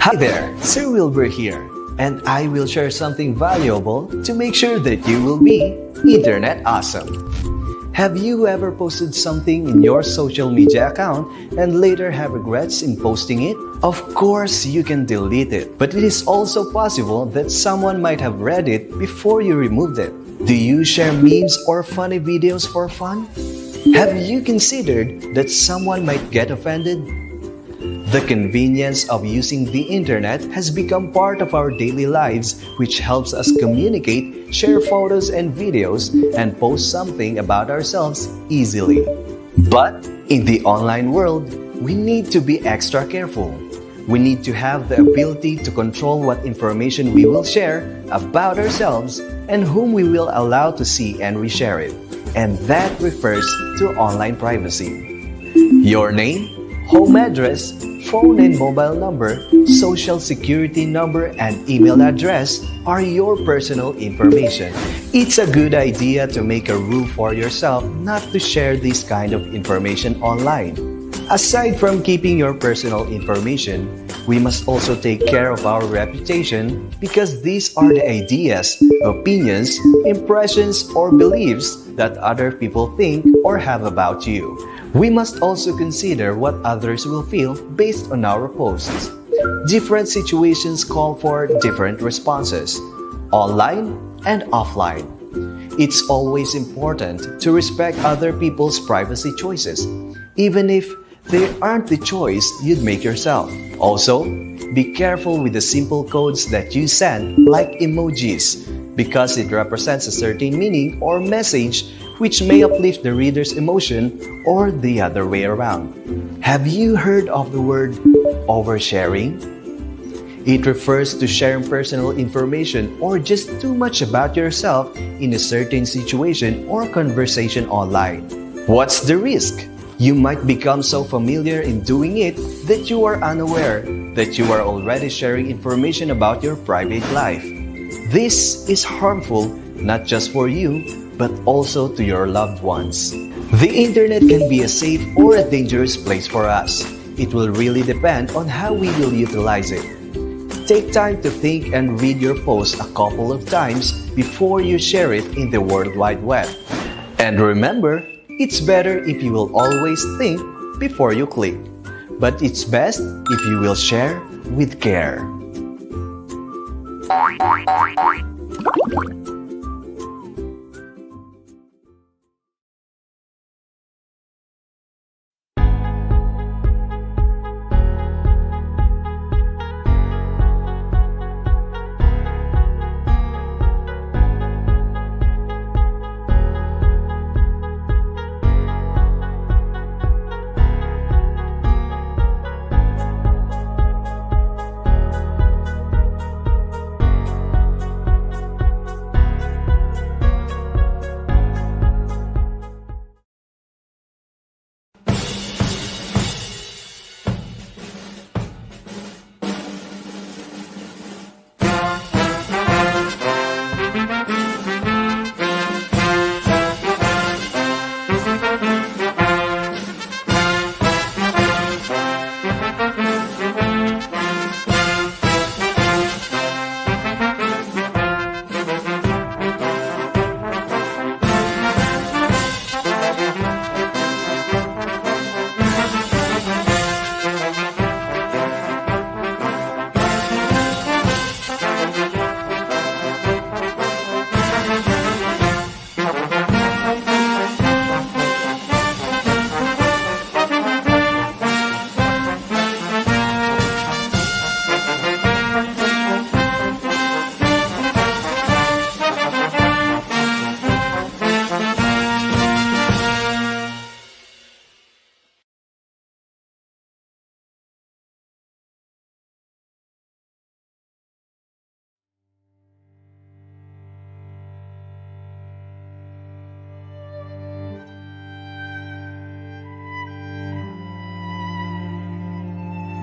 Hi there, Sir Wilbur here, and I will share something valuable to make sure that you will be Internet awesome. Have you ever posted something in your social media account and later have regrets in posting it? Of course, you can delete it, but it is also possible that someone might have read it before you removed it. Do you share memes or funny videos for fun? Have you considered that someone might get offended? The convenience of using the internet has become part of our daily lives, which helps us communicate, share photos and videos, and post something about ourselves easily. But in the online world, we need to be extra careful. We need to have the ability to control what information we will share about ourselves and whom we will allow to see and reshare it. And that refers to online privacy. Your name, home address, phone and mobile number, social security number, and email address are your personal information. It's a good idea to make a rule for yourself not to share this kind of information online. Aside from keeping your personal information, we must also take care of our reputation because these are the ideas, opinions, impressions, or beliefs that other people think or have about you. We must also consider what others will feel based on our posts. Different situations call for different responses, online and offline. It's always important to respect other people's privacy choices, even if they aren't the choice you'd make yourself. Also, be careful with the simple codes that you send, like emojis, because it represents a certain meaning or message which may uplift the reader's emotion or the other way around. Have you heard of the word oversharing? It refers to sharing personal information or just too much about yourself in a certain situation or conversation online. What's the risk? You might become so familiar in doing it that you are unaware that you are already sharing information about your private life. This is harmful not just for you, but also to your loved ones. The internet can be a safe or a dangerous place for us. It will really depend on how we will utilize it. Take time to think and read your post a couple of times before you share it in the World Wide Web. And remember, it's better if you will always think before you click. But it's best if you will share with care.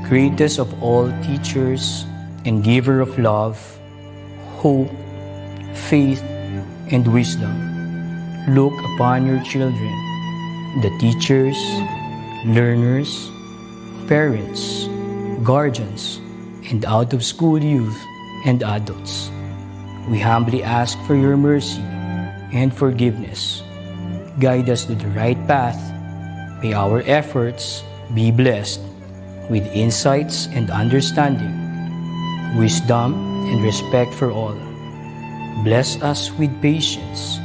Greatest of all teachers and giver of love, hope, faith, and wisdom, look upon your children, the teachers, learners, parents, guardians, and out of school youth and adults. We humbly ask for your mercy and forgiveness. Guide us to the right path. May our efforts be blessed with insights and understanding, wisdom and respect for all. Bless us with patience,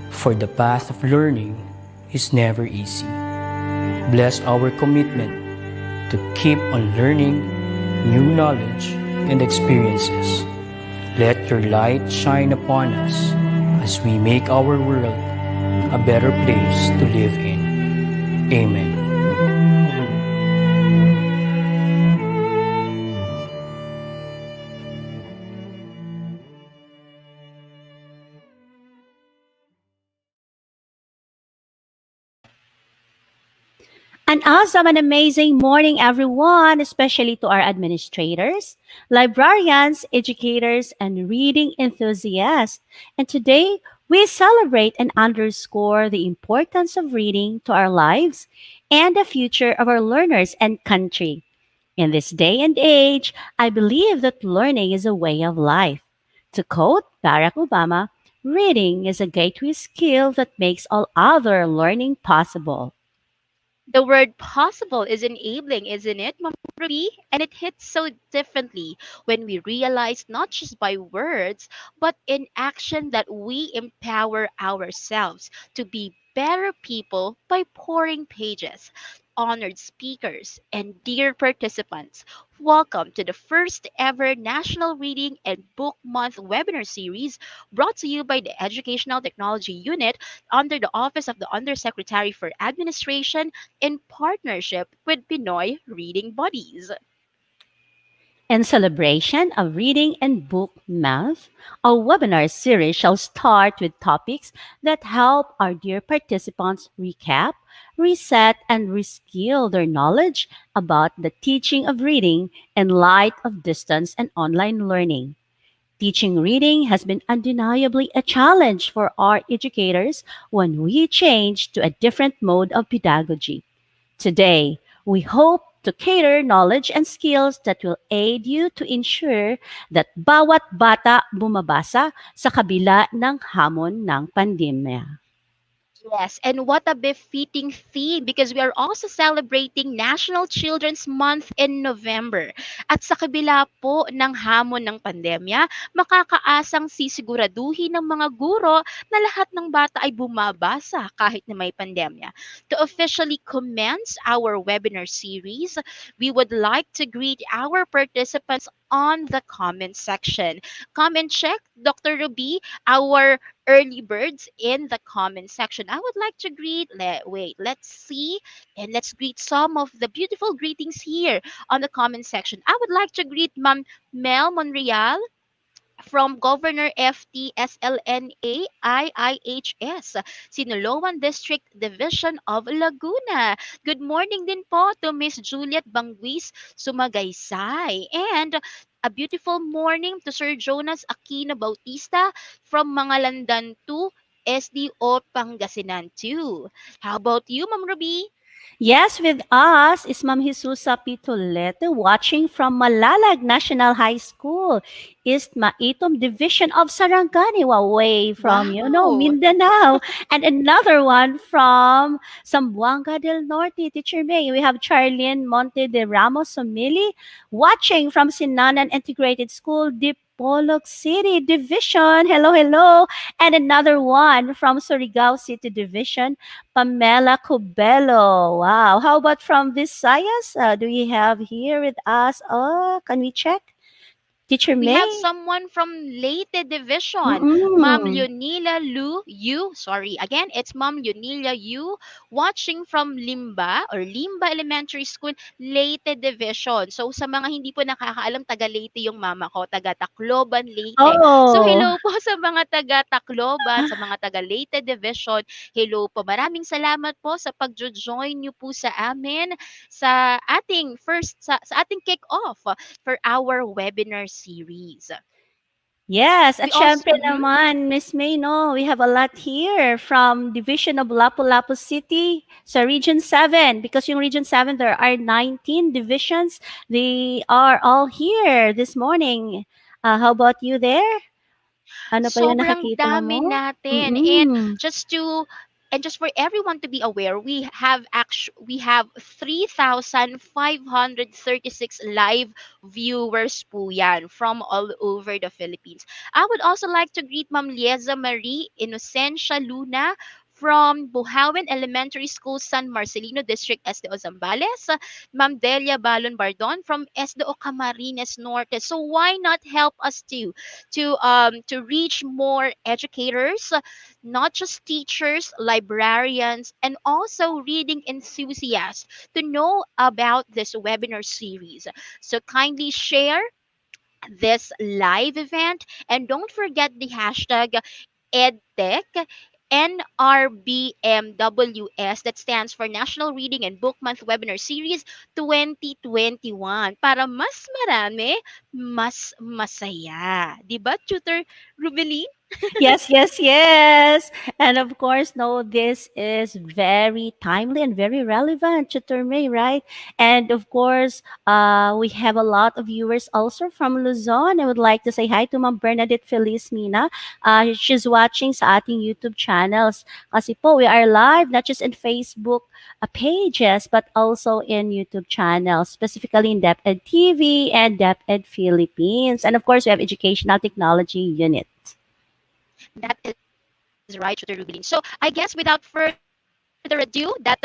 for the path of learning is never easy. Bless our commitment to keep on learning new knowledge and experiences. Let your light shine upon us as we make our world a better place to live in. Amen. An awesome and amazing morning, everyone, especially to our administrators, librarians, educators, and reading enthusiasts. And today, we celebrate and underscore the importance of reading to our lives and the future of our learners and country. In this day and age, I believe that learning is a way of life. To quote Barack Obama, reading is a gateway skill that makes all other learning possible. The word possible is enabling, isn't it, Ma'am Ruby? And it hits so differently when we realize not just by words, but in action that we empower ourselves to be better people by pouring pages. Honored speakers and dear participants, welcome to the first ever National Reading and Book Month webinar series brought to you by the Educational Technology Unit under the Office of the Undersecretary for Administration in partnership with Pinoy Reading Buddies. In celebration of Reading and Book Month, our webinar series shall start with topics that help our dear participants recap, reset, and reskill their knowledge about the teaching of reading in light of distance and online learning. Teaching reading has been undeniably a challenge for our educators when we change to a different mode of pedagogy. Today, we hope to cater knowledge and skills that will aid you to ensure that bawat bata bumabasa sa kabila ng hamon ng pandemya. Yes, and what a befitting theme because we are also celebrating National Children's Month in November. At sa kabila po ng hamon ng pandemya, makakaasang sisiguraduhin ng mga guro na lahat ng bata ay bumabasa kahit na may pandemya. To officially commence our webinar series, we would like to greet our participants on the comment section. Come and check, Dr. Ruby, our early birds in the comment section. I would like to let's see, and let's greet some of the beautiful greetings here on the comment section. I would like to greet Ma'am Mel Monreal from Governor FTSLNA IIHS, Sinaloan District Division of Laguna. Good morning din po to Miss Juliet Banguis Sumagaysay. And a beautiful morning to Sir Jonas Aquino Bautista from Mangalandan 2, SDO Pangasinan 2. How about you, Ma'am Ruby? Yes, with us is Ma'am Jesusa Pitolete watching from Malalag National High School, East Maitom Division of Sarangani, away from, Wow. Mindanao. And another one from Zamboanga del Norte, Teacher May. We have Charlene Monte de Ramos Somili watching from Sinanan Integrated School, Dipolog City Division. Hello, hello. And another one from Surigao City Division, Pamela Cubelo. Wow. How about from Visayas? Do we have here with us? Oh, can we check? Teacher We have May? someone from Leyte Division, Ma'am Mm-mm. Leonila Lu Yu. Sorry, again, it's Ma'am Leonila Yu watching from Limba Elementary School, Leyte Division. So sa mga hindi po nakakaalam, taga Leyte yung mama ko, taga Tacloban, Leyte. So Oh, hello po sa mga taga Tacloban, sa mga taga Leyte Division. Hello po. Maraming salamat po sa pagjo-join niyo po sa amin sa ating ating kick-off for our webinar series. Yes, We at also syempre naman, Miss May, no, we have a lot here from Division of Lapu-Lapu City sa Region 7. Because yung Region 7, there are 19 divisions. They are all here this morning. How about you there? Ano pa yung sobrang nakikita dami mo? natin. Mm-mm. Just for everyone to be aware, we have 3,536 live viewers po yan from all over the Philippines. I would also like to greet Ma'am Lieza Marie Inocencia Luna from Buhawen Elementary School, San Marcelino District, SDO Zambales. Ma'am Delia Balon Bardon from SDO Camarines Norte. So why not help us too to reach more educators, not just teachers, librarians, and also reading enthusiasts to know about this webinar series. So kindly share this live event and don't forget the hashtag EdTech NRBMWS, that stands for National Reading and Book Month Webinar Series 2021, para mas marami, mas masaya. 'Di ba, Tutor Rubeline? Yes, yes, yes. And of course, no, this is very timely and very relevant to Terme, right? And of course, we have a lot of viewers also from Luzon. I would like to say hi to Ma'am Bernadette Feliz Mina. She's watching sa ating YouTube channels. Kasi po, we are live, not just in Facebook pages, but also in YouTube channels, specifically in DepEd TV and DepEd Philippines. And of course, we have Educational Technology Unit. That is right, Tutor Rubeline. So I guess without further ado, that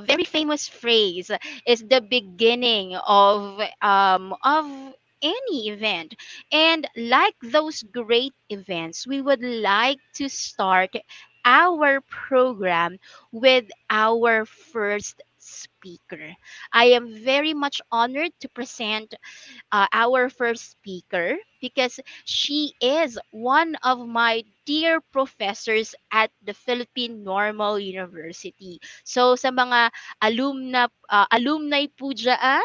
very famous phrase is the beginning of any event. And like those great events, we would like to start our program with our first speaker. I am very much honored to present our first speaker because she is one of my dear professors at the Philippine Normal University. So sa mga alumni po dyan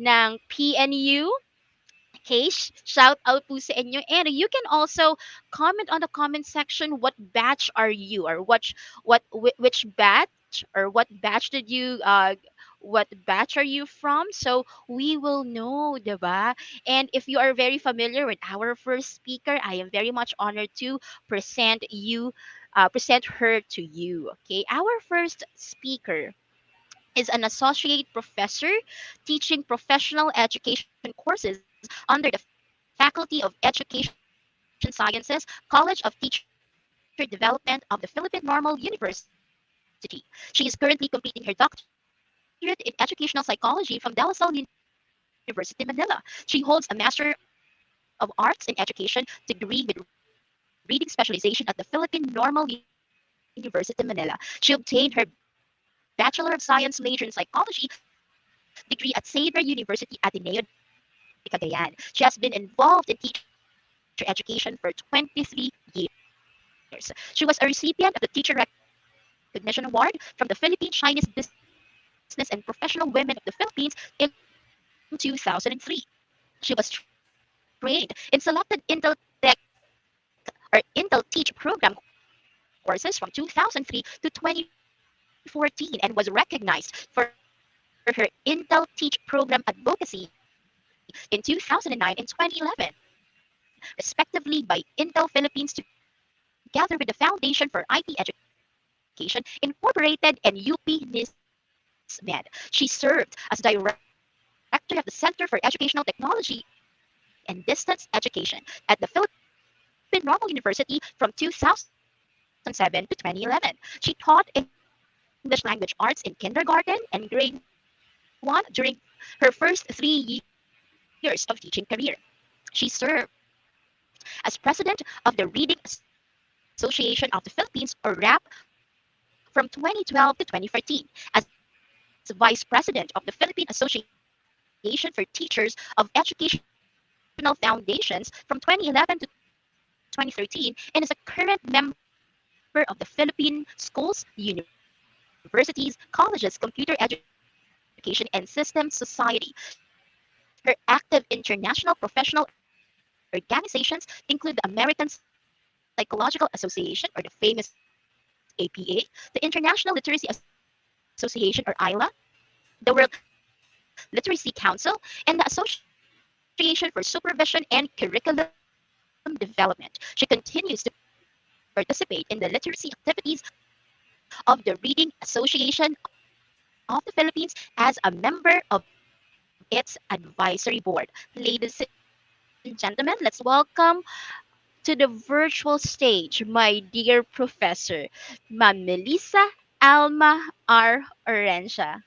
ng PNU, okay, shout out po sa inyo. And you can also comment on the comment section what batch are you, or which batch, or what batch are you from, so we will know, diba? And if you are very familiar with our first speaker, I am very much honored to present her to you. Okay, our first speaker is an associate professor teaching professional education courses under the Faculty of Education Sciences, College of Teacher Development of the Philippine Normal University. She is currently completing her doctorate in educational psychology from De La Salle University, Manila. She holds a Master of Arts in Education degree with reading specialization at the Philippine Normal University, Manila. She obtained her Bachelor of Science major in psychology degree at Xavier University Ateneo de Cagayan. She has been involved in teacher education for 23 years. She was a recipient of the Teacher Recognition Award from the Philippine Chinese Business and Professional Women of the Philippines in 2003. She was trained in selected Intel Tech or Intel Teach program courses from 2003 to 2014 and was recognized for her Intel Teach program advocacy in 2009 and 2011, respectively, by Intel Philippines together with the Foundation for IT Education Incorporated and UP NISMED. She served as Director of the Center for Educational Technology and Distance Education at the Philippine Normal University from 2007 to 2011. She taught English language arts in kindergarten and grade 1 during her first 3 years of teaching career. She served as president of the Reading Association of the Philippines, or RAP, from 2012 to 2013, as vice president of the Philippine Association for Teachers of Educational Foundations from 2011 to 2013, and is a current member of the Philippine Schools, Universities, Colleges, Computer Education, and Systems Society. Her active international professional experience includes teaching at the University of Manila, organizations include the American Psychological Association, or the famous APA, the International Literacy Association, or ILA, the World Literacy Council, and the Association for Supervision and Curriculum Development. She continues to participate in the literacy activities of the Reading Association of the Philippines as a member of its advisory board. Ladies and gentlemen, let's welcome to the virtual stage my dear professor, Ma'am Melissa Alma R. Orensia.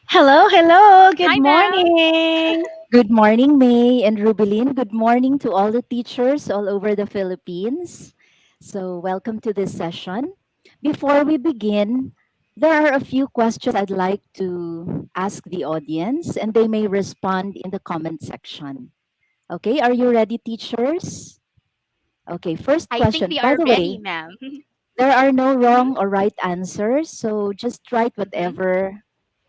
Hello, hello. Hi, Good ma'am. morning. Good morning, May and Rubilin. Good morning to all the teachers all over the Philippines. So, welcome to this session. Before we begin, there are a few questions I'd like to ask the audience, and they may respond in the comment section. Okay, are you ready, teachers? Okay, first I think question. we By are the ready, way, ma'am. there are no Mhm, wrong or right answers, so just write mhm. whatever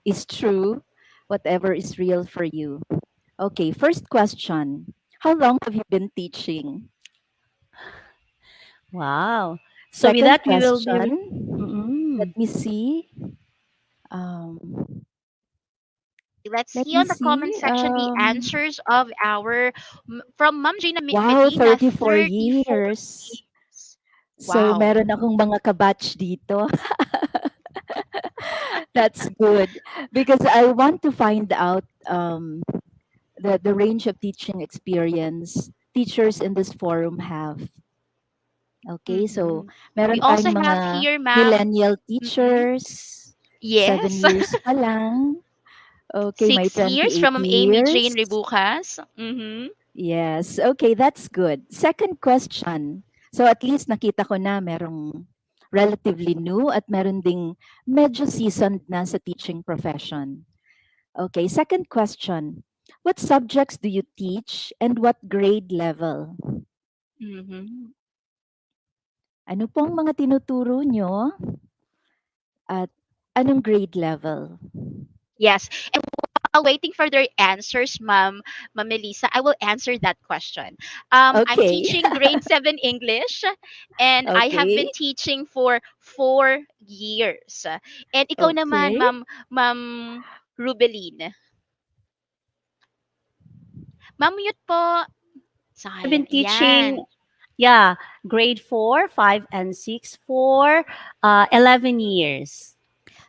is true, whatever is real for you. Okay, first question. How long have you been teaching? Wow. So with Second that, we will be. question. Let Mm, me see. Um, Let's let see me on the comment see. section the answers of our from Ma'am Gina Wow, Medina, 34 34 years. years. So, Wow. meron akong mga kabatch dito. That's good. Because I want to find out the range of teaching experience teachers in this forum have. Okay, so Mhm. We meron also tayong have mga here, ma'am. millennial Mhm. teachers, 7 Yes. years pa lang. Okay, may 6 years 28 from Ma'am Amy years. Jane Ribucas. Mhm. Yes, okay, that's good. Second question. So at least nakita ko na merong relatively new at meron ding medyo seasoned na sa teaching profession. Okay, second question. What subjects do you teach and what grade level? Mhm. Ano pong mga tinuturo nyo at anong grade level? Yes. And while waiting for their answers, Ma'am Melissa, I will answer that question. I'm Okay. teaching grade 7 English, and I have Okay. been teaching for 4 years. And ikaw naman, Okay. Ma'am Rubeline. Ma'am, mute po. I've been Sayang. teaching, Yan. yeah, grade 4, 5, and 6 for 11 years.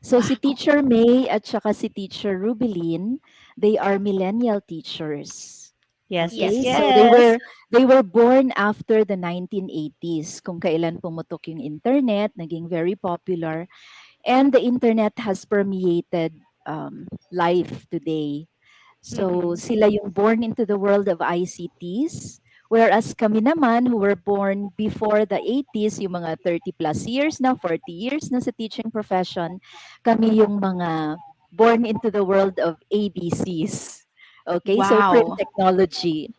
So si Wow. Teacher May at saka si Teacher Rubilin, they are millennial teachers. Yes, yes, Okay? Yes. So yes. they were born after the 1980s kung kailan pumutok yung internet, naging very popular, and the internet has permeated life today. So Mhm. sila yung born into the world of ICTs, whereas kami naman who were born before the 80s, yung mga 30 plus years na, 40 years na sa teaching profession, kami yung mga born into the world of ABCs. Okay, so print Wow. technology.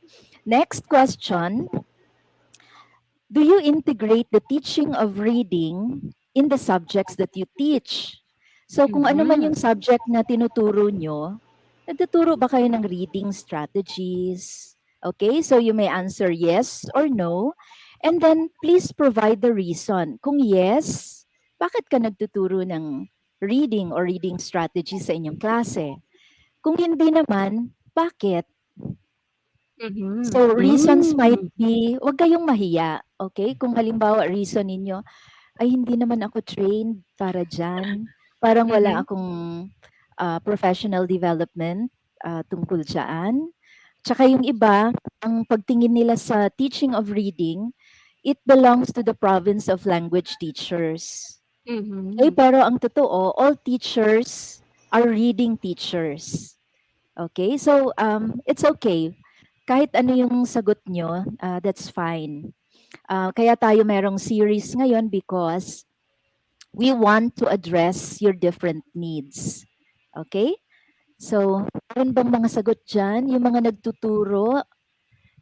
Next question, do you integrate the teaching of reading in the subjects that you teach? So kung ano man Mhm. yung subject na tinuturo nyo, nagtuturo ba kayo ng reading strategies? Okay, so you may answer yes or no. And then please provide the reason. Kung yes, bakit ka nagtuturo ng reading or reading strategies sa inyong klase? Kung hindi naman, bakit? Mhm. So reasons might Mm. be, wag kayong mahiya, okay? Kung halimbawa reason ninyo, ay hindi naman ako trained para diyan. Parang wala Mhm. akong professional development tungkol diyan. Tsaka yung iba, ang pagtingin nila sa teaching of reading, it belongs to the province of language teachers. Okay, Mhm. pero ang totoo, all teachers are reading teachers. Okay, so it's okay. Kahit ano yung sagot nyo, that's fine. Kaya tayo merong series ngayon because we want to address your different needs. Okay? So, meron bang mga sagot dyan? Yung mga nagtuturo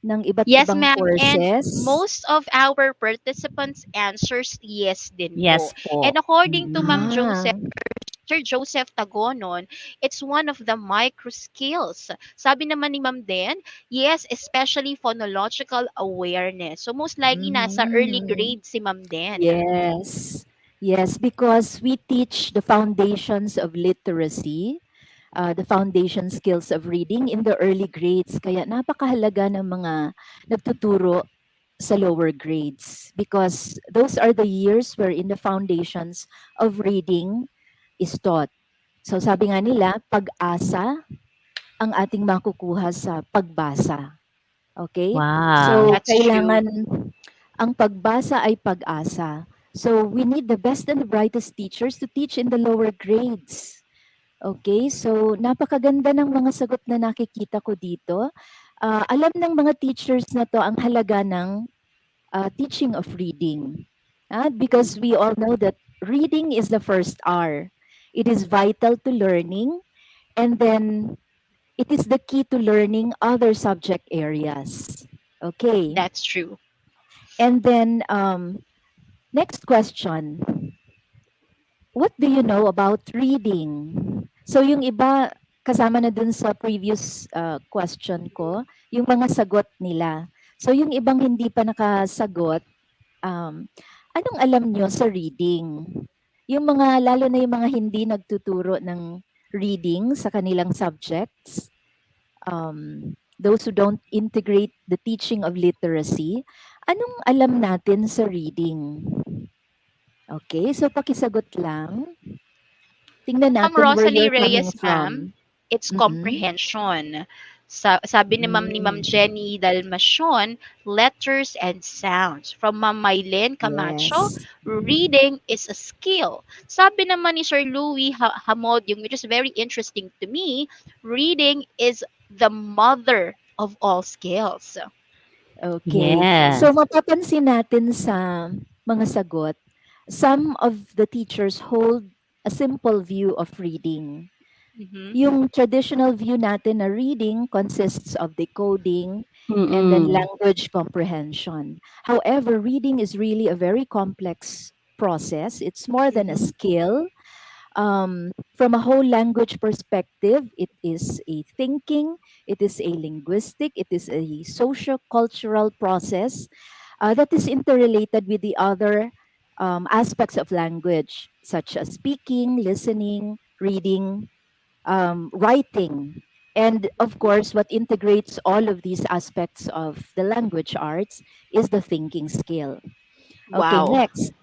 ng iba't Yes, ibang ma'am. And courses? most of our participants answers yes din Yes po. po. And according to Ma'am Mm. Joseph, Ah, Dr. Joseph Tagonon, it's one of the micro skills. Sabi naman ni Ma'am Den, yes, especially phonological awareness. So most likely nasa early Mhm. grade si Ma'am Den. Yes. Yes, because we teach the foundations of literacy, the foundation skills of reading in the early grades. Kaya napakahalaga ng mga nagtuturo sa lower grades because those are the years wherein the foundations of reading is taught. So sabi nga nila, pag-asa ang ating makukuha sa pagbasa. Okay? Wow. So That's true. kailangan ang pagbasa ay pag-asa. So we need the best and the brightest teachers to teach in the lower grades. Okay? So napakaganda ng mga sagot na nakikita ko dito. Alam ng mga teachers na to ang halaga ng teaching of reading. Because we all know that reading is the first R. It is vital to learning, and then it is the key to learning other subject areas. Okay. That's true. And then, next question. What do you know about reading? So, yung iba, kasama na dun sa previous question ko, yung mga sagot nila. So, yung ibang hindi pa nakasagot, anong alam nyo sa reading? Yung mga, lalo na yung mga hindi nagtuturo ng reading sa kanilang subjects, those who don't integrate the teaching of literacy, anong alam natin sa reading? Okay, so pakisagot lang. Tingnan Ma'am natin where Rosalie you're coming Reyes, ma'am, from. it's Mm-mm. comprehension. Sabi ni Ma'am Mm, Jenny Dalmacion, letters and sounds. From Ma'am Mylene Camacho, yes. reading is a skill. Sabi naman ni Sir Louis Hamodyong, which is very interesting to me, reading is the mother of all skills. Okay. So Yes. mapapansin natin sa mga sagot, some of the teachers hold a simple view of reading. Mhm. Yung traditional view natin na reading consists of decoding and then Mm-mm. language comprehension. However, reading is really a very complex process. It's more than a Mhm. skill. From a whole language perspective, it is a thinking, it is a linguistic, it is a social cultural process that is interrelated with the other aspects of language, such as speaking, listening, reading, writing. And of course, what integrates all of these aspects of the language arts is the thinking skill. Okay, Wow. next.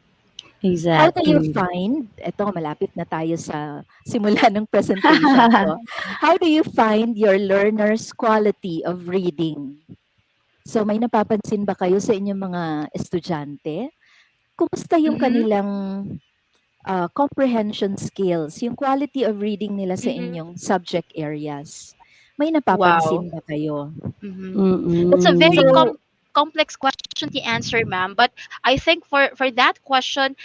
How do you Exactly. find, eto malapit na tayo sa simula ng presentation ko. How do you find your learners' quality of reading? So may napapansin ba kayo sa inyong mga estudyante? Kumusta yung Mhm. kanilang comprehension skills, yung quality of reading nila sa Mhm. inyong subject areas? May Wow. napapansin ba kayo? Mhm. That's a very Mm-mm. So, complex question to answer, ma'am. But I think for that question,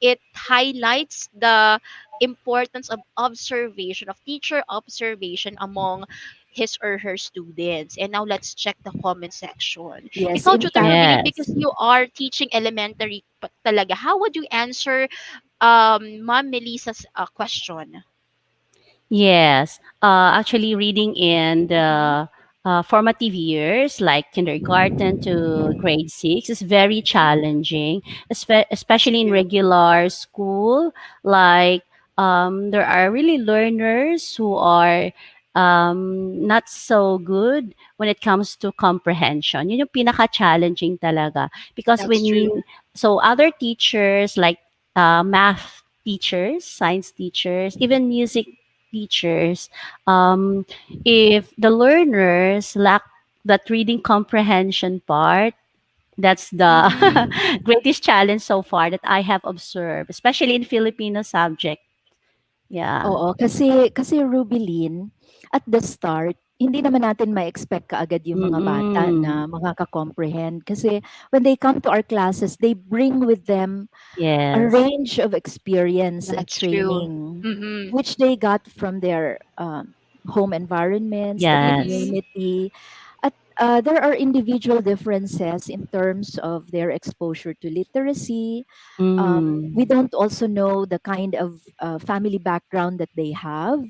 it highlights the importance of observation, of teacher observation among his or her students. And now let's check the comment section. yes, Ikaw, in Tutor fact, Rubilin, Yes. because you are teaching elementary talaga, how would you answer Ma'am Melissa's question? Yes, actually, reading in the formative years, like kindergarten to grade six, is very challenging, That's especially in true. regular school. Like, there are really learners who are not so good when it comes to comprehension. Yun yung pinaka-challenging talaga. Because That's true. so other teachers, like math teachers, science teachers, even music teachers, um, if the learners lack that reading comprehension part, that's the Mm-hmm. greatest challenge so far that I have observed, especially in Filipino subject. Yeah. oo, kasi Rubilin, at the start, hindi naman natin ma-expect kaagad yung mga bata Mm-mm. na makaka-comprehend kasi when they come to our classes, they bring with them a Yes. range of experience and That's true. training Mm-hmm. which they got from their home environments, the Yes. Mm-hmm. community. there are individual differences in terms of their exposure to literacy. We Mm. don't also know the kind of family background that they have,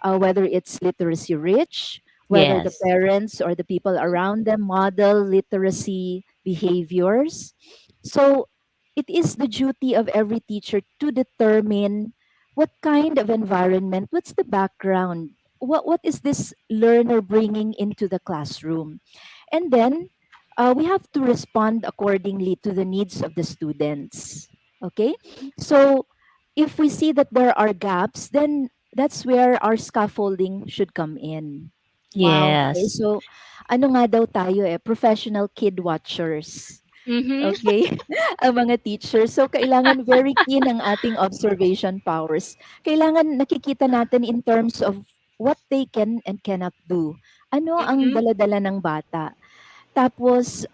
whether it's literacy rich, whether the Yes. parents or the people around them model literacy behaviors. So it is the duty of every teacher to determine what kind of environment, what's the background, what is this learner bringing into the classroom. And then we have to respond accordingly to the needs of the students. Okay? So if we see that there are gaps, then that's where our scaffolding should come in. Okay, Yes. so ano nga daw tayo professional kid watchers. Mm-hmm. Okay, ang mga teachers. So kailangan very keen ang ating observation powers. Kailangan nakikita natin in terms of what they can and cannot do. Ano ang Mm-hmm. dala-dala ng bata? Tapos,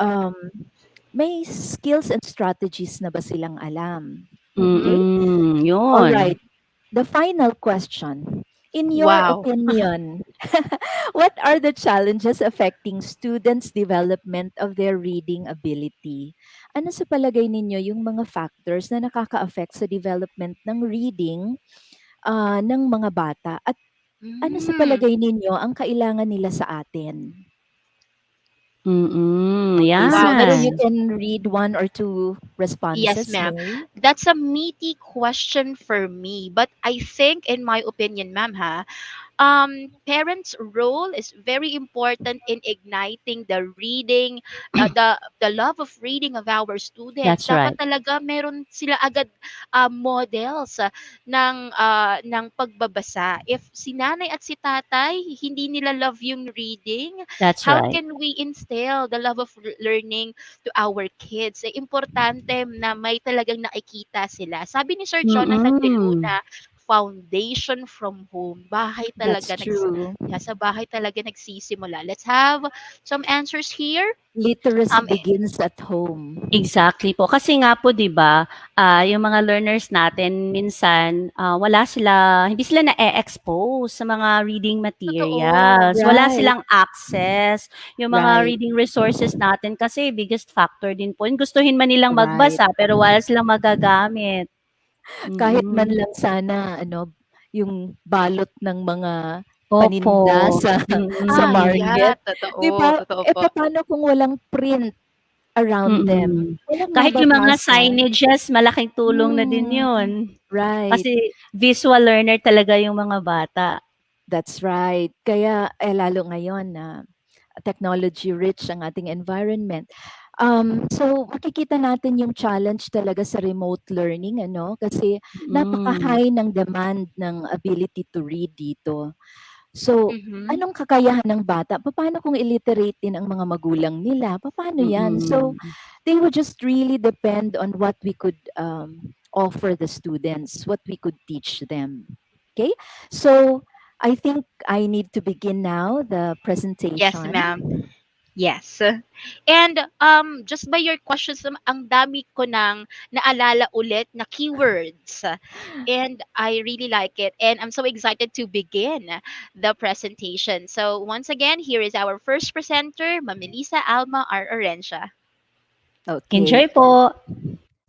may skills and strategies na ba silang alam? Okay? Mm, All yun. right. The final question. In your Wow. opinion, what are the challenges affecting students' development of their reading ability? Ano sa palagay ninyo yung mga factors na nakaka-affect sa development ng reading ng mga bata? At ano sa Mm. palagay ninyo ang kailangan nila sa atin? Mm, Okay, Wow, siguro that's you yan. can read one or two yes, responses, ma'am. Mary. That's a meaty question for me, but I think, in my opinion, ma'am, parents' role is very important in igniting the reading, the love of reading of our students. That's Dapat right. talaga meron sila agad models ng pagbabasa. If si nanay at si tatay hindi nila love yung reading, That's how right. can we instill the love of learning to our kids? Importante na may talagang nakikita sila. Sabi ni Sir Jonathan De Mm. Luna, foundation from home. Bahay That's talaga true. sa bahay talaga nagsisimula. Let's have some answers here. Literacy Um begins at home. Exactly po. Kasi nga po 'di ba, yung mga learners natin minsan, hindi sila na-e-expose sa mga reading totoo. materials. Wala Right, silang access. Yung mga right, reading resources natin kasi biggest factor din po. Yung gustuhin man nilang right. magbasa pero wala silang magagamit. Kahit man Mm. lang sana ano, yung balot ng mga Opo. paninda sa sa Mm. Yeah, market, 'di totoo, ba? totoo Eh, po. paano kung walang print around them? Mm. Walang Kahit yung mga mababasa. signages malaking tulong na din Hmm, yun. right. Kasi visual learner talaga yung mga bata. That's right. Kaya, lalo ngayon na technology rich ang ating environment. So makikita natin yung challenge talaga sa remote learning ano kasi Mm. napaka-high ng demand ng ability to read dito. So Mhm. anong kakayahan ng bata? Paano kung illiterate din ang mga magulang nila? Paano 'yan? So Mm. they would just really depend on what we could offer the students, what we could teach them. Okay? So I think I need to begin now the Yes, presentation. ma'am. Yes. And just by your questions, ang dami ko nang naalala ulit na keywords. And I really like it. And I'm so excited to begin the presentation. So once again, here is our first presenter, Ma'am Melissa Alma R. Orencia. Okay. Enjoy po.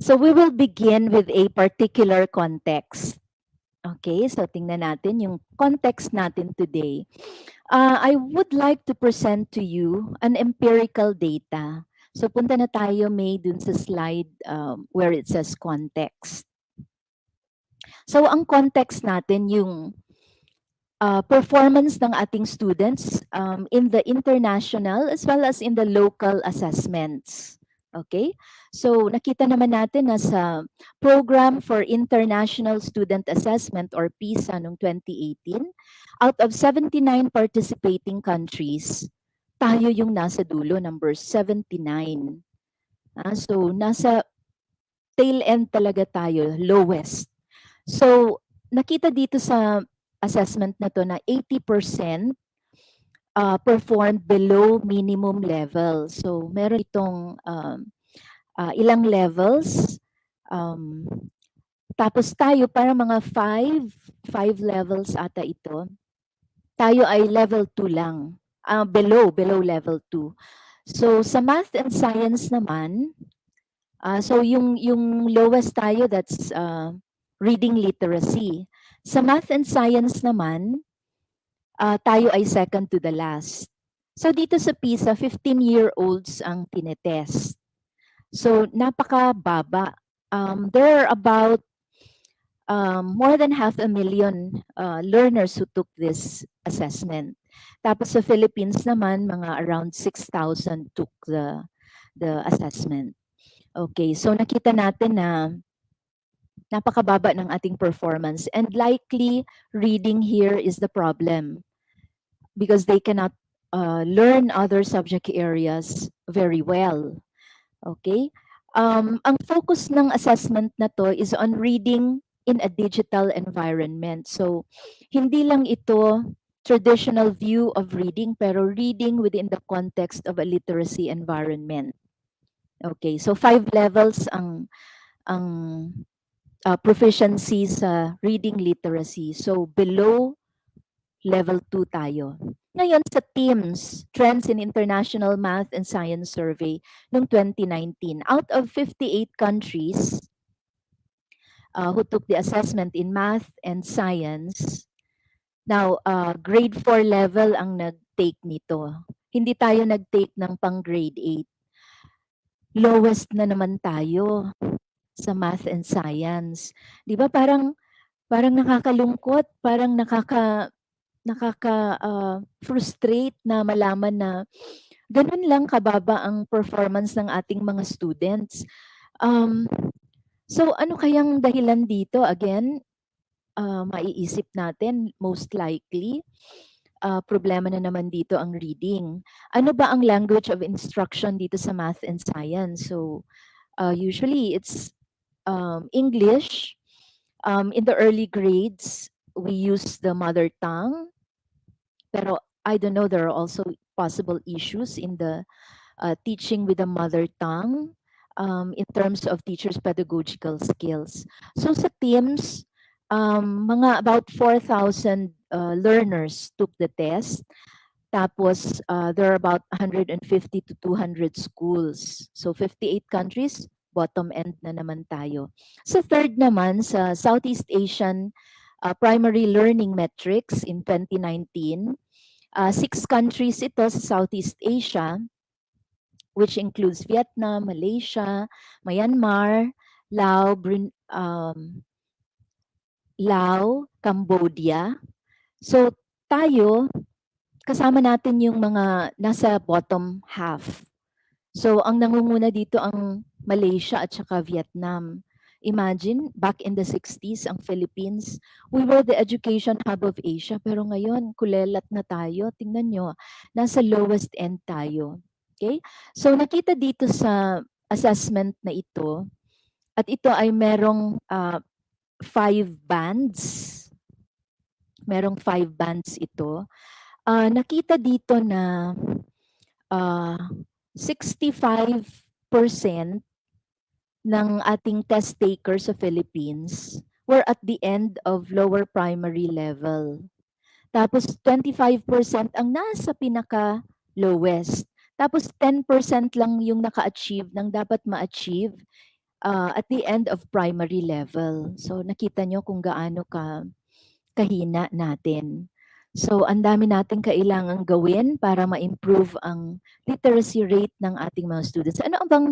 So we will begin with a particular context. Okay, so tingnan natin yung context natin today. I would like to present to you an empirical data. So punta na tayo May dun sa slide where it says context. So ang context natin yung performance ng ating students in the international as well as in the local assessments. Okay? So nakita naman natin na sa Program for International Student Assessment or PISA noong 2018, out of 79 participating countries, tayo yung nasa dulo, number 79. So nasa tail end talaga tayo, lowest. So nakita dito sa assessment na to na 80% performed below minimum level. So meron itong ilang levels. Um, Tapos tayo para mga five levels ata ito. Tayo ay level 2 lang below level 2. So sa math and science naman, so yung lowest tayo, that's reading literacy. Sa math and science naman, tayo ay second to the last. So dito sa PISA, 15-year-olds ang tinetest. So napakababa. There are about more than 500,000 learners who took this assessment. Tapos sa Philippines naman, mga around 6,000 took the assessment. Okay, so nakita natin na napakababa ng ating performance, and likely reading here is the problem because they cannot learn other subject areas very well. Okay? Ang focus ng assessment na to is on reading in a digital environment. So, hindi lang ito traditional view of reading, pero reading within the context of a literacy environment. Okay, so 5 levels ang proficiency sa reading literacy. So, below level 2 tayo. Ngayon sa TIMSS, Trends in International Math and Science Survey noong 2019, out of 58 countries who took the assessment in math and science, now grade 4 level ang nag-take nito. Hindi tayo nag-take ng pang grade 8. Lowest na naman tayo sa math and science. 'Di ba parang nakakalungkot, parang frustrate na malaman na ganun lang kababa ang performance ng ating mga students. So ano kayang dahilan dito? Again, maiisip natin most likely problema na naman dito ang reading. Ano ba ang language of instruction dito sa math and science? So usually it's English. In the early grades, we use the mother tongue. Pero I don't know, there are also possible issues in the teaching with the mother tongue in terms of teachers' pedagogical skills. So sa TIMSS, mga about 4,000 learners took the test. Tapos there are about 150 to 200 schools. So 58 countries, bottom end na naman tayo. Sa third naman, sa Southeast Asian Primary Learning Metrics in 2019, 6 countries ito sa Southeast Asia, which includes Vietnam, Malaysia, Myanmar, Laos, Cambodia. So tayo, kasama natin yung mga nasa bottom half. So ang nangunguna dito ang Malaysia at saka Vietnam. Imagine, back in the 60s, ang Philippines, we were the education hub of Asia, pero ngayon, kulelat na tayo. Tingnan nyo, nasa lowest end tayo. Okay? So nakita dito sa assessment na ito, at ito ay merong 5 bands. Merong 5 bands ito. Nakita dito na 65% ng ating test takers sa Philippines were at the end of lower primary level. Tapos 25% ang nasa pinaka lowest. Tapos 10% lang yung naka-achieve ng dapat ma-achieve at the end of primary level. So nakita nyo kung gaano kahina natin. So ang dami natin kailangang gawin para ma-improve ang literacy rate ng ating mga students. Ano ang bang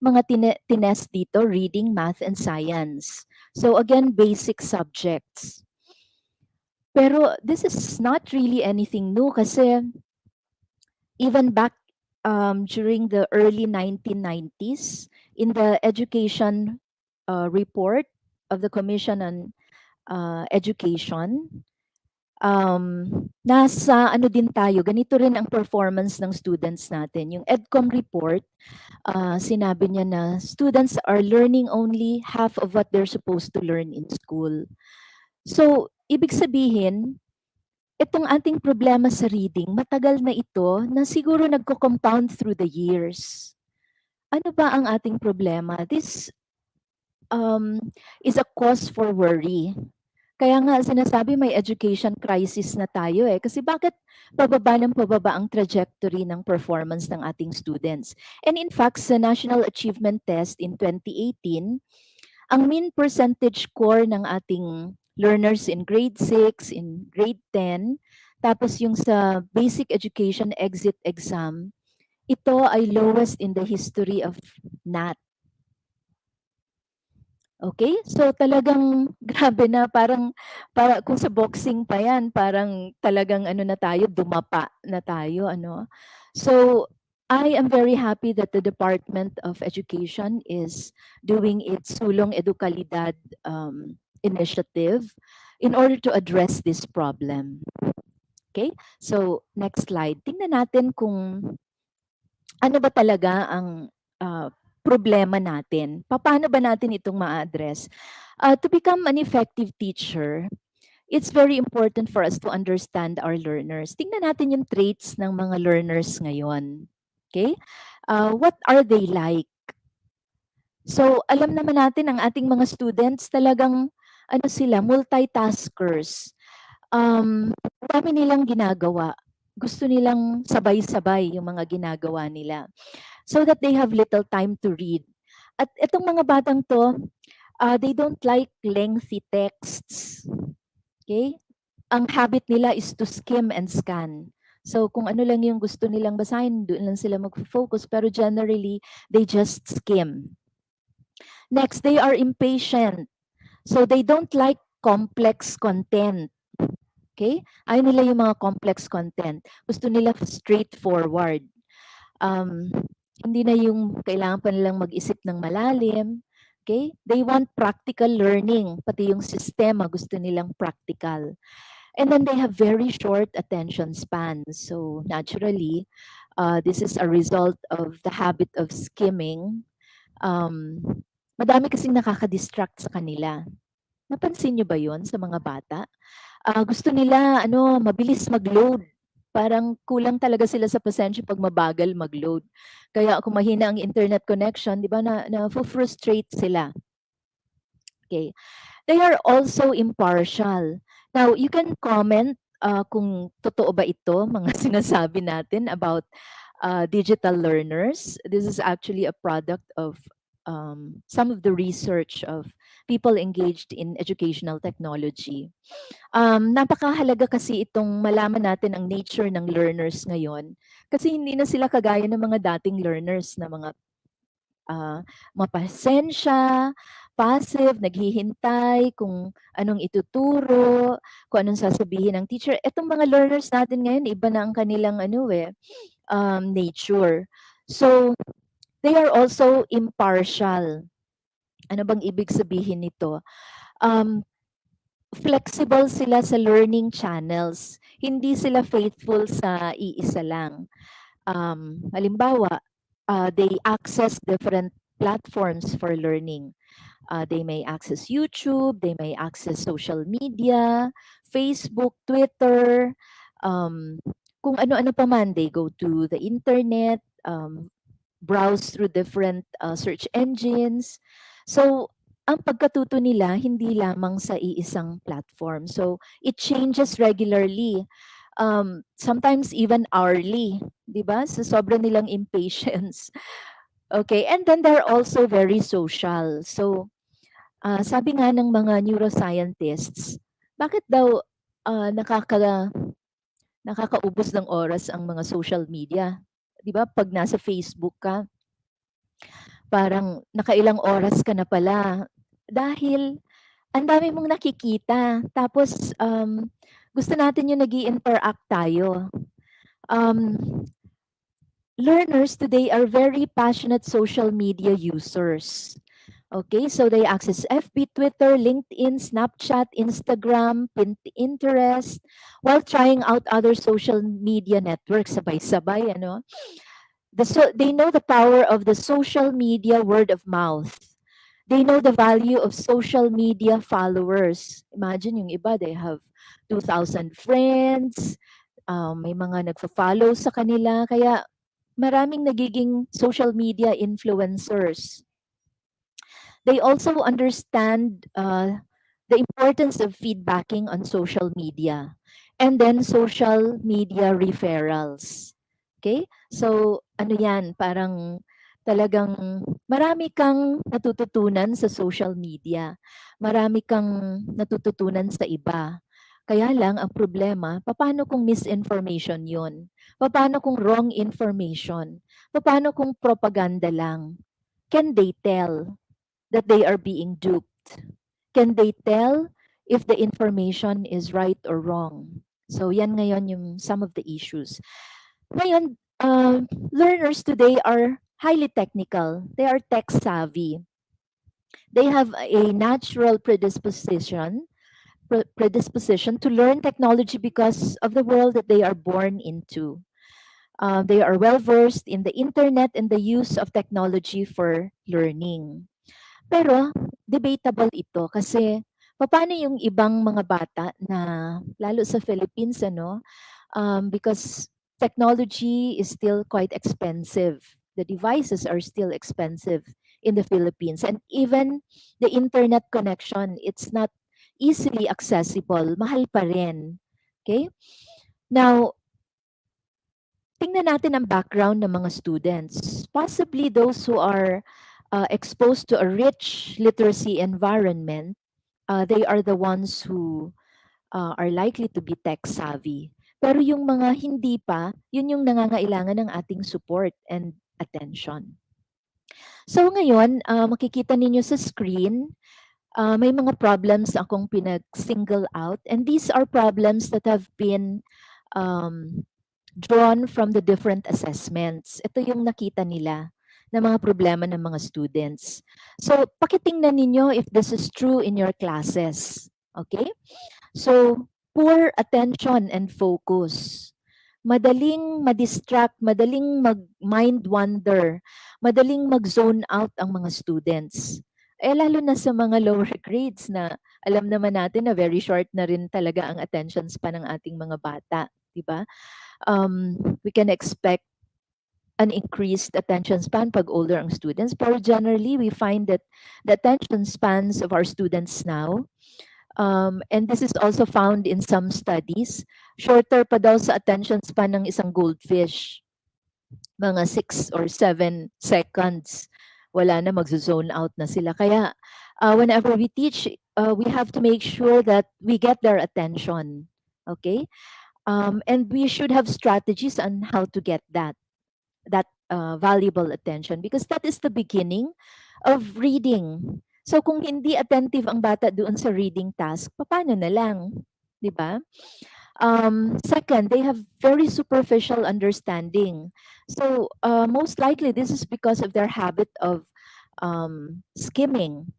mga tinest dito? Reading, math, and science. So again, basic subjects. Pero this is not really anything new kasi even back during the early 1990s, in the education report of the Commission on Education, nasa ano din tayo, ganito rin ang performance ng students natin. Yung EDCOM report, sinabi niya na students are learning only half of what they're supposed to learn in school. So, ibig sabihin, itong ating problema sa reading, matagal na ito na siguro nagko-compound through the years. Ano ba ang ating problema? This is a cause for worry. Kaya nga sinasabi may education crisis na tayo eh. Kasi bakit pababa ng pababa ang trajectory ng performance ng ating students? And in fact, sa National Achievement Test in 2018, ang mean percentage score ng ating learners in grade 6, in grade 10, tapos yung sa basic education exit exam, ito ay lowest in the history of NAT. Okay? So talagang grabe na para kung sa boxing pa 'yan, parang talagang ano na tayo, dumapa na tayo ano. So I am very happy that the Department of Education is doing its Sulong Edukalidad initiative in order to address this problem. Okay? So next slide. Tingnan natin kung ano ba talaga ang problema natin? Paano ba natin itong ma-address? To become an effective teacher, it's very important for us to understand our learners. Tingnan natin yung traits ng mga learners ngayon. Okay? What are they like? So, alam naman natin ang ating mga students talagang ano sila, multitaskers. Dami nilang ginagawa. Gusto nilang sabay-sabay yung mga ginagawa nila so that they have little time to read. At itong mga batang to, they don't like lengthy texts. Okay? Ang habit nila is to skim and scan. So kung ano lang yung gusto nilang basahin, doon lang sila mag-focus. Pero generally, they just skim. Next, they are impatient. So they don't like complex content. Okay? Ayaw nila yung mga complex content. Gusto nila straightforward. Hindi na yung kailangan pa nilang mag-isip ng malalim. Okay? They want practical learning. Pati yung sistema gusto nilang practical. And then they have very short attention spans. So naturally, this is a result of the habit of skimming. Madami kasing nakaka-distract sa kanila. Napansin nyo ba yon sa mga bata? Gusto nila mabilis mag-load. Parang kulang talaga sila sa pasensya pag mabagal mag-load. Kaya kung mahina ang internet connection, di ba, na-frustrate sila. Okay. They are also impartial. Now, you can comment kung totoo ba ito, mga sinasabi natin about digital learners. This is actually a product of some of the research of people engaged in educational technology. Napakahalaga kasi itong malaman natin ang nature ng learners ngayon. Kasi hindi na sila kagaya ng mga dating learners na mga mapasensya, passive, naghihintay kung anong ituturo, kung anong sasabihin ng teacher. Itong mga learners natin ngayon, iba na ang kanilang nature. So, they are also impartial. Ano bang ibig sabihin nito? Flexible sila sa learning channels. Hindi sila faithful sa iisa lang. Halimbawa, they access different platforms for learning. They may access YouTube, they may access social media, Facebook, Twitter, kung ano-ano pa man. They go to the internet, browse through different search engines. So, ang pagkatuto nila hindi lamang sa iisang platform. So, it changes regularly. Sometimes even hourly, 'di ba? So sobra nilang impatience. Okay, and then they're also very social. So, sabi nga ng mga neuroscientists, bakit daw nakakaubos ng oras ang mga social media? 'Di ba? Pag nasa Facebook ka, parang nakailang oras ka na pala. Dahil ang dami mong nakikita. Tapos gusto natin yung nag-i-interact tayo. Learners today are very passionate social media users. Okay, so they access FB, Twitter, LinkedIn, Snapchat, Instagram, Pinterest, while trying out other social media networks sabay-sabay, they know the power of the social media word of mouth. They know the value of social media followers. Imagine yung iba, they have 2,000 friends, may mga nagfa-follow sa kanila, kaya maraming nagiging social media influencers. They also understand the importance of feedbacking on social media, and then social media referrals. Okay? So, ano yan, parang talagang marami kang natututunan sa social media. Marami kang natututunan sa iba. Kaya lang, ang problema, paano kung misinformation yun? Paano kung wrong information? Paano kung propaganda lang? Can they tell that they are being duped? Can they tell if the information is right or wrong? So yan ngayon yung some of the issues. Ngayon, learners today are highly technical. They are tech savvy. They have a natural predisposition to learn technology because of the world that they are born into. They are well versed in the internet and the use of technology for learning. Pero debatable ito kasi paano yung ibang mga bata na lalo sa Philippines ano, because technology is still quite expensive. The devices are still expensive in the Philippines, and even the internet connection, it's not easily accessible. Mahal pa rin. Okay? Now, tingnan natin ang background ng mga students. Possibly those who are exposed to a rich literacy environment, they are the ones who are likely to be tech savvy. Pero yung mga hindi pa, yun yung nangangailangan ng ating support and attention. So ngayon, makikita ninyo sa screen, may mga problems akong pinag-single out, and these are problems that have been um, drawn from the different assessments. Ito yung nakita nila na mga problema ng mga students. So, pakitingnan ninyo if this is true in your classes. Okay? So, poor attention and focus. Madaling madistract, madaling mag-mind wander, madaling mag-zone out ang mga students. Eh, lalo na sa mga lower grades na alam naman natin na very short na rin talaga ang attention span ng ating mga bata. Diba? We can expect an increased attention span pag older ang students. Pero generally, we find that the attention spans of our students now, and this is also found in some studies, shorter pa daw sa attention span ng isang goldfish. Mga 6 or 7 seconds. Wala na, magzo-zone out na sila. Kaya whenever we teach, we have to make sure that we get their attention. Okay? And we should have strategies on how to get that valuable attention, because that is the beginning of reading. So kung hindi attentive ang bata doon sa reading task, paano na lang, 'di ba? Second, they have very superficial understanding. So most likely this is because of their habit of skimming,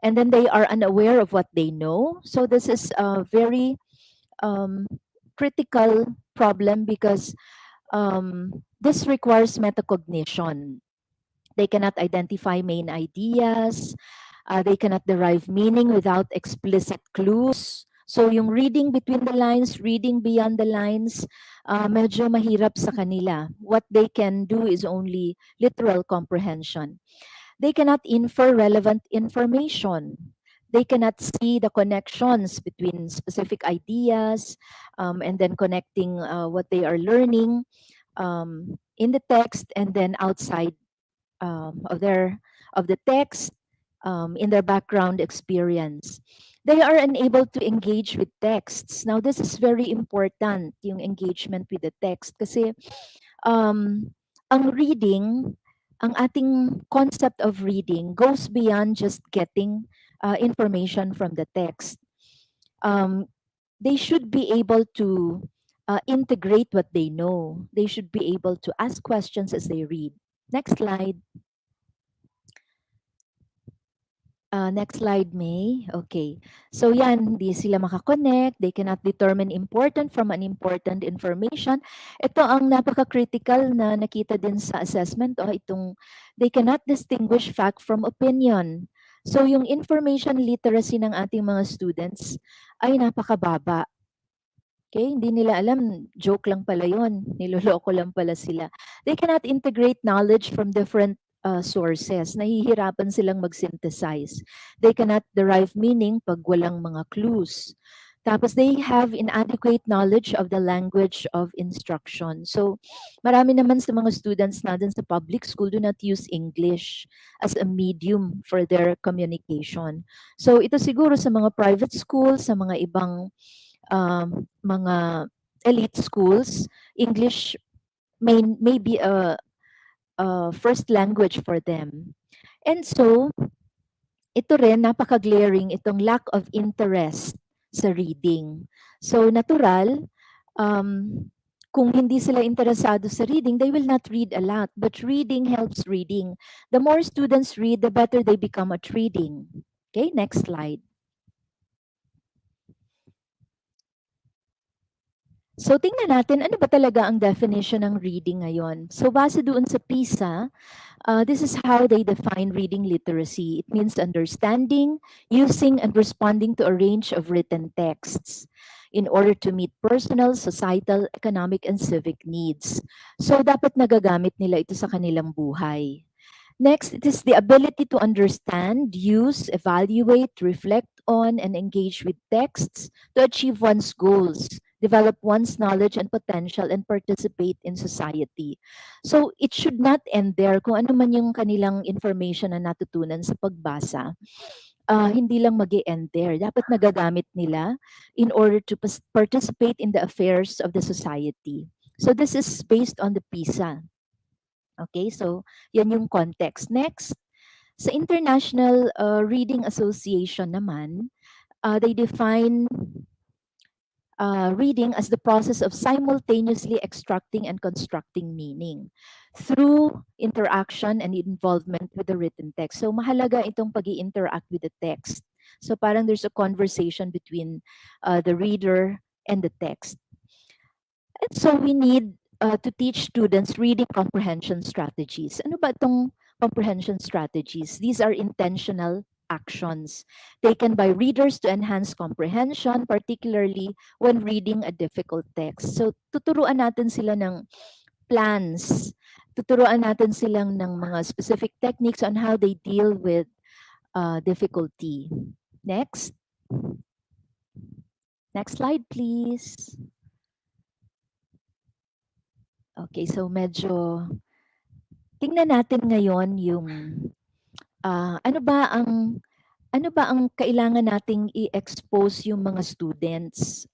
and then they are unaware of what they know. So this is a very critical problem because this requires metacognition. They cannot identify main ideas. They cannot derive meaning without explicit clues. So yung reading between the lines, reading beyond the lines, medyo mahirap sa kanila. What they can do is only literal comprehension. They cannot infer relevant information. They cannot see the connections between specific ideas, and then connecting what they are learning in the text and then outside of the text, in their background experience. They are unable to engage with texts. Now, this is very important, yung engagement with the text, kasi ang reading, ang ating concept of reading goes beyond just getting information from the text. They should be able to integrate what they know. They should be able to ask questions as they read. Next slide. Next slide, May. Okay. So yan, hindi sila makakonect. They cannot determine important from unimportant information. Ito ang napaka-critical na nakita din sa assessment. They cannot distinguish fact from opinion. So yung information literacy ng ating mga students ay napakababa. Okay, hindi nila alam, joke lang pala yun. Niloloko lang pala sila. They cannot integrate knowledge from different sources. Nahihirapan silang mag-synthesize. They cannot derive meaning pag walang mga clues. Tapos they have inadequate knowledge of the language of instruction. So marami naman sa mga students natin sa public school do not use English as a medium for their communication. So ito siguro sa mga private schools, sa mga ibang mga elite schools, English may be a first language for them. And so, ito rin, napaka-glaring itong lack of interest sa reading. So, natural, kung hindi sila interesado sa reading, they will not read a lot. But reading helps reading. The more students read, the better they become at reading. Okay, next slide. So, tingnan natin, ano ba talaga ang definition ng reading ngayon? So, base doon sa PISA, this is how they define reading literacy. It means understanding, using, and responding to a range of written texts in order to meet personal, societal, economic, and civic needs. So, dapat nagagamit nila ito sa kanilang buhay. Next, it is the ability to understand, use, evaluate, reflect on, and engage with texts to achieve one's goals, develop one's knowledge and potential, and participate in society. So, it should not end there. Kung ano man yung kanilang information na natutunan sa pagbasa, hindi lang mag end there. Dapat nagagamit nila in order to participate in the affairs of the society. So, this is based on the PISA. Okay, so yan yung context. Next, sa International Reading Association naman, they define reading as the process of simultaneously extracting and constructing meaning through interaction and involvement with the written text. So mahalaga itong pag-i-interact with the text. So parang there's a conversation between the reader and the text. And so we need to teach students reading comprehension strategies. Ano ba itong comprehension strategies? These are intentional actions taken by readers to enhance comprehension, particularly when reading a difficult text. So tuturuan natin sila ng plans, tuturuan natin silang ng mga specific techniques on how they deal with difficulty. Next. Next slide, please. Okay, so medyo tingnan natin ngayon yung ano ba ang kailangan nating i-expose yung mga students.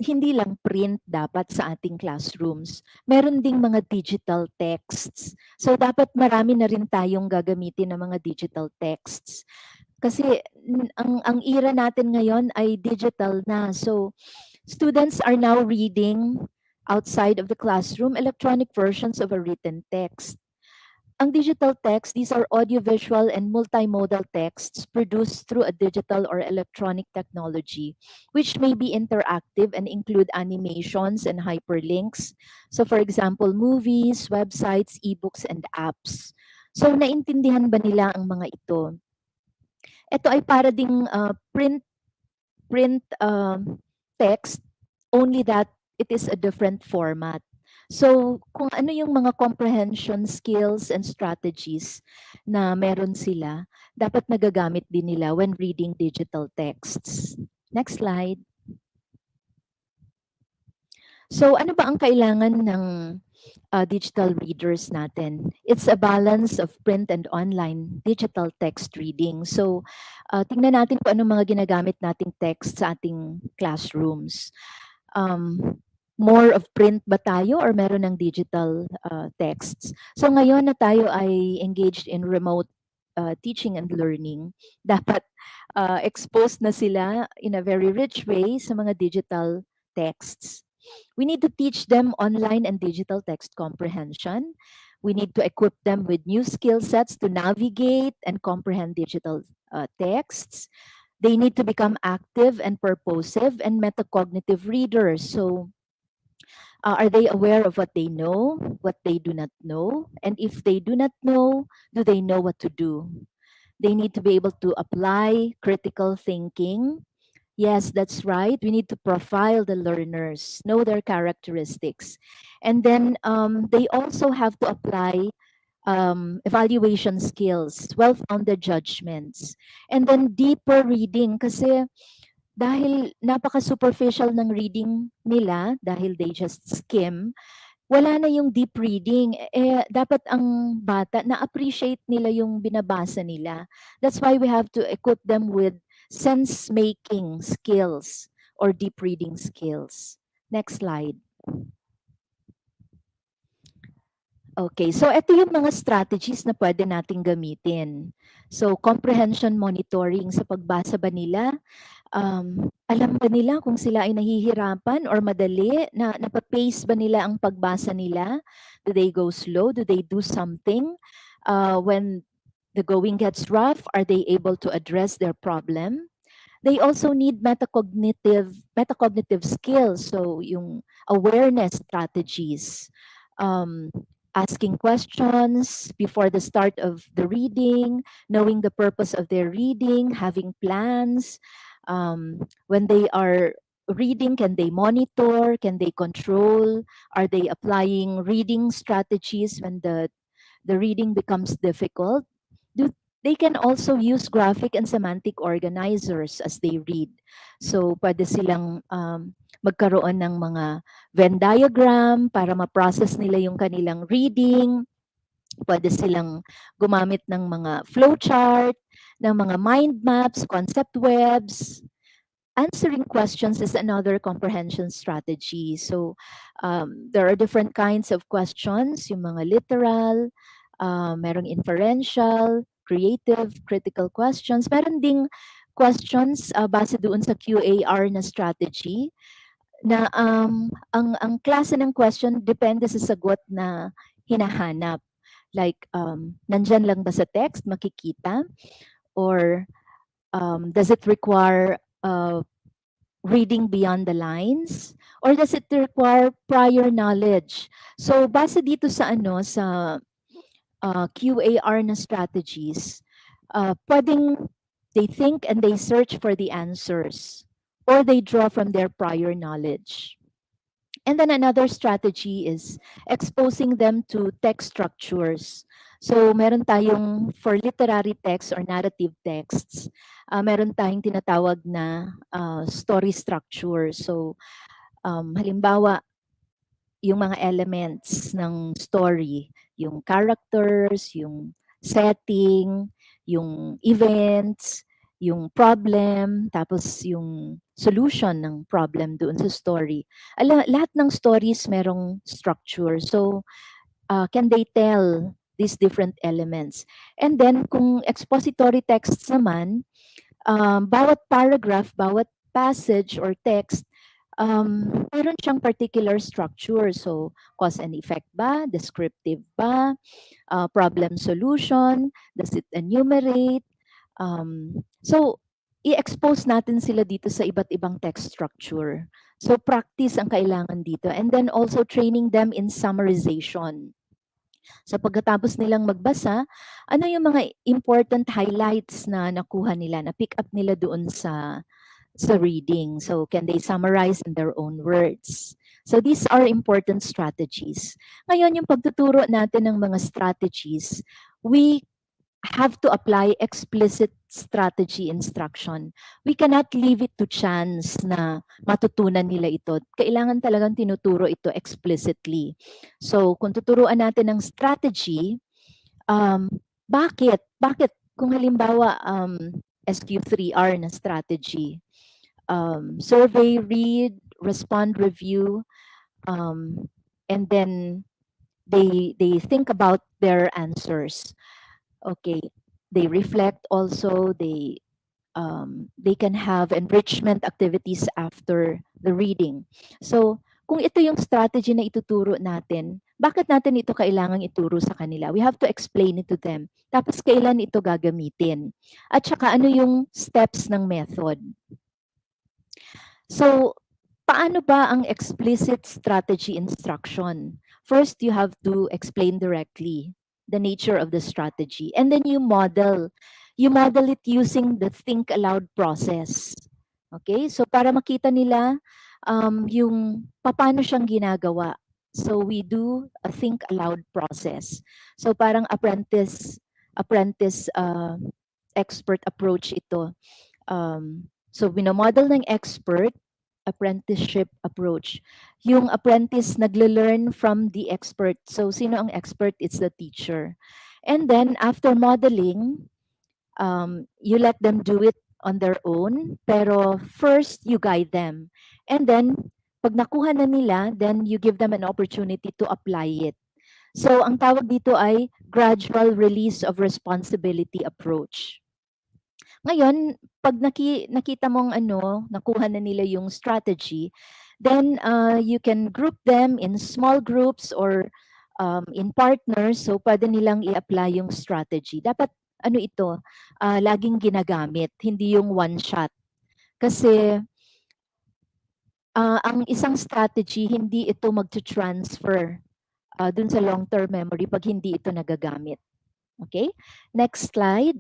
Hindi lang print dapat sa ating classrooms. Meron ding mga digital texts. So dapat marami na rin tayong gagamitin ng mga digital texts. Kasi ang era natin ngayon ay digital na. So students are now reading outside of the classroom electronic versions of a written text. Ang digital text, these are audiovisual and multimodal texts produced through a digital or electronic technology, which may be interactive and include animations and hyperlinks. So for example, movies, websites, ebooks, and apps. So naintindihan ba nila ang mga ito? Ito ay para ding print text, only that it is a different format. So, kung ano yung mga comprehension skills and strategies na meron sila, dapat nagagamit din nila when reading digital texts. Next slide. So, ano ba ang kailangan ng digital readers natin? It's a balance of print and online digital text reading. So, tingnan natin kung ano mga ginagamit nating text sa ating classrooms. More of print ba tayo or meron ng digital texts? So ngayon na tayo ay engaged in remote teaching and learning, dapat exposed na sila in a very rich way sa mga digital texts. We need to teach them online and digital text comprehension. We need to equip them with new skill sets to navigate and comprehend digital texts. They need to become active and purposive and metacognitive readers. So are they aware of what they know, what they do not know? And if they do not know, do they know what to do? They need to be able to apply critical thinking. Yes, that's right. We need to profile the learners, know their characteristics. And then they also have to apply evaluation skills, well-founded judgments, and then deeper reading kasi dahil napaka-superficial ng reading nila, dahil they just skim, wala na yung deep reading. Dapat ang bata na-appreciate nila yung binabasa nila. That's why we have to equip them with sense-making skills or deep reading skills. Next slide. Okay, so ito yung mga strategies na pwede nating gamitin. So, comprehension monitoring sa pagbasa ba nila? Alam ba nila kung sila ay nahihirapan or madali? Napapace ba nila ang pagbasa nila? Do they go slow? Do they do something? When the going gets rough, are they able to address their problem? They also need metacognitive skills, so yung awareness strategies, asking questions before the start of the reading, knowing the purpose of their reading, having plans. When they are reading, can they monitor? Can they control? Are they applying reading strategies when the reading becomes difficult? They can also use graphic and semantic organizers as they read. So, pwede silang magkaroon ng mga Venn diagram para ma-process nila yung kanilang reading. Pwede silang gumamit ng mga flowchart, ng mga mind maps, concept webs. Answering questions is another comprehension strategy. So, there are different kinds of questions, yung mga literal, merong inferential, creative, critical questions. Meron ding questions base doon sa QAR na strategy na ang klase ng question depende sa sagot na hinahanap. Like, nandyan lang ba sa text, makikita? Or does it require reading beyond the lines? Or does it require prior knowledge? So, base dito sa sa QAR na strategies, pwedeng they think and they search for the answers or they draw from their prior knowledge. And then another strategy is exposing them to text structures. So meron tayong for literary text or narrative texts, meron tayong tinatawag na story structure. So halimbawa, yung mga elements ng story, yung characters, yung setting, yung events, yung problem, tapos yung solution ng problem doon sa story. Lahat ng stories merong structure. So, can they tell these different elements? And then, kung expository texts naman, bawat paragraph, bawat passage or text, meron siyang particular structure. So, cause and effect ba? Descriptive ba? Problem solution? Does it enumerate? So, i-expose natin sila dito sa iba't ibang text structure. So, practice ang kailangan dito. And then also training them in summarization. So, pagkatapos nilang magbasa, ano yung mga important highlights na nakuha nila, na pick up nila doon sa reading. So, can they summarize in their own words? So, these are important strategies. Ngayon, yung pagtuturo natin ng mga strategies, we have to apply explicit strategy instruction. We cannot leave it to chance na matutunan nila ito. Kailangan talagang tinuturo ito explicitly. So, kung tuturuan natin ng strategy, bakit? Bakit? Kung halimbawa, SQ3R na strategy, survey, read, respond, review, and then they think about their answers. Okay, they reflect also, they can have enrichment activities after the reading. So, kung ito yung strategy na ituturo natin, bakit natin ito kailangang ituro sa kanila? We have to explain it to them. Tapos kailan ito gagamitin? At saka ano yung steps ng method? So, paano ba ang explicit strategy instruction? First, you have to explain directly the nature of the strategy. And then you model. You model it using the think aloud process. Okay? So, para makita nila yung paano siyang ginagawa. So we do a think aloud process. So parang apprentice expert approach ito. So binomodel ng expert apprenticeship approach. Yung apprentice nagle-learn from the expert. So sino ang expert? It's the teacher. And then after modeling, you let them do it on their own, pero first you guide them. And then pag nakuha na nila, then you give them an opportunity to apply it. So ang tawag dito ay gradual release of responsibility approach. Ngayon, pag nakita mong nakuha na nila yung strategy, then you can group them in small groups or in partners. So pwede nilang i-apply yung strategy. Dapat ito, laging ginagamit, hindi yung one shot. Kasi ang isang strategy, hindi ito mag-transfer dun sa long-term memory pag hindi ito nagagamit. Okay? Next slide.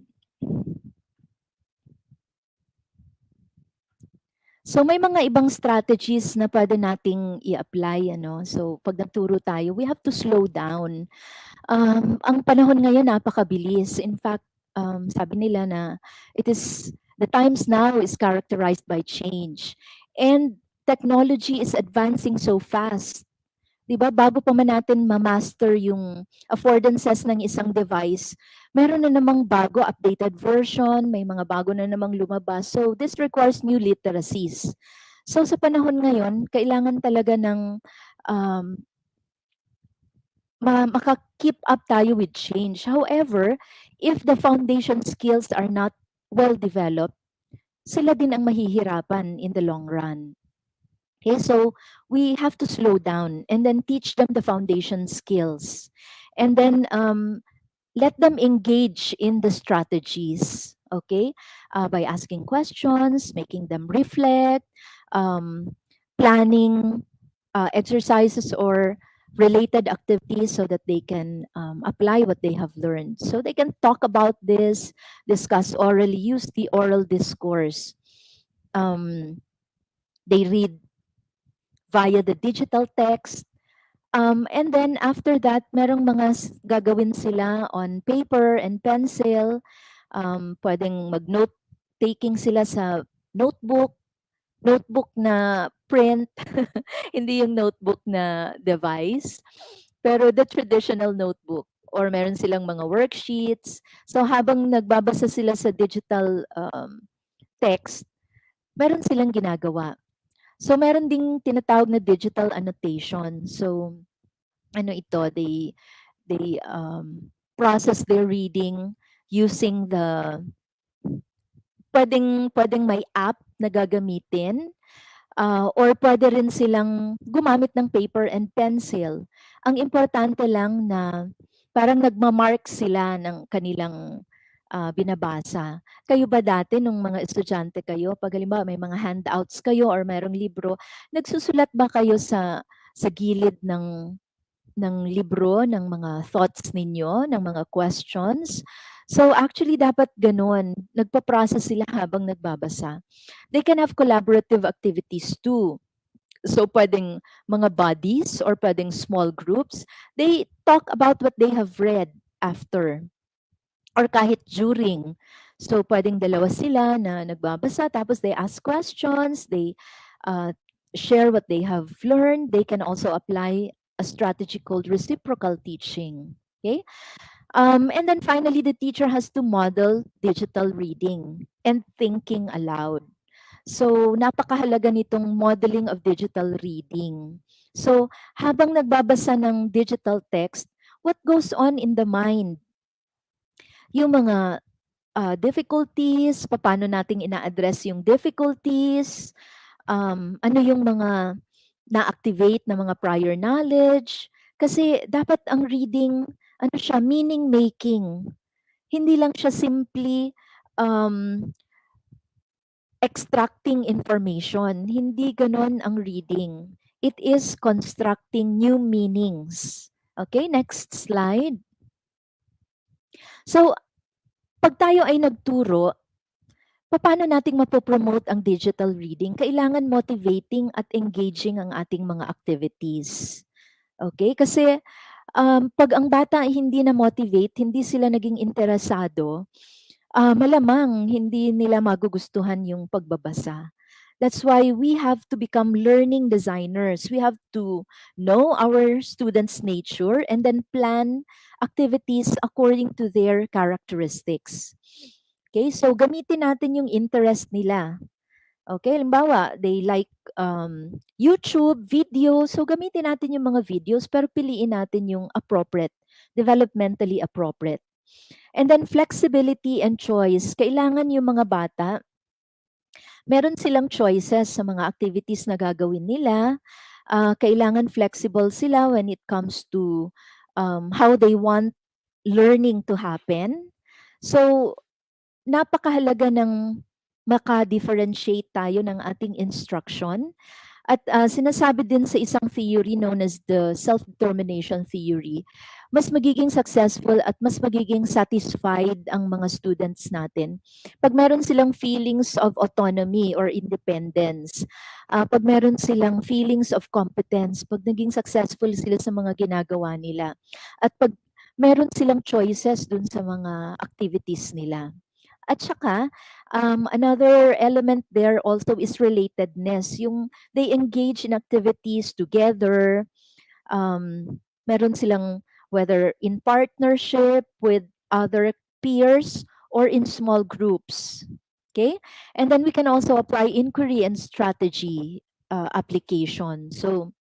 So may mga ibang strategies na pwede nating i-apply. So pag nagturo tayo, we have to slow down. Ang panahon ngayon napakabilis. In fact, sabi nila na the times now is characterized by change. And technology is advancing so fast. 'Di ba? Bago pa man natin ma-master yung affordances ng isang device, meron na namang bago, updated version, may mga bago na namang lumabas. So this requires new literacies. So sa panahon ngayon, kailangan talaga ng um, maka-keep up tayo with change. However, if the foundation skills are not well developed, sila din ang mahihirapan in the long run. Okay, so we have to slow down and then teach them the foundation skills. And then let them engage in the strategies, okay? By asking questions, making them reflect, planning exercises or related activities so that they can apply what they have learned. So they can talk about this, discuss orally, use the oral discourse. They read via the digital text. And then after that, merong mga gagawin sila on paper and pencil. Pwedeng mag-note taking sila sa notebook na print, hindi yung notebook na device, pero the traditional notebook. Or meron silang mga worksheets. So habang nagbabasa sila sa digital text, meron silang ginagawa. So meron ding tinatawag na digital annotation. So they process their reading using the pwedeng may app na gagamitin or pwede rin silang gumamit ng paper and pencil. Ang importante lang na parang nagma-mark sila ng kanilang binabasa. Kayo ba dati nung mga estudyante kayo, pag halimbawa may mga handouts kayo or mayroong libro, nagsusulat ba kayo sa gilid ng libro, ng mga thoughts ninyo, ng mga questions? So actually dapat ganun. Nagpa-process sila habang nagbabasa. They can have collaborative activities too. So pwedeng mga bodies or pwedeng small groups. They talk about what they have read after or kahit during. So pwedeng dalawa sila na nagbabasa tapos they ask questions, they share what they have learned. They can also apply a strategy called reciprocal teaching. Okay? And then finally, the teacher has to model digital reading and thinking aloud. So, napakahalaga nitong modeling of digital reading. So, habang nagbabasa ng digital text, what goes on in the mind? Yung mga difficulties, paano nating ina-address yung difficulties, ano yung mga na-activate na mga prior knowledge. Kasi dapat ang reading, meaning making. Hindi lang siya simply extracting information. Hindi ganon ang reading. It is constructing new meanings. Okay, next slide. So, pag tayo ay nagturo, paano nating mapopromote ang digital reading? Kailangan motivating at engaging ang ating mga activities. Okay? Kasi 'pag ang bata ay hindi na-motivate, hindi sila naging interesado, malamang hindi nila magugustuhan yung pagbabasa. That's why we have to become learning designers. We have to know our students' nature and then plan activities according to their characteristics. Okay, so gamitin natin yung interest nila. Okay, halimbawa, they like YouTube, video. So gamitin natin yung mga videos pero piliin natin yung appropriate, developmentally appropriate. And then flexibility and choice. Kailangan yung mga bata, meron silang choices sa mga activities na gagawin nila. Kailangan flexible sila when it comes to how they want learning to happen. So, napakahalaga ng maka-differentiate tayo ng ating instruction. At sinasabi din sa isang theory known as the self-determination theory, mas magiging successful at mas magiging satisfied ang mga students natin pag meron silang feelings of autonomy or independence, pag meron silang feelings of competence, pag naging successful sila sa mga ginagawa nila, at pag meron silang choices dun sa mga activities nila. At saka, another element there also is relatedness. Yung they engage in activities together. Meron silang whether in partnership with other peers or in small groups. Okay? And then we can also apply inquiry and strategy application. So,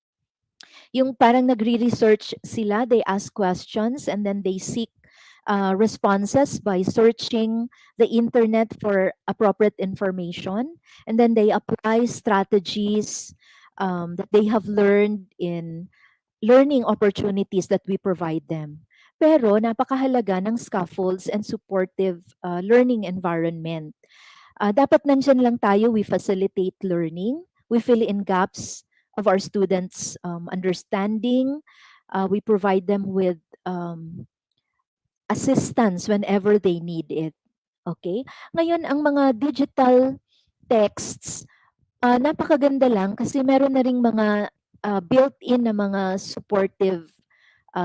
yung parang nagre-research sila, they ask questions and then they seek responses by searching the internet for appropriate information. And then they apply strategies that they have learned in learning opportunities that we provide them. Pero napakahalaga ng scaffolds and supportive learning environment. Dapat nandyan lang tayo, we facilitate learning, we fill in gaps of our students' understanding, we provide them with assistance whenever they need it. Okay? Ngayon, ang mga digital texts, napakaganda lang kasi meron na ring mga built-in na mga supportive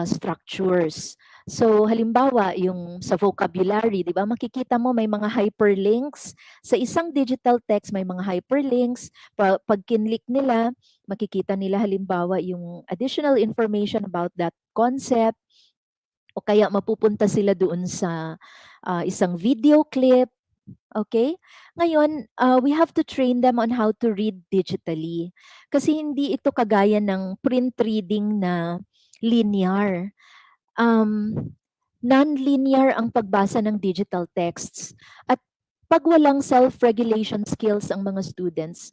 structures. So halimbawa, yung sa vocabulary, 'di ba? Makikita mo may mga hyperlinks sa isang digital text, may mga hyperlinks. Pag kinlik nila, makikita nila halimbawa yung additional information about that concept o kaya mapupunta sila doon sa isang video clip. Okay? Ngayon, we have to train them on how to read digitally. Kasi hindi ito kagaya ng print reading na linear. Non-linear ang pagbasa ng digital texts. At pag walang self-regulation skills ang mga students,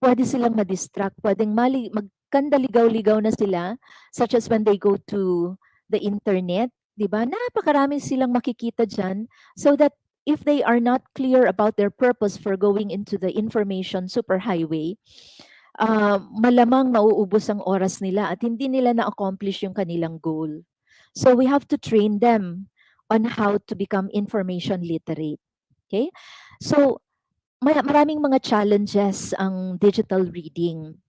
pwede silang ma-distract, pwedeng magkandaligaw-ligaw na sila, such as when they go to the internet, di ba? Napakarami silang makikita dyan, so that if they are not clear about their purpose for going into the information superhighway, malamang mauubos ang oras nila at hindi nila na-accomplish yung kanilang goal. So we have to train them on how to become information literate. Okay? So maraming mga challenges ang digital reading.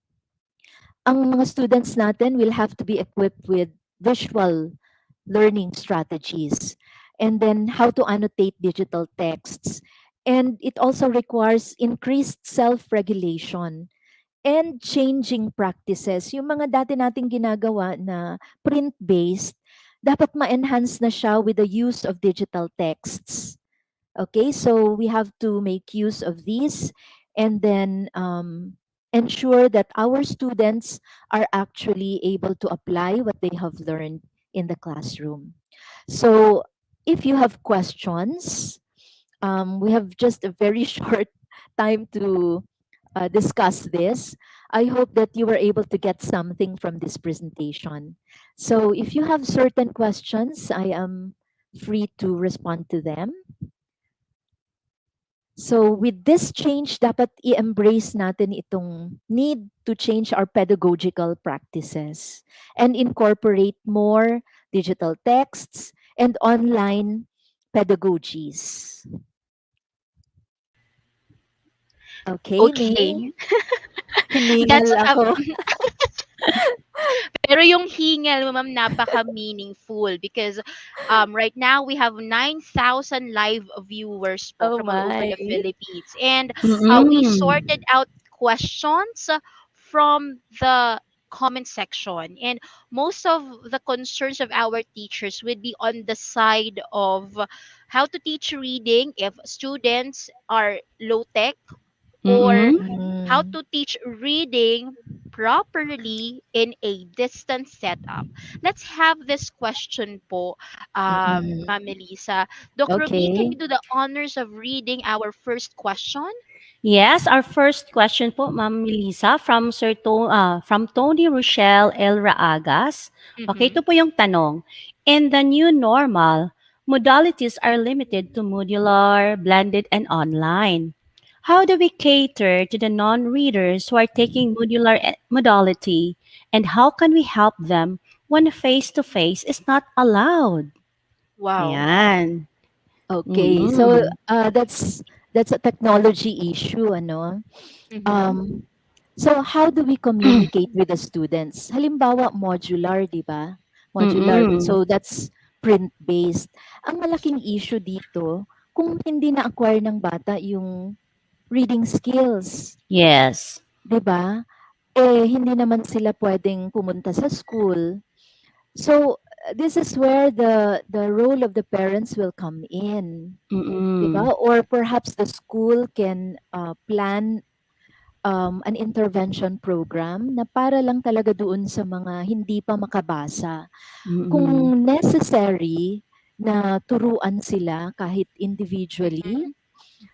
Ang mga students natin will have to be equipped with visual learning strategies and then how to annotate digital texts. And it also requires increased self-regulation and changing practices. Yung mga dati nating ginagawa na print-based, dapat ma-enhance na siya with the use of digital texts. Okay, so we have to make use of these and then ensure that our students are actually able to apply what they have learned in the classroom. So if you have questions, we have just a very short time to discuss this. I hope that you were able to get something from this presentation. So if you have certain questions, I am free to respond to them. So with this change, dapat i-embrace natin itong need to change our pedagogical practices and incorporate more digital texts and online pedagogies. Okay, Okay. Hiningal That's ako. Pero yung hingal mo, ma'am, napaka-meaningful because right now we have 9,000 live viewers po Oh from all over my. the Philippines. And we Mm-mm. sorted out questions from the comment section. And most of the concerns of our teachers would be on the side of how to teach reading if students are low tech, or Mm-mm. how Mm, to teach reading properly in a distance setup. Let's have this question po, mm. Ma'am Melissa. Doc Ruby, can Okay. you do the honors of reading our first question? Yes, our first question po, Ma'am Melissa, from Tony Rochelle L. Raagas. Okay, Mm-hmm. ito po yung tanong. In the new normal, modalities are limited to modular, blended, and online. How do we cater to the non-readers who are taking modality, and how can we help them when face-to-face is not allowed? Wow. Ayan. Okay. So Mm-mm. that's a technology issue, ano? Mm-hmm. Um, so how do we communicate with the students? Halimbawa, modular, di ba? Modular. Mm-mm. So that's print-based. Ang malaking issue dito, kung hindi na-acquire ng bata yung reading skills, Yes. di ba? Eh, hindi naman sila pwedeng pumunta sa school. So, this is where the role of the parents will come in, 'di Mm-mm. ba? Or perhaps the school can plan an intervention program na para lang talaga doon sa mga hindi pa makabasa. Mm. Kung necessary na turuan sila kahit individually,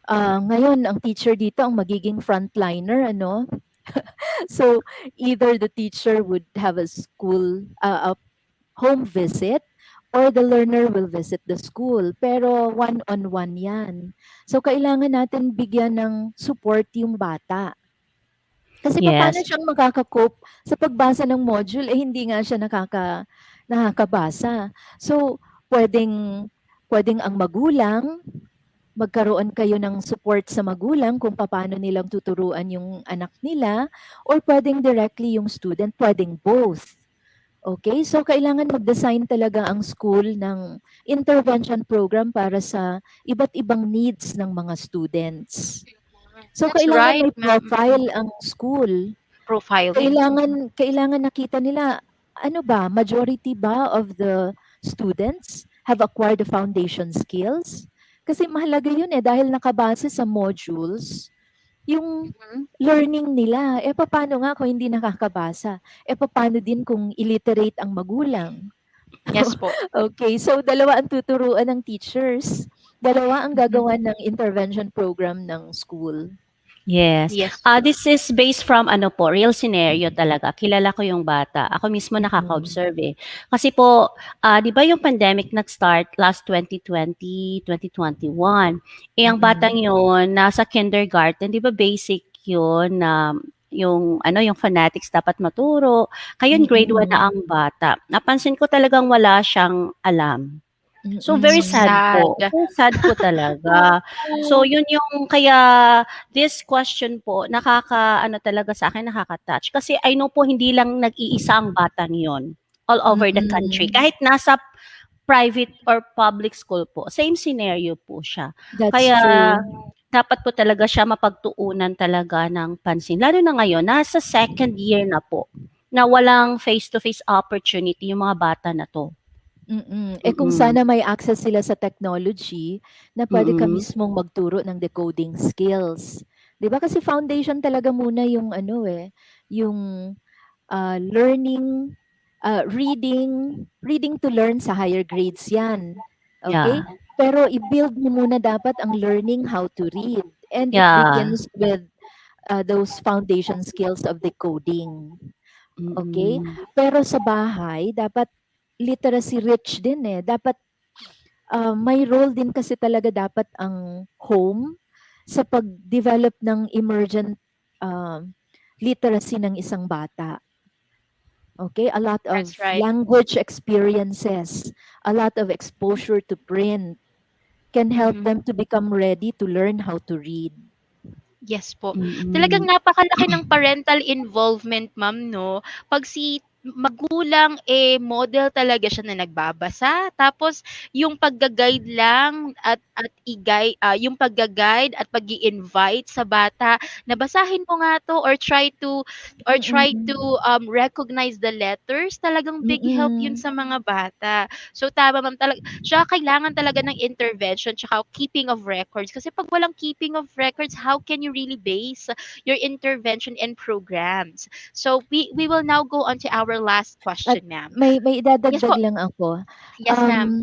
ngayon ang teacher dito ang magiging frontliner, ano? So either the teacher would have a a home visit, or the learner will visit the school. Pero one-on-one yan. So, kailangan natin bigyan ng support yung bata. Kasi paano Yes. siyang makaka-cope sa pagbasa ng module, eh hindi nga siya nakakabasa. So, pwedeng, pwedeng ang magulang, magkaroon kayo ng support sa magulang kung paano nilang tuturuan yung anak nila, or pwedeng directly yung student, pwedeng both. Okay, so kailangan mag-design talaga ang school ng intervention program para sa iba't ibang needs ng mga students. So That's kailangan right, may ma'am. profile ang school. Profiling. Kailangan nakita nila, ano ba, majority ba of the students have acquired the foundation skills? Kasi mahalaga yun eh, dahil nakabase sa modules, yung Mhm. learning nila. Eh, paano nga kung hindi nakakabasa? Eh, paano din kung illiterate ang magulang? Yes po. Okay, so dalawa ang tuturuan ng teachers. Dalawa ang Mhm. gagawa ng intervention program ng school. Yes. Yes. This is based from ano po, real scenario talaga. Kilala ko yung bata. Ako mismo Mm. nakaka-observe eh. Kasi po, 'di ba yung pandemic nag-start last 2020, 2021. Eh ang batang Mm. yun nasa kindergarten, 'di ba basic yun na yung ano, yung phonetics dapat maturo. Ngayon grade 1 Mm. na ang bata. Napansin ko talagang wala siyang alam. So, very So Mm. sad sad. po. Very sad po talaga. So, yun yung kaya this question po nakaka-ano talaga sa akin, nakaka-touch. Kasi I know po hindi lang nag-iisa ang batang yun all over the country. Mm. Kahit nasa private or public school po, same scenario po siya. That's Kaya true. dapat po talaga siya mapagtuunan talaga ng pansin. Lalo na ngayon, nasa second year na po na walang face-to-face opportunity yung mga bata na 'to. Eh kung Mm. sana may access sila sa technology na pwede ka Mm. mismong magturo ng decoding skills. 'Di ba kasi foundation talaga muna yung ano eh, yung learning, reading to learn sa higher grades yan. Okay? Yeah. Pero i-build mo muna dapat ang learning how to read. And it Yeah. begins with those foundation skills of decoding. Okay? Mm. Pero sa bahay, dapat literacy rich din eh. Dapat may role din kasi talaga dapat ang home sa pag-develop ng emergent literacy ng isang bata. Okay, a lot of That's right. language experiences, a lot of exposure to print can help Mhm. them to become ready to learn how to read. Yes po. Talagang Mm. napakalaki ng parental involvement, ma'am, no? Pag si magulang, model talaga siya na nagbabasa, tapos yung pagga-guide lang yung pagga-guide at pag-i-invite sa bata na basahin mo nga 'to or try to Mm. recognize the letters, talagang big help yun Mm. sa mga bata. So tama ma'am, siya kailangan talaga ng intervention tsaka keeping of records, kasi 'pag walang keeping of records, how can you really base your intervention and programs? So we will now go on to our last At question, ma'am. may Yes po. idadagdag lang ako. Yes, Um, ma'am.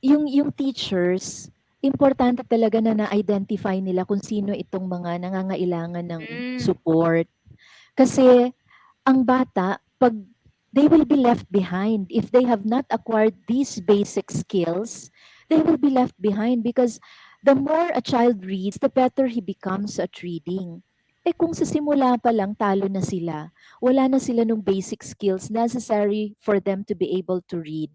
yung teachers, importante talaga na na-identify nila kung sino itong mga nangangailangan ng Hmm, support. Kasi ang bata, 'pag they will be left behind if they have not acquired these basic skills, they will be left behind because the more a child reads, the better he becomes at reading. Eh kung sa simula pa lang talo na sila, wala na sila nung basic skills necessary for them to be able to read,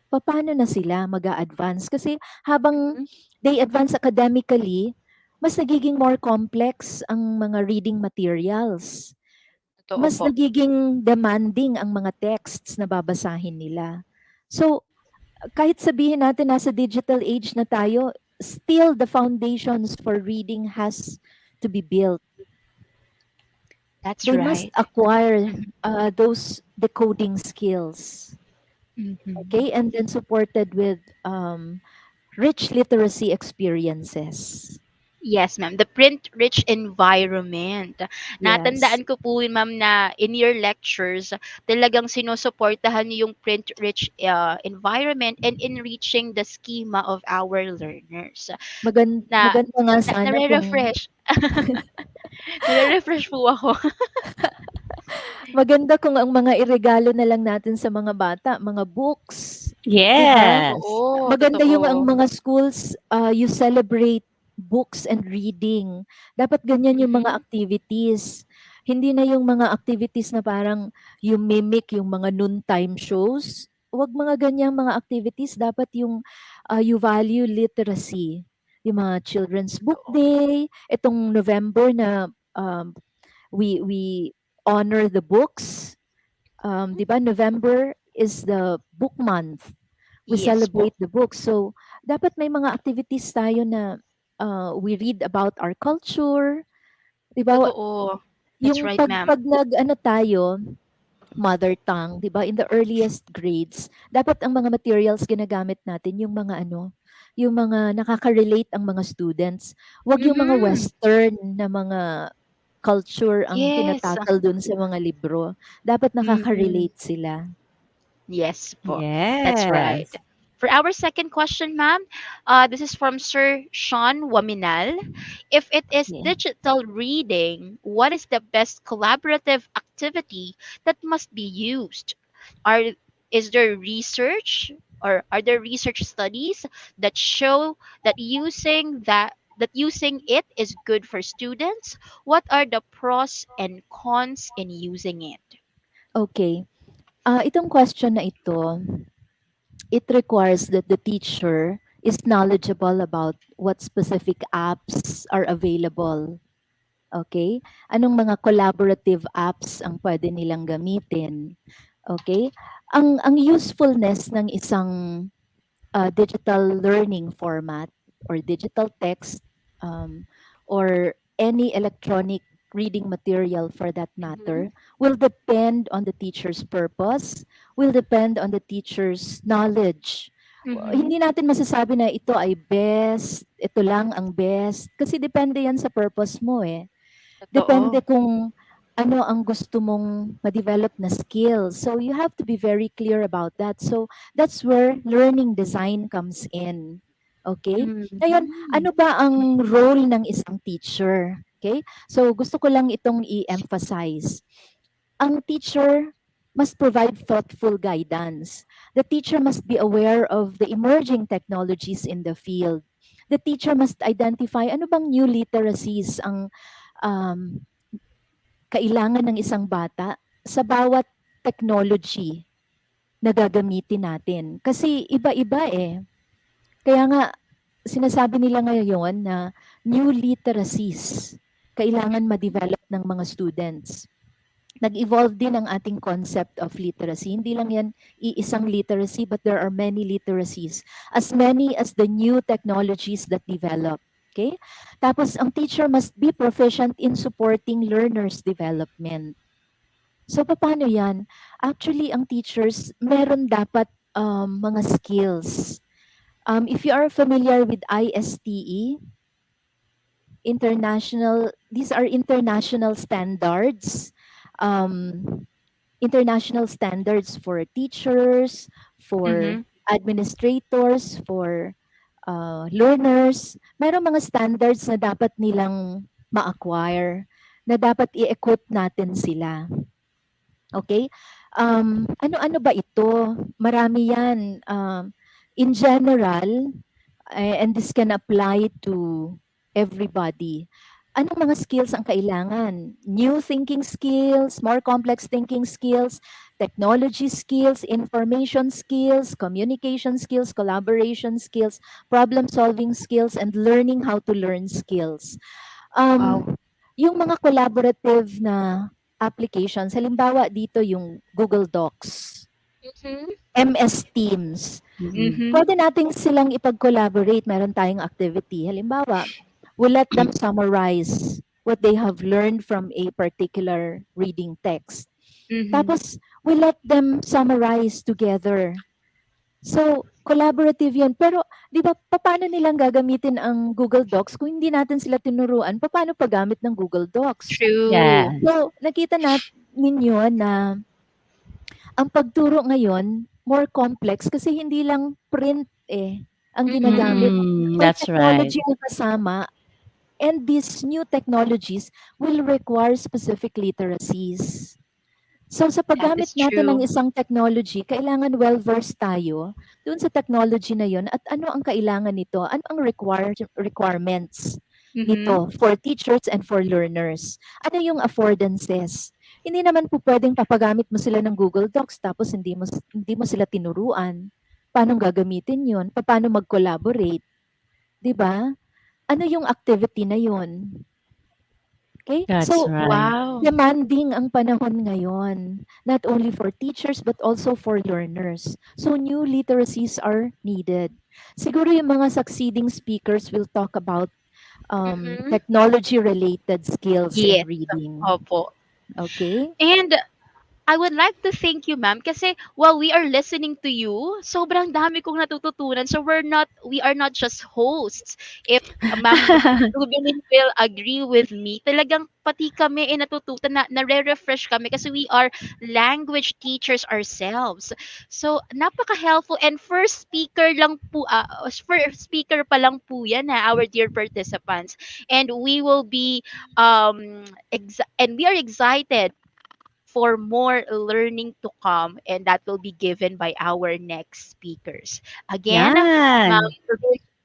paano na sila mag-a-advance? Kasi habang mhm, they advance academically, mas nagiging more complex ang mga reading materials, totoo mas po. nagiging demanding ang mga texts na babasahin nila. So, kahit sabihin natin nasa digital age na tayo, still the foundations for reading has to be built. That's They must right. acquire Mhm, those decoding skills, mhm. okay, and then supported with rich literacy experiences. Yes, ma'am. The print-rich environment. Yes. Natandaan ko po yun, ma'am, na in your lectures, talagang sinusuportahan niyo yung print-rich environment and enriching the schema of our learners. Na, Maganda nga sana kung nare-refresh. Nare-refresh po ako. maganda kung ang mga iregalo na lang natin sa mga bata, mga books, 'di ba? Yes. Totoo, Maganda yung ang totoo. mga schools, you celebrate books and reading. Dapat ganyan yung mga Mhm. activities. Hindi na yung mga activities na parang yung mimic yung mga noontime shows. Huwag mga ganyang mga activities. Dapat yung you value literacy. Yung mga Children's Book Totoo. Day, itong November na we honor the books. 'Di ba November is the book month, we Yes po. celebrate the book. So, dapat may mga activities tayo na we read about our culture, 'di ba? Totoo. That's Yung right, pag ma'am. pag nag-ano tayo, mother tongue, 'di ba? In the earliest grades, dapat ang mga materials ginagamit natin yung mga ano, yung mga nakaka-relate ang mga students. Huwag yung mga Mhm. western na mga culture ang Yes. tinatakal dun sa mga libro. Dapat Mhm. nakaka-relate sila. Yes po. That's right. Yes. For our second question, ma'am, this is from Sir Sean Waminal. If it is Yeah. digital reading, what is the best collaborative activity that must be used? Are is there research or are there research studies that show that using it is good for students? What are the pros and cons in using it? Okay. Itong question na ito, it requires that the teacher is knowledgeable about what specific apps are available. Okay? Anong mga collaborative apps ang pwede nilang gamitin? Okay? Ang usefulness ng isang digital learning format or digital text, um, or any electronic reading material for that Mhm. matter will depend on the teacher's purpose, will depend on the teacher's knowledge. Mhm. Hindi natin masasabi na ito ay best, ito lang ang best, kasi depende yan sa purpose mo eh. Totoo. Depende kung ano ang gusto mong ma-develop na skill. So you have to be very clear about that. So that's where learning design comes in. Okay? Ngayon, Mhm. ano ba ang role ng isang teacher? Okay? So gusto ko lang itong i-emphasize. Ang teacher must provide thoughtful guidance. The teacher must be aware of the emerging technologies in the field. The teacher must identify ano bang new literacies ang um, kailangan ng isang bata sa bawat technology na gagamitin natin. Kasi iba-iba eh. Kaya nga, sinasabi nila ngayon na new literacies kailangan ma-develop ng mga students. nag-evolve din ang ating concept of literacy. Hindi lang yan iisang literacy, but there are many literacies, as many as the new technologies that develop. Okay? Tapos, ang teacher must be proficient in supporting learners' development. So, paano yan? Actually, ang teachers, meron dapat mga skills. If you are familiar with ISTE, these are international standards. Um, International standards for teachers, for Mm-hmm. administrators, for learners. Mayroong mga standards na dapat nilang ma-acquire, na dapat i-equip natin sila. Okay? Ano-ano ba ito? Marami yan. In general, and this can apply to everybody. Anong mga skills ang kailangan? New thinking skills, more complex thinking skills, technology skills, information skills, communication skills, collaboration skills, problem solving skills, and learning how to learn skills. Wow. Yung mga collaborative na applications, halimbawa dito yung Google Docs, Mm-hmm. MS Teams. Mhm. Pwede nating silang ipag-collaborate. Meron tayong activity. Halimbawa, we let them summarize what they have learned from a particular reading text. Mm-hmm. Tapos, we let them summarize together. So, collaborative yan. Pero, di ba, paano nilang gagamitin ang Google Docs kung hindi natin sila tinuruan? Paano paggamit ng Google Docs? True. Yeah. So, nakita ninyo na ang pagturo ngayon, more complex kasi hindi lang print ang ginagamit. May That's right. technology na kasama, and these new technologies will require specific literacies. So sa paggamit is natin ng true. isang technology, kailangan well-versed tayo dun sa technology na yon at ano ang kailangan nito, ano ang requirements Mm-hmm. nito for teachers and for learners. Ano yung affordances? Hindi naman po pwedeng papagamit mo sila ng Google Docs tapos hindi mo sila tinuruan. Paano gagamitin yon? Paano mag-collaborate? 'Di ba? Ano yung activity na yon? Okay? That's So, right. Wow. demanding ang panahon ngayon, not only for teachers but also for learners. So, new literacies are needed. Siguro yung mga succeeding speakers will talk about Mm-hmm. technology-related skills in Yes. reading. Opo. Okay? And I would like to thank you, ma'am, kasi while we are listening to you, sobrang dami kong natututunan. So we are not just hosts. If ma'am Ruben will agree with me, talagang pati kami natututo nare-refresh kami kasi we are language teachers ourselves. So napaka-helpful, and first speaker pa lang po yan, our dear participants. And we will be and we are excited for more learning to come, and that will be given by our next speakers. Again, Yan.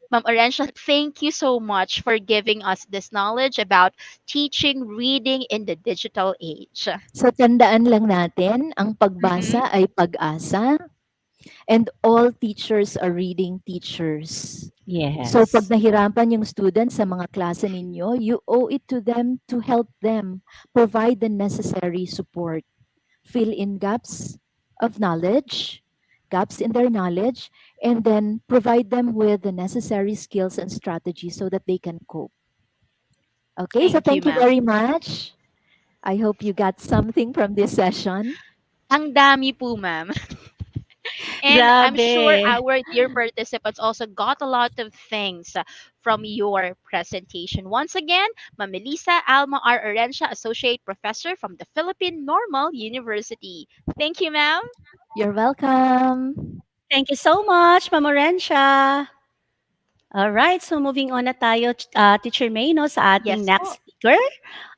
Ma'am Orensia, thank you so much for giving us this knowledge about teaching reading in the digital age. So, tandaan lang natin, ang Mhm. pagbasa ay pag-asa, and all teachers are reading teachers. So, pag Yes. nahirapan yung students sa mga klase ninyo, you owe it to them to help them provide the necessary support, fill in gaps of knowledge, gaps in their knowledge, and then provide them with the necessary skills and strategies so that they can cope. Okay, so Thank you, thank you ma'am. very much. I hope you got something from this session. Ang dami po, ma'am. And I'm sure Grabe. our dear participants also got a lot of things from your presentation. Once again, Ma'am Melissa Alma R. Orencia, Associate Professor from the Philippine Normal University. Thank you, ma'am. You're welcome. Thank you so much, Ma'am Orensia. Alright, so moving on na tayo, Teacher May, no, sa ating Yes next po. speaker.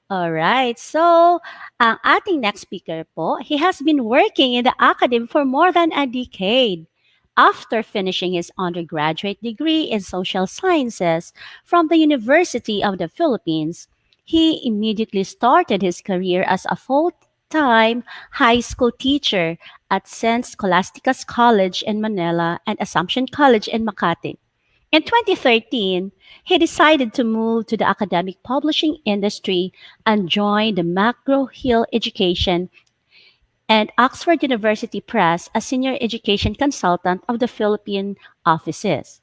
Alright, so ang ating next speaker po, he has been working in the academy for more than a decade. After finishing his undergraduate degree in social sciences from the University of the Philippines, he immediately started his career as a full-time high school teacher at St. Scholastica's College in Manila and Assumption College in Makati. In 2013, he decided to move to the academic publishing industry and joined the McGraw Hill Education and Oxford University Press as senior education consultant of the Philippine offices.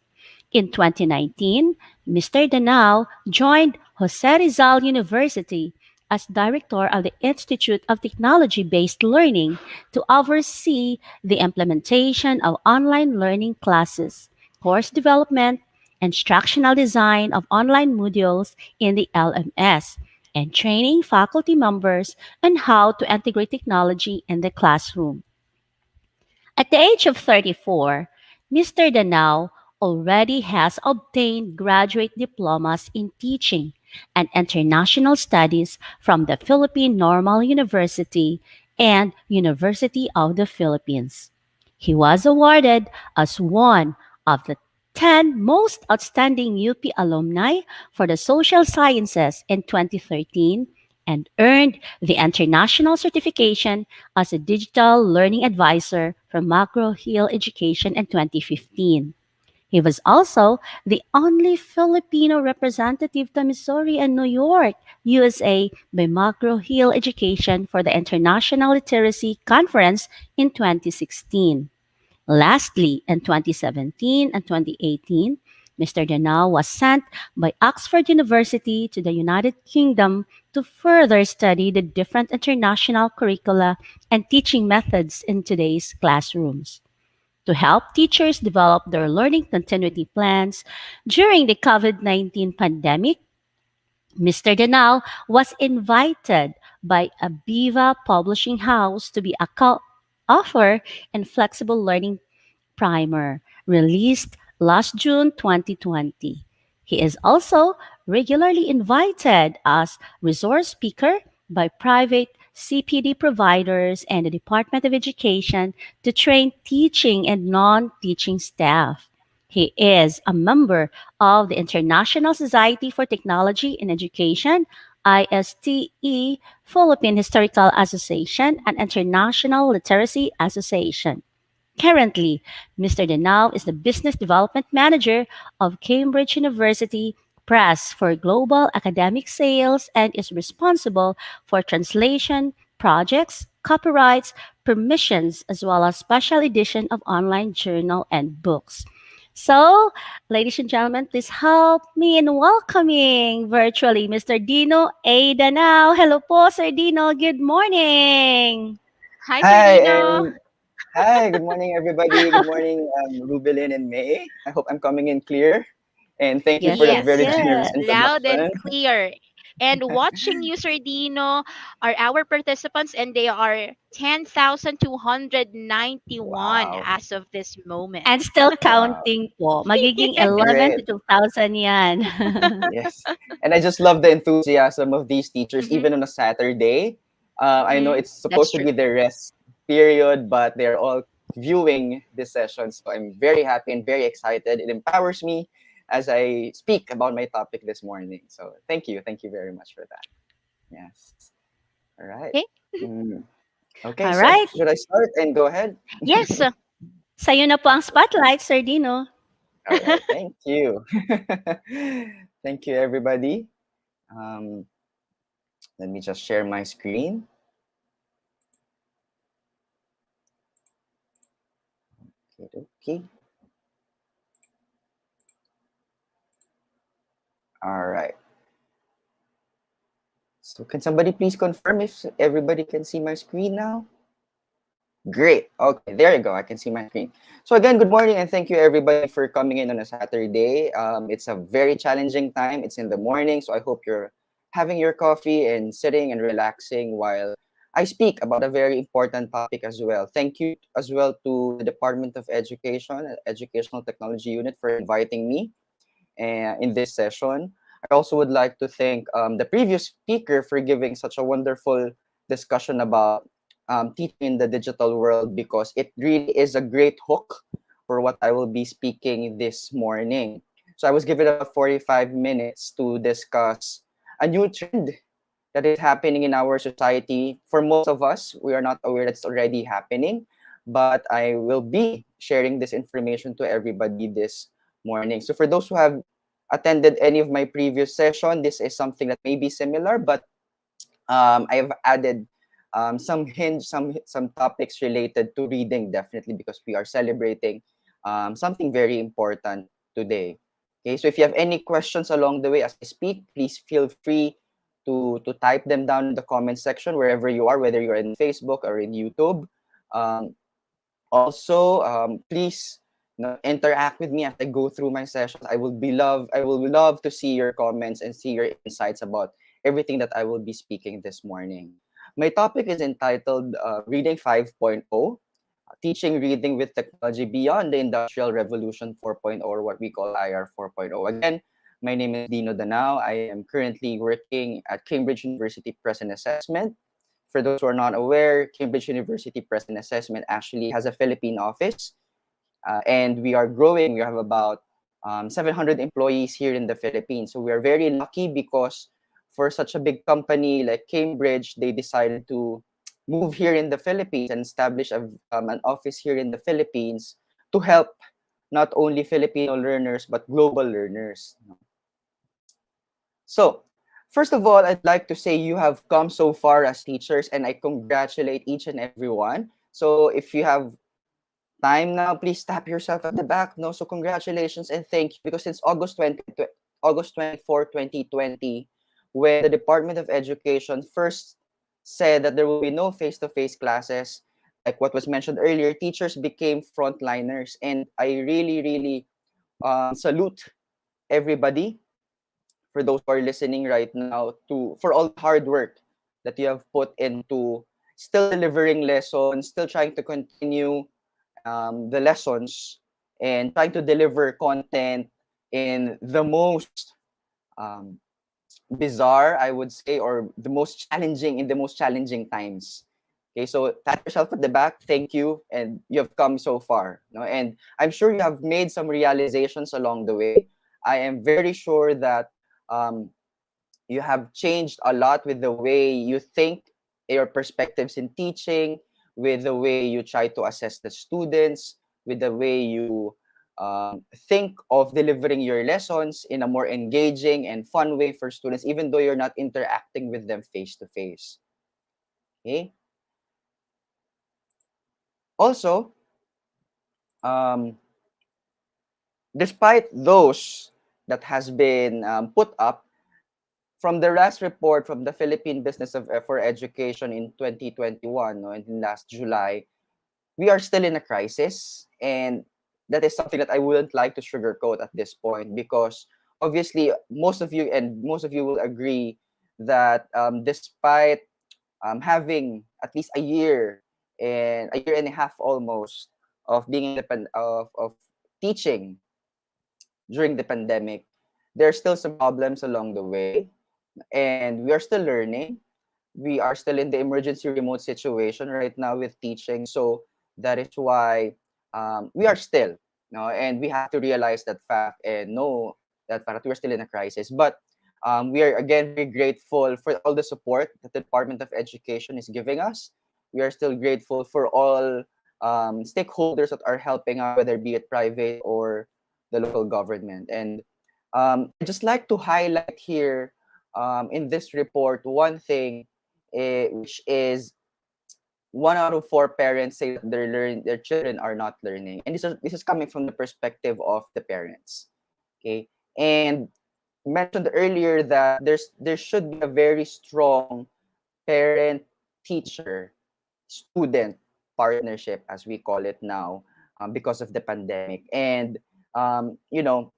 In 2019, Mr. Danao joined Jose Rizal University as director of the Institute of Technology Based Learning to oversee the implementation of online learning classes, course development, instructional design of online modules in the LMS, and training faculty members on how to integrate technology in the classroom. At the age of 34, Mr. Danao already has obtained graduate diplomas in teaching and international studies from the Philippine Normal University and University of the Philippines. He was awarded as one of the 10 most outstanding UP alumni for the social sciences in 2013 and earned the international certification as a digital learning advisor from McGraw Hill Education in 2015. He was also the only Filipino representative to Missouri and New York, USA, by McGraw Hill Education for the International Literacy Conference in 2016. Lastly, in 2017 and 2018, Mr. Danao was sent by Oxford University to the United Kingdom to further study the different international curricula and teaching methods in today's classrooms. To help teachers develop their learning continuity plans during the COVID 19 pandemic, Mr. Danao was invited by Abiva Publishing House to be a co-author in flexible learning primer, released last June 2020. He is also regularly invited as resource speaker by private CPD providers and the Department of Education to train teaching and non teaching staff. He is a member of the International Society for Technology in Education, ISTE, Philippine Historical Association, and International Literacy Association. Currently, Mr. Denau is the Business Development Manager of Cambridge University Press for Global Academic Sales and is responsible for translation, projects, copyrights, permissions, as well as special edition of online journal and books. So, ladies and gentlemen, please help me in welcoming virtually Mr. Dino A. Danao. Hello po, Sir Dino. Good morning. Hi, Sir Hi, Dino. and hi, good morning, everybody. Good morning, Rubilin and May. I hope I'm coming in clear. And thank you Yes, for that yes, Yes, very generous yes. loud and introduction. clear. And watching you, Sir Dino, are our participants, and they are 10,291 Wow, as of this moment. And still wow, counting po. Magiging 11 to great. 2,000 yan. Yes. And I just love the enthusiasm of these teachers, Mm-hmm, even on a Saturday. I know mm-hmm. it's That's supposed to true. be their rest period, but they're all viewing this session. So I'm very happy and very excited. It empowers me as I speak about my topic this morning. So thank you. Thank you very much for that. Yes. All right. Okay. Mm. Okay, All so right. should I start and go ahead? Yes. Sa'yo na po ang spotlight, Sir Dino. All right. Thank you. Thank you, everybody. Um, Let me just share my screen. Okay, okay. All right. So can somebody please confirm if everybody can see my screen now? Great. Okay, there you go. I can see my screen. So again, good morning and thank you everybody for coming in on a Saturday. It's a very challenging time. It's in the morning, so I hope you're having your coffee and sitting and relaxing while I speak about a very important topic as well. Thank you as well to the Department of Education, Educational Technology Unit for inviting me in this session. I also would like to thank the previous speaker for giving such a wonderful discussion about teaching in the digital world because it really is a great hook for what I will be speaking this morning. So I was given about 45 minutes to discuss a new trend that is happening in our society. For most of us, we are not aware that it's already happening, but I will be sharing this information to everybody this morning. So for those who have attended any of my previous session, this is something that may be similar, but I have added some hints, some topics related to reading, definitely, because we are celebrating something very important today. Okay, so if you have any questions along the way as I speak, please feel free to type them down in the comment section wherever you are, whether you're in Facebook or in YouTube. Um, Also, please, interact with me as I go through my sessions. I will love to see your comments and see your insights about everything that I will be speaking this morning. My topic is entitled Reading 5.0, Teaching Reading with Technology Beyond the Industrial Revolution 4.0, or what we call IR 4.0. Again, my name is Dino Danao. I am currently working at Cambridge University Press and Assessment. For those who are not aware, Cambridge University Press and Assessment actually has a Philippine office, and we are growing. We have about 700 employees here in the Philippines. So we are very lucky because for such a big company like Cambridge, they decided to move here in the Philippines and establish an office here in the Philippines to help not only Filipino learners but global learners. So, first of all, I'd like to say you have come so far as teachers, and I congratulate each and every one. So, if you have time now, please tap yourself at the back. No, so congratulations and thank you, because since August 24, 2020, when the Department of Education first said that there will be no face-to-face classes, like what was mentioned earlier, teachers became frontliners, and I really, really salute everybody, for those who are listening right now, to for all the hard work that you have put into still delivering lessons, still trying to continue the lessons, and trying to deliver content in the most um, bizarre, I would say, or the most challenging times. Okay, so pat yourself at the back. Thank you, and you have come so far. No, and I'm sure you have made some realizations along the way. I am very sure that um, you have changed a lot with the way you think, your perspectives in teaching, with the way you try to assess the students, with the way you think of delivering your lessons in a more engaging and fun way for students, even though you're not interacting with them face to face. Okay. Also, um, despite those that has been put up, from the last report from the Philippine Business for Education in 2021, no, in last July, we are still in a crisis, and that is something that I wouldn't like to sugarcoat at this point, because obviously most of you will agree that despite having at least a year and a half almost of being independent of teaching during the pandemic, there are still some problems along the way, and we are still learning. We are still in the emergency remote situation right now with teaching, so that is why we are still, and we have to realize that fact and know that fact, we're still in a crisis. But we are again very grateful for all the support that the Department of Education is giving us. We are still grateful for all stakeholders that are helping out, whether be it private or the local government. And I just like to highlight here in this report one thing, which is 1 out of 4 parents say that their children are not learning, and this is coming from the perspective of the parents. Okay, and mentioned earlier that there should be a very strong parent teacher student partnership, as we call it now, because of the pandemic. And you know,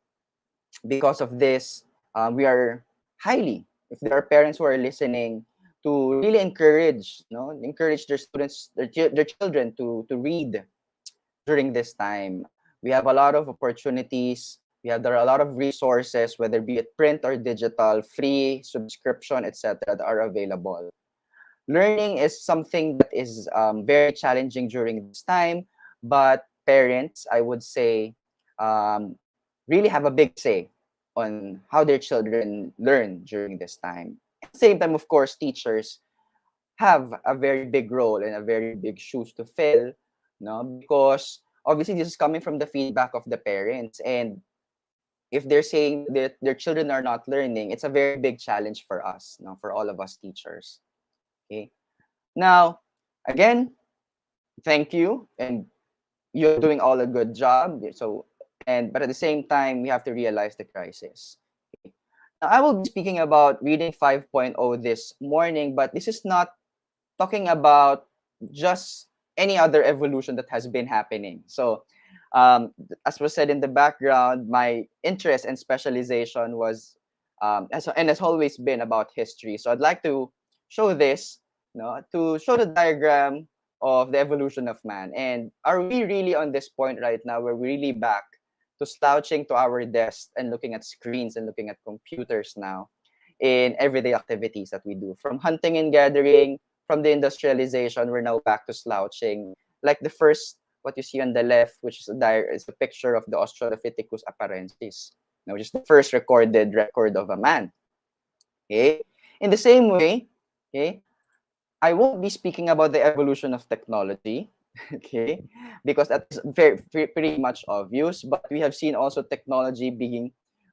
because of this, we are highly, if there are parents who are listening, to really encourage their students, their children to read during this time. We have a lot of opportunities. There are a lot of resources, whether be it print or digital, free subscription, etc., that are available. Learning is something that is very challenging during this time, but parents, I would say, um, really have a big say on how their children learn during this time. At the same time, of course, teachers have a very big role and a very big shoes to fill, no? Because obviously this is coming from the feedback of the parents, and if they're saying that their children are not learning, it's a very big challenge for us, for all of us teachers. Okay. Now, again, thank you, and you're doing all a good job. So, but at the same time, we have to realize the crisis. Okay. Now, I will be speaking about reading 5.0 this morning, but this is not talking about just any other evolution that has been happening. So, as was said in the background, my interest and specialization was and has always been about history. So I'd like to show this, to show the diagram of the evolution of man. And are we really on this point right now where we're really back to slouching to our desks and looking at screens and looking at computers now in everyday activities that we do? From hunting and gathering, from the industrialization, we're now back to slouching. Like the first, what you see on the left, which is is a picture of the Australopithecus afarensis, which is the first recorded record of a man. Okay. In the same way, okay, I won't be speaking about the evolution of technology, okay, because that's pretty much obvious. But we have seen also technology being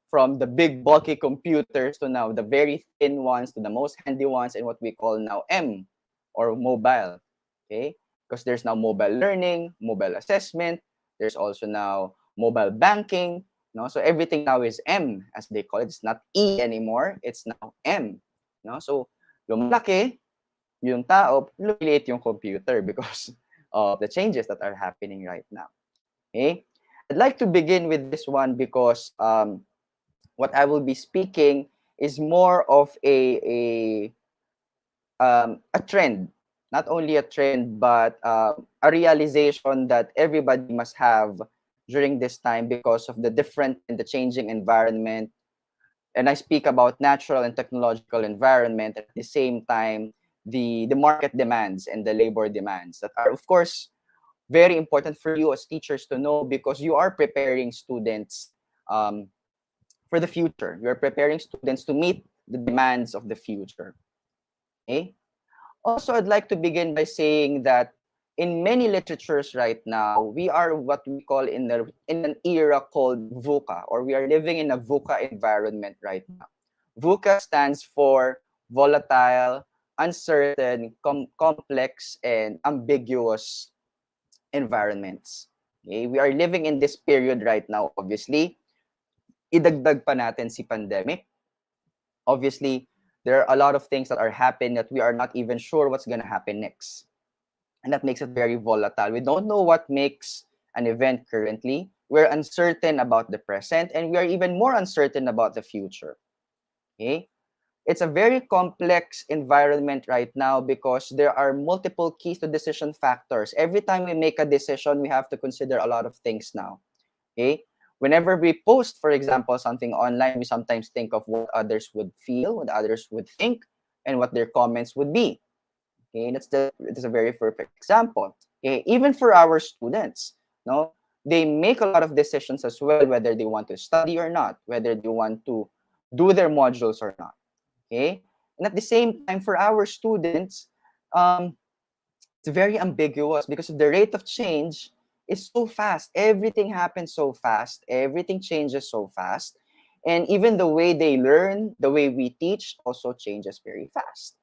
from the big bulky computers to now the very thin ones to the most handy ones, and what we call now M, or mobile. Okay, because there's now mobile learning, mobile assessment. There's also now mobile banking. So everything now is M, as they call it. It's not E anymore. It's now M. So lumalaki yung tao, lumiliit yung computer because of the changes that are happening right now. Okay? I'd like to begin with this one because what I will be speaking is more of a trend. Not only a trend, but a realization that everybody must have during this time because of the different and the changing environment. And I speak about natural and technological environment at the same time, the market demands and the labor demands that are, of course, very important for you as teachers to know because you are preparing students for the future. You are preparing students to meet the demands of the future. Okay? Also, I'd like to begin by saying that in many literatures right now, we are what we call in an era called VUCA, or we are living in a VUCA environment right now. VUCA stands for volatile, uncertain, complex, and ambiguous environments. Okay? We are living in this period right now, obviously. Idagdag pa natin si pandemic. Obviously, there are a lot of things that are happening that we are not even sure what's going to happen next. And that makes it very volatile. We don't know what makes an event currently. We're uncertain about the present, and we are even more uncertain about the future. Okay? It's a very complex environment right now because there are multiple keys to decision factors. Every time we make a decision, we have to consider a lot of things now. Okay? Whenever we post, for example, something online, we sometimes think of what others would feel, what others would think, and what their comments would be. Okay, it's a very perfect example. Okay, even for our students, they make a lot of decisions as well, whether they want to study or not, whether they want to do their modules or not. Okay, and at the same time, for our students, it's very ambiguous because the rate of change is so fast. Everything happens so fast. Everything changes so fast. And even the way they learn, the way we teach also changes very fast.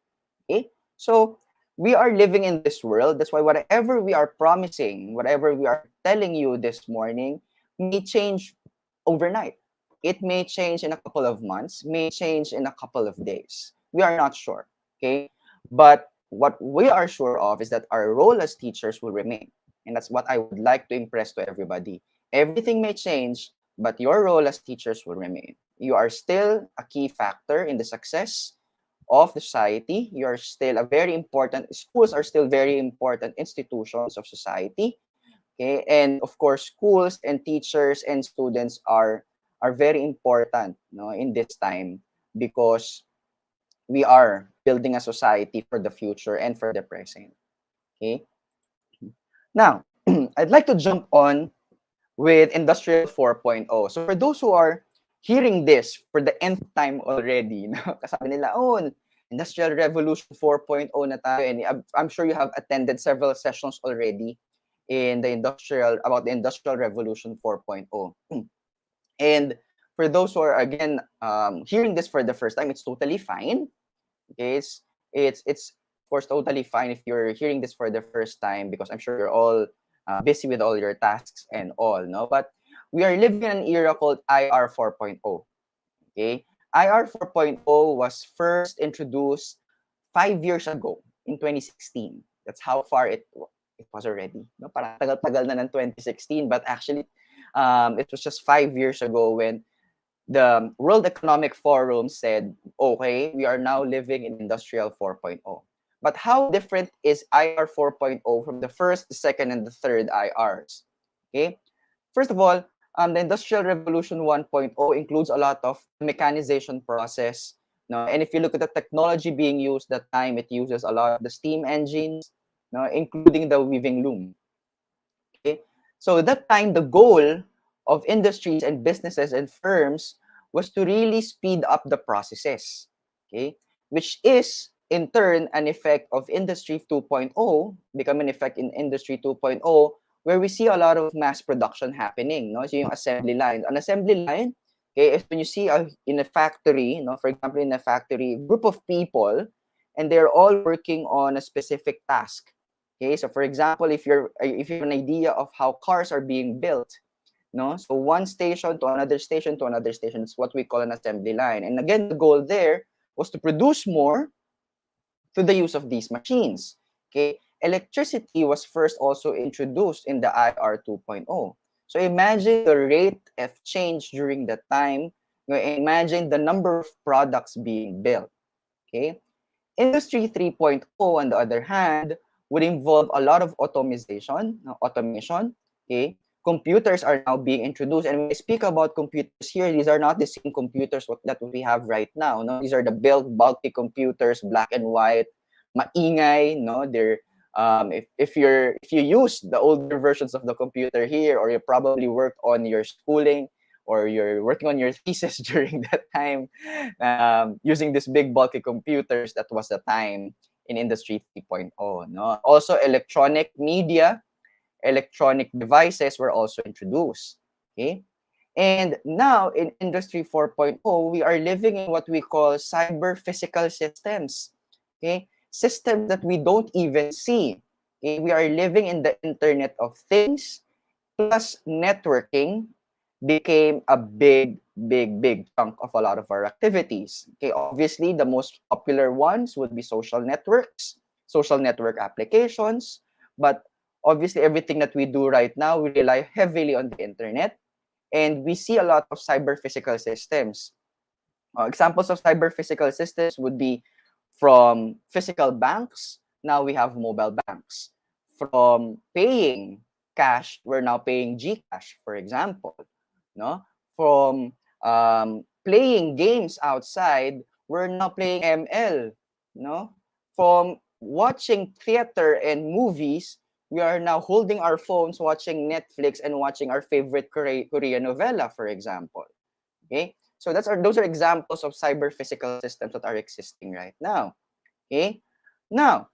Okay? So we are living in this world. That's why whatever we are promising, whatever we are telling you this morning may change overnight. It may change in a couple of months, may change in a couple of days. We are not sure. Okay? But what we are sure of is that our role as teachers will remain. And that's what I would like to impress to everybody. Everything may change, but your role as teachers will remain. You are still a key factor in the success of the society. You are still schools are still very important institutions of society. Okay, and of course, schools and teachers and students are very important, in this time because we are building a society for the future and for the present. Okay. Now, I'd like to jump on with Industrial 4.0. So for those who are hearing this for the nth time already, kasabi nila, Industrial Revolution 4.0 na tayo. And I'm sure you have attended several sessions already about the Industrial Revolution 4.0. And for those who are again hearing this for the first time, it's totally fine. Okay, it's of course totally fine if you're hearing this for the first time, because I'm sure you're all busy with all your tasks and all, no. But we are living in an era called IR 4.0. Okay, IR 4.0 was first introduced 5 years ago in 2016. That's how far it was already. No, parang tagal-tagal na ng 2016, but actually, it was just 5 years ago when the World Economic Forum said, okay, we are now living in Industrial 4.0. But how different is IR 4.0 from the first, the second, and the third IRs? Okay, first of all, the Industrial Revolution 1.0 includes a lot of mechanization process. No, and if you look at the technology being used that time, it uses a lot of the steam engines, no, including the weaving loom. Okay, so at that time, the goal of industries and businesses and firms was to really speed up the processes. Okay, which is in turn an effect of Industry 2.0, become an effect in Industry 2.0, where we see a lot of mass production happening. No, so yung assembly line, an assembly line. Okay, is when you see in a factory, no, for example, in a factory, group of people, and they're all working on a specific task. Okay, so for example, if you have an idea of how cars are being built, no, so one station to another station to another station, it's what we call an assembly line. And again, the goal there was to produce more through the use of these machines. Okay, electricity was first also introduced in the IR 2.0. So imagine the rate of change during that time. Imagine the number of products being built. Okay, Industry 3.0, on the other hand, would involve a lot of automation. Okay, computers are now being introduced, and when I speak about computers here, these are not the same computers that we have right now. No, these are the bulky computers, black and white, maingay. No, they're if you use the older versions of the computer here, or you probably worked on your schooling, or you're working on your thesis during that time, using these big bulky computers, that was the time in Industry 3.0. No? Also, electronic media, electronic devices were also introduced. Okay, and now in Industry 4.0, we are living in what we call cyber physical systems. Okay, systems that we don't even see. Okay, we are living in the Internet of Things, plus networking became a big chunk of a lot of our activities. Okay, obviously the most popular ones would be social networks, social network applications, but obviously everything that we do right now, we rely heavily on the internet, and we see a lot of cyber physical systems. Examples of cyber physical systems would be from physical banks, now we have mobile banks. From paying cash, we're now paying GCash, for example. No, from playing games outside, we're now playing ML. No, from watching theater and movies, we are now holding our phones, watching Netflix and watching our favorite Korean novela, for example. Okay, so those are examples of cyber physical systems that are existing right now. Okay, now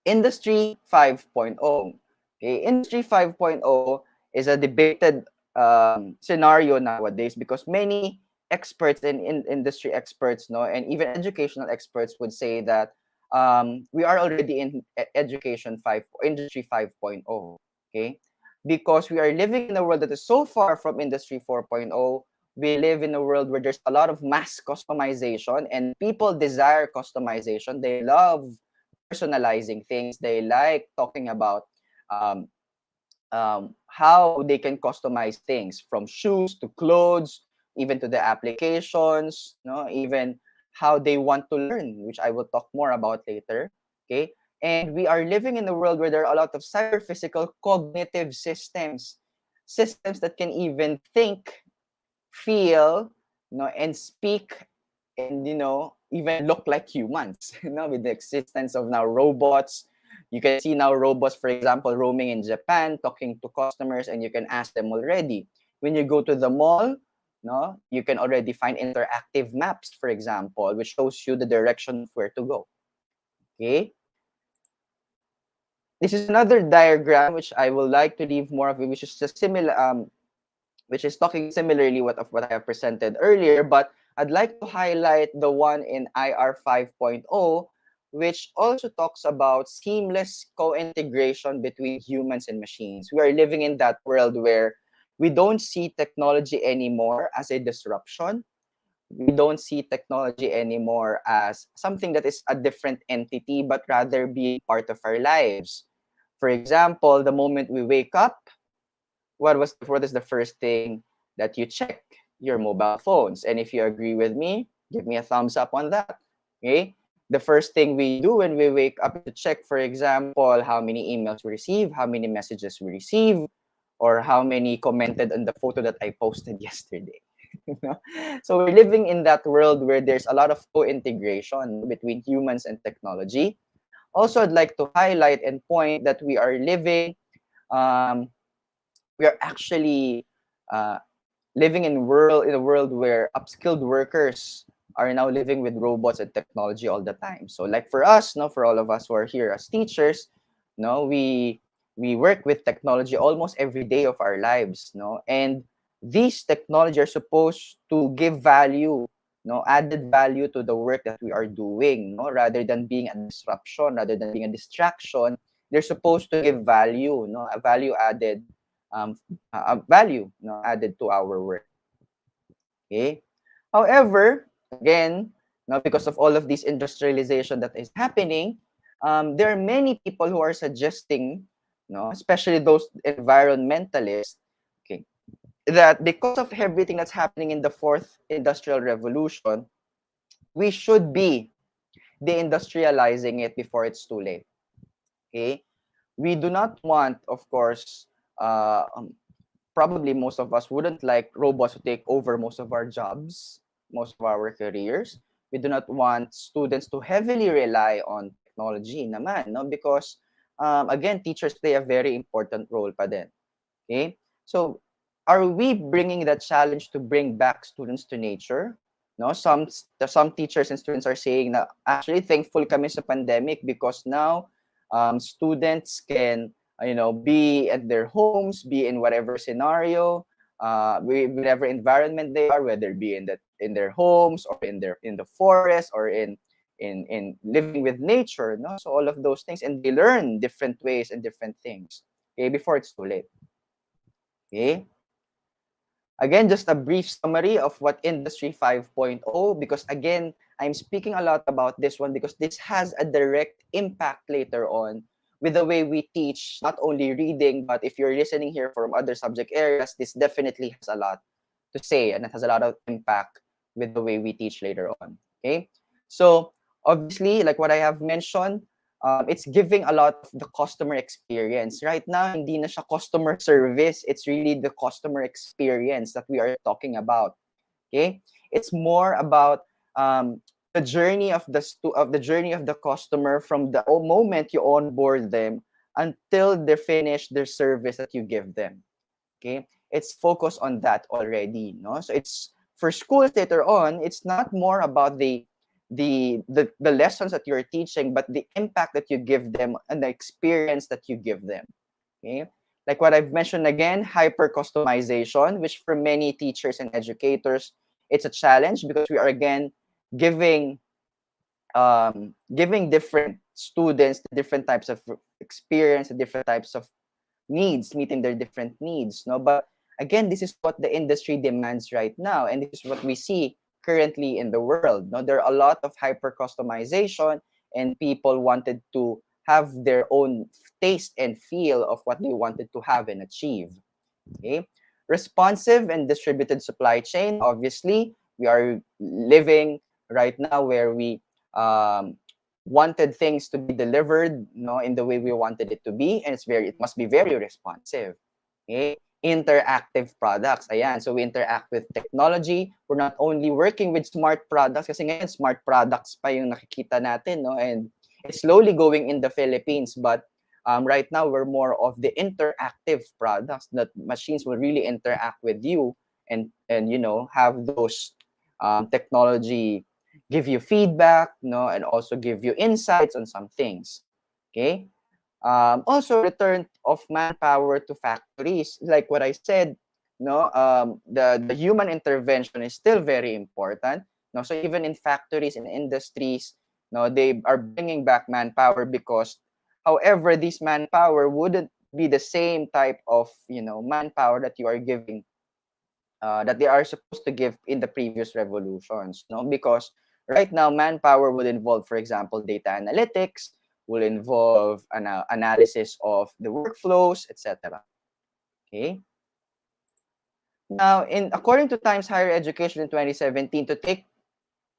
Industry 5.0. Okay, Industry 5.0 is a debated scenario nowadays, because many experts and industry experts, no, and even educational experts would say that we are already in Industry 5.0. Okay, because we are living in a world that is so far from Industry 4.0. We live in a world where there's a lot of mass customization, and people desire customization. They love personalizing things. They like talking about um, how they can customize things, from shoes to clothes, even to the applications, no, even how they want to learn, which I will talk more about later. Okay, and we are living in a world where there are a lot of cyber physical cognitive systems that can even think, feel, and speak, and even look like humans. With the existence of now robots, you can see now robots, for example, roaming in Japan, talking to customers, and you can ask them already. When you go to the mall, you can already find interactive maps, for example, which shows you the direction of where to go. Okay. This is another diagram which I would like to leave more of it, which is just similar. which is talking similarly of what I have presented earlier, but I'd like to highlight the one in IR 5.0, which also talks about seamless co-integration between humans and machines. We are living in that world where we don't see technology anymore as a disruption. We don't see technology anymore as something that is a different entity, but rather being part of our lives. For example, the moment we wake up, what is the first thing that you check? Your mobile phones. And if you agree with me, give me a thumbs up on that. Okay? The first thing we do when we wake up is to check, for example, how many emails we receive, how many messages we receive, or how many commented on the photo that I posted yesterday. You know? So we're living in that world where there's a lot of co-integration between humans and technology. Also, I'd like to highlight and point that um, we are actually uh, living in a world where upskilled workers are now living with robots and technology all the time. So like for us, no, for all of us who are here as teachers, no, we work with technology almost every day of our lives, no, and these technology are supposed to give value, no, added value to the work that we are doing, no, rather than being a disruption, rather than being a distraction. They're supposed to give value, no, a value added um, value, no, added to our work. Okay. However, again, no, because of all of this industrialization that is happening, there are many people who are suggesting, no, especially those environmentalists, okay, that because of everything that's happening in the fourth industrial revolution, we should be deindustrializing it before it's too late. Okay, we do not want, of course, probably most of us wouldn't like robots to take over most of our jobs, most of our careers. We do not want students to heavily rely on technology naman, no? Because, again, teachers play a very important role pa din. Okay? So, are we bringing that challenge to bring back students to nature? No, some teachers and students are saying na actually thankful kami sa pandemic because now students can be at their homes, be in whatever scenario, whatever environment they are, whether it be in their homes or in the forest or in living with nature, no, so all of those things, and they learn different ways and different things, okay, before it's too late. Okay, again, just a brief summary of what Industry 5.0, because again, I'm speaking a lot about this one because this has a direct impact later on with the way we teach, not only reading, but if you're listening here from other subject areas, this definitely has a lot to say and it has a lot of impact with the way we teach later on. Okay, so obviously, like what I have mentioned, it's giving a lot of the customer experience. Right now, hindi na siya customer service. It's really the customer experience that we are talking about. Okay, it's more about the journey of the journey of the customer from the moment you onboard them until they finish their service that you give them. Okay, it's focused on that already, no? So it's for schools later on, it's not more about the lessons that you're teaching, but the impact that you give them and the experience that you give them. Okay, like what I've mentioned again, hyper customization, which for many teachers and educators, it's a challenge because we are again giving giving different students different types of experience, different types of needs, meeting their different needs, no, but again, this is what the industry demands right now, and this is what we see currently in the world, no. There are a lot of hyper customization and people wanted to have their own taste and feel of what they wanted to have and achieve. Okay, responsive and distributed supply chain, obviously we are living right now where we wanted things to be delivered, no, in the way we wanted it to be, and it must be very responsive. Okay, interactive products, ayan, so we interact with technology. We're not only working with smart products kasi ngayon smart products pa yung nakikita natin, no, and it's slowly going in the Philippines, but right now we're more of the interactive products that machines will really interact with you and have those technology give you feedback, no, and also give you insights on some things. Okay, also return of manpower to factories, like what I said, no, the human intervention is still very important. No, so even in factories and industries, no, they are bringing back manpower because, however, this manpower wouldn't be the same type of, manpower that you are giving, that they are supposed to give in the previous revolutions, no, because right now manpower would involve, for example, data analytics, will involve an analysis of the workflows, etc. Okay. Now, in according to Times Higher Education in 2017, to take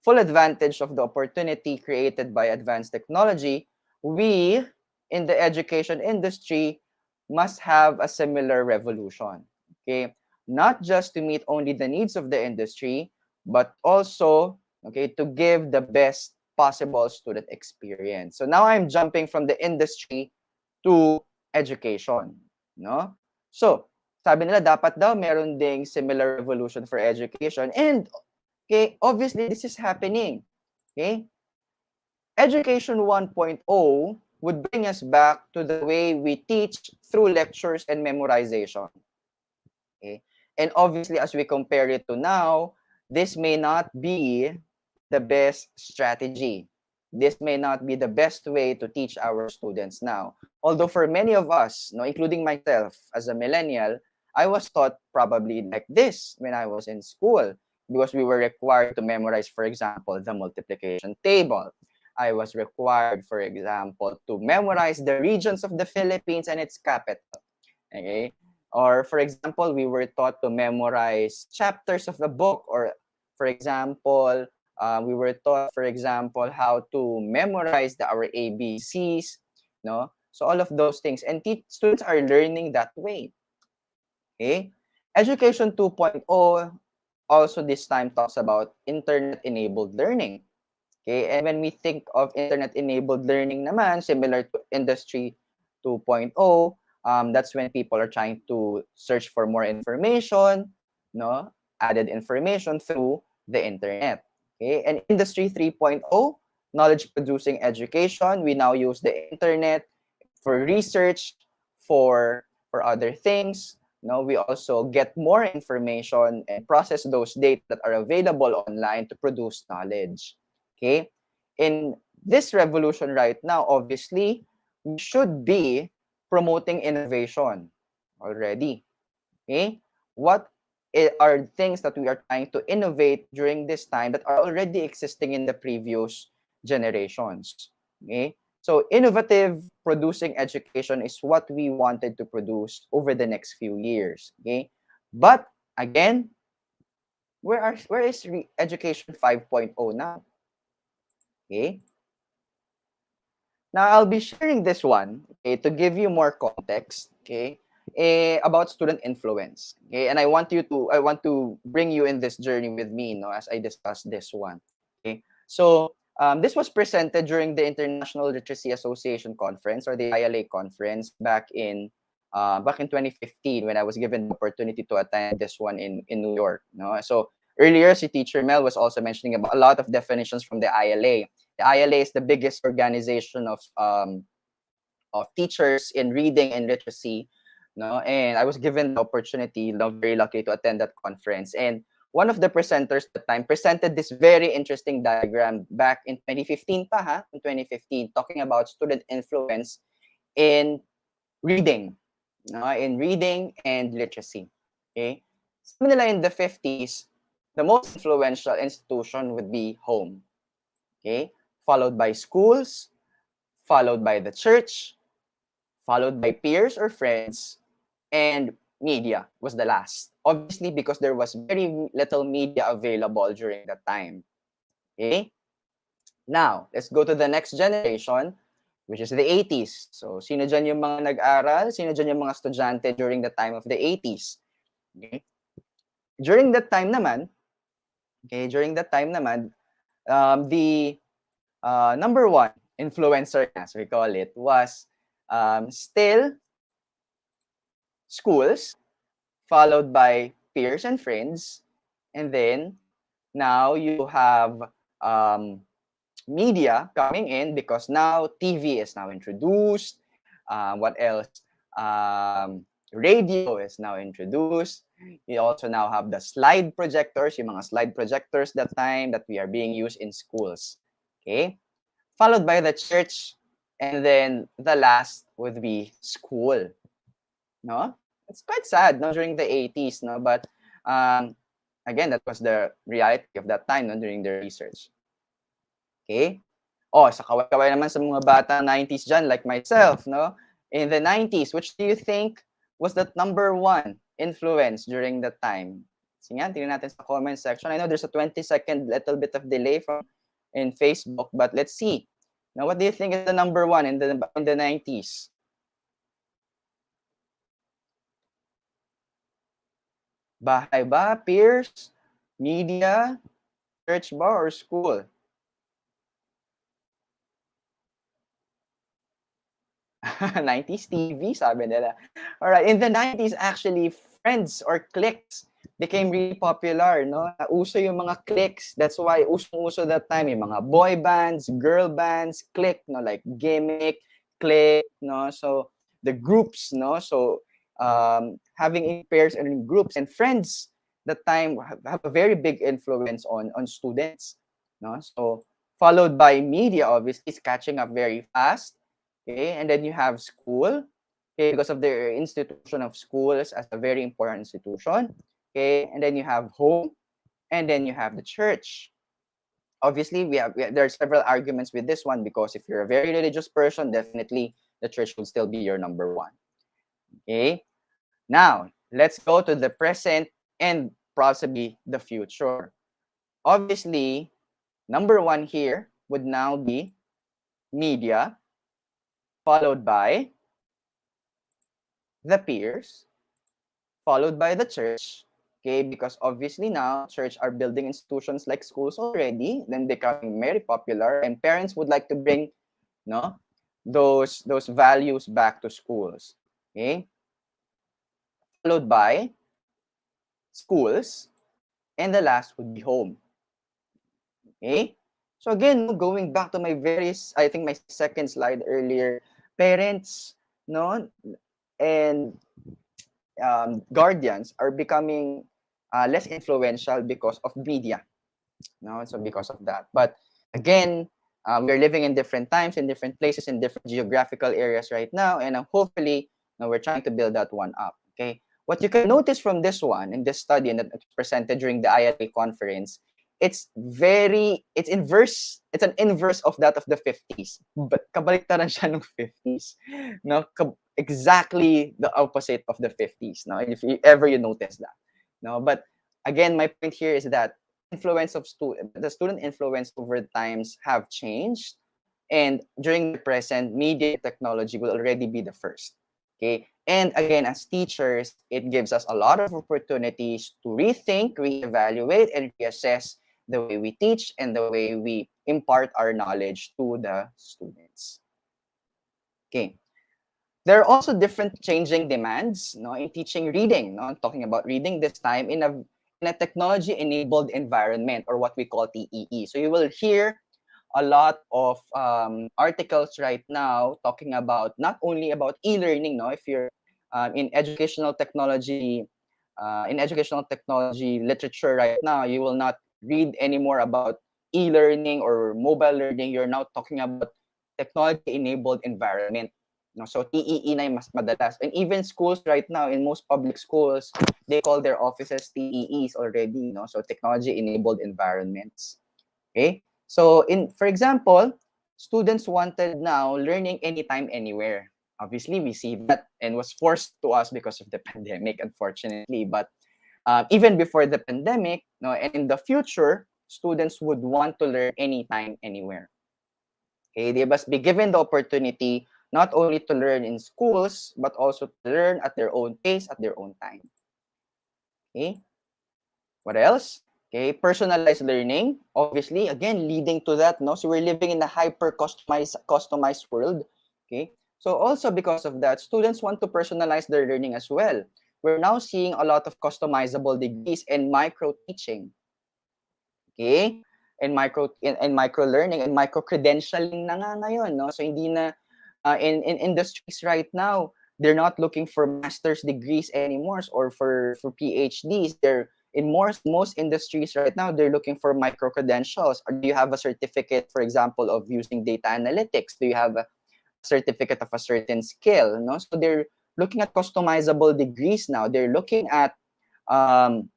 full advantage of the opportunity created by advanced technology, we in the education industry must have a similar revolution. Okay, not just to meet only the needs of the industry, but also, okay, to give the best possible student experience. So now I'm jumping from the industry to education, no? So, sabi nila dapat daw meron ding similar revolution for education, and okay, obviously this is happening. Okay? Education 1.0 would bring us back to the way we teach through lectures and memorization. Okay? And obviously, as we compare it to now, this may not be the best strategy. This may not be the best way to teach our students now. Although for many of us, no, including myself as a millennial, I was taught probably like this when I was in school, because we were required to memorize, for example, the multiplication table. I was required, for example, to memorize the regions of the Philippines and its capital. Okay? Or, for example, we were taught to memorize chapters of a book, or, for example, we were taught, for example, how to memorize our ABCs, no? So all of those things, and students are learning that way. Okay, Education 2.0 also this time talks about internet-enabled learning. Okay, and when we think of internet-enabled learning naman, similar to Industry 2.0, that's when people are trying to search for more information, no, added information through the internet. Okay, and Industry 3.0, knowledge-producing education, we now use the internet for research, for other things. No, we also get more information and process those data that are available online to produce knowledge. Okay, in this revolution right now, obviously, we should be promoting innovation already. Okay, what are things that we are trying to innovate during this time that are already existing in the previous generations? Okay, so innovative producing education is what we wanted to produce over the next few years. Okay, but again, where is education 5.0 now? Okay. Now I'll be sharing this one, okay, to give you more context, okay, about student influence. Okay, and I want to bring you in this journey with me, as I discuss this one. Okay, so this was presented during the International Literacy Association conference, or the ILA conference, back in 2015, when I was given the opportunity to attend this one in New York. So earlier, si Teacher Mel was also mentioning about a lot of definitions from the ILA. The ILA is the biggest organization of teachers in reading and literacy, and I was given the opportunity, very lucky to attend that conference. And one of the presenters at the time presented this very interesting diagram back in 2015 in 2015, talking about student influence in reading, in reading and literacy. Okay, sabi nila in the 50s, the most influential institution would be home. Okay, followed by schools, followed by the church, followed by peers or friends, and media was the last. Obviously, because there was very little media available during that time. Okay? Now, let's go to the next generation, which is the 80s. So, sino dyan yung mga nag-aral? Sino dyan yung mga estudyante during the time of the 80s? Okay? During that time naman, the number one influencer, as we call it, was still schools, followed by peers and friends, and then now you have media coming in, because now TV is now introduced. What else? Radio is now introduced. We also now have the slide projectors, yung mga slide projectors that time that we are being used in schools. Okay? Followed by the church, and then the last would be school. No? It's quite sad, no, during the 80s, no? But again, that was the reality of that time, no, during the research. Okay? Oh, sa kaway-kaway naman sa mga bata 90s dyan, like myself, no? In the 90s, which do you think was the number one influence during that time? Sige nga, tingnan natin sa comment section. I know there's a 20-second little bit of delay from in Facebook, but let's see. Now, what do you think is the number one in the 90s? Bahay ba, peers, media, church ba, or school? 90s TV, sabi nila. All right, in the 90s, actually, friends or cliques became really popular, no? Uso yung mga cliques. That's why uso that time yung mga boy bands, girl bands, clique, no? Like Gimmick, clique, no? So the groups, no? So having in pairs and in groups, and friends that time have a very big influence on students, no? So followed by media, obviously, is catching up very fast. Okay, and then you have school, okay, because of the institution of schools as a very important institution. Okay, and then you have home, and then you have the church. Obviously, there are several arguments with this one, because if you're a very religious person, definitely the church would still be your number one. Okay, now let's go to the present and possibly the future. Obviously, number one here would now be media, followed by the peers, followed by the church, okay, because obviously now church are building institutions like schools already, then becoming very popular, and parents would like to bring, no, those values back to schools, okay, followed by schools, and the last would be home, okay. So again, going back to my I think my second slide earlier, parents, no, and guardians are becoming less influential because of media, no? So because of that. But again, we're living in different times, in different places, in different geographical areas right now, and hopefully, we're trying to build that one up. Okay, what you can notice from this one in this study, and that was presented during the ILA conference, it's inverse. It's an inverse of that of the 50s. But kabaliktaran siya ng 50s. No, exactly the opposite of the 50s. No, if you ever you notice that. No, but again, my point here is that the student influence over times have changed, and during the present, media technology will already be the first. Okay, and again, as teachers, it gives us a lot of opportunities to rethink, reevaluate, and reassess the way we teach and the way we impart our knowledge to the students. Okay. There are also different changing demands, no, in teaching reading. No, I'm talking about reading this time in a technology-enabled environment, or what we call TEE. So you will hear a lot of articles right now talking about not only about e-learning. No, if you're in educational technology literature right now, you will not read anymore about e-learning or mobile learning. You're now talking about technology-enabled environment. No, so TEE na yung mas madalas. And even schools right now, in most public schools, they call their offices TEEs already. No, so technology-enabled environments. Okay. So for example, students wanted now learning anytime, anywhere. Obviously, we see that, and was forced to us because of the pandemic, unfortunately. But even before the pandemic, no, and in the future, students would want to learn anytime, anywhere. Okay, they must be given the opportunity not only to learn in schools, but also to learn at their own pace, at their own time. Okay, what else? Okay, personalized learning, obviously, again, leading to that, no? So we're living in a customized world, okay? So also because of that, students want to personalize their learning as well. We're now seeing a lot of customizable degrees and micro-teaching, okay? And micro learning and micro credentialing na nga ngayon, no? So hindi na in industries right now, they're not looking for master's degrees anymore or for PhDs. They're in most industries right now, they're looking for micro credentials. Or do you have a certificate, for example, of using data analytics? Do you have a certificate of a certain skill? No, so they're looking at customizable degrees now. Um,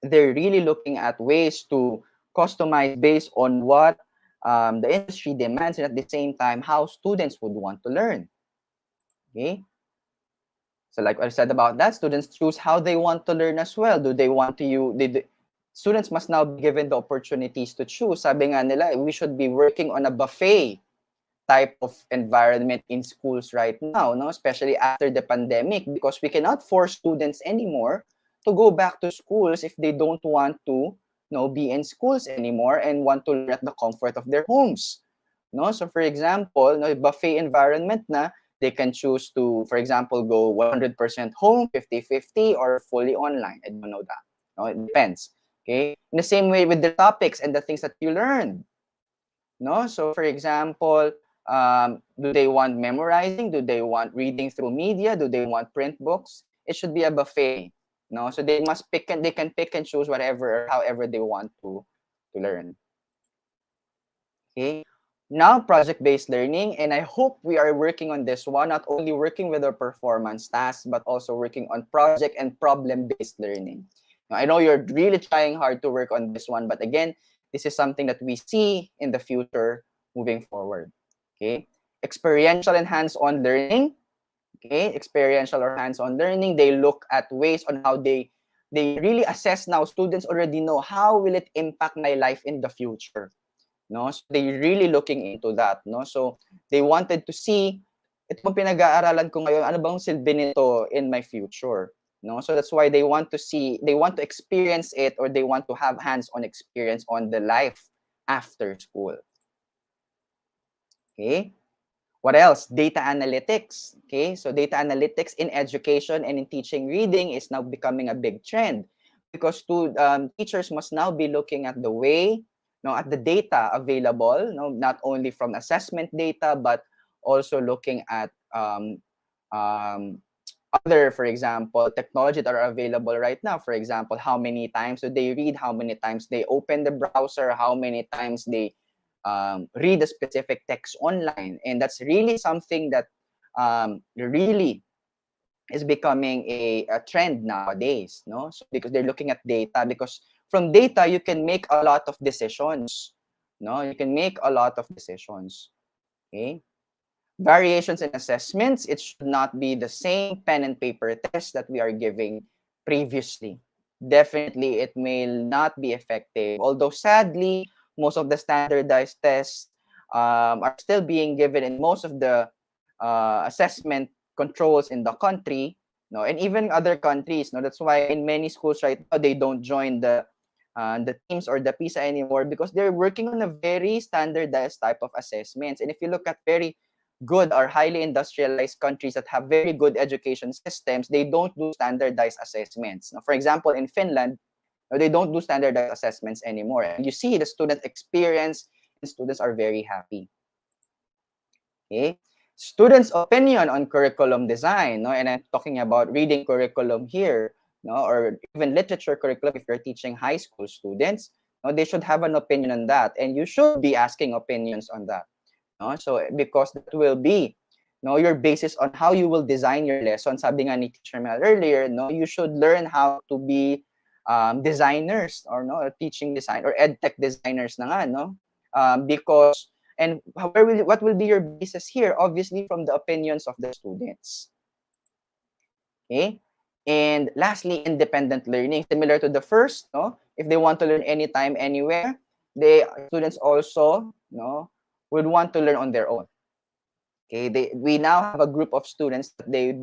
they're really looking at ways to customize based on what the industry demands, and at the same time how students would want to learn. Okay, so like I said about that, students choose how they want to learn as well. Do they want to students must now be given the opportunities to choose. Sabi nga nila, we should be working on a buffet type of environment in schools right now, no? Especially after the pandemic, because we cannot force students anymore to go back to schools if they don't want to, be in schools anymore and want to learn at the comfort of their homes. No? So for example, no, buffet environment na, they can choose to, for example, go 100% home, 50-50, or fully online. I don't know that. No, it depends. Okay. In the same way with the topics and the things that you learn. No, so for example, do they want memorizing? Do they want reading through media? Do they want print books? It should be a buffet. No, so they must they can pick and choose whatever or however they want to learn. Okay. Now, project-based learning, and I hope we are working on this one, not only working with our performance tasks, but also working on project and problem-based learning. Now, I know you're really trying hard to work on this one, but again, this is something that we see in the future moving forward. Okay, experiential and hands-on learning. Okay, experiential or hands-on learning. They look at ways on how they really assess now. Students already know how will it impact my life in the future. No, so they really looking into that. No, so they wanted to see ito bang pinag-aaralan ko ngayon, ano bang silbi nito in my future. No, so that's why they want to experience it, or they want to have hands-on experience on the life after school. Okay, what else? Data analytics. Okay, so data analytics in education and in teaching reading is now becoming a big trend, because teachers must now be looking at the way, at the data available, not only from assessment data, but also looking at other, for example, technology that are available right now. For example, how many times do they read, how many times they open the browser, how many times they read a specific text online. And that's really something that really is becoming a trend nowadays, no? So because they're looking at data, because from data you can make a lot of decisions, no? You can make a lot of decisions. Okay. Variations in assessments, it should not be the same pen and paper test that we are giving previously. Definitely, it may not be effective. Although sadly, most of the standardized tests are still being given in most of the assessment controls in the country, no, and even other countries. No, that's why in many schools right now they don't join the teams or the PISA anymore, because they're working on a very standardized type of assessments. And if you look at very good or highly industrialized countries that have very good education systems, they don't do standardized assessments. Now, for example, in Finland, they don't do standardized assessments anymore. And you see the student experience, and students are very happy. Okay. Students' opinion on curriculum design, no? And I'm talking about reading curriculum here, no? Or even literature curriculum if you're teaching high school students. No? They should have an opinion on that, and you should be asking opinions on that. No? So because that will be your basis on how you will design your lesson. Sabi nga ni Teacher Mel earlier, you should learn how to be designers, or teaching design or edtech designers na nga, no? Because and what will be your basis here? Obviously from the opinions of the students. Okay? And lastly, independent learning, similar to the first, no? If they want to learn anytime, anywhere, students also, would want to learn on their own. Okay, we now have a group of students that they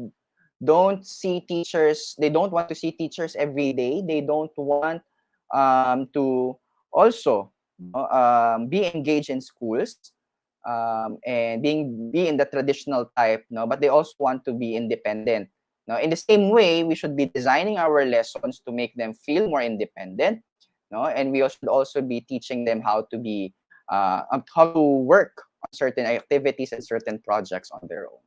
don't see teachers. They don't want to see teachers every day. They don't want to also be engaged in schools and be in the traditional type. No, but they also want to be independent. Now, in the same way, we should be designing our lessons to make them feel more independent. No, and we should also be teaching them how to work on certain activities and certain projects on their own.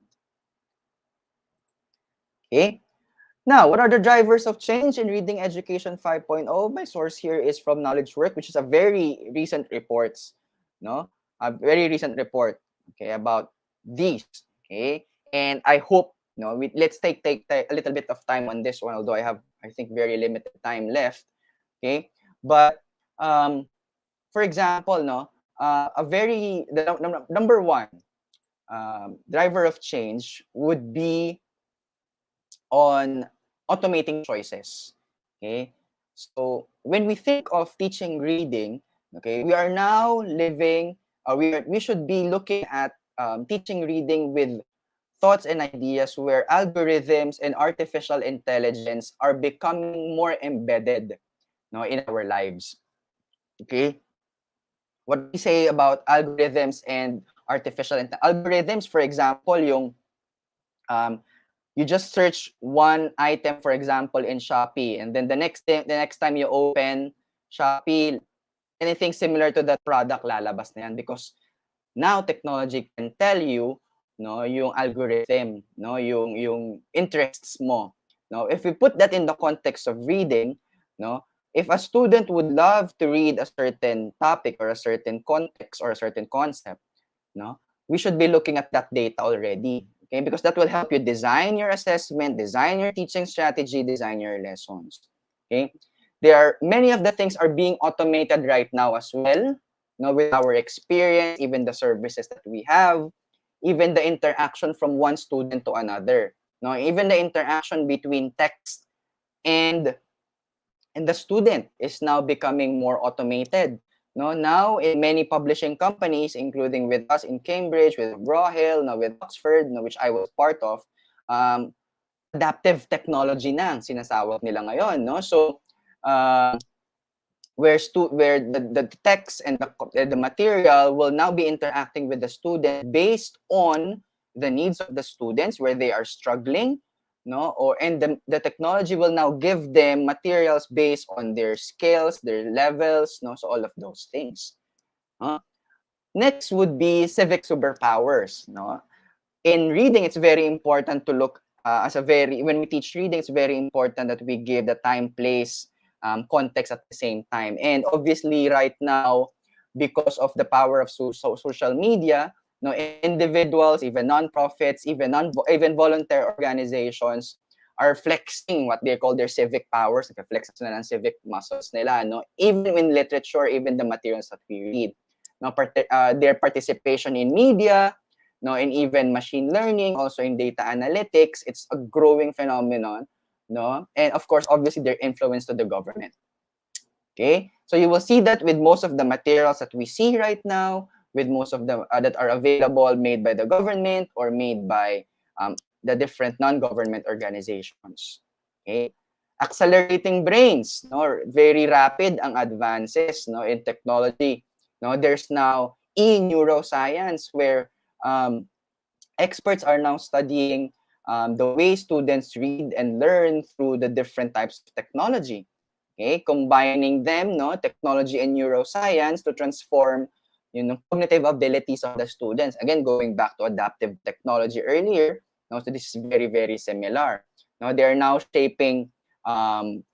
Okay. Now, what are the drivers of change in Reading Education 5.0? My source here is from Knowledge Work, which is a very recent reports, no, a very recent report, okay, about these, okay, and I hope, let's take a little bit of time on this one, although I think, very limited time left, okay, but for example, the number one driver of change would be on automating choices. Okay, so when we think of teaching reading, okay, we are now living. We should be looking at teaching reading with thoughts and ideas where algorithms and artificial intelligence are becoming more embedded, in our lives. Okay, what we say about algorithms and algorithms, for example, yung um, you just search one item, for example, in Shopee, and then the next time you open Shopee, anything similar to that product lalabas na yan, because now technology can tell you, no, yung algorithm, no, yung interests mo. No, if we put that in the context of reading, no, if a student would love to read a certain topic or a certain context or a certain concept, no, we should be looking at that data already. Okay, because that will help you design your assessment, design your teaching strategy, design your lessons. Okay, many of the things are being automated right now as well. With our experience, even the services that we have, even the interaction from one student to another. No, even the interaction between text and the student is now becoming more automated. No, now in many publishing companies, including with us in Cambridge, with McGraw-Hill, now with Oxford, which I was part of, um, adaptive technology na ang sinasawag nila ngayon, no? So, where the text and the material will now be interacting with the student based on the needs of the students, where they are struggling, and the technology will now give them materials based on their skills, their levels, so all of those things. Next would be civic superpowers. In reading, it's very important to look when we teach reading, it's very important that we give the time, place, context at the same time. And obviously, right now, because of the power of social media, individuals, even nonprofits, even voluntary organizations are flexing what they call their civic powers, flex na ng civic muscles nila, even in literature, even the materials that we read. Their participation in media, and even machine learning, also in data analytics, it's a growing phenomenon, and of course, obviously, their influence to the government. Okay, so you will see that with most of the materials that we see right now, with most of them that are available, made by the government or made by the different non-government organizations. Okay, accelerating brains, very rapid ang advances, in technology. There's now e-neuroscience, where experts are now studying the way students read and learn through the different types of technology. Okay, combining them, technology and neuroscience, to transform, cognitive abilities of the students. Again, going back to adaptive technology earlier, so this is very, very similar. They are now shaping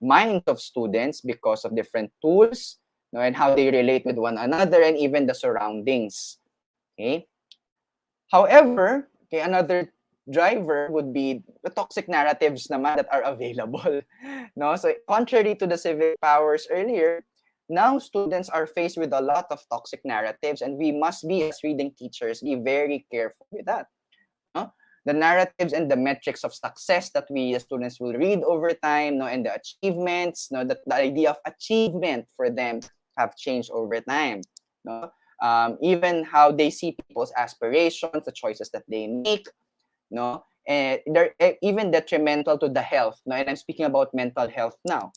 minds of students because of different tools, and how they relate with one another, and even the surroundings. Okay. However, okay, another driver would be the toxic narratives naman that are available. So contrary to the civic powers earlier, now students are faced with a lot of toxic narratives, and we must be, as reading teachers, be very careful with that. The narratives and the metrics of success that we as students will read over time, and the achievements, the idea of achievement for them have changed over time. Even how they see people's aspirations, the choices that they make, and they're even detrimental to the health. And I'm speaking about mental health now,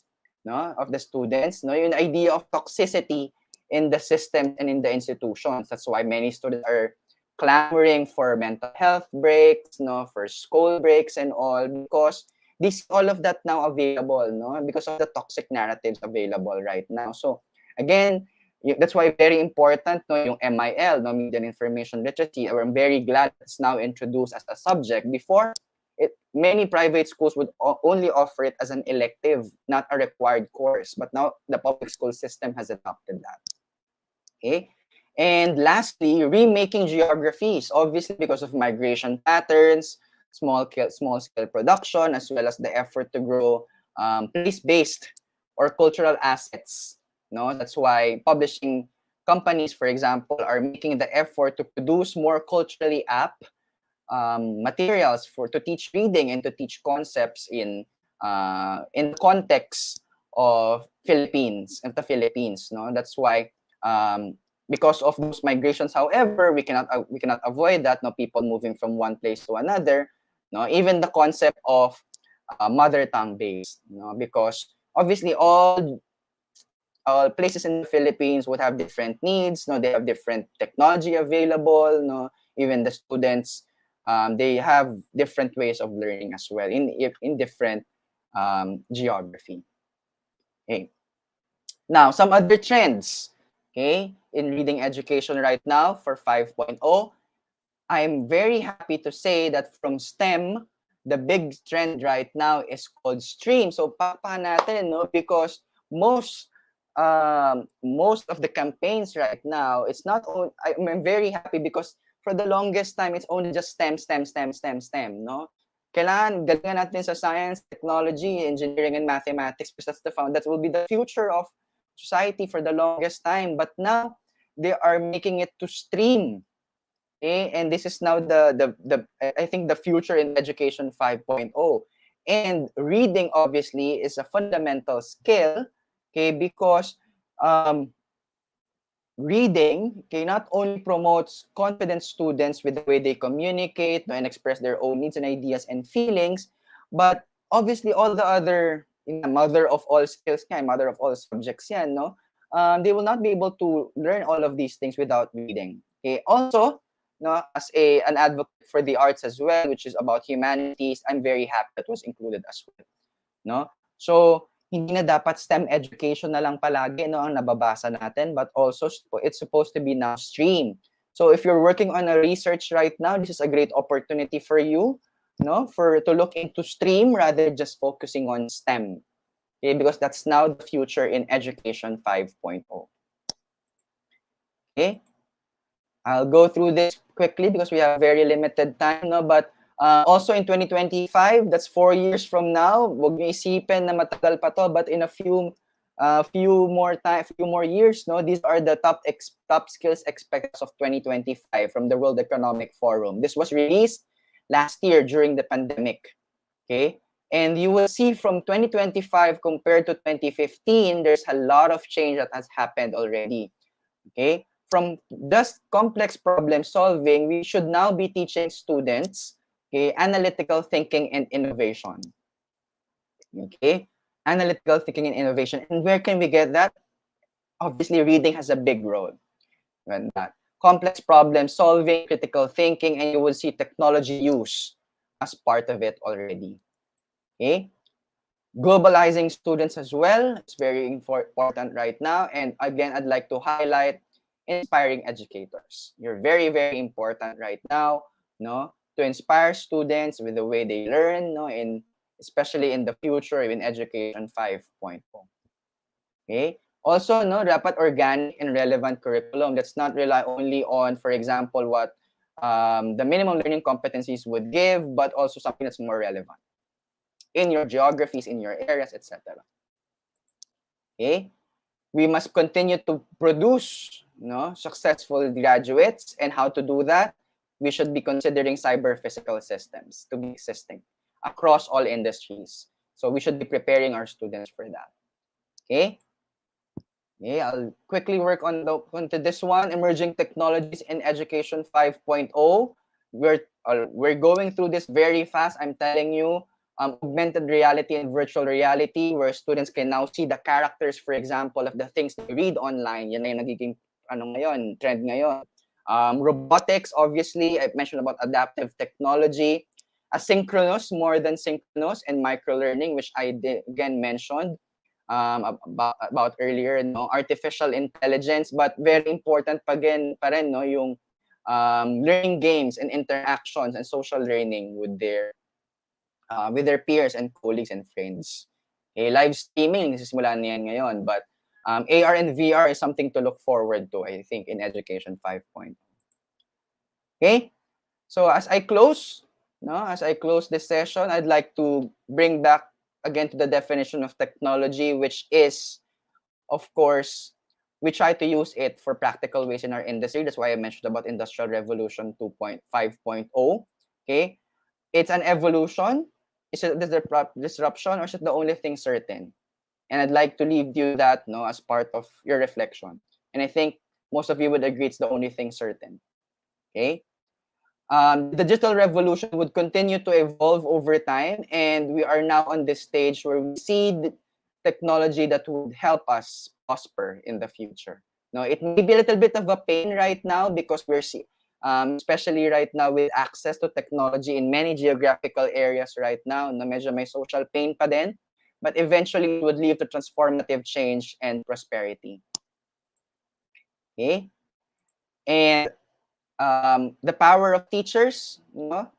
of the students. Yung idea of toxicity in the system and in the institutions. That's why many students are clamoring for mental health breaks, for school breaks and all, because this all of that now available, because of the toxic narratives available right now. So again, that's why very important, yung MIL, Media and Information Literacy. I'm very glad it's now introduced as a subject. Before, Many private schools would only offer it as an elective, not a required course. But now the public school system has adopted that. Okay. And lastly, remaking geographies, obviously because of migration patterns, small scale production, as well as the effort to grow place-based or cultural assets. No, that's why publishing companies, for example, are making the effort to produce more culturally apt materials to teach reading and to teach concepts in the context of the Philippines. No, that's why um, because of those migrations, however, we cannot avoid that. No, people moving from one place to another. No, even the concept of mother tongue based. No, because obviously all places in the Philippines would have different needs. No, they have different technology available. No, even the students, they have different ways of learning as well in different geography. Okay. Now, some other trends, okay, in reading education right now for 5.0. I'm very happy to say that from STEM, the big trend right now is called STREAM. So, papa natin, no? Because most of the campaigns right now, it's not only, I'm very happy because for the longest time, it's only just STEM, STEM, STEM, STEM, STEM, no? Kailangan galingan natin sa science, technology, engineering, and mathematics because that will be the future of society for the longest time. But now, they are making it to STREAM. Okay? And this is now I think the future in education 5.0. And reading obviously is a fundamental skill, okay, because reading, okay, not only promotes confident students with the way they communicate, no, and express their own needs and ideas and feelings, but obviously all the other mother of all skills, mother of all subjects yan, no? They will not be able to learn all of these things without reading. Okay, also, no, as an advocate for the arts as well, which is about humanities, I'm very happy that was included as well. No? So, hindi na dapat STEM education na lang palagi, no, ang nababasa natin, but also it's supposed to be now STREAM. So, if you're working on a research right now, this is a great opportunity for you, no, to look into STREAM rather just focusing on STEM. Okay, because that's now the future in education 5.0. Okay, I'll go through this quickly because we have very limited time, no? But also in 2025, that's 4 years from now. Huwag niyo isipin na matagal pa to, but in a few more years, no? These are the top skills expected of 2025 from the World Economic Forum. This was released last year during the pandemic. Okay, and you will see from 2025 compared to 2015, there's a lot of change that has happened already. Okay. From just complex problem solving, we should now be teaching students, okay, analytical thinking and innovation. Okay, analytical thinking and innovation. And where can we get that? Obviously, reading has a big role in that. Complex problem solving, critical thinking, and you will see technology use as part of it already. Okay, globalizing students as well. It's very important right now. And again, I'd like to highlight inspiring educators. You're very, very important right now, no, to inspire students with the way they learn, no, especially in the future in education 5.0. Okay. Also, no, dapat organic and relevant curriculum. Let's not rely only on, for example, what the minimum learning competencies would give, but also something that's more relevant in your geographies, in your areas, etc. Okay. We must continue to produce, no, successful graduates, and how to do that, we should be considering cyber physical systems to be existing across all industries. So we should be preparing our students for that. Okay. Okay, I'll quickly work onto this one, emerging technologies in education 5.0. We're going through this very fast. I'm telling you, augmented reality and virtual reality, where students can now see the characters, for example, of the things they read online. Yan na yung nagiging trend ngayon. Robotics, obviously, I mentioned about adaptive technology. Asynchronous, more than synchronous, and microlearning, which I again mentioned about earlier, no? Artificial intelligence, but very important pa rin, no, yung learning games and interactions and social learning with their with their peers and colleagues and friends. Live streaming, nagsisimula na yan ngayon, but AR and VR is something to look forward to, I think, in Education 5.0. Okay? So as I close this session, I'd like to bring back again to the definition of technology, which is, of course, we try to use it for practical ways in our industry. That's why I mentioned about Industrial Revolution 2.5.0. Okay? It's an evolution. Is it disruption, or is it the only thing certain? And I'd like to leave you that as part of your reflection. And I think most of you would agree it's the only thing certain. Okay? The digital revolution would continue to evolve over time, and we are now on this stage where we see the technology that would help us prosper in the future. Now, it may be a little bit of a pain right now because we're seeing, especially right now with access to technology in many geographical areas right now, na medyo may social pain pa din, but eventually it would lead to transformative change and prosperity. Okay? And the power of teachers,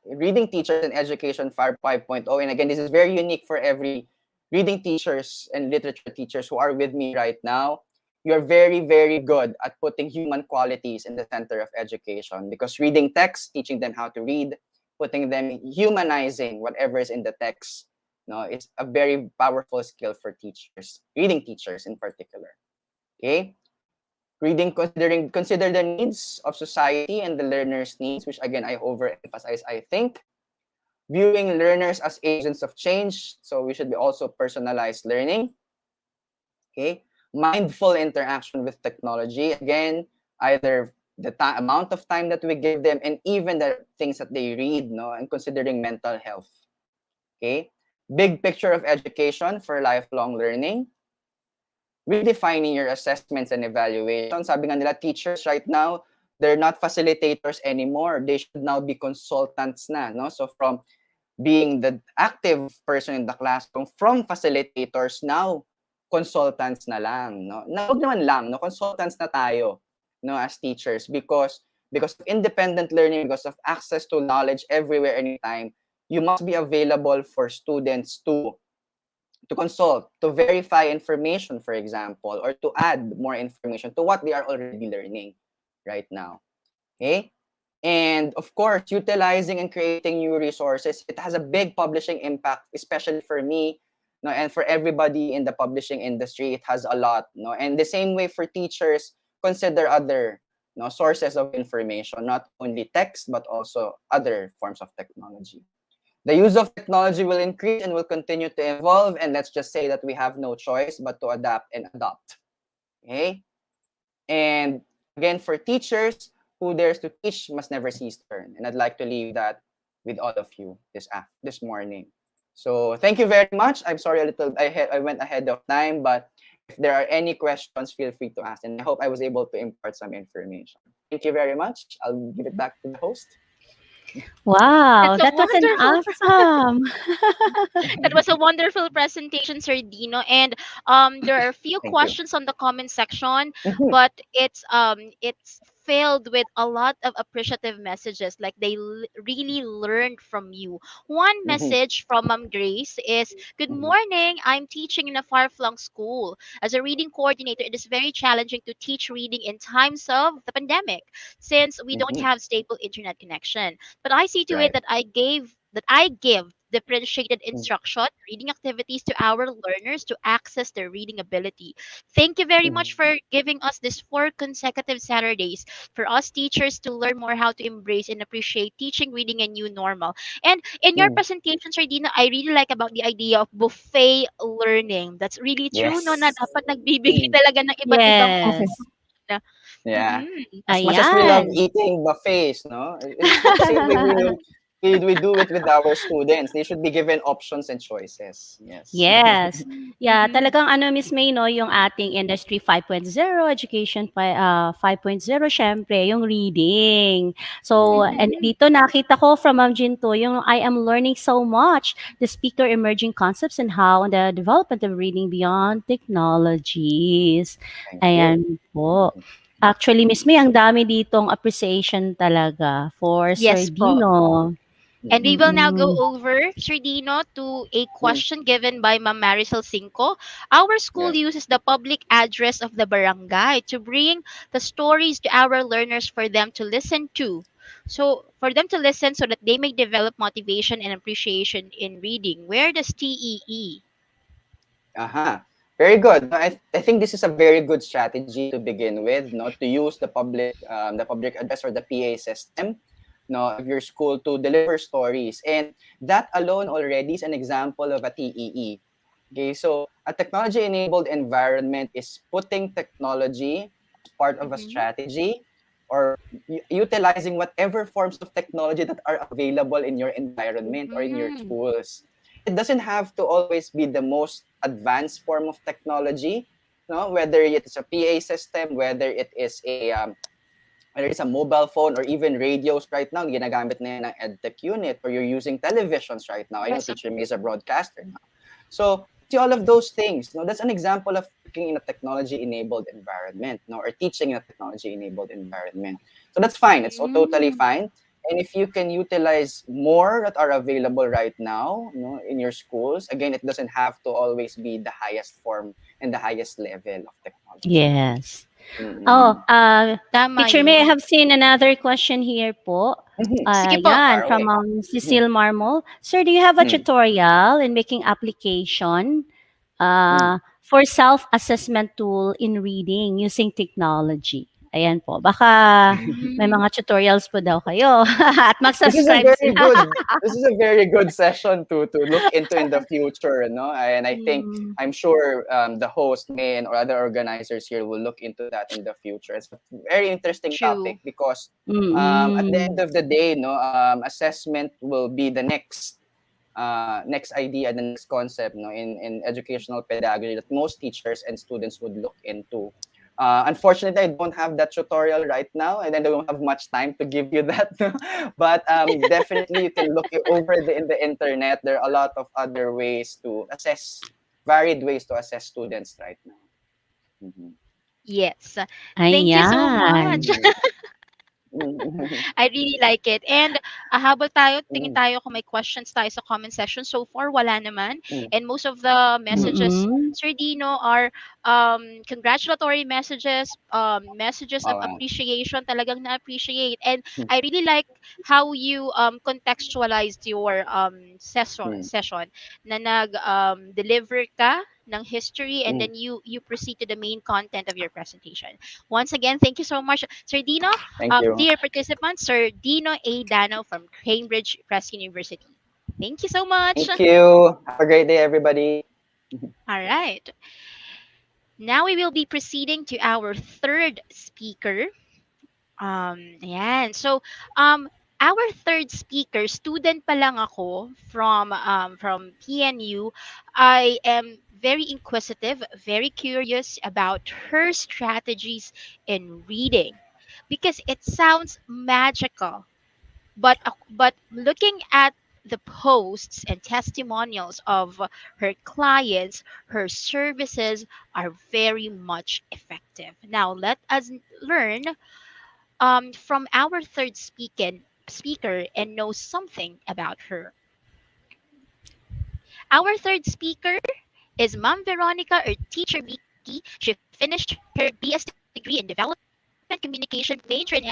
reading teachers in Education 5.0. And again, this is very unique for every reading teachers and literature teachers who are with me right now. You're very, very good at putting human qualities in the center of education, because reading text, teaching them how to read, putting them, humanizing whatever is in the text, it's a very powerful skill for teachers, reading teachers in particular. Okay? Reading, consider the needs of society and the learner's needs, which again, I overemphasize, I think. Viewing learners as agents of change, so we should be also personalized learning. Okay. Mindful interaction with technology, again, either the amount of time that we give them and even the things that they read, and considering mental health. Okay. Big picture of education for lifelong learning. Redefining your assessments and evaluation. Sabi nga nila, teachers right now, they're not facilitators anymore. They should now be consultants na, So from being the active person in the classroom, from facilitators, now consultants na lang, Na wag naman lang, consultants na tayo, as teachers, because of independent learning, because of access to knowledge everywhere, anytime, you must be available for students to consult, to verify information, for example, or to add more information to what they are already learning right now. Okay? And of course, utilizing and creating new resources, it has a big publishing impact, especially for me, and for everybody in the publishing industry, it has a lot. And the same way for teachers, consider other sources of information, not only text, but also other forms of technology. The use of technology will increase and will continue to evolve, and let's just say that we have no choice but to adapt and adopt. Okay? And again, for teachers, who dares to teach must never cease to learn. And I'd like to leave that with all of you this morning. So thank you very much. I'm sorry I went ahead of time, but if there are any questions, feel free to ask. And I hope I was able to impart some information. Thank you very much. I'll give it back to the host. Wow, That's a that was an wonderful awesome. that was a wonderful presentation, Sir Dino. And there are a few Thank you. questions on the comment section, Mhm. but it's filled with a lot of appreciative messages. Like they really learned from you. One Mhm. message from Mom Grace is, "Good Mhm. morning. I'm teaching in a far-flung school. As a reading coordinator, it is very challenging to teach reading in times of the pandemic, since we don't Mhm. have stable internet connection. But I see to it Right. that I give differentiated Mhm. instruction, reading activities to our learners to access their reading ability. Thank you very much Mhm. for giving us these 4 consecutive Saturdays for us teachers to learn more how to embrace and appreciate teaching reading a new normal." And in your Mhm. presentation, Sir Dino, I really like about the idea of buffet learning. That's really true, no, na Yes. dapat nagbibigay Mhm. talaga ng iba't ibang Yes. na. Yeah. Mhm. As much as we love Ayan. eating buffets, it's the same way we do it with our students. They should be given options and choices. Yes. Yes. Yeah, Mhm. talagang ano Miss May 'no, yung ating Industry 5.0, Education 5.0 siyempre yung reading. So, Mhm. and Mhm. dito nakita ko from Ma'am Jinto yung I am learning so much, the speaker emerging concepts and how the development of reading beyond technologies. Thank you. Ayan po. Mhm. Actually, Miss May, ang dami ditong appreciation talaga for Sir Yes po. Dino. And we will now go Mm-mm. over, Sir Dino, to a Mm, question given by Ma'am Marisol Cinco. Our school yeah. uses the public address of the barangay to bring the stories to our learners for them to listen to. So, for them to listen so that they may develop motivation and appreciation in reading. Where does TEE? Uh-huh. Very good. No, I think this is a very good strategy to begin with, no, to use the public address or the PA system, no, of your school to deliver stories. And that alone already is an example of a TEE. Okay, so a technology-enabled environment is putting technology as part of a Mm-hmm. strategy or utilizing whatever forms of technology that are available in your environment or in your Mm-hmm. schools. It doesn't have to always be the most advanced form of technology, no, whether it's a PA system, whether it's a mobile phone or even radios right now, ginagamit na yan ng EdTech unit, or you're using televisions right now. I know Yes. Teacher May is a broadcaster now. So see all of those things. No, that's an example of working in a technology-enabled environment, no, or teaching in a technology-enabled environment. So that's fine. It's all totally Mm. fine. And if you can utilize more that are available right now, no, in your schools, again, it doesn't have to always be the highest form and the highest level of technology. Yes. Oh, Mm-mm. Tama Teacher May, I yun. have seen another question here po. Sige po. Yan, Far from away. Cecile Marmol. Sir, do you have a Mm, tutorial in making application mm. for self-assessment tool in reading using technology? Ayan po. Baka may Mm. mga tutorials po daw kayo at This is a mag-subscribe very sila. good this is a very good session to look into in the future, no? And I think Mm, I'm sure the host May and or other organizers here will look into that in the future. It's a very interesting True. topic because at the end mm-mm. of the day, no, assessment will be the next idea, the next concept, no, in educational pedagogy that most teachers and students would look into. Unfortunately, I don't have that tutorial right now, and I don't have much time to give you that. But definitely, you can look it over in the internet. There are a lot of other ways to assess, varied ways to assess students right now. Mhm. Yes. Thank you so much. Ayan. Mhm. Mhm. I really like it. And habang tayo, tingin Mhm. tayo kung may questions tayo sa comment section. So far, wala naman. Mhm. And most of the messages, Mm-mm. Sir Dino, are congratulatory messages, messages of Wow. appreciation, talagang na-appreciate. And I really like how you contextualized your Mhm. session na nag-deliver ka ng history and Mhm. then you proceed to the main content of your presentation. Once again, thank you so much, Sir Dino. Thank you. Dear participants, Sir Dino A. Dano from Cambridge Press University. Thank you so much. Thank you. Have a great day, everybody. All right. Now we will be proceeding to our third speaker. Ayan. So, our third speaker, student pa lang ako from PNU. I am very inquisitive, very curious about her strategies in reading because it sounds magical. But looking at the posts and testimonials of her clients, her services are very much effective. Now let us learn from our speaker and know something about her. Our third speaker is Ma'am Veronica or Teacher Vicky. She finished her BS degree in Development Communication, major in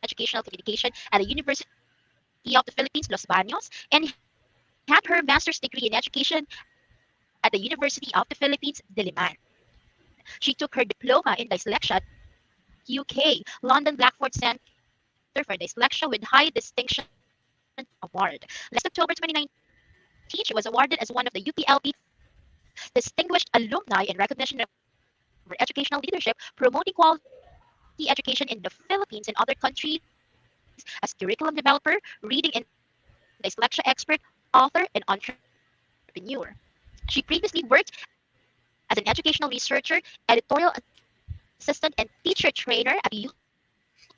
Educational Communication at the University of the Philippines, Los Baños, and had her master's degree in education at the University of the Philippines, Diliman. She took her diploma in dyslexia at UK, London Blackford Center for Dyslexia with High Distinction Award. Last October 2019, she was awarded as one of the UPLP Distinguished Alumni in recognition of her educational leadership, promoting quality education in the Philippines and other countries as curriculum developer, reading and dyslexia expert, author, and entrepreneur. She previously worked as an educational researcher, editorial assistant, and teacher trainer at the UP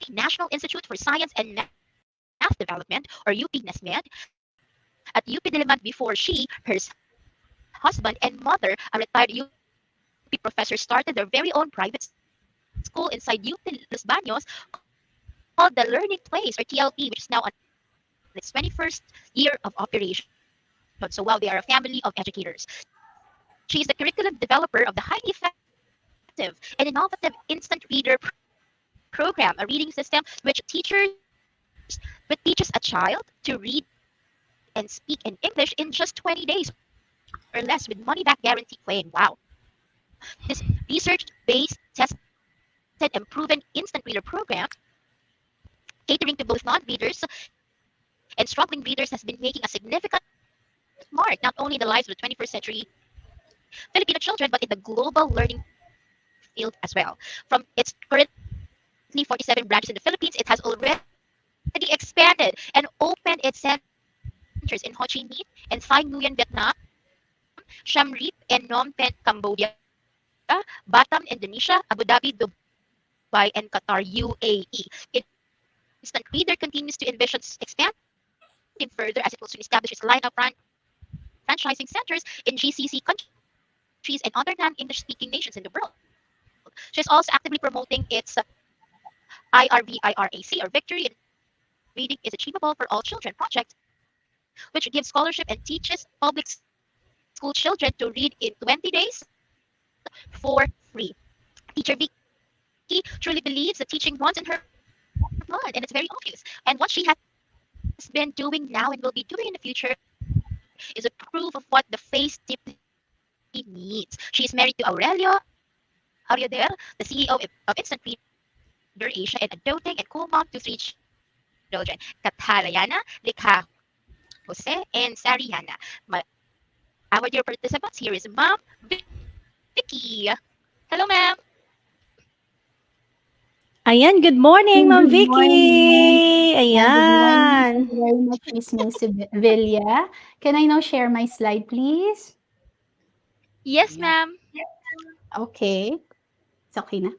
National Institute for Science and Math Development, or UP NESMED, at UP Diliman before she, her husband, and mother, a retired UP professor, started their very own private school inside UP Los Baños called the Learning Place, or TLP, which is now its 21st year of operation. So while they are a family of educators, she is the curriculum developer of the highly effective and innovative Instant Reader program, a reading system which teaches a child to read and speak in English in just 20 days or less with money back guarantee claim. Wow. This research based, tested, and proven instant reader program, catering to both non readers and struggling readers, has been making a significant mark not only in the lives of the 21st century Filipino children, but in the global learning field as well. From its currently 47 branches in the Philippines, it has already expanded and opened its centers in Ho Chi Minh and Sai Nguyen, Vietnam, Siem Reap and Phnom Penh, Cambodia, Batam, Indonesia, Abu Dhabi, Dubai, and Qatar, UAE. Instant Reader continues to envision expanding further as it will soon establish its line of franchising centers in GCC countries and other non-English speaking nations in the world. She is also actively promoting its IRVIRAC, or Victory in Reading is Achievable for All Children project, which gives scholarship and teaches public school children to read in 20 days for free. Teacher Vicky truly believes that teaching runs in her blood and it's very obvious. And what she has been doing now and will be doing in the future is a proof of what the face deeply needs. She is married to Aurelio Ariodel, the CEO of Instant Reader Asia and a doting and cool mom to three children. Katarayana Likha Jose and Sariana. Our dear participants, here is Mom Vicky. Hello, Ma'am. Ayan, good morning, Ma'am Good morning. Vicky. Good morning. Ayan. Thank you very much, Miss Villa. Can I now share my slide, please? Yes, ma'am. Okay. It's okay na.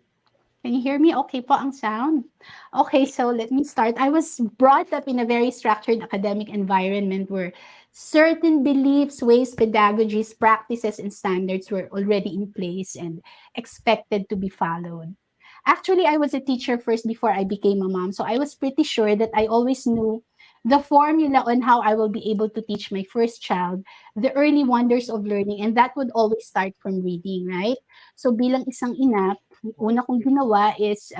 Can you hear me? Okay po ang sound. Okay, so let me start. I was brought up in a very structured academic environment where certain beliefs, ways, pedagogies, practices, and standards were already in place and expected to be followed. Actually, I was a teacher first before I became a mom, so I was pretty sure that I always knew the formula on how I will be able to teach my first child the early wonders of learning, and that would always start from reading, right? So bilang isang ina, una kong ginawa is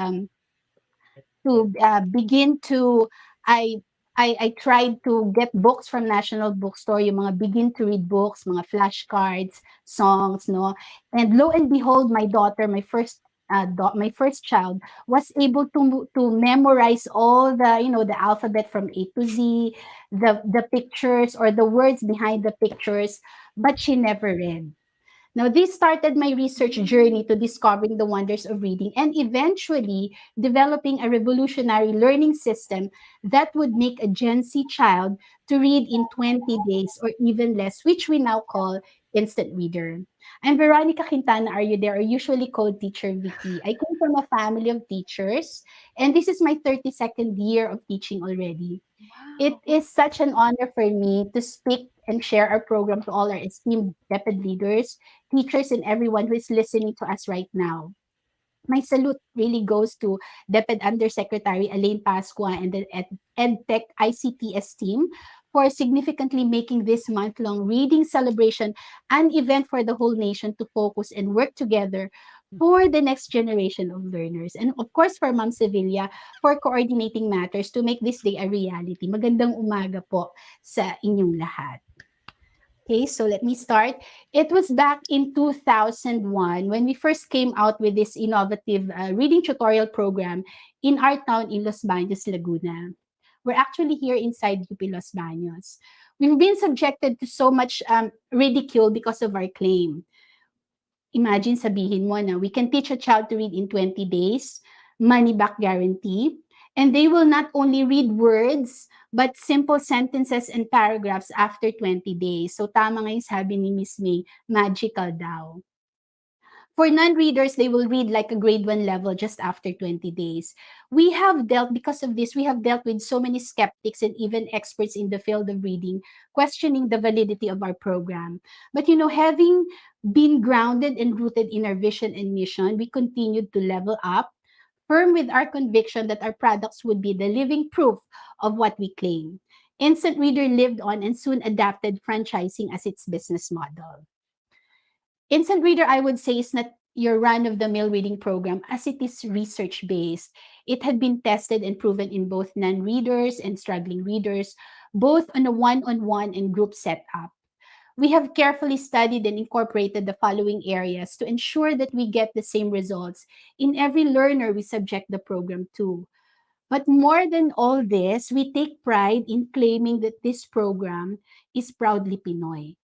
to begin to I I tried to get books from National Bookstore, yung mga begin to read books, mga flashcards, songs, no. And lo and behold, my daughter, my first child, was able to memorize all the the alphabet from A to Z, the pictures or the words behind the pictures, but she never read. Now, this started my research journey to discovering the wonders of reading and eventually developing a revolutionary learning system that would make a Gen Z child to read in 20 days or even less, which we now call instant reader. I'm Veronica Quintana. Are you there? Or usually called Teacher Vicky. I came from a family of teachers, and this is my 32nd year of teaching already. It is such an honor for me to speak and share our program to all our esteemed DepEd leaders, teachers, and everyone who is listening to us right now. My salute really goes to DepEd Undersecretary Elaine Pasqua and the EdTech ICTS team for significantly making this month-long reading celebration an event for the whole nation to focus and work together for the next generation of learners. And of course, for Ma'am Sevilla, for coordinating matters to make this day a reality. Magandang umaga po sa inyong lahat. Okay, so let me start. It was back in 2001 when we first came out with this innovative reading tutorial program in our town in Los Baños, Laguna. We're actually here inside UP Los Baños. We've been subjected to so much ridicule because of our claim. Imagine sabihin mo na we can teach a child to read in 20 days, money back guarantee, and they will not only read words, but simple sentences and paragraphs after 20 days. So tama nga yung sabi ni Miss May, magical daw. For non-readers, they will read like a grade 1 level just after 20 days. Because of this, we have dealt with so many skeptics and even experts in the field of reading, questioning the validity of our program. But having been grounded and rooted in our vision and mission, we continued to level up, firm with our conviction that our products would be the living proof of what we claim. Instant Reader lived on and soon adapted franchising as its business model. Instant Reader, I would say, is not your run-of-the-mill reading program as it is research-based. It had been tested and proven in both non-readers and struggling readers, both on a one-on-one and group setup. We have carefully studied and incorporated the following areas to ensure that we get the same results in every learner we subject the program to. But more than all this, we take pride in claiming that this program is proudly Pinoy.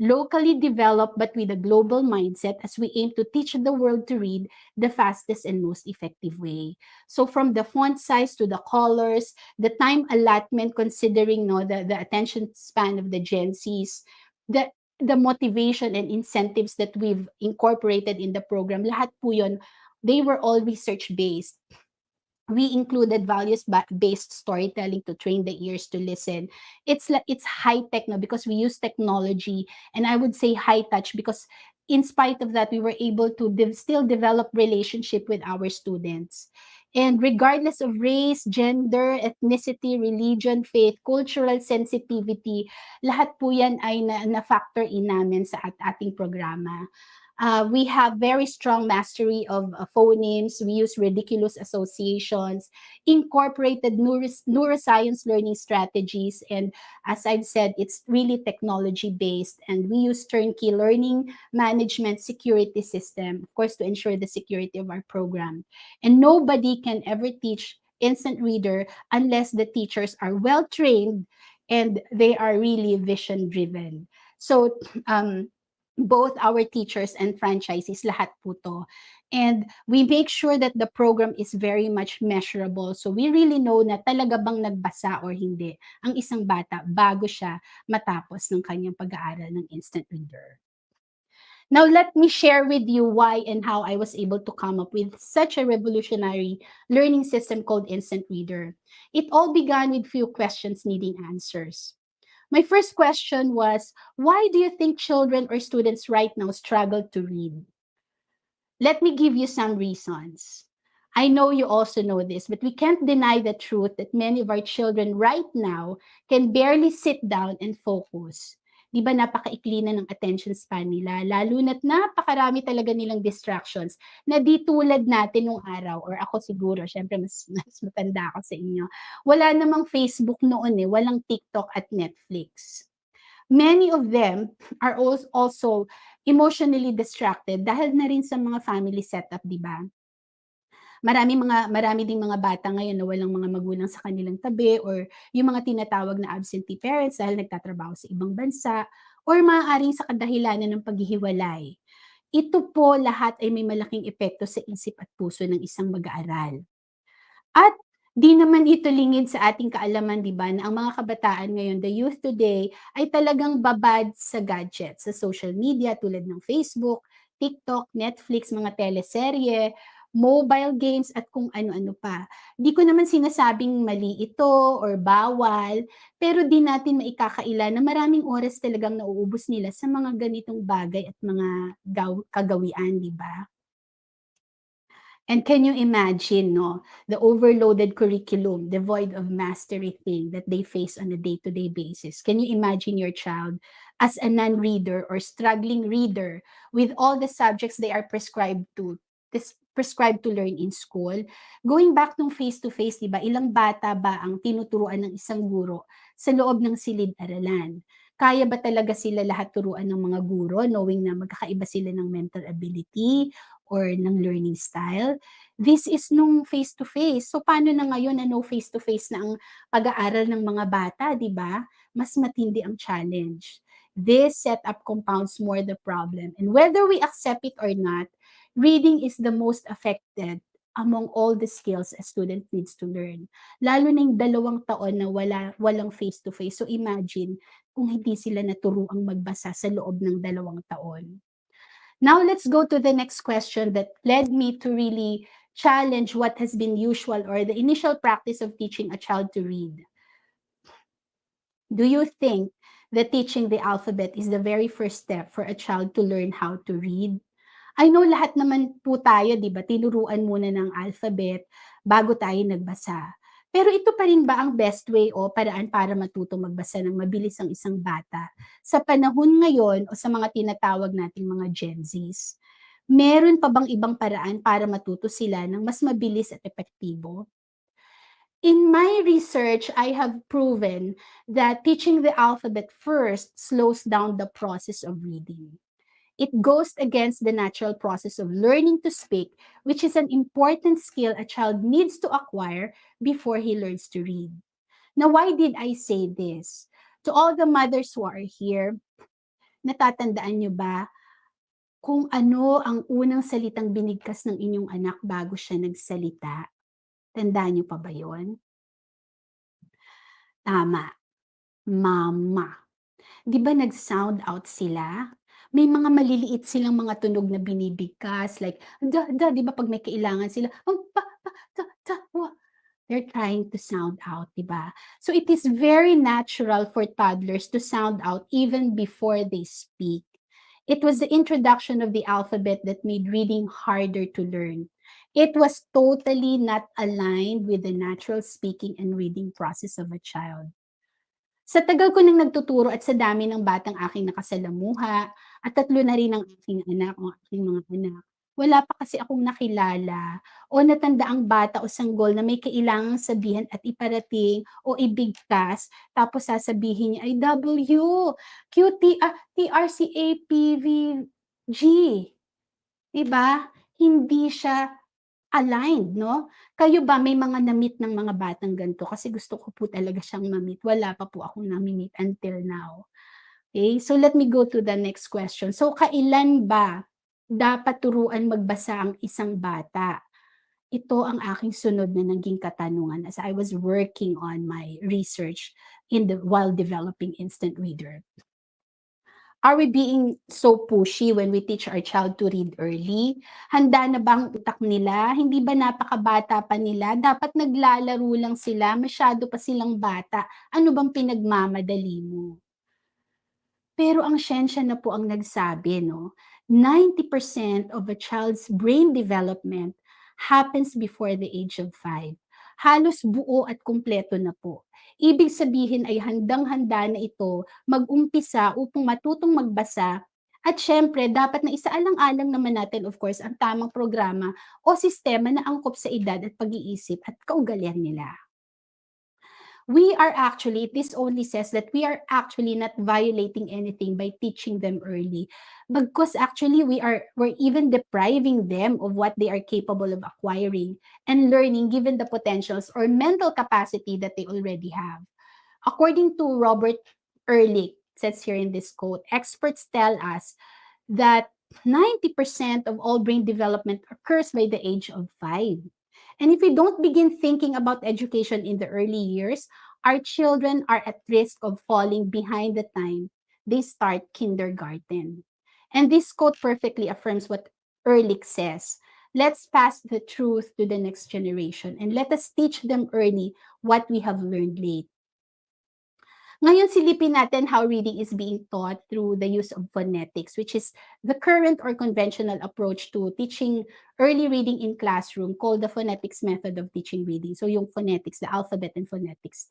Locally developed but with a global mindset as we aim to teach the world to read the fastest and most effective way. So from the font size to the colors, the time allotment considering the attention span of the Gen Zs, the the motivation and incentives that we've incorporated in the program, lahat po yun, they were all research-based. We included values-based storytelling to train the ears to listen. It's high tech now because we use technology, and I would say high touch because in spite of that, we were able to still develop relationship with our students. And regardless of race, gender, ethnicity, religion, faith, cultural sensitivity, lahat po yan ay na-factor in namin sa ating programa. We have very strong mastery of phonemes. We use ridiculous associations, incorporated neuroscience learning strategies. And as I've said, it's really technology based. And we use turnkey learning management security system, of course, to ensure the security of our program. And nobody can ever teach Instant Reader unless the teachers are well trained and they are really vision driven. So, both our teachers and franchisees, lahat po to. And we make sure that the program is very much measurable. So we really know na talaga bang nagbasa or hindi ang isang bata bago siya matapos ng kanyang pag-aaral ng Instant Reader. Now, let me share with you why and how I was able to come up with such a revolutionary learning system called Instant Reader. It all began with few questions needing answers. My first question was, why do you think children or students right now struggle to read? Let me give you some reasons. I know you also know this, but we can't deny the truth that many of our children right now can barely sit down and focus. Di ba napakaikli na ng attention span nila, lalo na't napakarami talaga nilang distractions na di tulad natin nung araw, or ako siguro, syempre mas matanda ako sa inyo. Wala namang Facebook noon walang TikTok at Netflix. Many of them are also emotionally distracted dahil na rin sa mga family setup, di ba? Marami ding mga bata ngayon na walang mga magulang sa kanilang tabi, or yung mga tinatawag na absentee parents dahil nagtatrabaho sa ibang bansa, or maaaring sa kadahilanan ng paghihiwalay. Ito po lahat ay may malaking epekto sa isip at puso ng isang mag-aaral. At di naman ito lingid sa ating kaalaman, di ba, na ang mga kabataan ngayon, the youth today, ay talagang babad sa gadgets, sa social media tulad ng Facebook, TikTok, Netflix, mga teleserye, mobile games, at kung ano-ano pa. Di ko naman sinasabing mali ito or bawal, pero di natin maikakaila na maraming oras talagang nauubos nila sa mga ganitong bagay at mga kagawian, di ba? And can you imagine, the overloaded curriculum, devoid of mastery thing that they face on a day-to-day basis? Can you imagine your child as a non-reader or struggling reader with all the subjects they are prescribed to learn in school? Going back nung face-to-face, di ba, ilang bata ba ang tinuturuan ng isang guro sa loob ng silid-aralan? Kaya ba talaga sila lahat turuan ng mga guro, knowing na magkakaiba sila ng mental ability or ng learning style? This is nung face-to-face. So paano na ngayon na no face-to-face na ang pag-aaral ng mga bata, di ba? Mas matindi ang challenge. This setup compounds more the problem. And whether we accept it or not, reading is the most affected among all the skills a student needs to learn. Lalo na yung 2 taon na walang face-to-face. So imagine kung hindi sila naturuang magbasa sa loob ng 2 taon. Now let's go to the next question that led me to really challenge what has been usual or the initial practice of teaching a child to read. Do you think that teaching the alphabet is the very first step for a child to learn how to read? I know lahat naman po tayo, di ba, tinuruan muna ng alphabet bago tayo nagbasa. Pero ito pa rin ba ang best way o paraan para matuto magbasa ng mabilis ang isang bata sa panahon ngayon o sa mga tinatawag nating mga Gen Zs? Meron pa bang ibang paraan para matuto sila ng mas mabilis at epektibo? In my research, I have proven that teaching the alphabet first slows down the process of reading. It goes against the natural process of learning to speak, which is an important skill a child needs to acquire before he learns to read. Now, why did I say this? To all the mothers who are here, natatandaan nyo ba kung ano ang unang salitang binigkas ng inyong anak bago siya nagsalita? Tandaan nyo pa ba yon? Tama, mama. Di ba nag-sound out sila? May mga maliliit silang mga tunog na binibigkas, like, di ba pag may kailangan sila, they're trying to sound out, di ba? So it is very natural for toddlers to sound out even before they speak. It was the introduction of the alphabet that made reading harder to learn. It was totally not aligned with the natural speaking and reading process of a child. Sa tagal ko nang nagtuturo at sa dami ng batang aking nakasalamuha, at 3 na rin ang aking anak o aking mga anak, wala pa kasi akong nakilala o natandaang bata o sanggol na may kailangang sabihan at iparating o ibigkas, tapos sasabihin niya ay W, Q, T, TRCAPVG. Diba? Hindi siya aligned, no? Kayo ba may mga na-meet ng mga batang ganito? Kasi gusto ko po talaga siyang ma-meet. Wala pa po akong na-meet until now. Okay, so let me go to the next question. So kailan ba dapat turuan magbasa ang isang bata? Ito ang aking sunod na naging katanungan as I was working on my research while developing Instant Reader. Are we being so pushy when we teach our child to read early? Handa na ba ang utak nila? Hindi ba napakabata pa nila? Dapat naglalaro lang sila, masyado pa silang bata. Ano bang pinagmamadali mo? Pero ang siyensya na po ang nagsabi, no? 90% of a child's brain development happens before the age of 5. Halos buo at kumpleto na po. Ibig sabihin ay handang-handa na ito mag-umpisa upang matutong magbasa at syempre dapat na isaalang-alang naman natin of course ang tamang programa o sistema na angkop sa edad at pag-iisip at kaugalian nila. This only says that we are actually not violating anything by teaching them early. Because actually we're even depriving them of what they are capable of acquiring and learning given the potentials or mental capacity that they already have. According to Robert Ehrlich, it says here in this quote, experts tell us that 90% of all brain development occurs by the age of 5. And if we don't begin thinking about education in the early years, our children are at risk of falling behind the time they start kindergarten. And this quote perfectly affirms what Ehrlich says. Let's pass the truth to the next generation and let us teach them early what we have learned late. Ngayon, silipin natin how reading is being taught through the use of phonetics, which is the current or conventional approach to teaching early reading in classroom called the phonetics method of teaching reading. So yung phonetics, the alphabet and phonetics.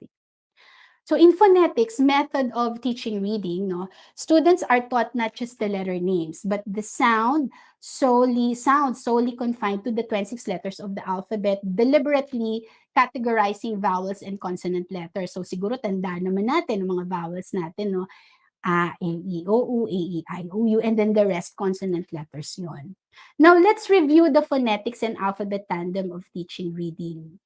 So in phonetics method of teaching reading, no, students are taught not just the letter names, but the sound solely confined to the 26 letters of the alphabet, deliberately categorizing vowels and consonant letters. So siguro tanda naman natin ang mga vowels natin, no? A, E, I, O, U, A, E, I, O, U, and then the rest consonant letters yon. Now let's review the phonetics and alphabet tandem of teaching reading.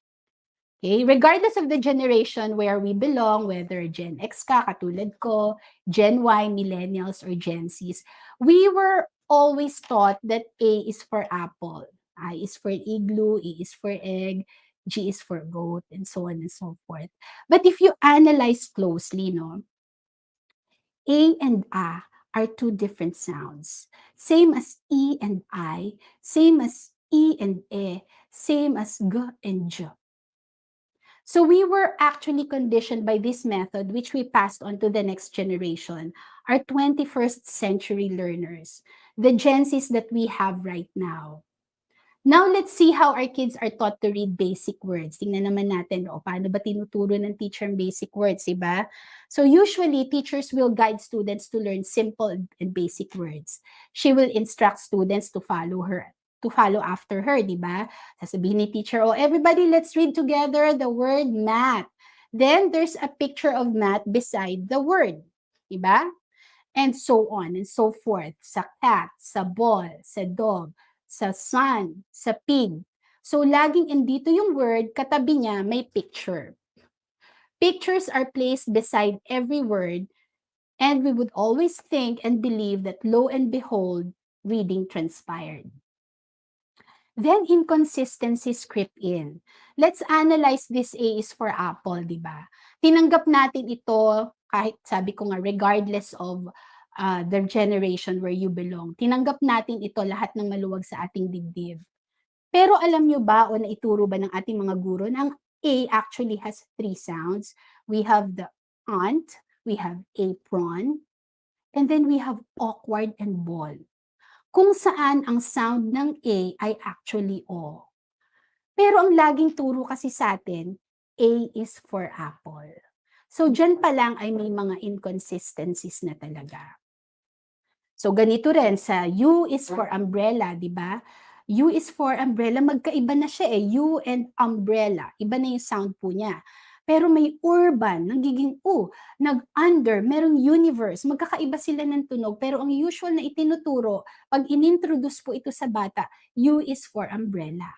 Okay, regardless of the generation where we belong, whether Gen X ka, katulad ko, Gen Y, Millennials, or Gen Zs, we were always taught that A is for apple, I is for igloo, E is for egg, G is for goat, and so on and so forth. But if you analyze closely, no, A and A are two different sounds. Same as E and I, same as E and E, same as G and J. So we were actually conditioned by this method, which we passed on to the next generation, our 21st century learners, the Gen Zs that we have right now. Now, let's see how our kids are taught to read basic words. Tingnan naman natin, paano ba tinuturo ng teacher ang basic words, diba? So usually, teachers will guide students to learn simple and basic words. She will instruct students to follow after her, diba? Sasabihin ni teacher, everybody, let's read together the word math. Then, there's a picture of math beside the word, diba? And so on and so forth. Sa cat, sa ball, sa dog, sa sun, sa pig. So, laging indito yung word, katabi niya may picture. Pictures are placed beside every word, and we would always think and believe that lo and behold, reading transpired. Then inconsistencies creep in. Let's analyze this A is for apple, di ba? Tinanggap natin ito kahit sabi ko nga regardless of the generation where you belong. Tinanggap natin ito lahat ng maluwag sa ating dibdib. Pero alam nyo ba o naituro ba ng ating mga guro na ang A actually has 3 sounds? We have the aunt, we have apron, and then we have awkward and ball. Kung saan ang sound ng A ay actually O. Pero ang laging turo kasi sa atin, A is for apple. So dyan pa lang ay may mga inconsistencies na talaga. So ganito rin sa U is for umbrella, di ba? U is for umbrella, magkaiba na siya U and umbrella. Iba na yung sound po niya. Pero may urban, nagiging U. Nag-under, merong universe. Magkakaiba sila ng tunog. Pero ang usual na itinuturo, pag inintroduce po ito sa bata, U is for umbrella.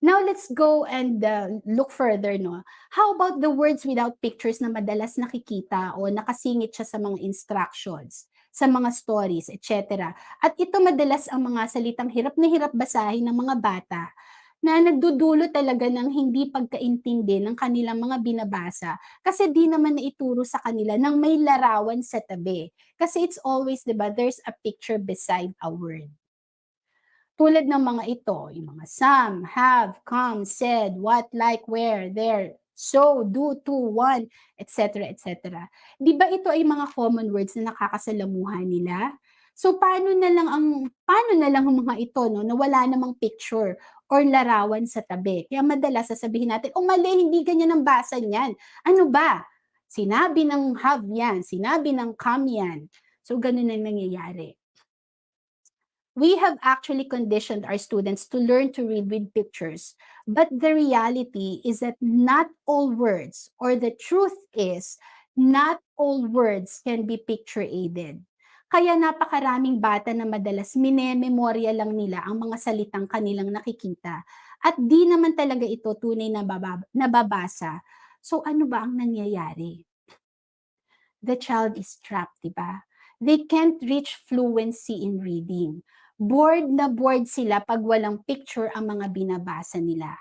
Now, let's go and look further, no? How about the words without pictures na madalas nakikita o nakasingit siya sa mga instructions, sa mga stories, etc. At ito madalas ang mga salitang hirap na hirap basahin ng mga bata na nagdudulo talaga ng hindi pagkaintindi ng kanilang mga binabasa kasi di naman naituro sa kanila ng may larawan sa tabi. Kasi it's always, di ba, there's a picture beside a word. Tulad ng mga ito, yung mga some, have, come, said, what, like, where, there, so, do, to, want, etc., etc. Di ba ito ay mga common words na nakakasalamuhan nila? So, paano na lang ang mga ito, no, na wala namang picture or larawan sa tabi? Kaya madalas sasabihin natin, mali, hindi ganyan ang basa niyan. Ano ba? Sinabi ng have yan, sinabi ng come yan. So, ganun ang nangyayari. We have actually conditioned our students to learn to read with pictures, but the reality is that not all words, or the truth is, not all words can be picture-aided. Kaya napakaraming bata na madalas minememorya lang nila ang mga salitang kanilang nakikita at di naman talaga ito tunay na nababasa. So ano ba ang nangyayari? The child is trapped, diba? They can't reach fluency in reading. Bored na bored sila pag walang picture ang mga binabasa nila.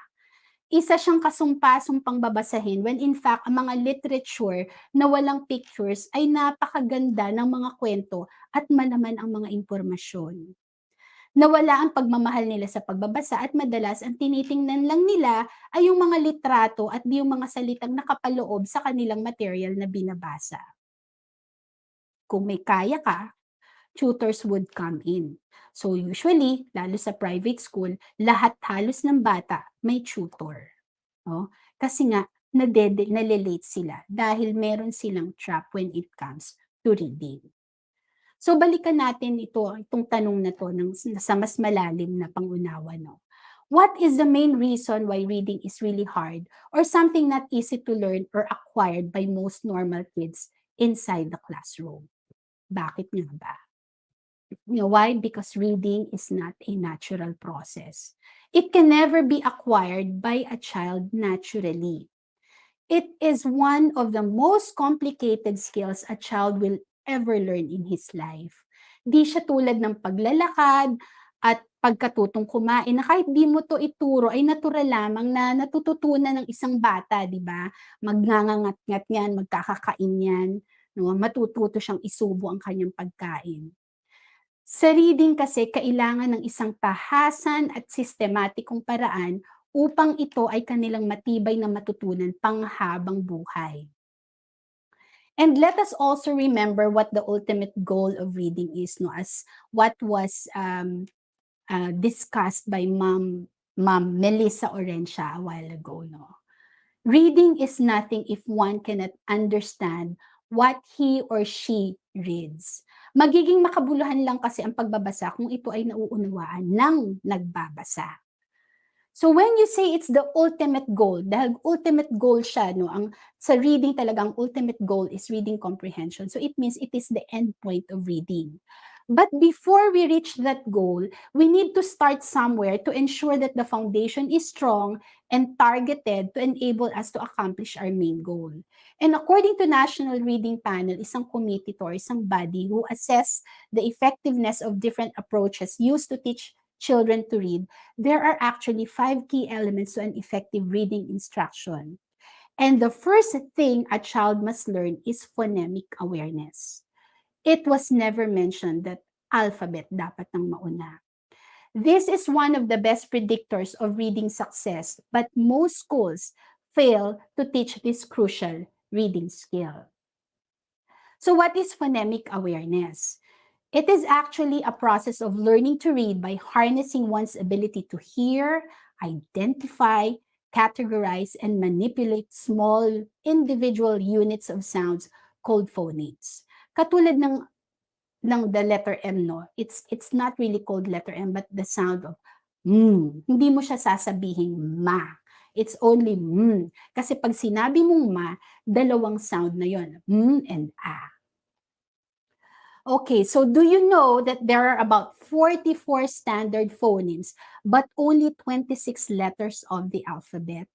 Isa siyang kasumpa-sumpang babasahin when in fact ang mga literature na walang pictures ay napakaganda ng mga kwento at malaman ang mga impormasyon. Nawala ang pagmamahal nila sa pagbabasa at madalas ang tinitingnan lang nila ay yung mga litrato at di yung mga salitang nakapaloob sa kanilang material na binabasa. Kung may kaya ka, tutors would come in. So usually, lalo sa private school, lahat halos ng bata may tutor. No? Kasi nga, nalilate sila dahil meron silang trap when it comes to reading. So balikan natin itong tanong na to sa mas malalim na pangunawa. No? What is the main reason why reading is really hard or something not easy to learn or acquired by most normal kids inside the classroom? Bakit nga ba? Why? Because reading is not a natural process. It can never be acquired by a child naturally. It is one of the most complicated skills a child will ever learn in his life. Di siya tulad ng paglalakad at pagkatutong kumain na kahit di mo to ituro ay natural lamang na natututunan ng isang bata, di ba? Magngangangat-ngat yan, magkakakain yan, no? Matututo siyang isubo ang kanyang pagkain. Sa reading kasi, kailangan ng isang tahasan at sistematikong paraan upang ito ay kanilang matibay na matutunan panghabang buhay. And let us also remember what the ultimate goal of reading is, no? As what was discussed by Ma'am Melissa Orencia a while ago, no? Reading is nothing if one cannot understand what he or she reads. Magiging makabuluhan lang kasi ang pagbabasa kung ito ay nauunawaan ng nagbabasa. So when you say it's the ultimate goal, dahil ultimate goal siya, no, sa reading talagang ultimate goal is reading comprehension. So it means it is the end point of reading. But before we reach that goal, we need to start somewhere to ensure that the foundation is strong and targeted to enable us to accomplish our main goal. And according to National Reading Panel, isang committee to or isang body who assess the effectiveness of different approaches used to teach children to read, there are actually 5 key elements to an effective reading instruction. And the first thing a child must learn is phonemic awareness. It was never mentioned that alphabet dapat ang mauna. This is one of the best predictors of reading success, but most schools fail to teach this crucial reading skill. So what is phonemic awareness? It is actually a process of learning to read by harnessing one's ability to hear, identify, categorize, and manipulate small individual units of sounds called phonemes. Katulad ng the letter M, no? It's not really called letter M, but the sound of Hindi mo siya sasabihin ma. It's only Kasi pag sinabi mong ma, dalawang sound na yon, and a. Okay, so do you know that there are about 44 standard phonemes, but only 26 letters of the alphabet?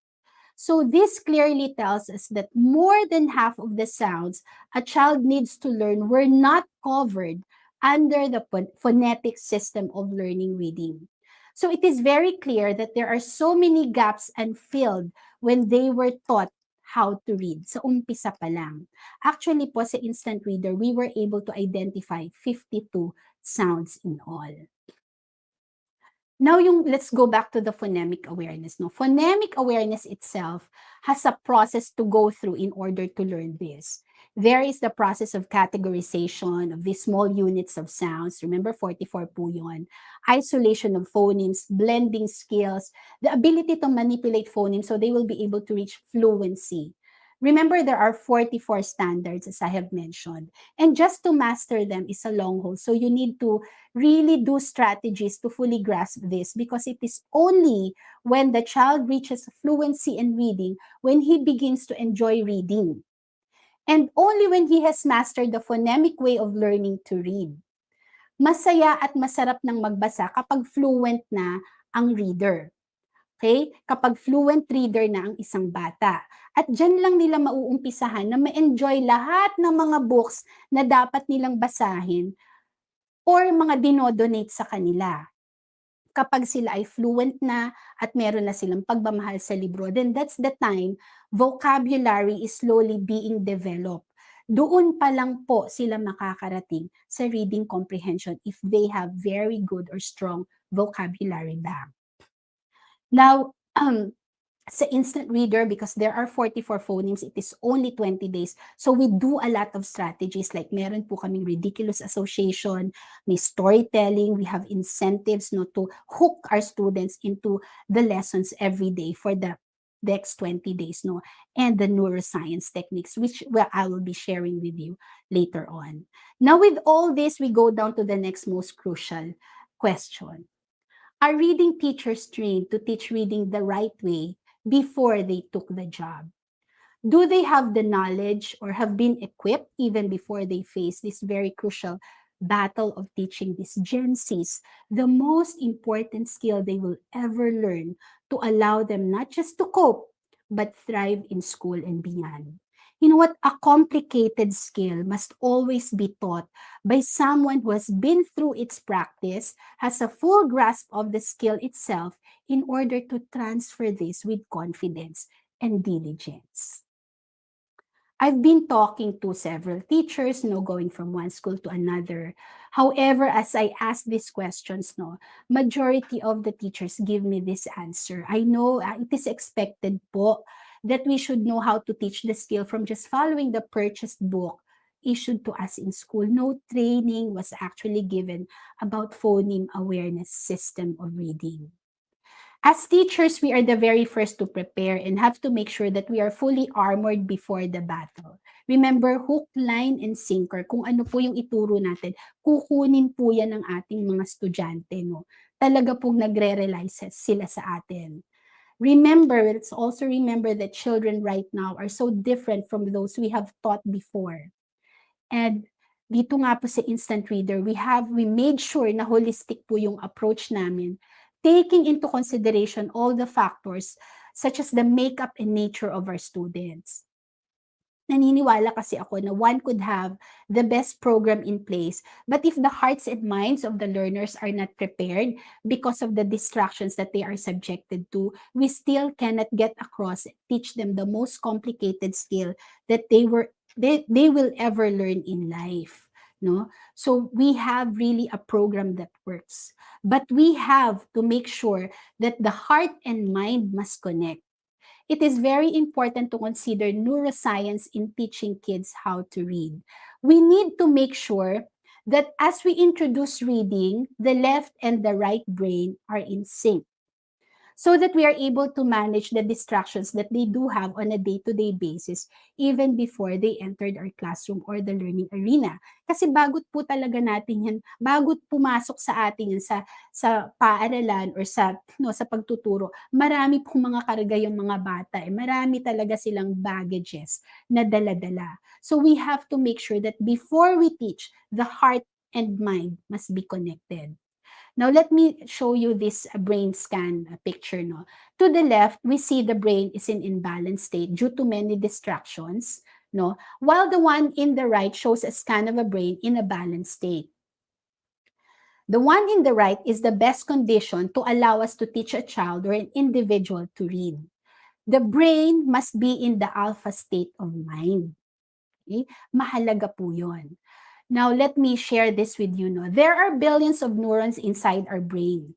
So this clearly tells us that more than half of the sounds a child needs to learn were not covered under the phonetic system of learning reading. So it is very clear that there are so many gaps unfilled when they were taught how to read. Sa umpisa pa lang. Actually po sa instant reader, we were able to identify 52 sounds in all. Now, let's go back to the phonemic awareness. No? Phonemic awareness itself has a process to go through in order to learn this. There is the process of categorization of these small units of sounds. Remember, 44 po yun. Isolation of phonemes, blending skills, the ability to manipulate phonemes so they will be able to reach fluency. Remember, there are 44 standards, as I have mentioned. And just to master them is a long haul. So you need to really do strategies to fully grasp this because it is only when the child reaches fluency in reading when he begins to enjoy reading. And only when he has mastered the phonemic way of learning to read. Masaya at masarap ng magbasa kapag fluent na ang reader. Okay? Kapag fluent reader na ang isang bata. At dyan lang nila mauumpisahan na ma-enjoy lahat ng mga books na dapat nilang basahin or mga dinodonate sa kanila. Kapag sila ay fluent na at meron na silang pagmamahal sa libro, then that's the time vocabulary is slowly being developed. Doon pa lang po sila makakarating sa reading comprehension if they have very good or strong vocabulary bank. Now, sa instant reader, because there are 44 phonemes, it is only 20 days. So we do a lot of strategies like meron po kaming ridiculous association, may storytelling, we have incentives no, to hook our students into the lessons every day for the next 20 days, no, and the neuroscience techniques, which I will be sharing with you later on. Now with all this, we go down to the next most crucial question. Are reading teachers trained to teach reading the right way before they took the job? Do they have the knowledge or have been equipped even before they face this very crucial battle of teaching these Gen Zs the most important skill they will ever learn to allow them not just to cope, but thrive in school and beyond? You know what? A complicated skill must always be taught by someone who has been through its practice, has a full grasp of the skill itself in order to transfer this with confidence and diligence. I've been talking to several teachers, going from one school to another. However, as I ask these questions, majority of the teachers give me this answer. I know it is expected po that we should know how to teach the skill from just following the purchased book issued to us in school. No training was actually given about phoneme awareness system of reading. As teachers, we are the very first to prepare and have to make sure that we are fully armored before the battle. Remember, hook, line, and sinker. Kung ano po yung ituro natin, kukunin po yan ng ating mga estudyante. No? Talaga pong nagre-rely sila sa atin. Remember, let's also remember that children right now are so different from those we have taught before. And dito nga po sa instant reader, we made sure na holistic po yung approach namin, taking into consideration all the factors such as the makeup and nature of our students. Naniniwala kasi ako na one could have the best program in place, but if the hearts and minds of the learners are not prepared because of the distractions that they are subjected to, we still cannot get across and teach them the most complicated skill that they will ever learn in life. No? So we have really a program that works, but we have to make sure that the heart and mind must connect. It is very important to consider neuroscience in teaching kids how to read. We need to make sure that as we introduce reading, the left and the right brain are in sync, so that we are able to manage the distractions that they do have on a day-to-day basis even before they entered our classroom or the learning arena. Kasi bago po talaga natin yan, bago pumasok sa atin yan sa paaralan or sa pagtuturo, marami pong mga karga yung mga bata. Marami talaga silang baggages na dala-dala. So we have to make sure that before we teach, the heart and mind must be connected. Now, let me show you this brain scan picture. No? To the left, we see the brain is in imbalanced state due to many distractions, no? While the one in the right shows a scan of a brain in a balanced state. The one in the right is the best condition to allow us to teach a child or an individual to read. The brain must be in the alpha state of mind. Okay? Mahalaga po yun. Now, let me share this with you. No? There are billions of neurons inside our brain,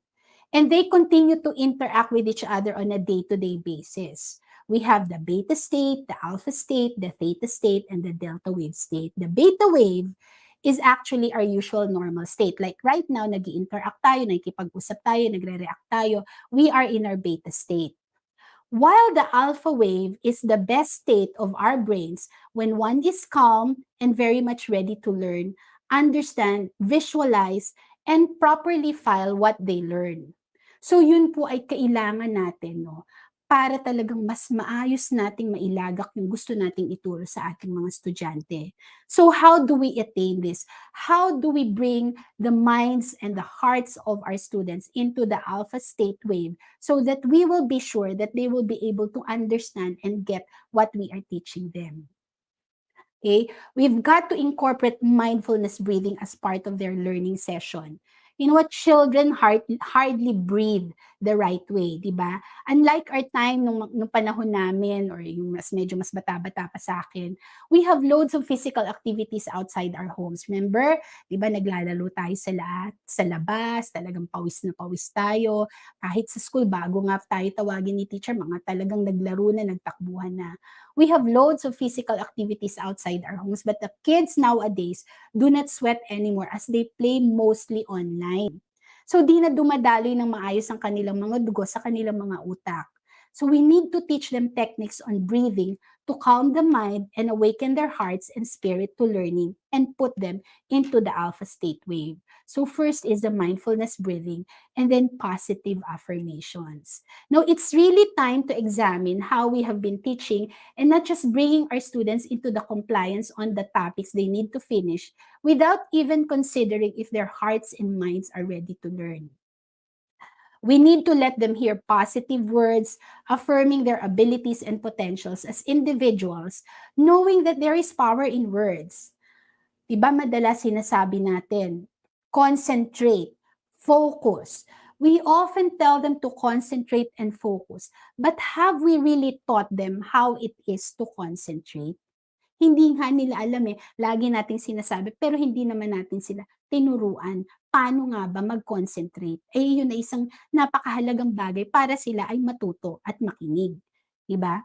and they continue to interact with each other on a day-to-day basis. We have the beta state, the alpha state, the theta state, and the delta wave state. The beta wave is actually our usual normal state. Like right now, nag-i-interact tayo, nakikipag-usap tayo, nagre-react tayo. We are in our beta state. While the alpha wave is the best state of our brains when one is calm and very much ready to learn, understand, visualize, and properly file what they learn. So yun po ay kailangan natin, no? Para talagang mas maayos nating mailagak yung gusto nating ituro sa ating mga estudyante. So how do we attain this? How do we bring the minds and the hearts of our students into the alpha state wave so that we will be sure that they will be able to understand and get what we are teaching them? Okay? We've got to incorporate mindfulness breathing as part of their learning session. You know what? Children hardly breathe the right way, di ba? Unlike our time nung panahon namin or yung medyo mas bata-bata pa sa akin, we have loads of physical activities outside our homes. Remember? Di ba naglalaro tayo sa labas, talagang pawis na pawis tayo. Kahit sa school, bago nga tayo tawagin ni teacher, mga talagang naglaro na, nagtakbuhan na. We have loads of physical activities outside our homes, but the kids nowadays do not sweat anymore as they play mostly online. So di na dumadaloy ng maayos ang kanilang mga dugo sa kanilang mga utak. So we need to teach them techniques on breathing to calm the mind and awaken their hearts and spirit to learning and put them into the alpha state wave. So first is the mindfulness breathing and then positive affirmations. Now it's really time to examine how we have been teaching and not just bringing our students into the compliance on the topics they need to finish without even considering if their hearts and minds are ready to learn. We need to let them hear positive words, affirming their abilities and potentials as individuals, knowing that there is power in words. Diba madalas sinasabi natin, concentrate, focus. We often tell them to concentrate and focus, but have we really taught them how it is to concentrate? Hindi nga nila alam lagi nating sinasabi, pero hindi naman natin sila tinuruan paano nga ba mag-concentrate. Yun ay isang napakahalagang bagay para sila ay matuto at makinig. Diba?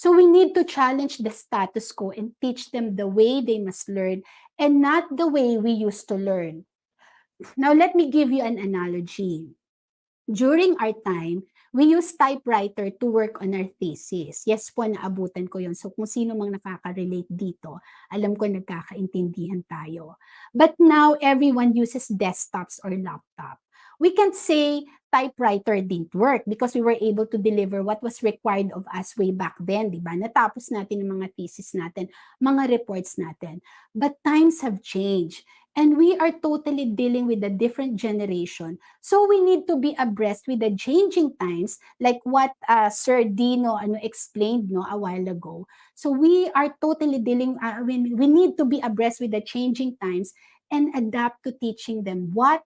So we need to challenge the status quo and teach them the way they must learn and not the way we used to learn. Now, let me give you an analogy. During our time, we use typewriter to work on our thesis. Yes po, naabutan ko yun. So kung sino mang nakaka-relate dito, alam ko nagkakaintindihan tayo. But now, everyone uses desktops or laptop. We can't say typewriter didn't work because we were able to deliver what was required of us way back then, di ba? Natapos natin ang mga thesis natin, mga reports natin. But times have changed. And we are totally dealing with a different generation. So we need to be abreast with the changing times, like what Sir Dino explained a while ago. So we are totally dealing, we need to be abreast with the changing times and adapt to teaching them what,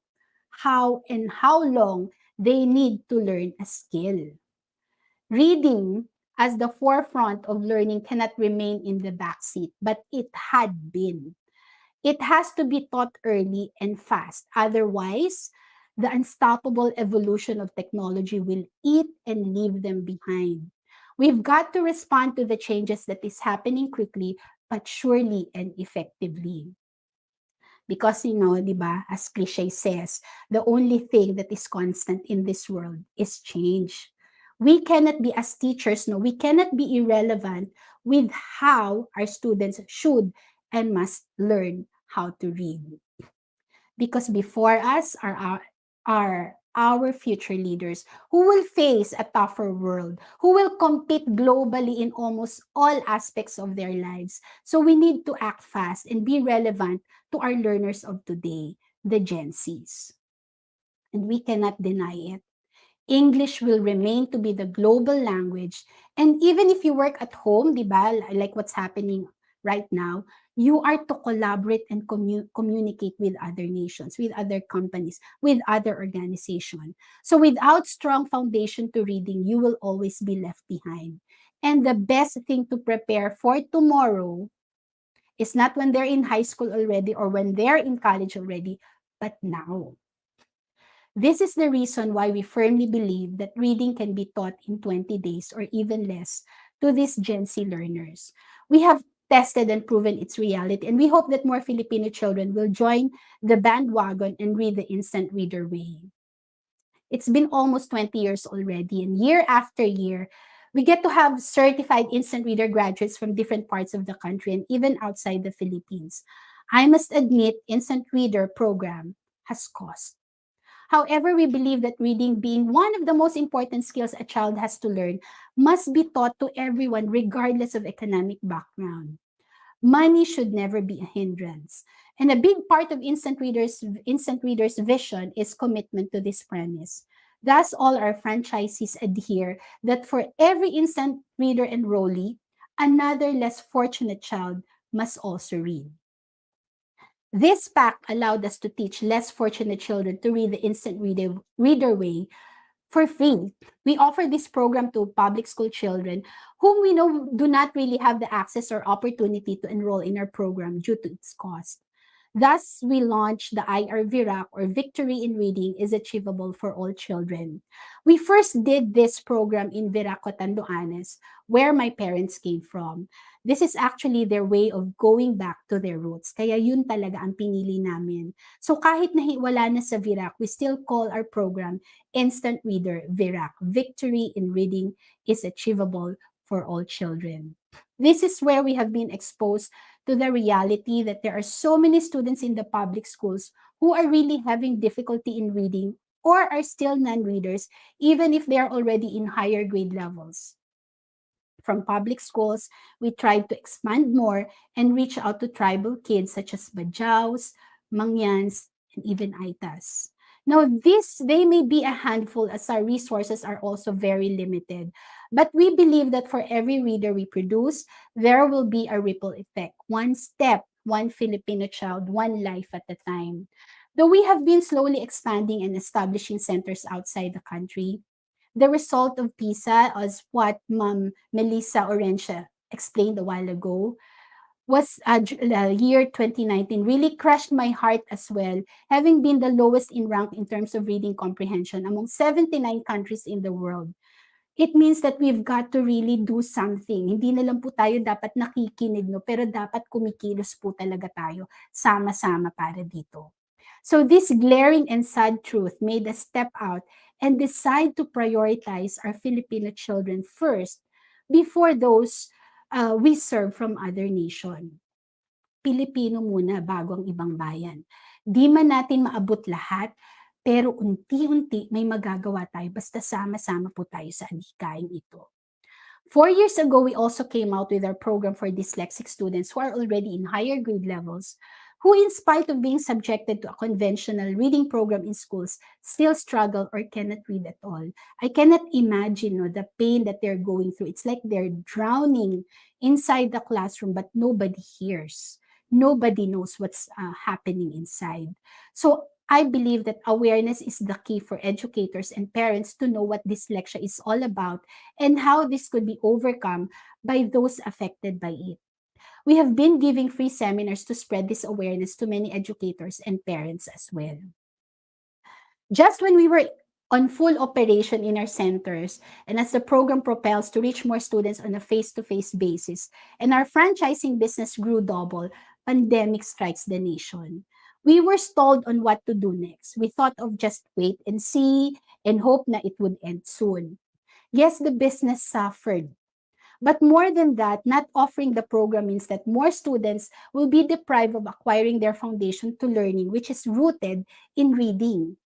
how, and how long they need to learn a skill. Reading as the forefront of learning cannot remain in the backseat, but it had been. It has to be taught early and fast. Otherwise, the unstoppable evolution of technology will eat and leave them behind. We've got to respond to the changes that is happening quickly, but surely and effectively. Because, di ba, as cliche says, the only thing that is constant in this world is change. We cannot be, as teachers, we cannot be irrelevant with how our students should and must learn how to read. Because before us are our future leaders who will face a tougher world, who will compete globally in almost all aspects of their lives. So we need to act fast and be relevant to our learners of today, the Gen Zs. And we cannot deny it. English will remain to be the global language. And even if you work at home, di ba, like what's happening right now, you are to collaborate and communicate with other nations, with other companies, with other organizations. So without strong foundation to reading, you will always be left behind. And the best thing to prepare for tomorrow is not when they're in high school already or when they're in college already, but now. This is the reason why we firmly believe that reading can be taught in 20 days or even less to these Gen Z learners. We have tested and proven its reality, and we hope that more Filipino children will join the bandwagon and read the instant reader way. It's been almost 20 years already, and year after year, we get to have certified instant reader graduates from different parts of the country and even outside the Philippines. I must admit, instant reader program has cost. However, we believe that reading, being one of the most important skills a child has to learn, must be taught to everyone regardless of economic background. Money should never be a hindrance. And a big part of instant readers' vision is commitment to this premise. Thus, all our franchisees adhere that for every instant reader enrollee, another less fortunate child must also read. This pact allowed us to teach less fortunate children to read the instant reader way for free. We offer this program to public school children whom we know do not really have the access or opportunity to enroll in our program due to its cost. Thus, we launched the IR Virac, or Victory in Reading is Achievable for All Children. We first did this program in Virac, Catanduanes, where my parents came from. This is actually their way of going back to their roots. Kaya yun talaga ang pinili namin. So kahit wala na sa Virac, we still call our program Instant Reader Virac. Victory in Reading is Achievable for All Children. This is where we have been exposed to the reality that there are so many students in the public schools who are really having difficulty in reading or are still non-readers, even if they are already in higher grade levels. From public schools, we tried to expand more and reach out to tribal kids such as Bajaus, Mangyans, and even Aitas. Now, they may be a handful as our resources are also very limited. But we believe that for every reader we produce, there will be a ripple effect. One step, one Filipino child, one life at a time. Though we have been slowly expanding and establishing centers outside the country, the result of PISA, as what Ma'am Melissa Orencia explained a while ago, was year 2019 really crushed my heart as well, having been the lowest in rank in terms of reading comprehension among 79 countries in the world. it means that we've got to really do something. Hindi na lang po tayo dapat nakikinig, no? Pero dapat kumikilos po talaga tayo sama-sama para dito. So this glaring and sad truth made us step out and decide to prioritize our Filipino children first before those we serve from other nation. Pilipino muna bago ang ibang bayan. Di man natin maabot lahat, pero unti-unti may magagawa tayo basta sama-sama po tayo sa adhikaing ito. 4 years ago, we also came out with our program for dyslexic students who are already in higher grade levels, who in spite of being subjected to a conventional reading program in schools, still struggle or cannot read at all. I cannot imagine the pain that they're going through. It's like they're drowning inside the classroom, but nobody hears. Nobody knows what's happening inside. So I believe that awareness is the key for educators and parents to know what dyslexia is all about and how this could be overcome by those affected by it. We have been giving free seminars to spread this awareness to many educators and parents as well. Just when we were on full operation in our centers, and as the program propels to reach more students on a face-to-face basis, and our franchising business grew double, pandemic strikes the nation. We were stalled on what to do next. We thought of just wait and see and hope na it would end soon. Yes, the business suffered. But more than that, not offering the program means that more students will be deprived of acquiring their foundation to learning, which is rooted in reading.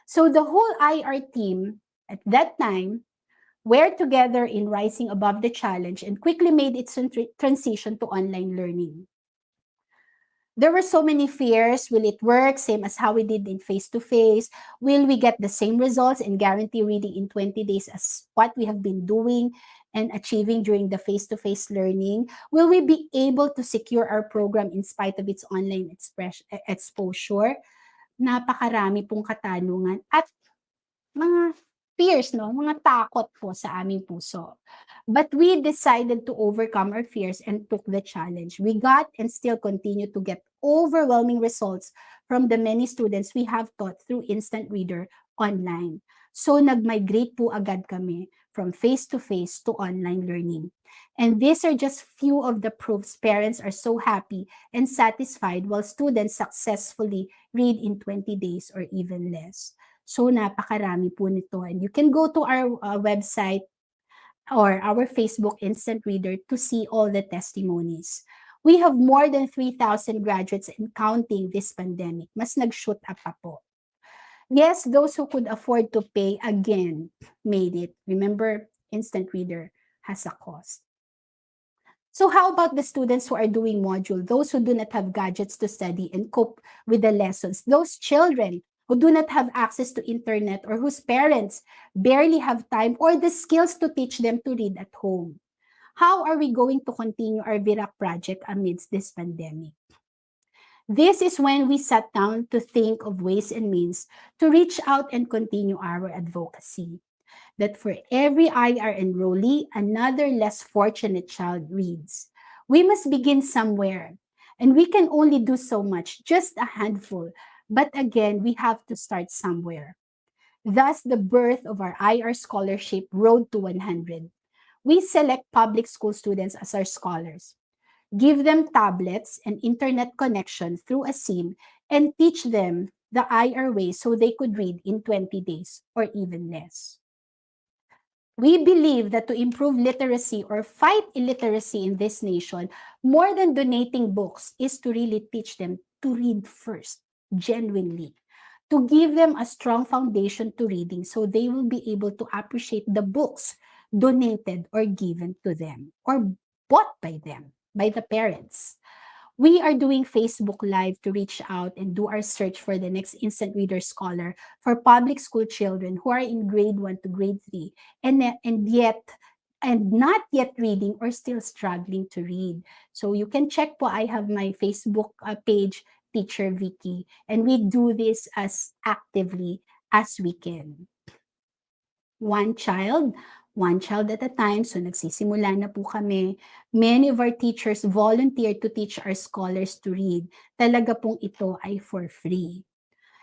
So the whole IR team at that time were together in rising above the challenge and quickly made its transition to online learning. There were so many fears. Will it work? Same as how we did in face-to-face. Will we get the same results and guarantee reading in 20 days as what we have been doing and achieving during the face-to-face learning? Will we be able to secure our program in spite of its online exposure? Napakarami pong katanungan at mga fears, no? Mga takot po sa aming puso. But we decided to overcome our fears and took the challenge. We got and still continue to get overwhelming results from the many students we have taught through Instant Reader online. So nag-migrate po agad kami from face-to-face to online learning. And these are just few of the proofs parents are so happy and satisfied while students successfully read in 20 days or even less. So napakarami po nito. And you can go to our website or our Facebook Instant Reader to see all the testimonies. We have more than 3,000 graduates and counting this pandemic. Mas nag-shoot up pa po. Yes, those who could afford to pay again made it. Remember, Instant Reader has a cost. So how about the students who are doing module, those who do not have gadgets to study and cope with the lessons, those children who do not have access to internet or whose parents barely have time or the skills to teach them to read at home? How are we going to continue our VIRAC project amidst this pandemic? This is when we sat down to think of ways and means to reach out and continue our advocacy. That for every IR enrollee, another less fortunate child reads. We must begin somewhere, and we can only do so much, just a handful. But again, we have to start somewhere. Thus, the birth of our IR scholarship, Road to 100. We select public school students as our scholars, give them tablets and internet connection through a SIM, and teach them the IR way so they could read in 20 days or even less. We believe that to improve literacy or fight illiteracy in this nation, more than donating books is to really teach them to read first, genuinely, to give them a strong foundation to reading so they will be able to appreciate the books donated or given to them or bought by them, by the parents. We are doing Facebook Live to reach out and do our search for the next Instant Reader Scholar for public school children who are in grade 1 to grade 3 and not yet reading or still struggling to read. So you can check po, I have my Facebook page, Teacher Vicky, and we do this as actively as we can. One child at a time. So nagsisimula na po kami. Many of our teachers volunteer to teach our scholars to read. Talaga pong ito ay for free.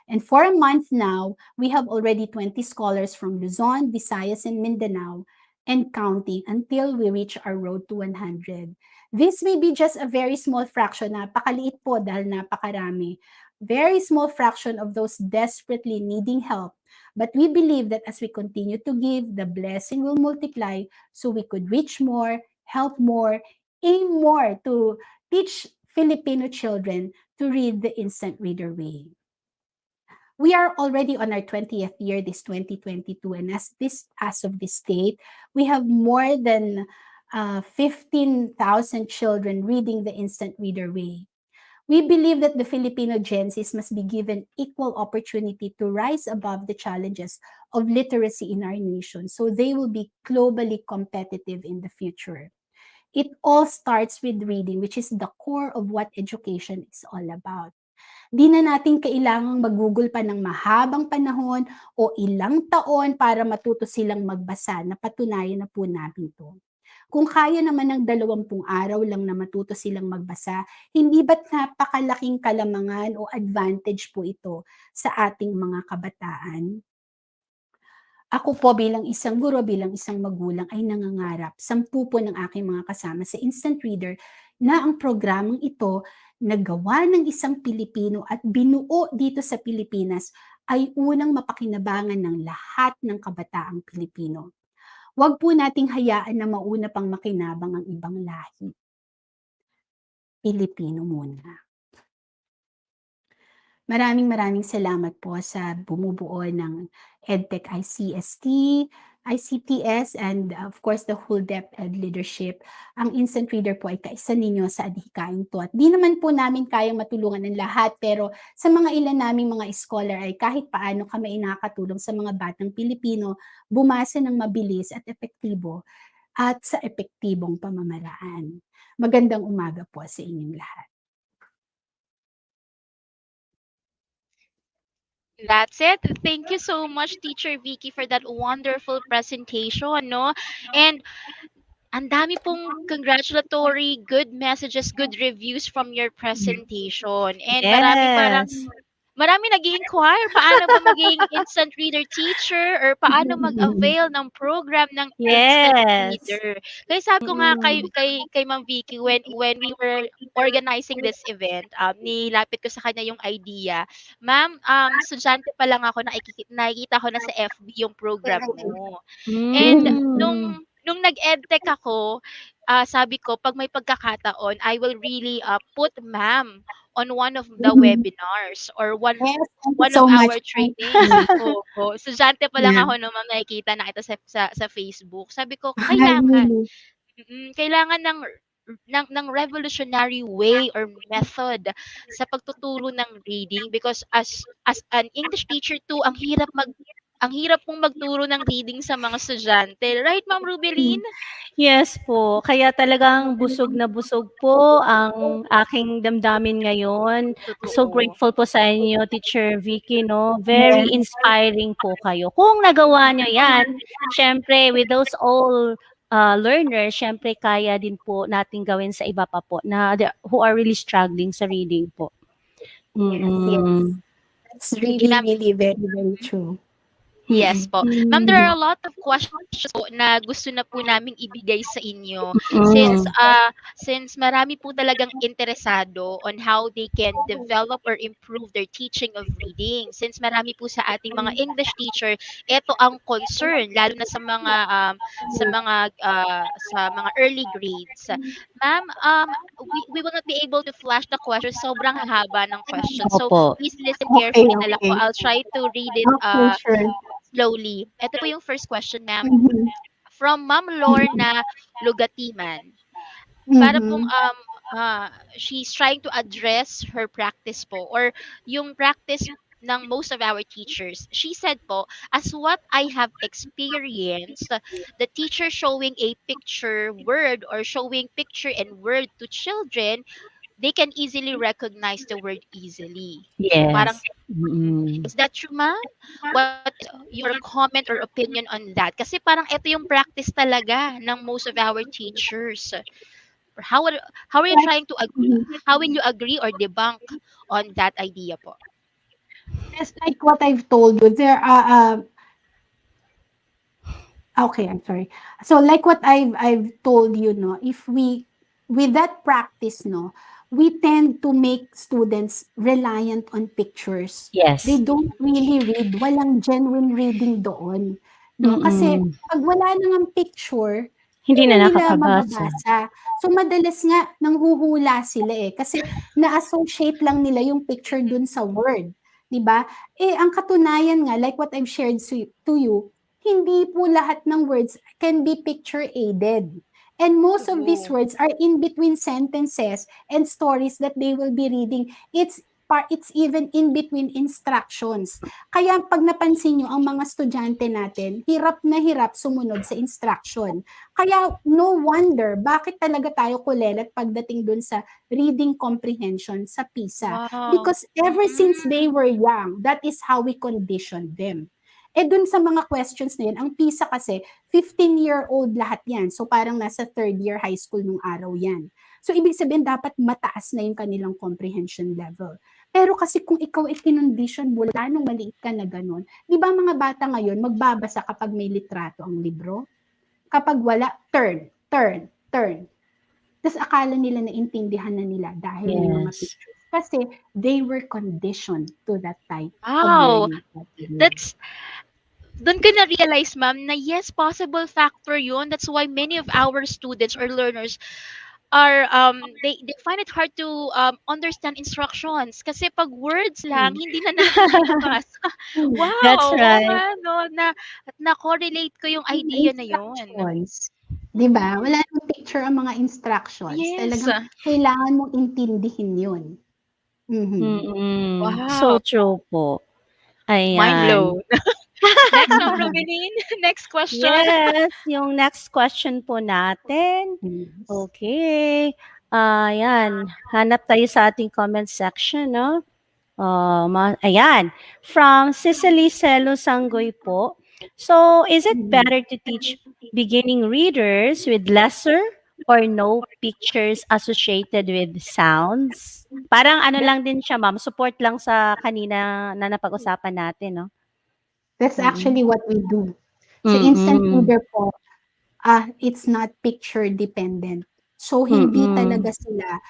And for a month now, we have already 20 scholars from Luzon, Visayas, and Mindanao and counting until we reach our road to 100. This may be just a very small fraction, napakaliit po dahil napakarami. Very small fraction of those desperately needing help. But we believe that as we continue to give, the blessing will multiply so we could reach more, help more, aim more to teach Filipino children to read the instant reader way. We are already on our 20th year, this 2022, and as of this date, we have more than 15,000 children reading the instant reader way. We believe that the Filipino Gen Zs must be given equal opportunity to rise above the challenges of literacy in our nation so they will be globally competitive in the future. It all starts with reading, which is the core of what education is all about. Di na natin kailangang magugol pa ng mahabang panahon o ilang taon para matuto silang magbasa. Napatunayan na po namin to. Kung kaya naman ng 20 araw lang na matuto silang magbasa, hindi ba't napakalaking kalamangan o advantage po ito sa ating mga kabataan? Ako po bilang isang guro, bilang isang magulang ay nangangarap, 10 po ng aking mga kasama sa Instant Reader na ang programang ito nagawa ng isang Pilipino at binuo dito sa Pilipinas ay unang mapakinabangan ng lahat ng kabataang Pilipino. Huwag po nating hayaan na mauna pang makinabang ang ibang lahi. Pilipino muna. Maraming salamat po sa bumubuo ng EdTech ICST, ICTS, and of course the whole DepEd leadership. Ang Instant Reader po ay kaisa ninyo sa adhikain to. At di naman po namin kayang matulungan ng lahat, pero sa mga ilan naming mga scholar ay kahit paano kami ay nakakatulong sa mga batang Pilipino bumasa ng mabilis at epektibo at sa epektibong pamamaraan. Magandang umaga po sa inyong lahat. That's it. Thank you so much, Teacher Vicky, for that wonderful presentation, no? And ang dami pong congratulatory, good messages, good reviews from your presentation. And Yes. marami nag-i-inquire paano ba maging instant reader teacher or paano mag-avail ng program ng instant Yes. reader. Kaya sabi ko nga kay Ma'am Vicky when we were organizing this event, nilapit ko sa kanya yung idea. Ma'am, estudyante pa lang ako, nakikita ko na sa FB yung program mo. And Mm. nung nag-edtech ako, sabi ko pag may pagkakataon, I will really put ma'am on one of the webinars or one Yes, thank you one so of much. our trainings. Oo. Estudyante pa lang Yeah. ako no, ma'am, nakikita na kita sa Facebook. Sabi ko, Ay, kailangan. really? Kailangan ng revolutionary way or method sa pagtuturo ng reading because as an English teacher too, ang hirap pong magturo ng reading sa mga estudyante. Right, Ma'am Rubeline? Yes po, kaya talagang busog na busog po ang aking damdamin ngayon. So Totoo. grateful po sa inyo, Teacher Vicky, no? Very inspiring po kayo. Kung nagawa nyo yan, syempre with those all learners, syempre kaya din po natin gawin sa iba pa po na who are really struggling sa reading po. Mm-mm. That's really very true. Yes po. Ma'am, there are a lot of questions po na gusto na po naming ibigay sa inyo since marami po talagang interesado on how they can develop or improve their teaching of reading. Since marami po sa ating mga English teacher, ito ang concern lalo na sa mga early grades. Ma'am, we will not be able to flash the questions. Sobrang haba ng questions. So Opo. please listen carefully na lang po. Okay. I'll try to read it Okay, sure. slowly. Ito po yung first question, ma'am. Mhm. From Ma'am Lorna Lugatiman. Para pong she's trying to address her practice po or yung practice ng most of our teachers. She said po, as what I have experienced, the teacher showing a picture word or showing picture and word to children, they can easily recognize the word easily. So parang, Yes. is that true, ma'am? What your comment or opinion on that? Kasi parang ito yung practice talaga ng most of our teachers. How are you trying to how will you agree or debunk on that idea po? Just like what I've told you, there are Okay, I'm sorry. So like what I've told you, no, if we with that practice, no, we tend to make students reliant on pictures. They Yes. don't really read, walang genuine reading doon, no? Kasi Mm. pag wala nang picture, Hindi hindi na na nila nakakabasa. mababasa. So madalas nga nanghuhula sila eh kasi na-associate lang nila yung picture dun sa word, 'di ba? Eh ang katunayan nga like what I've shared to you, hindi po lahat ng words can be picture aided. And most of these True. words are in between sentences and stories that they will be reading. It's even in between instructions. Kaya pag napansin nyo, ang mga estudyante natin, hirap na hirap sumunod sa instruction. Kaya no wonder bakit talaga tayo kulelat pagdating dun sa reading comprehension sa PISA. Wow. Because ever since they were young, that is how we conditioned them. Eh dun sa mga questions na yun, ang PISA kasi 15-year-old lahat yan. So parang nasa third year high school nung araw yan. So ibig sabihin dapat mataas na yung kanilang comprehension level. Pero kasi kung ikaw ay kinondition mula nung maliit ka na ganun, di ba mga bata ngayon magbabasa kapag may litrato ang libro? Kapag wala, turn, turn, turn. Tapos akala nila naintindihan na nila dahil may mga Yes. pictures. Kasi they were conditioned to that type of Wow. learning pattern. That's doon ko na-realize, ma'am, na yes, possible factor yun. That's why many of our students or learners are they find it hard to understand instructions kasi pag words lang hindi na natin mabasa. Wow, That's oo right. nga no na correlate ko yung idea na yun. Instructions. 'Di ba? Wala nang picture ang mga instructions. Yes. Talagang kailangan mong intindihin 'yun. Mhm. Mm. Wow. So true po. Mind Ayan. blown. Next, Ma'am Rubilin. Next question. Yes, yung next question po natin. Yes. Okay. Ayan. Hanap tayo sa ating comment section, no? Ayan. From Cicely Celo Sanggoy po. So, is it better to teach beginning readers with lesser or no pictures associated with sounds? Parang ano lang din siya, ma'am. Support lang sa kanina na napag-usapan natin, no? That's Mm. actually what we do. Sa instant Mm-mm. reader po, it's not picture dependent. So hindi Mm-mm. talaga sila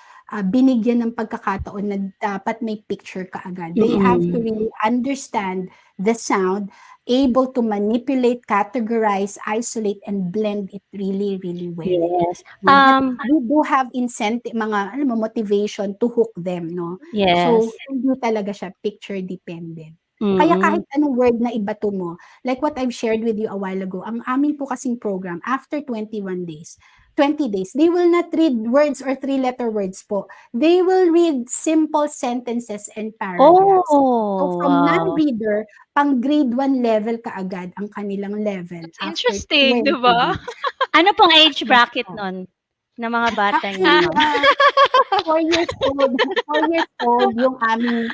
binigyan ng pagkakataon na dapat may picture kaagad. They have to Mm-mm. really understand the sound, able to manipulate, categorize, isolate, and blend it really, really well. Yes. No? But we do have incentive, mga motivation to hook them, no? Yes. So hindi talaga siya picture dependent. Kaya Mm-mm. kahit anong word na ibato mo, like what I've shared with you a while ago, ang amin po kasing program, after 20 days, they will not read words or three-letter words po. They will read simple sentences and paragraphs. So Oh, from wow. non-reader, pang grade 1 level kaagad ang kanilang level That's after interesting, 20 di ba? days. Ano pong age bracket nun? Na mga bata Actually, niyan, ma'am? 4 years old yung aming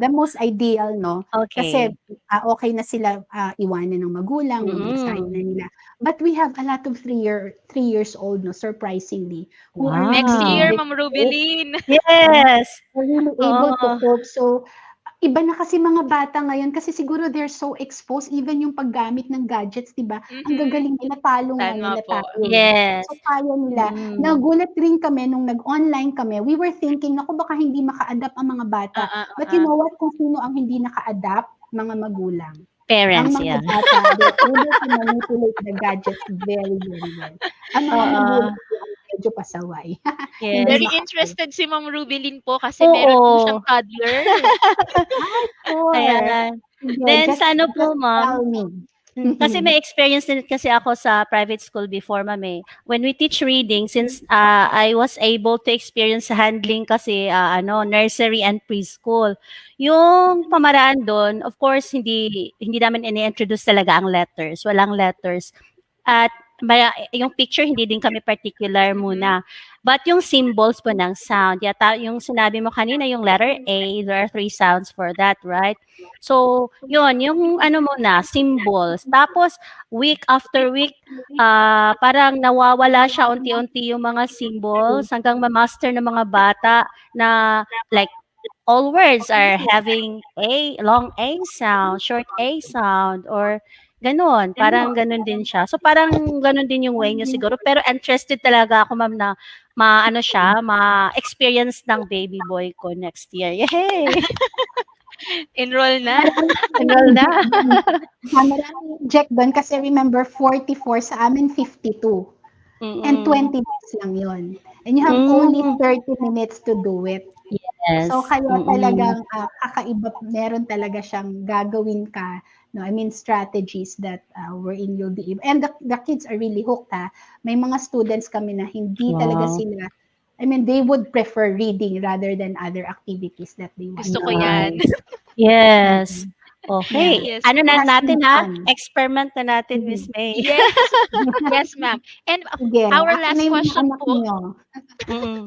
the most ideal, no? Kasi Okay. okay na sila iwanan ng magulang, mabasahin na Mm. nila. But we have a lot of 3 years old, no, surprisingly, who are Next really year, Wow. able Ma'am to cope. Rubilin. Yes. Are really able to Oo. cope. So, iba na kasi mga bata ngayon kasi siguro they're so exposed even yung paggamit ng gadgets, 'di ba? Ang Mhm. gagaling nila, talo nga Tama nila po. tayo. Yes. So kaya nila. Mm. Nagulat rin kami nung nag-online kami. We were thinking, naku baka hindi maka-adapt ang mga bata. But you know what? Kung sino ang hindi naka-adapt? Mga magulang. Ang Parents, mga yeah. bata, they're able to manipulate the gadgets very, very well. Ang mga Oo. magulang po ang medyo pasaway. Yes. Very Hindi interested si Ma'am Rubilin po kasi meron po siyang Oo. toddler. sure. Ayan. Sige, Then just sa ano po, tell ma'am? me. Kasi may experience din kasi ako sa private school before, ma'am, eh. When we teach reading, since I was able to experience handling kasi nursery and preschool. Yung pamaraan doon, of course, hindi namin ini-introduce talaga ang letters. Walang letters. At yung picture, hindi din kami particular muna. But yung symbols po ng sound, yata yung sinabi mo kanina, yung letter A, there are 3 sounds for that, right? So, yun, yung muna, symbols. Tapos, week after week, parang nawawala siya unti-unti yung mga symbols hanggang ma-master ng mga bata na like, all words are having long A sound, short A sound, or Ganon, parang ganon din siya. So parang ganon din yung way niyo siguro. Pero interested talaga ako, ma'am, na maano siya, ma-experience ng baby boy ko next year. Yay! Enroll na. Enroll na. Maraming inject doon kasi remember 44 sa amin 52. And 20 minutes lang yon. And you have only 30 minutes to do it. Yes. So kaya talagang kakaiba, meron talaga siyang gagawin ka. No, I mean strategies that wherein you'll be able. And the kids are really hooked, ha. May mga students kami na hindi talaga sila, I mean, they would prefer reading rather than other activities that they want. Gusto ko yan. Yes. Okay. Yes. Ano na Has natin, been ha? fun. Experiment na natin, Miss May. Yes. Yes, ma'am. And Sige, our ako last na yung mga question anak po. niyo.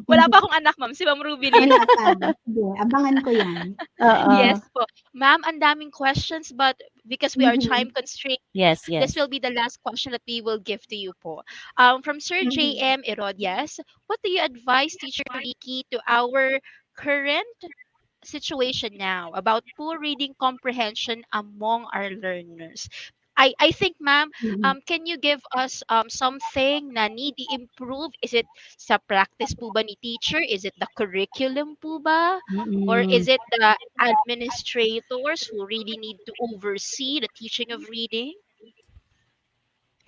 Wala pa akong anak, ma'am. Si Ma'am Ruby lang. Wala pa. Sige, abangan ko yan. Yes po. Ma'am, ang daming questions, but because we are time constrained, Yes, this will be the last question that we will give to you po. From Sir J.M. Herodias, what do you advise Teacher Ricky to our current situation now about poor reading comprehension among our learners? I think, ma'am, can you give us something na need i-improve? Is it sa practice po ba ni teacher? Is it the curriculum po ba? Or is it the administrators who really need to oversee the teaching of reading?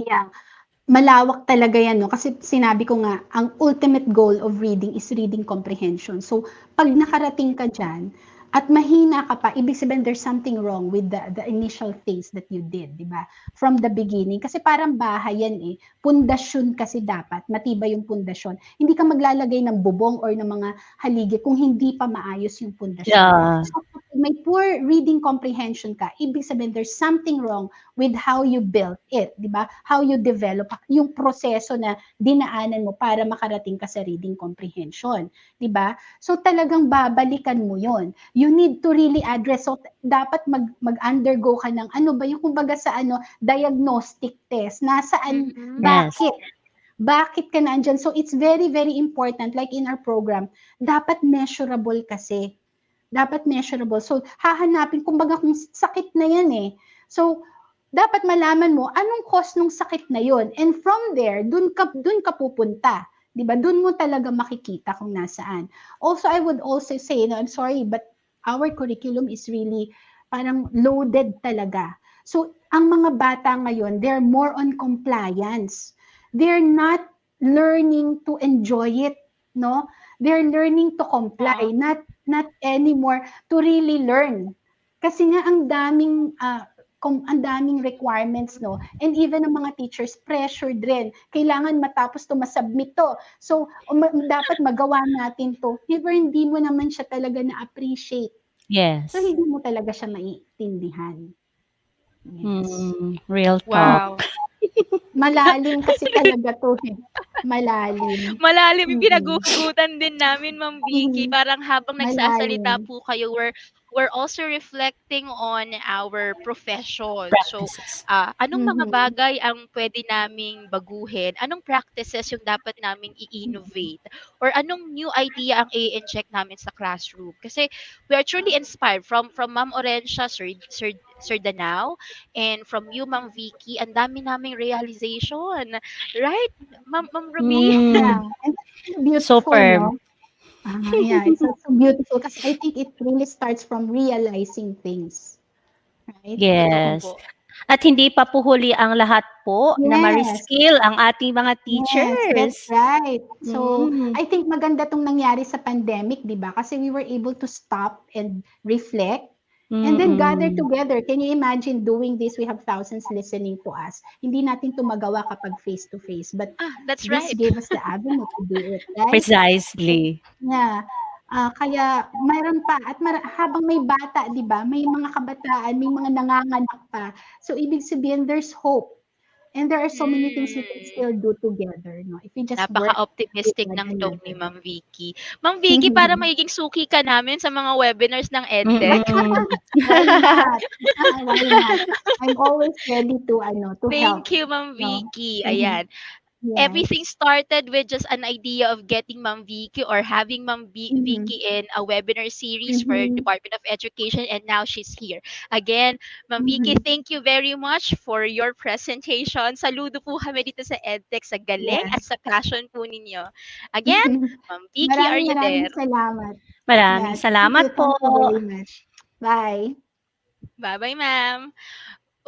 Yeah. Malawak talaga yan, no? Kasi sinabi ko nga, ang ultimate goal of reading is reading comprehension. So, pag nakarating ka dyan, at mahina ka pa, ibig sabihin there's something wrong with the initial things that you did, di ba? From the beginning. Kasi parang bahay yan eh. Pundasyon kasi dapat. Matibay yung pundasyon. Hindi ka maglalagay ng bubong or ng mga haligi kung hindi pa maayos yung pundasyon. Yeah. So, kapag may poor reading comprehension ka, ibig sabihin there's something wrong with how you built it, di ba? How you develop yung proseso na dinaanan mo para makarating ka sa reading comprehension, di ba? So talagang babalikan mo yon. You need to really address. So dapat mag-undergo ka ng ano ba yung kumbaga sa diagnostic test. Nasaan, bakit? Bakit ka nandyan? So it's very, very important. Like in our program, dapat measurable kasi. Dapat measurable. So hahanapin, kumbaga kung sakit na yan eh. So dapat malaman mo anong cause ng sakit na yon. And from there, dun ka pupunta. 'Di ba? Dun mo talaga makikita kung nasaan. Also, I would also say, I'm sorry, but our curriculum is really parang loaded talaga. So, ang mga bata ngayon, they're more on compliance. They're not learning to enjoy it, no? They're learning to comply, not anymore to really learn. Kasi nga ang daming requirements, no? And even ang mga teachers pressured rin. Kailangan matapos to, masubmit to. So, dapat magawa natin to. Never, hindi mo naman siya talaga na-appreciate. Yes. So, hindi mo talaga siya maiintindihan. Yes. Real Wow. talk. Malalim kasi talaga to. Malalim. Malalim yung pinaguhugutan din namin, Ma'am Vicky. Parang habang nagsasalita Malalim. po kayo, we're also reflecting on our profession. So, Practices. anong mga bagay ang pwede naming baguhin? Anong practices yung dapat naming i-innovate? Or anong new idea ang i-inject namin sa classroom? Kasi we are truly inspired from Ma'am Orencia, Sir Danao, and from you, Ma'am Vicky. Ang dami naming realization. Right, Ma'am Ruby? Yeah. And beautiful, Superb. no? Yeah, it's so beautiful kasi I think it really starts from realizing things. Right? Yes. Opo. At hindi pa po huli ang lahat po na Yes. ma-reskill ang ating mga Yes, teachers. that's right. So, Mm. I think maganda tong nangyari sa pandemic, di ba? Kasi we were able to stop and reflect and then gather together. Can you imagine doing this? We have thousands listening to us. Hindi natin to magawa kapag face-to-face. But That's this right. gave us the avenue to do it, right? Precisely. Yeah. Kaya mayroon pa at habang may bata, 'di ba? May mga kabataan, may mga nanganganak pa. So ibig sabihin there's hope. And there are so many things we can still do together, no? If we just work Napaka-optimistic with ng one tone ni another. Ma'am Vicky. Ma'am Vicky, para magiging suki ka namin sa mga webinars ng EdTech. Why not? Why not? I'm always ready to help. Thank you, Ma'am No? Vicky. Ayan. Yes. everything started with just an idea of getting Ma'am Vicky or having Mhm. Vicky in a webinar series for Mhm. Department of Education, and now she's here. Again, Ma'am Vicky, Mhm. thank you very much for your presentation. Saludo po kami dito sa EdTech sa galing at Yes. sa passion po ninyo. Again, Ma'am Vicky, are Maraming you maraming there? salamat. Maraming Yeah, salamat po. thank you very much. Bye. Bye-bye, ma'am.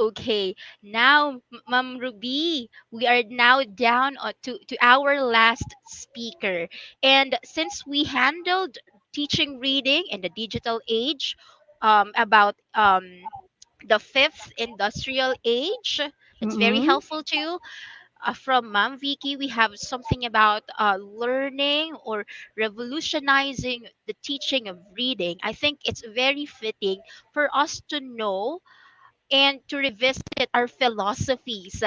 Okay, now, Ma'am Ruby, we are now down to our last speaker. And since we handled teaching reading in the digital age, about the fifth industrial age, that's very Mm-mm. helpful too. From Ma'am Vicky, we have something about learning or revolutionizing the teaching of reading. I think it's very fitting for us to know and to revisit our philosophies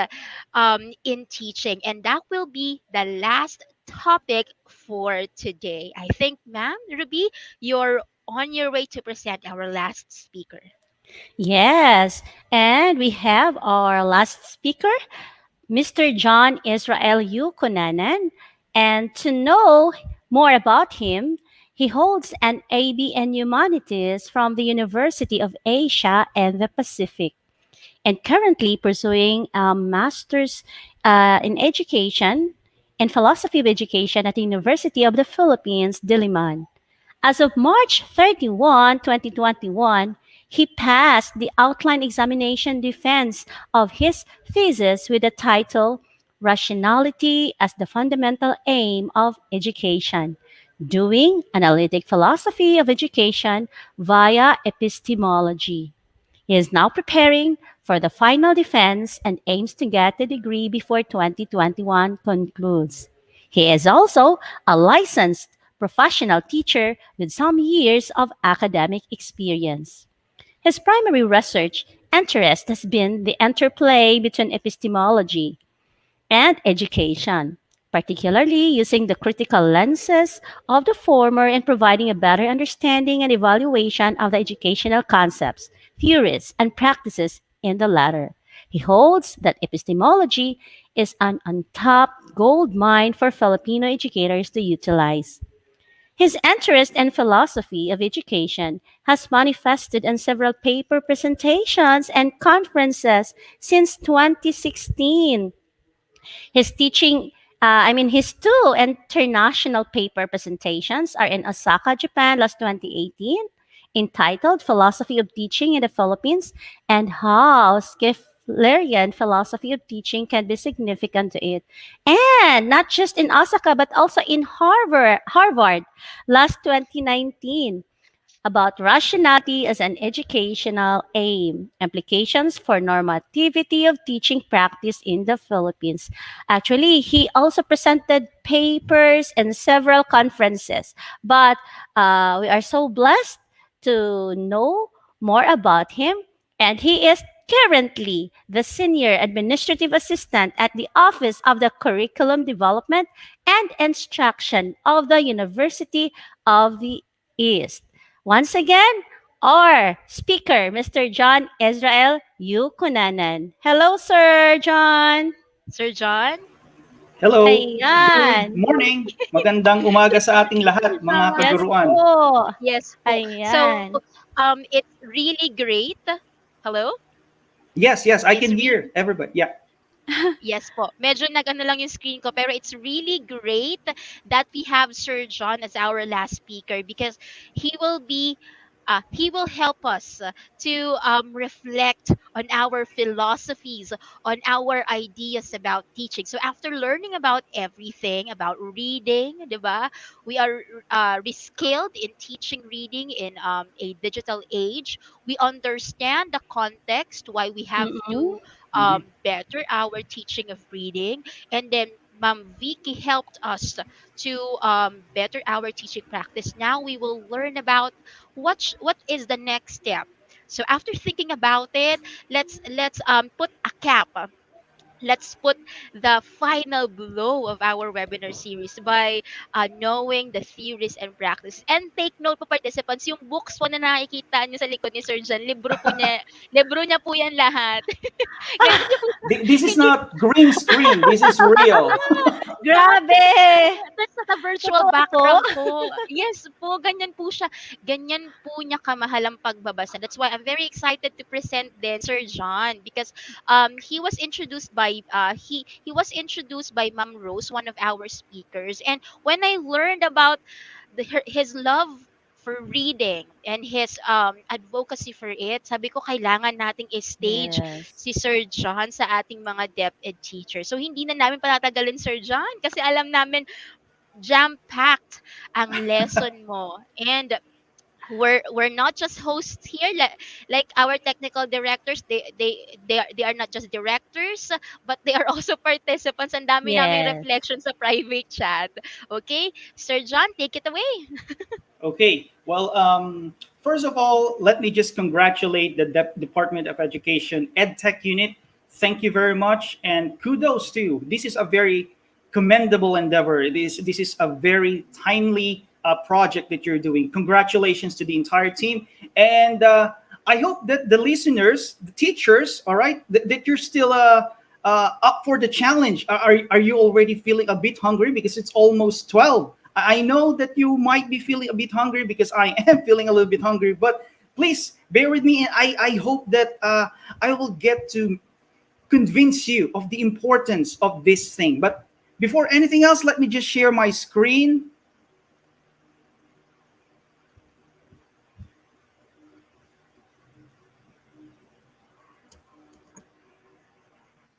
in teaching. And that will be the last topic for today. I think, ma'am, Ruby, you're on your way to present our last speaker. Yes, and we have our last speaker, Mr. John Israel Yukonanan. And to know more about him, he holds an AB in Humanities from the University of Asia and the Pacific, and currently pursuing a master's in education and philosophy of education at the University of the Philippines, Diliman. As of March 31, 2021, he passed the outline examination defense of his thesis with the title Rationality as the Fundamental Aim of Education, Doing Analytic Philosophy of Education via Epistemology. He is now preparing for the final defense and aims to get the degree before 2021 concludes. He is also a licensed professional teacher with some years of academic experience. His primary research interest has been the interplay between epistemology and education, particularly using the critical lenses of the former and providing a better understanding and evaluation of the educational concepts, theories, and practices in the latter. He holds that epistemology is an untapped gold mine for Filipino educators to utilize. His interest in philosophy of education has manifested in several paper presentations and conferences since 2016. His teaching, his two international paper presentations are in Osaka, Japan, last 2018, entitled Philosophy of Teaching in the Philippines and How Schifflerian Philosophy of Teaching Can Be Significant to It. And not just in Osaka, but also in Harvard last 2019, about rationality as an educational aim, implications for normativity of teaching practice in the Philippines. Actually, he also presented papers in several conferences, but we are so blessed to know more about him, and he is currently the senior administrative assistant at the Office of the Curriculum Development and Instruction of the University of the East. Once again, our speaker, Mr. John Israel Yukunanan. Hello, Sir John. Sir John? Hello, good Ayan. morning. Magandang umaga sa ating lahat, mga Yes kaguruan. po. Yes po. So, Ayan. it's really great. Hello? Yes, I It's can really hear everybody. Yeah. Yes po. Medyo nag-ano lang yung screen ko, pero it's really great that we have Sir John as our last speaker because he will help us to reflect on our philosophies, on our ideas about teaching. So after learning about everything about reading, 'di ba? We are reskilled in teaching reading in a digital age. We understand the context why we have Mm-mm. to Mhm. better our teaching of reading, and then Ma'am Vicky helped us to better our teaching practice. Now we will learn about what is the next step. So after thinking about it, let's put a cap let's put the final blow of our webinar series by knowing the theories and practice. And take note po participants, yung books po na nakikita niyo sa likod ni Sir John, libro niya po yan lahat. Ganyan niyo po, This is hindi, not green screen. This is real. Grabe! that's not a virtual Totoo po? background po. Yes po, ganyan po siya. Ganyan po niya kamahal ang pagbabasa. That's why I'm very excited to present then Sir John, because he was introduced by he was introduced by Ma'am Rose, one of our speakers. And when I learned about his love for reading and his advocacy for it, sabi ko kailangan nating i-stage Yes. si Sir John sa ating mga DepEd teachers. So hindi na namin patatagalin Sir John kasi alam namin jam-packed ang lesson mo. And we're not just hosts here, like our technical directors, they are not just directors, but they are also participants. Ang dami naming Yes. reflections sa private chat. Okay, Sir John, take it away. Okay. Well, first of all, let me just congratulate the Department of Education EdTech unit. Thank you very much, and kudos to. This is a very commendable endeavor. This is a very timely project that you're doing. Congratulations to the entire team, and I hope that the listeners, the teachers, all right, that you're still up for the challenge. Are you already feeling a bit hungry because it's almost 12? I know that you might be feeling a bit hungry because I am feeling a little bit hungry, but please bear with me, and I hope that I will get to convince you of the importance of this thing. But before anything else, let me just share my screen.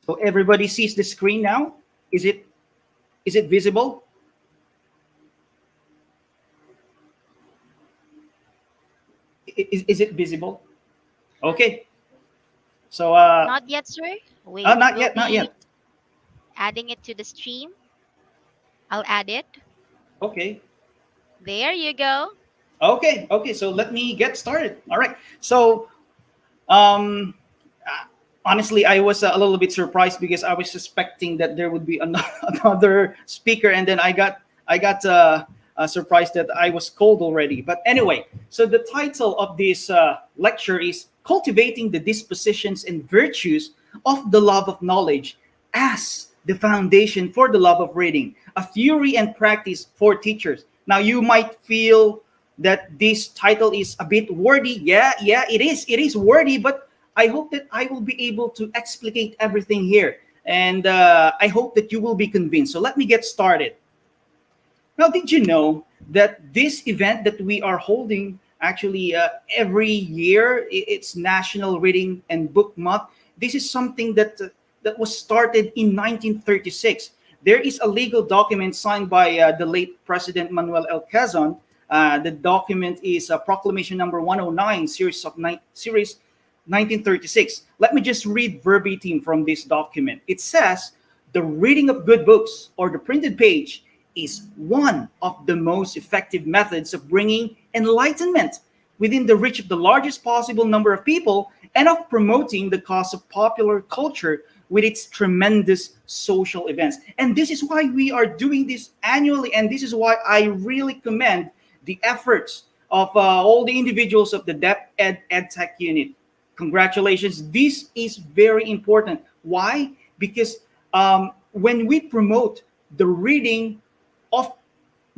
So everybody sees the screen now. Is it visible? Is it visible? Okay. So Not yet, sir. Wait, not we'll yet, not be yet. adding it to the stream. I'll add it. Okay. There you go. Okay. So let me get started. All right. So um honestly, I was a little bit surprised because I was suspecting that there would be another speaker, and then I got surprised that I was cold already. But anyway, so the title of this lecture is "Cultivating the Dispositions and Virtues of the Love of Knowledge as the Foundation for the Love of Reading: A Theory and Practice for Teachers." Now, you might feel that this title is a bit wordy. Yeah, it is. It is wordy, but I hope that I will be able to explicate everything here. And I hope that you will be convinced. So let me get started. Now, did you know that this event that we are holding actually every year, it's National Reading and Book Month. This is something that was started in 1936. There is a legal document signed by the late President Manuel L. Quezon. The document is Proclamation Number 109, Series 1936. Let me just read verbatim from this document. It says, "The reading of good books or the printed page is one of the most effective methods of bringing enlightenment within the reach of the largest possible number of people and of promoting the cause of popular culture with its tremendous social events." And this is why we are doing this annually, and this is why I really commend the efforts of all the individuals of the DepEd EdTech unit. Congratulations. This is very important. Why? Because when we promote the reading of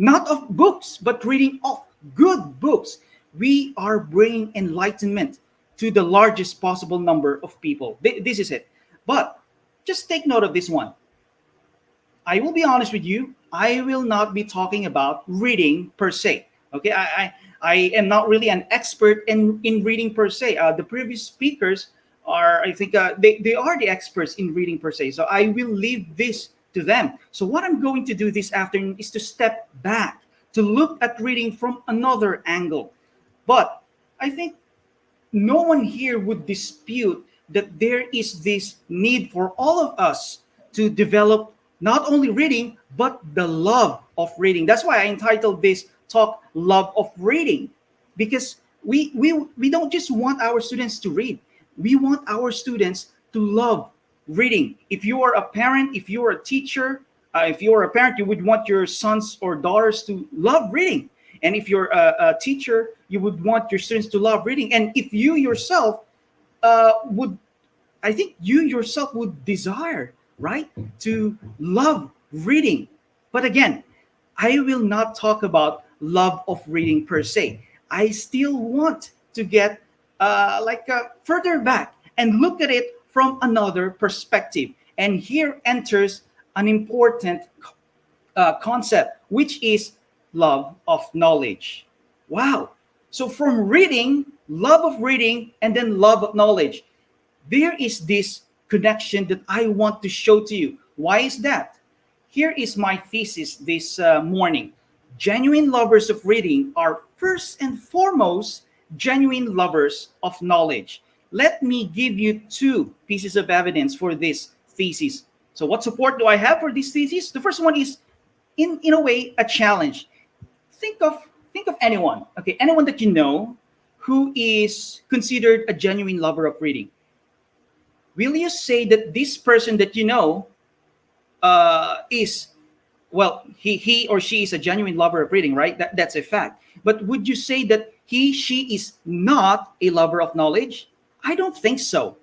not of books, but reading of good books, we are bringing enlightenment to the largest possible number of people. This is it. But just take note of this one. I will be honest with you. I will not be talking about reading per se. Okay, I am not really an expert in reading per se. The previous speakers are, I think, they are the experts in reading per se. So I will leave this to them. So what I'm going to do this afternoon is to step back, to look at reading from another angle. But I think no one here would dispute that there is this need for all of us to develop not only reading, but the love of reading. That's why I entitled this talk "Love of Reading," because we don't just want our students to read. We want our students to love reading. If you are a parent, if you are a teacher, if you are a parent, you would want your sons or daughters to love reading. And if you're a teacher, you would want your students to love reading. And if you yourself would, I think you yourself would desire, right, to love reading. But again, I will not talk about love of reading per se. I still want to get further back and look at it from another perspective. And here enters an important concept, which is love of knowledge. Wow. So from reading, love of reading, and then love of knowledge, there is this connection that I want to show to you. Why is that? Here is my thesis this morning. Genuine lovers of reading are first and foremost genuine lovers of knowledge. Let me give you two pieces of evidence for this thesis. So what support do I have for this thesis? The first one is, in a way, a challenge. Think of anyone, okay, anyone that you know who is considered a genuine lover of reading. Will you say that this person that you know is, well, he or she is a genuine lover of reading, right? That's a fact. But would you say that she is not a lover of knowledge? I don't think so.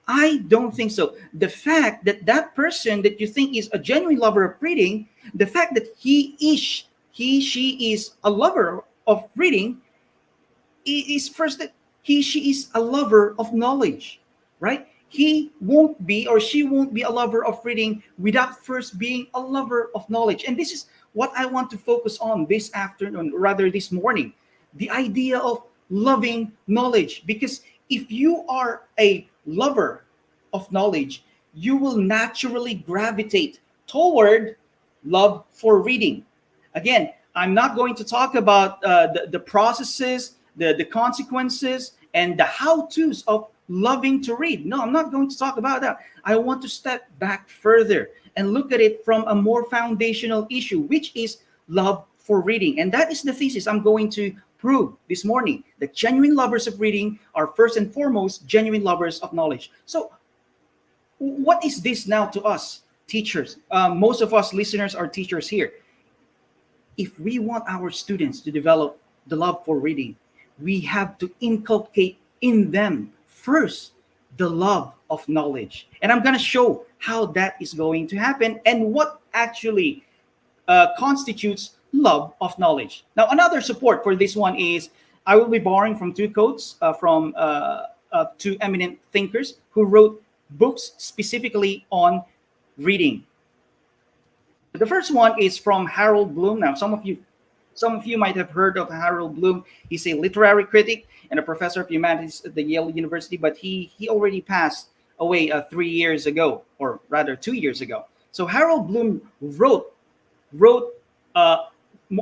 I don't think so. The fact that that person that you think is a genuine lover of reading, the fact that she is a lover of reading, is first that she is a lover of knowledge, right? He won't be or she won't be a lover of reading without first being a lover of knowledge. And this is what I want to focus on this afternoon, rather this morning. The idea of loving knowledge. Because if you are a lover of knowledge, you will naturally gravitate toward love for reading. Again, I'm not going to talk about the processes, the consequences, and the how-tos of loving to read. No, I'm not going to talk about that. I want to step back further and look at it from a more foundational issue, which is love for reading. And that is the thesis I'm going to prove this morning. That genuine lovers of reading are first and foremost genuine lovers of knowledge. So what is this now to us teachers? Most of us listeners are teachers here. If we want our students to develop the love for reading, we have to inculcate in them first the love of knowledge. And I'm going to show how that is going to happen and what actually constitutes love of knowledge. Now, another support for this one is I will be borrowing from two quotes from two eminent thinkers who wrote books specifically on reading. The first one is from Harold Bloom. Now, some of you might have heard of Harold Bloom. He's a literary critic and a professor of humanities at the Yale University, but he already passed away 3 years ago, or rather 2 years ago. So Harold Bloom wrote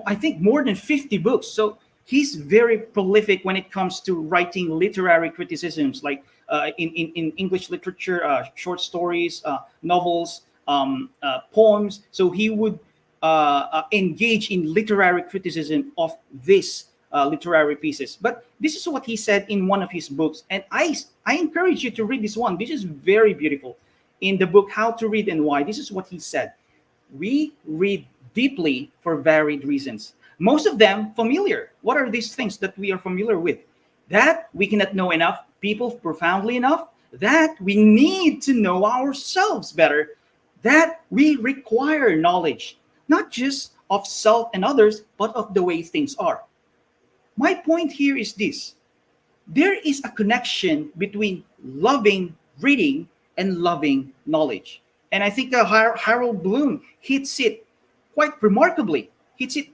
I think more than 50 books. So he's very prolific when it comes to writing literary criticisms, like in English literature, short stories, novels, poems. So he would engage in literary criticism of this literary pieces. But this is what he said in one of his books. And I encourage you to read this one. This is very beautiful. In the book, How to Read and Why, this is what he said. We read deeply for varied reasons. Most of them familiar. What are these things that we are familiar with? That we cannot know enough people profoundly enough. That we need to know ourselves better. That we require knowledge, not just of self and others, but of the way things are. My point here is this. There is a connection between loving reading and loving knowledge. And I think Harold Bloom hits it quite remarkably, hits it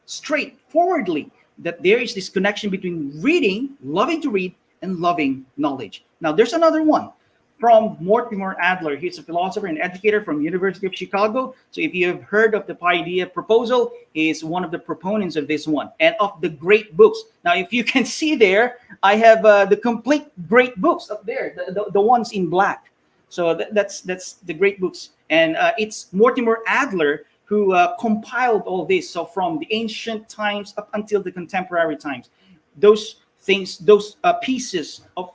straightforwardly, that there is this connection between reading, loving to read, and loving knowledge. Now, there's another one from Mortimer Adler. He's a philosopher and educator from University of Chicago. So if you have heard of the Paideia Proposal, he is one of the proponents of this one and of the great books. Now, if you can see there, I have the complete great books up there, the ones in black. So that's the great books. And it's Mortimer Adler who compiled all this. So from the ancient times up until the contemporary times, those things, those pieces of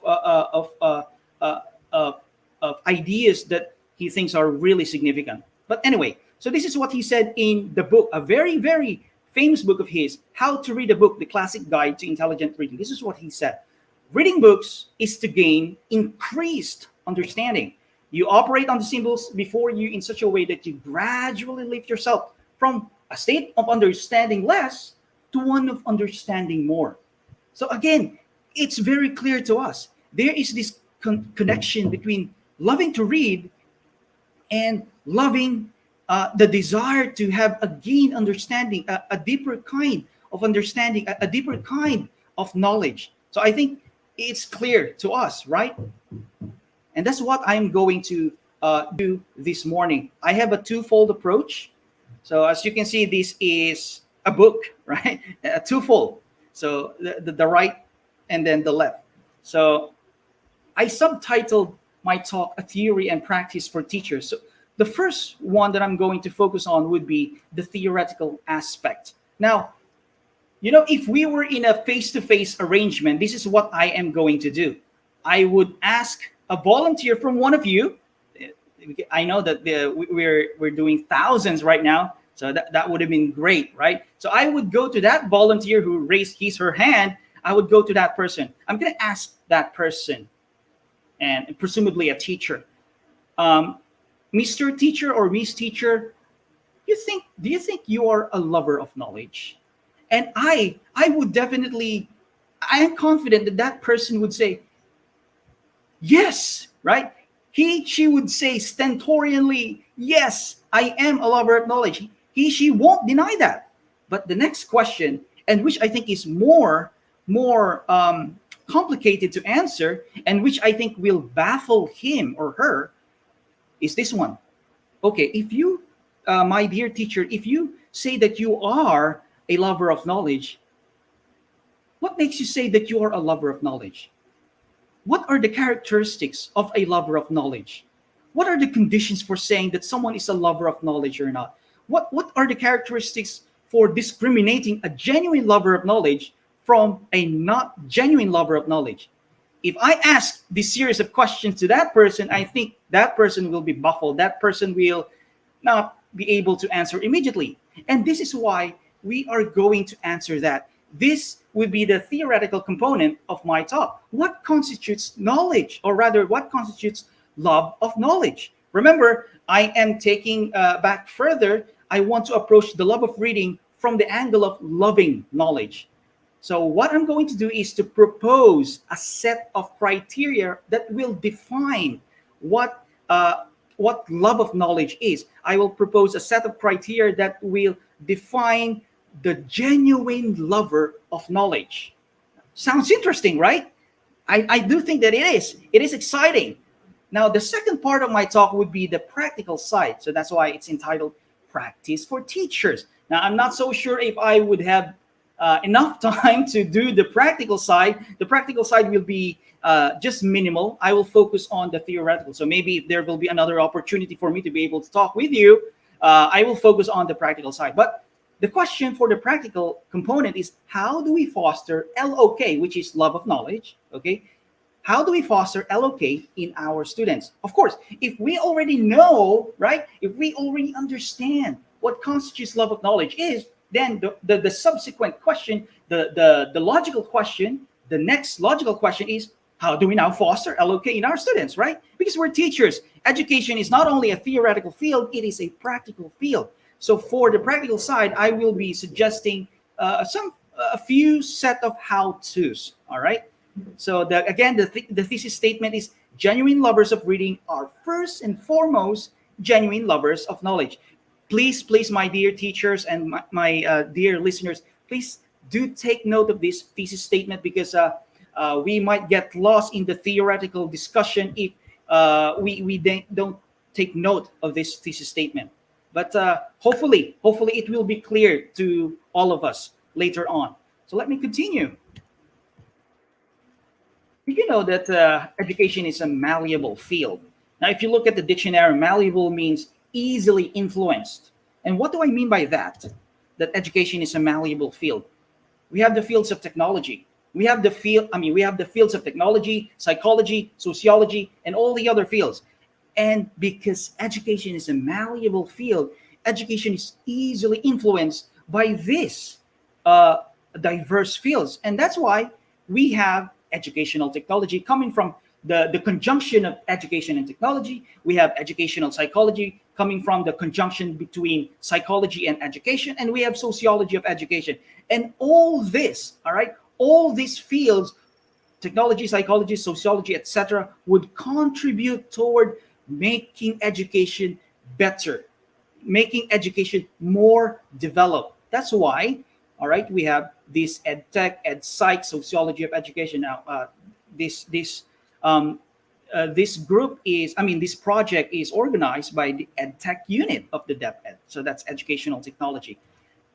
of ideas that he thinks are really significant. But anyway, so this is what he said in the book, a very, very famous book of his, How to Read a Book, The Classic Guide to Intelligent Reading. This is what he said. Reading books is to gain increased understanding. You operate on the symbols before you in such a way that you gradually lift yourself from a state of understanding less to one of understanding more. So again, it's very clear to us. There is this connection between loving to read and loving the desire to have a gain understanding, a deeper kind of understanding, a deeper kind of knowledge. So I think it's clear to us, right? And that's what I'm going to do this morning. I have a twofold approach. So as you can see, this is a book, right? A twofold. So the right and then the left. So I subtitled my talk, A Theory and Practice for Teachers. So the first one that I'm going to focus on would be the theoretical aspect. Now, you know, if we were in a face-to-face arrangement, this is what I am going to do. I would ask a volunteer from one of you. I know that we're doing thousands right now, so that would have been great, right? So I would go to that volunteer who raised his her hand. I would go to that person. I'm going to ask that person, and presumably a teacher, Mr. Teacher or Miss Teacher, do you think you are a lover of knowledge? And I would definitely, I am confident that that person would say, yes, right? She would say stentorianly, yes, I am a lover of knowledge. She won't deny that. But the next question, and which I think is more complicated to answer, and which I think will baffle him or her, is this one. Okay, if you, my dear teacher, if you say that you are a lover of knowledge, what makes you say that you are a lover of knowledge? What are the characteristics of a lover of knowledge? What are the conditions for saying that someone is a lover of knowledge or not? What are the characteristics for discriminating a genuine lover of knowledge from a not genuine lover of knowledge? If I ask this series of questions to that person, I think that person will be baffled. That person will not be able to answer immediately. And this is why we are going to answer that. This would be the theoretical component of my talk. What constitutes knowledge, or rather, what constitutes love of knowledge? Remember, I am taking back further. I want to approach the love of reading from the angle of loving knowledge. So what I'm going to do is to propose a set of criteria that will define what love of knowledge is. I will propose a set of criteria that will define the genuine lover of knowledge. Sounds interesting, right? I do think that it is. It is exciting. Now, the second part of my talk would be the practical side. So that's why it's entitled Practice for Teachers. Now, I'm not so sure if I would have enough time to do the practical side. The practical side will be just minimal. I will focus on the theoretical. So maybe there will be another opportunity for me to be able to talk with you. I will focus on the practical side. But the question for the practical component is, how do we foster LOK, which is love of knowledge, okay? How do we foster LOK in our students? Of course, if we already know, right? If we already understand what constitutes love of knowledge is, then the subsequent question, the logical question, the next logical question is, how do we now foster LOK in our students, right? Because we're teachers. Education is not only a theoretical field, it is a practical field. So for the practical side, I will be suggesting a few set of how-tos, all right? So again, the thesis statement is, genuine lovers of reading are first and foremost genuine lovers of knowledge. Please, my dear teachers and my dear listeners, please do take note of this thesis statement, because we might get lost in the theoretical discussion if we don't take note of this thesis statement. But hopefully it will be clear to all of us later on. So let me continue. You know that education is a malleable field. Now, if you look at the dictionary, malleable means easily influenced. And what do I mean by that? That education is a malleable field. We have the fields of technology. We have the fields of technology, psychology, sociology, and all the other fields. And because education is a malleable field, education is easily influenced by this uh, diverse fields. And that's why we have educational technology coming from the conjunction of education and technology. We have educational psychology coming from the conjunction between psychology and education. And we have sociology of education. And all this, all right, all these fields, technology, psychology, sociology, etc., would contribute toward making education better, making education more developed. That's why, all right, we have this ed tech, ed psych, sociology of education. Now, um, this group is, I mean, this project is organized by the ed tech unit of the DepEd. So that's educational technology.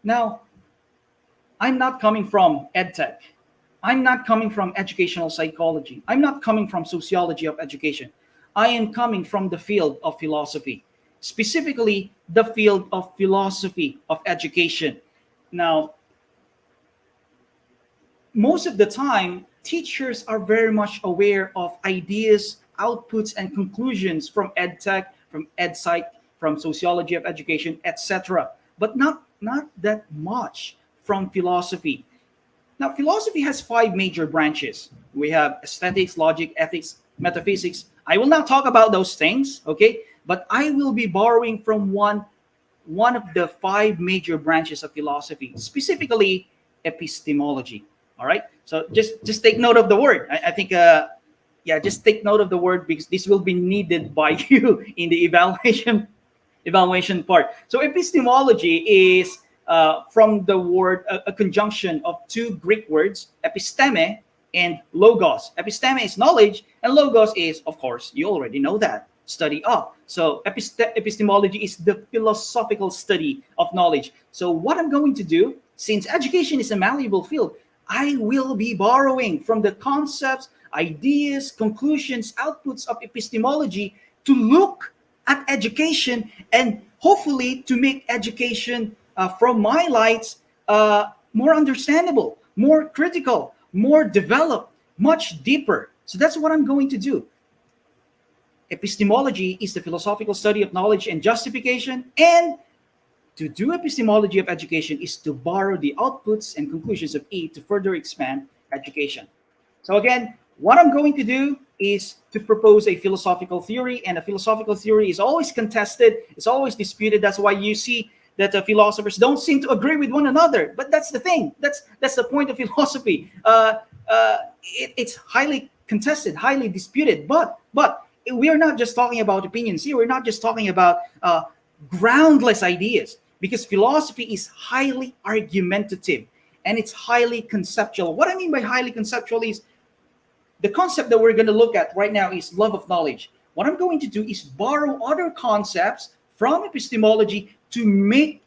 Now, I'm not coming from ed tech. I'm not coming from educational psychology. I'm not coming from sociology of education. I am coming from the field of philosophy, specifically the field of philosophy of education. Now, most of the time, teachers are very much aware of ideas, outputs, and conclusions from ed tech, from ed psych, from sociology of education, etc., but not that much from philosophy. Now, philosophy has five major branches. We have aesthetics, logic, ethics, metaphysics. I will not talk about those things, okay? But I will be borrowing from one of the five major branches of philosophy, specifically epistemology. All right. So just take note of the word. I think yeah, just take note of the word because this will be needed by you in the evaluation part. So epistemology is from the word a conjunction of two Greek words, episteme and logos. Episteme is knowledge, and logos is, of course, you already know that, study of. So epistemology is the philosophical study of knowledge. So what I'm going to do, since education is a malleable field, I will be borrowing from the concepts, ideas, conclusions, outputs of epistemology to look at education and hopefully to make education from my lights more understandable, more critical, more developed, much deeper. So that's what I'm going to do. Epistemology is the philosophical study of knowledge and justification, and to do epistemology of education is to borrow the outputs and conclusions of it to further expand education. So again, what I'm going to do is to propose a philosophical theory, and a philosophical theory is always contested, it's always disputed. That's why you see that philosophers don't seem to agree with one another. But that's the thing. That's the point of philosophy. It's highly contested, highly disputed. But we are not just talking about opinions here. We're not just talking about groundless ideas, because philosophy is highly argumentative and it's highly conceptual. What I mean by highly conceptual is the concept that we're going to look at right now is love of knowledge. What I'm going to do is borrow other concepts from epistemology to make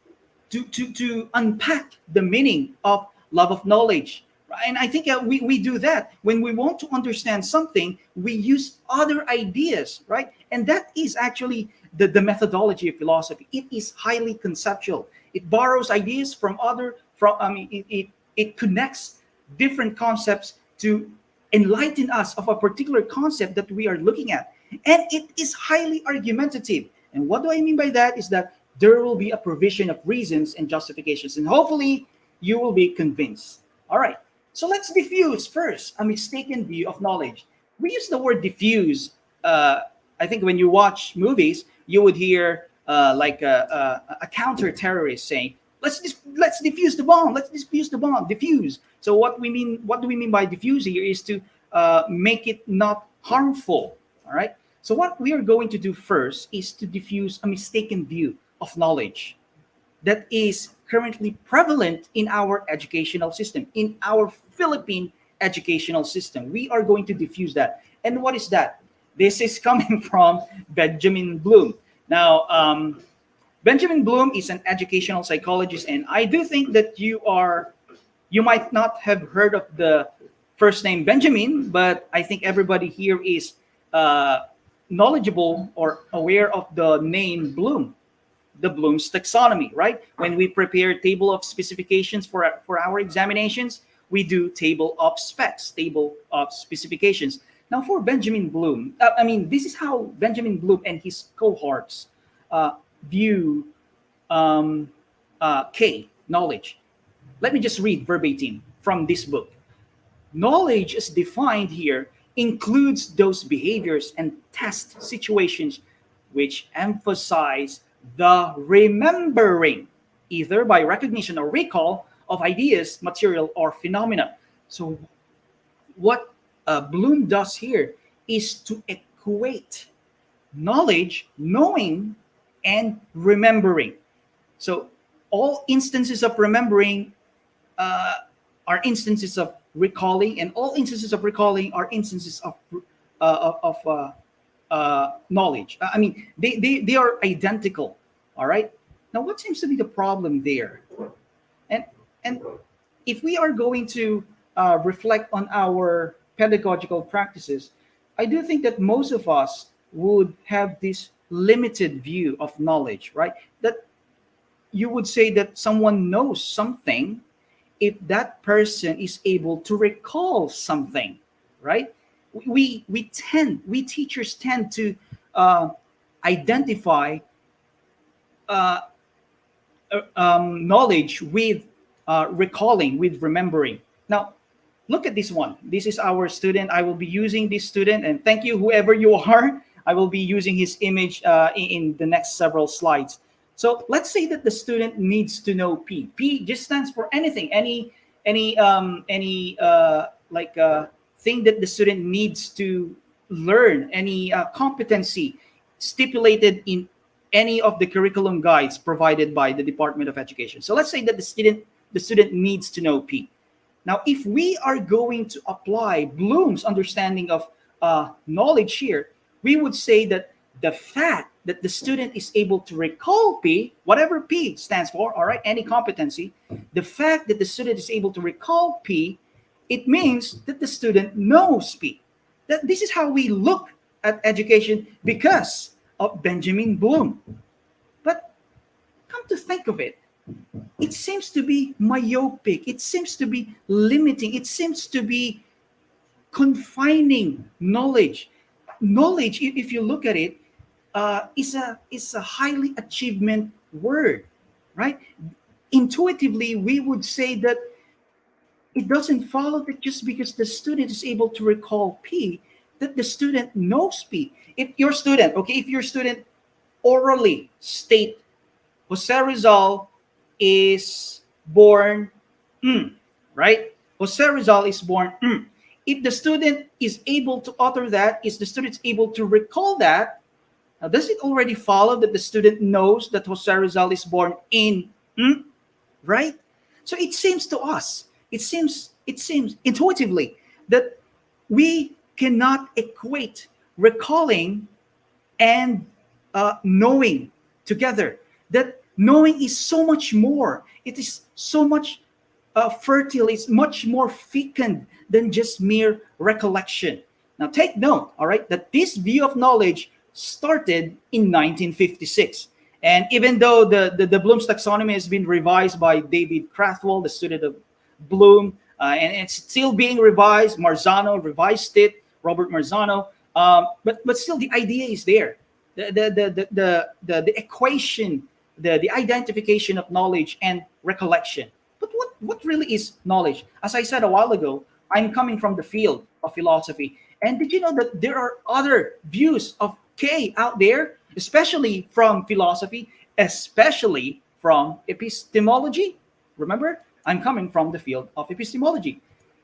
to unpack the meaning of love of knowledge. And I think we do that when we want to understand something. We use other ideas, right? And that is actually the methodology of philosophy. It is highly conceptual. It borrows ideas from other. It connects different concepts to enlighten us of a particular concept that we are looking at, and it is highly argumentative. And what do I mean by that is that there will be a provision of reasons and justifications, and hopefully you will be convinced. All right. So let's diffuse first a mistaken view of knowledge. We use the word diffuse. I think when you watch movies, you would hear like a counter-terrorist saying, let's defuse the bomb. Let's defuse the bomb. Diffuse. So what do we mean by diffuse here is to make it not harmful. All right. So what we are going to do first is to diffuse a mistaken view of knowledge that is currently prevalent in our educational system, in our Philippine educational system. We are going to diffuse that. And what is that? This is coming from Benjamin Bloom. Now, Benjamin Bloom is an educational psychologist, and I do think that you might not have heard of the first name Benjamin, but I think everybody here is knowledgeable or aware of the name Bloom, the Bloom's taxonomy, right? When we prepare table of specifications for our examinations, we do table of specs, table of specifications. Now, for Benjamin Bloom, this is how Benjamin Bloom and his cohorts view K, knowledge. Let me just read verbatim from this book. Knowledge, as defined here, includes those behaviors and test situations which emphasize the remembering, either by recognition or recall, of ideas, material, or phenomena. So, what Bloom does here is to equate knowledge, knowing, and remembering. So, all instances of remembering are instances of recalling, and all instances of recalling are instances of knowledge. They are identical. All right. Now, what seems to be the problem there? And if we are going to reflect on our pedagogical practices, I do think that most of us would have this limited view of knowledge, right? That you would say that someone knows something if that person is able to recall something, right? We teachers tend to identify knowledge with recalling, with remembering. Now, look at this one. This is our student. I will be using this student, and thank you, whoever you are. I will be using his image in the next several slides. So let's say that the student needs to know P. P just stands for anything, any thing that the student needs to learn, any competency stipulated in any of the curriculum guides provided by the Department of Education. So let's say that the student needs to know P. Now, if we are going to apply Bloom's understanding of knowledge here, we would say that the fact that the student is able to recall P, whatever P stands for, all right, any competency, the fact that the student is able to recall P, it means that the student knows P. That this is how we look at education because of Benjamin Bloom. But come to think of it, it seems to be myopic. It seems to be limiting. It seems to be confining knowledge. Knowledge, if you look at it, is a highly achievement word, right? Intuitively, we would say that it doesn't follow that just because the student is able to recall P, that the student knows P. If your student orally state Jose Rizal is born, right? Jose Rizal is born. If the student is able to utter that, is the student able to recall that, now does it already follow that the student knows that Jose Rizal is born in, right? So it seems to us, it seems intuitively that we cannot equate recalling and knowing together. That knowing is so much more. It is so much fertile. It's much more fecund than just mere recollection. Now take note, all right, that this view of knowledge started in 1956. And even though the Bloom's taxonomy has been revised by David Crathwell, the student of Bloom, and it's still being revised. Marzano revised it, Robert Marzano, but still the idea is there. The equation, the identification of knowledge and recollection. But what really is knowledge? As I said a while ago, I'm coming from the field of philosophy. And did you know that there are other views of K out there, especially from philosophy, especially from epistemology? Remember, I'm coming from the field of epistemology.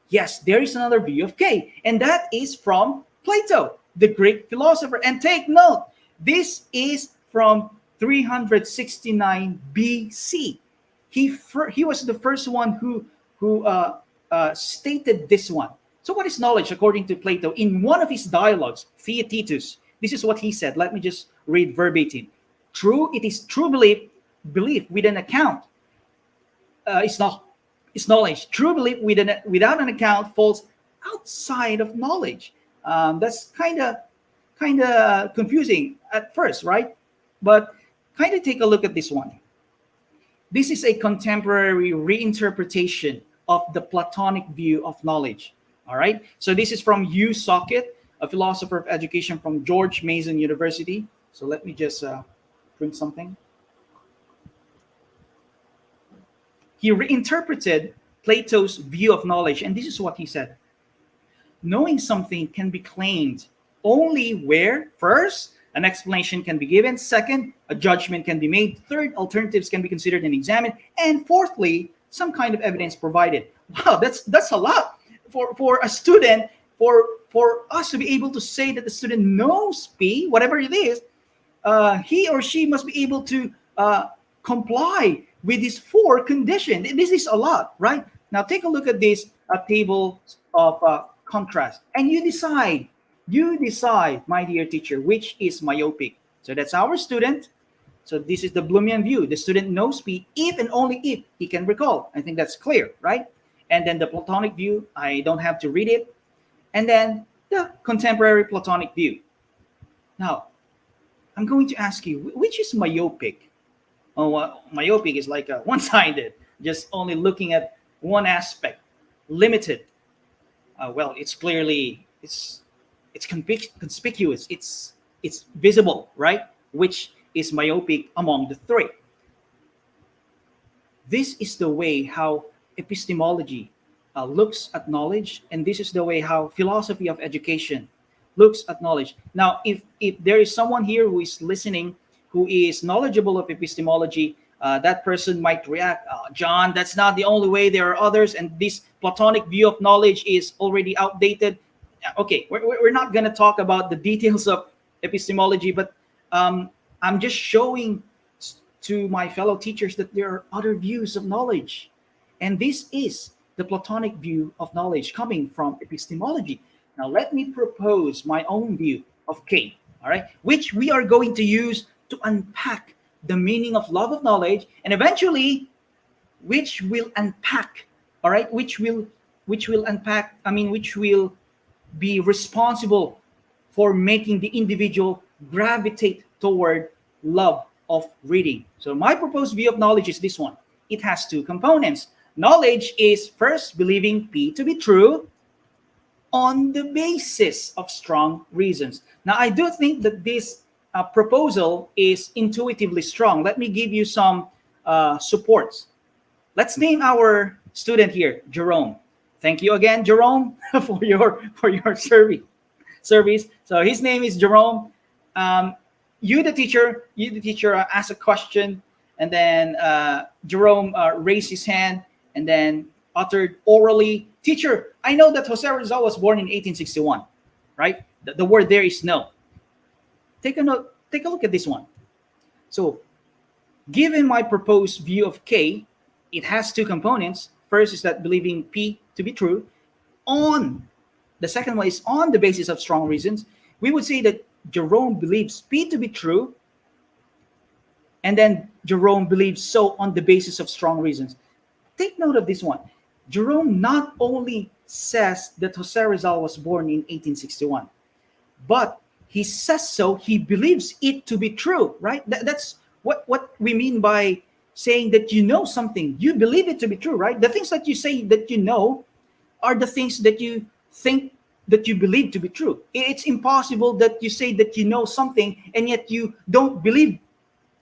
Yes, there is another view of K, and that is from Plato, the Greek philosopher. And take note, this is from 369 BC. He was the first one who stated this one. So what is knowledge according to Plato? In one of his dialogues, Theaetetus, this is what he said. Let me just read verbatim. It is true belief with an account. It's knowledge. True belief without an account falls outside of knowledge. That's kind of confusing at first, right? But kind of take a look at this one. This is a contemporary reinterpretation of the Platonic view of knowledge. All right. So this is from Hugh Socket. a philosopher of education from George Mason University. So let me just drink something. He reinterpreted Plato's view of knowledge, and this is what he said. Knowing something can be claimed only where, first, an explanation can be given, second, a judgment can be made, third, alternatives can be considered and examined, and fourthly, some kind of evidence provided. Wow, that's a lot for a student, for us to be able to say that the student knows P, whatever it is. He or she must be able to comply with these four conditions. This is a lot, right? Now take a look at this table of contrast, and you decide, my dear teacher, which is myopic. So that's our student. So this is the Bloomian view. The student knows P if and only if he can recall. I think that's clear, right? And then the Platonic view, I don't have to read it. And then the contemporary Platonic view. Now, I'm going to ask you, which is myopic? Oh, myopic is like one-sided, just only looking at one aspect, limited. Well, it's clearly, it's conspicuous, it's visible, right? Which is myopic among the three. This is the way how epistemology looks at knowledge, and this is the way how philosophy of education looks at knowledge. Now, if there is someone here who is listening who is knowledgeable of epistemology, that person might react, John, that's not the only way, there are others, and this Platonic view of knowledge is already outdated. Okay, we're not going to talk about the details of epistemology, but I'm just showing to my fellow teachers that there are other views of knowledge. And this is the Platonic view of knowledge coming from epistemology. Now, let me propose my own view of K, all right, which we are going to use to unpack the meaning of love of knowledge, and eventually, which will unpack, all right, which will be responsible for making the individual gravitate toward love of reading. So my proposed view of knowledge is this one. It has two components. Knowledge is first believing P to be true on the basis of strong reasons. Now, I do think that this proposal is intuitively strong. Let me give you some supports. Let's name our student here, Jerome. Thank you again, Jerome, for your service. So his name is Jerome. You, the teacher, ask a question, and then Jerome raised his hand and then uttered orally, "Teacher, I know that Jose Rizal was born in 1861, right?" The word there is no. Take a look at this one. So, given my proposed view of K, it has two components. First is that believing P to be true. The second one is on the basis of strong reasons. We would say that Jerome believes P to be true, and then Jerome believes so on the basis of strong reasons. Take note of this one. Jerome not only says that Jose Rizal was born in 1861, but he says so, he believes it to be true, right? That's what we mean by saying that you know something. You believe it to be true, right? The things that you say that you know are the things that you think that you believe to be true. It's impossible that you say that you know something and yet you don't believe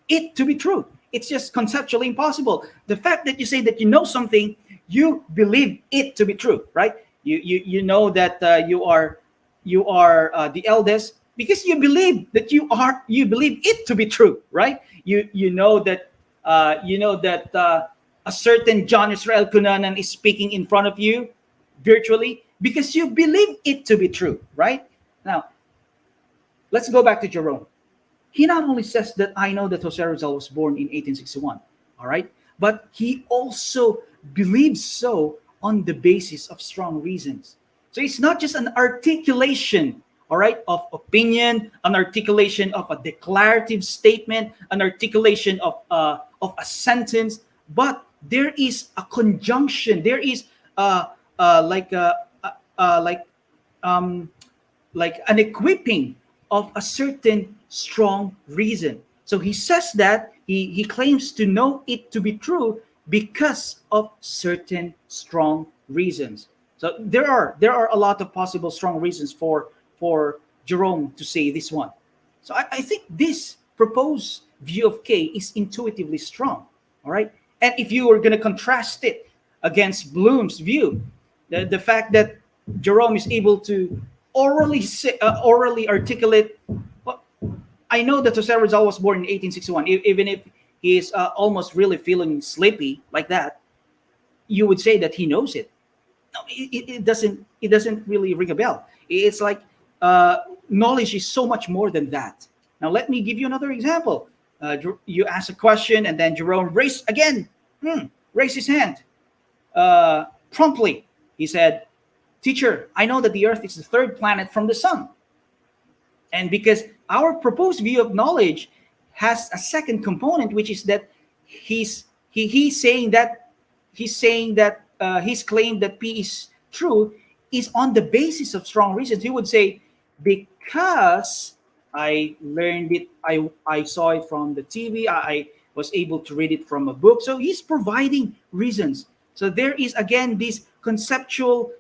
it to be true. It's just conceptually impossible. The fact that you say that you know something, you believe it to be true, right? You know that you are the eldest because you believe that you believe it to be true, right? You know that a certain John Israel Cunanan is speaking in front of you virtually because you believe it to be true, right? Now, let's go back to Jerome. He not only says that I know that Jose Rizal was born in 1861, all right? But he also believes so on the basis of strong reasons. So it's not just an articulation, all right, of opinion, an articulation of a declarative statement, an articulation of a sentence, but there is a conjunction. There is like an equipping of a certain strong reason. So he says that he claims to know it to be true because of certain strong reasons. So there are a lot of possible strong reasons for for Jerome to say this one. So I think this proposed view of K is intuitively strong. All right. And if you are going to contrast it against Bloom's view, the fact that Jerome is able to orally articulate. Well, I know that Jose Rizal was born in 1861. Even if he is almost really feeling sleepy like that, you would say that he knows it. No, it doesn't. It doesn't really ring a bell. It's like knowledge is so much more than that. Now, let me give you another example. You ask a question, and then Jerome raised his hand promptly. He said, "Teacher, I know that the Earth is the third planet from the sun." And because our proposed view of knowledge has a second component, which is that he's saying that his claim that P is true is on the basis of strong reasons. He would say, because I learned it, I saw it from the TV, I was able to read it from a book. So he's providing reasons. So there is again this conceptual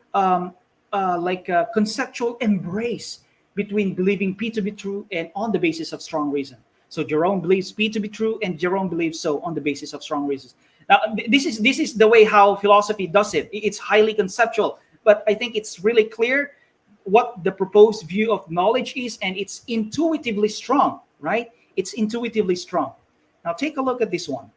conceptual embrace between believing P to be true and on the basis of strong reason. So Jerome believes P to be true, and Jerome believes so on the basis of strong reasons. Now, this is the way how philosophy does it. It's highly conceptual, but I think it's really clear what the proposed view of knowledge is, and it's intuitively strong, right? It's intuitively strong. Now, take a look at this one.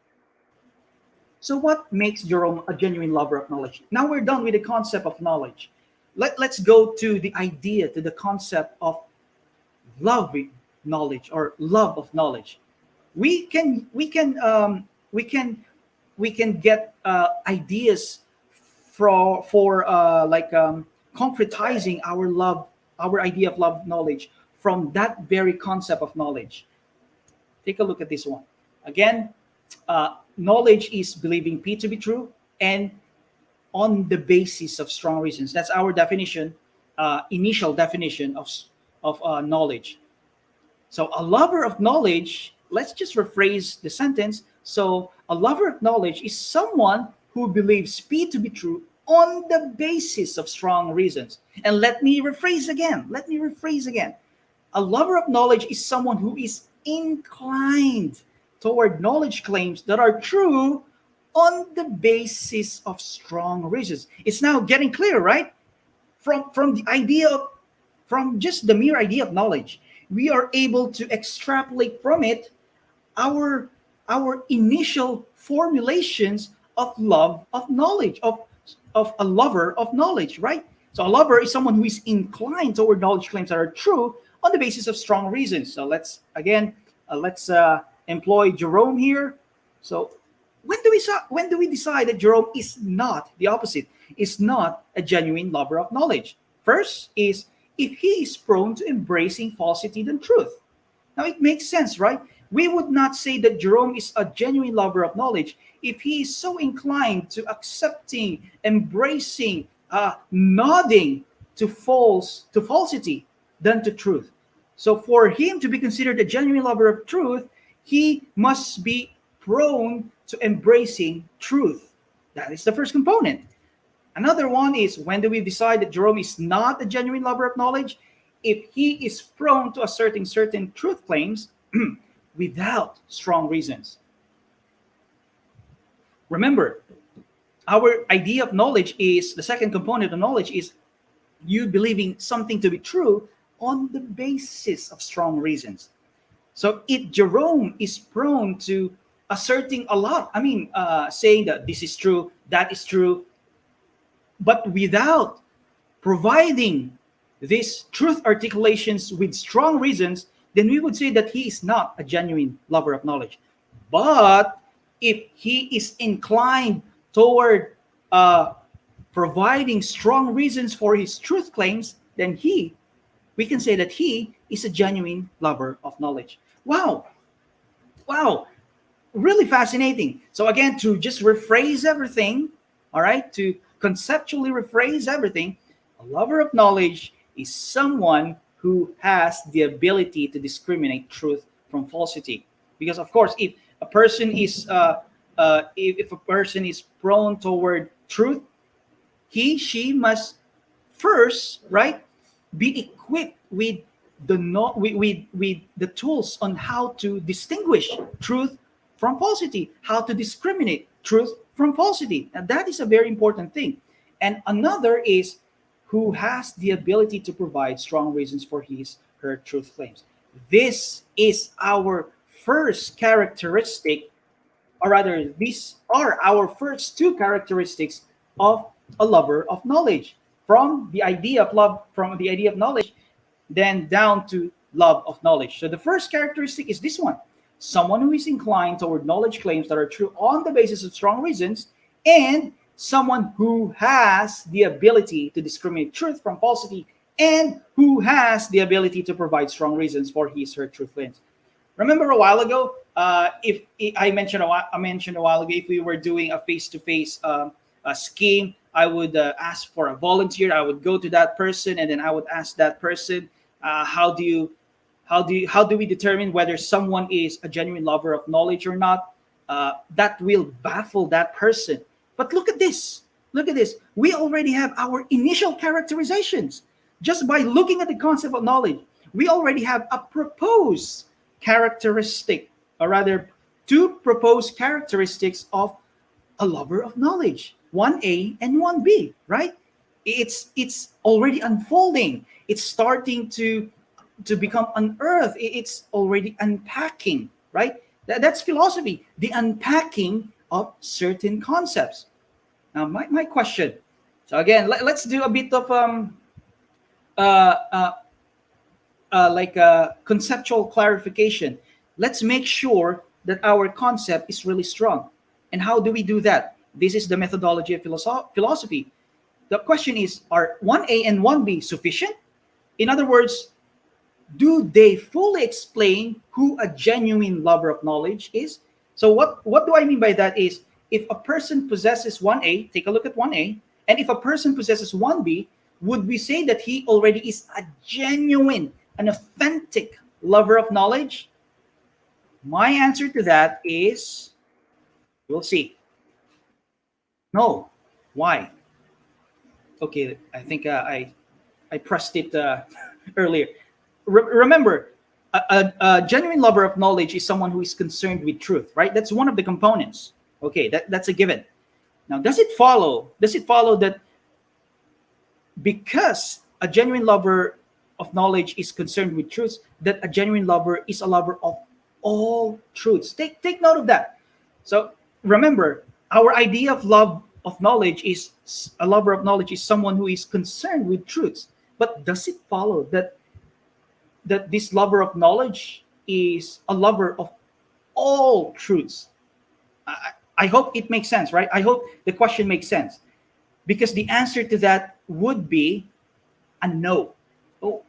So what makes Jerome a genuine lover of knowledge? Now we're done with the concept of knowledge. Let's go to the idea, to the concept of loving knowledge or love of knowledge. We can get ideas for concretizing our idea of love of knowledge from that very concept of knowledge. Take a look at this one. Again, knowledge is believing P to be true and on the basis of strong reasons. That's our definition, initial definition of knowledge. So a lover of knowledge, let's just rephrase the sentence. So a lover of knowledge is someone who believes P to be true on the basis of strong reasons. And let me rephrase again. A lover of knowledge is someone who is inclined toward knowledge claims that are true on the basis of strong reasons. It's now getting clear, right? From just the mere idea of knowledge, we are able to extrapolate from it our initial formulations of love of knowledge, of a lover of knowledge, right? So a lover is someone who is inclined toward knowledge claims that are true on the basis of strong reasons. So let's employ Jerome here. So when do we decide that Jerome is not the opposite, is not a genuine lover of knowledge? First is if he is prone to embracing falsity than truth. Now it makes sense, right? We would not say that Jerome is a genuine lover of knowledge if he is so inclined to accepting, embracing, nodding to falsity than to truth. So for him to be considered a genuine lover of truth, he must be prone to embracing truth. That is the first component. Another one is, when do we decide that Jerome is not a genuine lover of knowledge? If he is prone to asserting certain truth claims without strong reasons. Remember, our idea of knowledge is, the second component of knowledge is you believing something to be true on the basis of strong reasons. So if Jerome is prone to asserting a lot, saying that this is true, that is true, but without providing these truth articulations with strong reasons, then we would say that he is not a genuine lover of knowledge. But if he is inclined toward providing strong reasons for his truth claims, then we can say that he is a genuine lover of knowledge. Wow, really fascinating. So again, to just rephrase everything, all right, to conceptually rephrase everything, a lover of knowledge is someone who has the ability to discriminate truth from falsity. Because of course, if a person is prone toward truth, she must first, right, be equipped with the no, with the tools on how to distinguish truth from falsity, how to discriminate truth from falsity. And that is a very important thing. And another is who has the ability to provide strong reasons for his her truth claims. This is our first characteristic, or rather, these are our first two characteristics of a lover of knowledge. From the idea of love, from the idea of knowledge, then down to love of knowledge. So the first characteristic is this one: someone who is inclined toward knowledge claims that are true on the basis of strong reasons, and someone who has the ability to discriminate truth from falsity, and who has the ability to provide strong reasons for his her truth claims. Remember a while ago, if I mentioned a while ago, if we were doing a face-to-face scheme, I would ask for a volunteer. I would go to that person, and then I would ask that person, how do we determine whether someone is a genuine lover of knowledge or not? That will baffle that person. But look at this. Look at this. We already have our initial characterizations. Just by looking at the concept of knowledge, we already have a proposed characteristic, or rather, two proposed characteristics of a lover of knowledge, 1A and 1B, right? It's already unfolding. It's starting to become unearthed. It's already unpacking, right? That's philosophy, the unpacking of certain concepts. Now, my question. So again, let's do a bit of like a conceptual clarification. Let's make sure that our concept is really strong. And how do we do that? This is the methodology of philosophy. The question is, are 1A and 1B sufficient? In other words, do they fully explain who a genuine lover of knowledge is? So what do I mean by that is, if a person possesses 1A, take a look at 1A, and if a person possesses 1B, would we say that he already is a genuine, an authentic lover of knowledge? My answer to that is, we'll see. No. Why? Okay, I think I pressed it earlier. Remember, a genuine lover of knowledge is someone who is concerned with truth, right? That's one of the components. Okay, that's a given. Now, does it follow that because a genuine lover of knowledge is concerned with truth, that a genuine lover is a lover of all truths? Take note of that. So remember, our idea of love of knowledge is a lover of knowledge is someone who is concerned with truths. But does it follow that this lover of knowledge is a lover of all truths? I hope it makes sense, right? I hope the question makes sense, because the answer to that would be a no. Oh,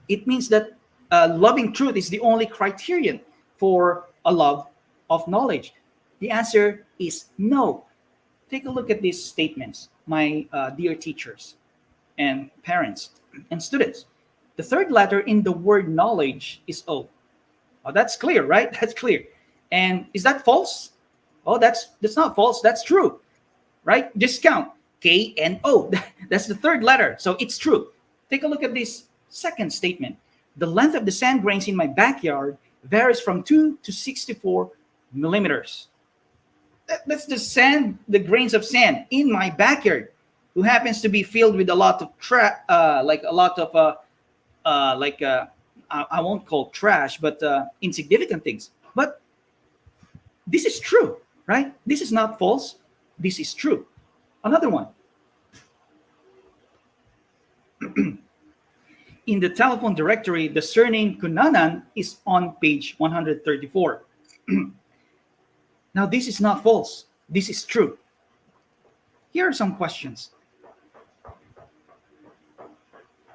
it means that loving truth is the only criterion for a love of knowledge. The answer is no. Take a look at these statements, my dear teachers and parents and students. The third letter in the word knowledge is O. Oh, that's clear, right? That's clear. And is that false? Oh, that's not false. That's true, right? Just count K and O. That's the third letter. So it's true. Take a look at this second statement. The length of the sand grains in my backyard varies from 2 to 64 millimeters. That's the grains of sand in my backyard, who happens to be filled with a lot of I won't call trash, but insignificant things. But this is true, right? This is not false. This is true. Another one. In the telephone directory, the surname Kunanan is on page 134. Now, this is not false. This is true. Here are some questions.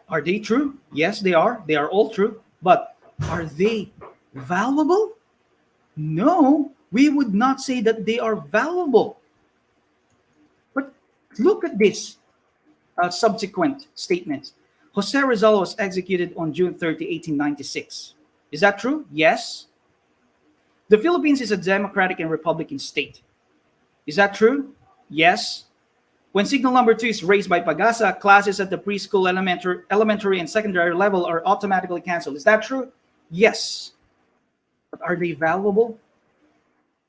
Are they true? Yes, they are. They are all true. But are they valuable? No, we would not say that they are valuable. But look at this subsequent statements. Jose Rizal was executed on June 30, 1896. Is that true? Yes. The Philippines is a democratic and republican state. Is that true? Yes. When signal number 2 is raised by Pagasa, classes at the preschool, elementary, and secondary level are automatically canceled. Is that true? Yes. But are they valuable?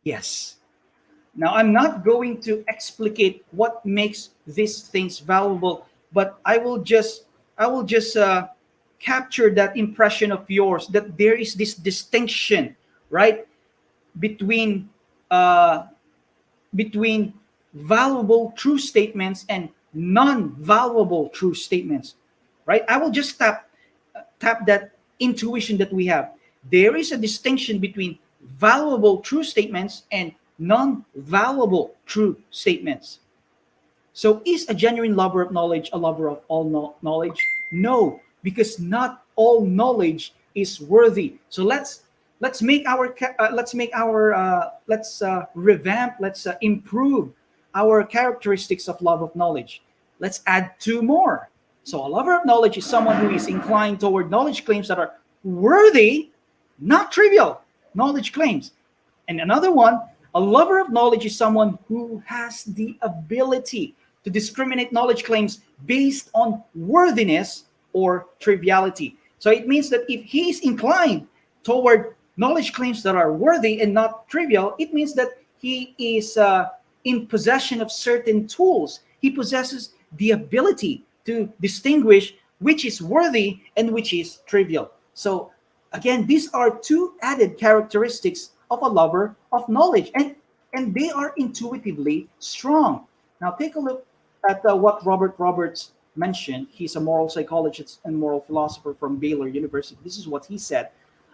Yes. Now, I'm not going to explicate what makes these things valuable, but I will just capture that impression of yours that there is this distinction, right, between between valuable true statements and non-valuable true statements, right? I will just tap that intuition that we have. There is a distinction between valuable true statements and non-valuable true statements. So is a genuine lover of knowledge a lover of all knowledge? No, because not all knowledge is worthy. So let's revamp, let's improve our characteristics of love of knowledge. Let's add two more. So a lover of knowledge is someone who is inclined toward knowledge claims that are worthy, not trivial knowledge claims. And another one, a lover of knowledge is someone who has the ability to discriminate knowledge claims based on worthiness or triviality. So it means that if he is inclined toward knowledge claims that are worthy and not trivial, it means that he is in possession of certain tools. He possesses the ability to distinguish which is worthy and which is trivial. So again, these are two added characteristics of a lover of knowledge, and they are intuitively strong. Now take a look at what Robert Roberts mentioned. He's a moral psychologist and moral philosopher from Baylor University. This is what he said.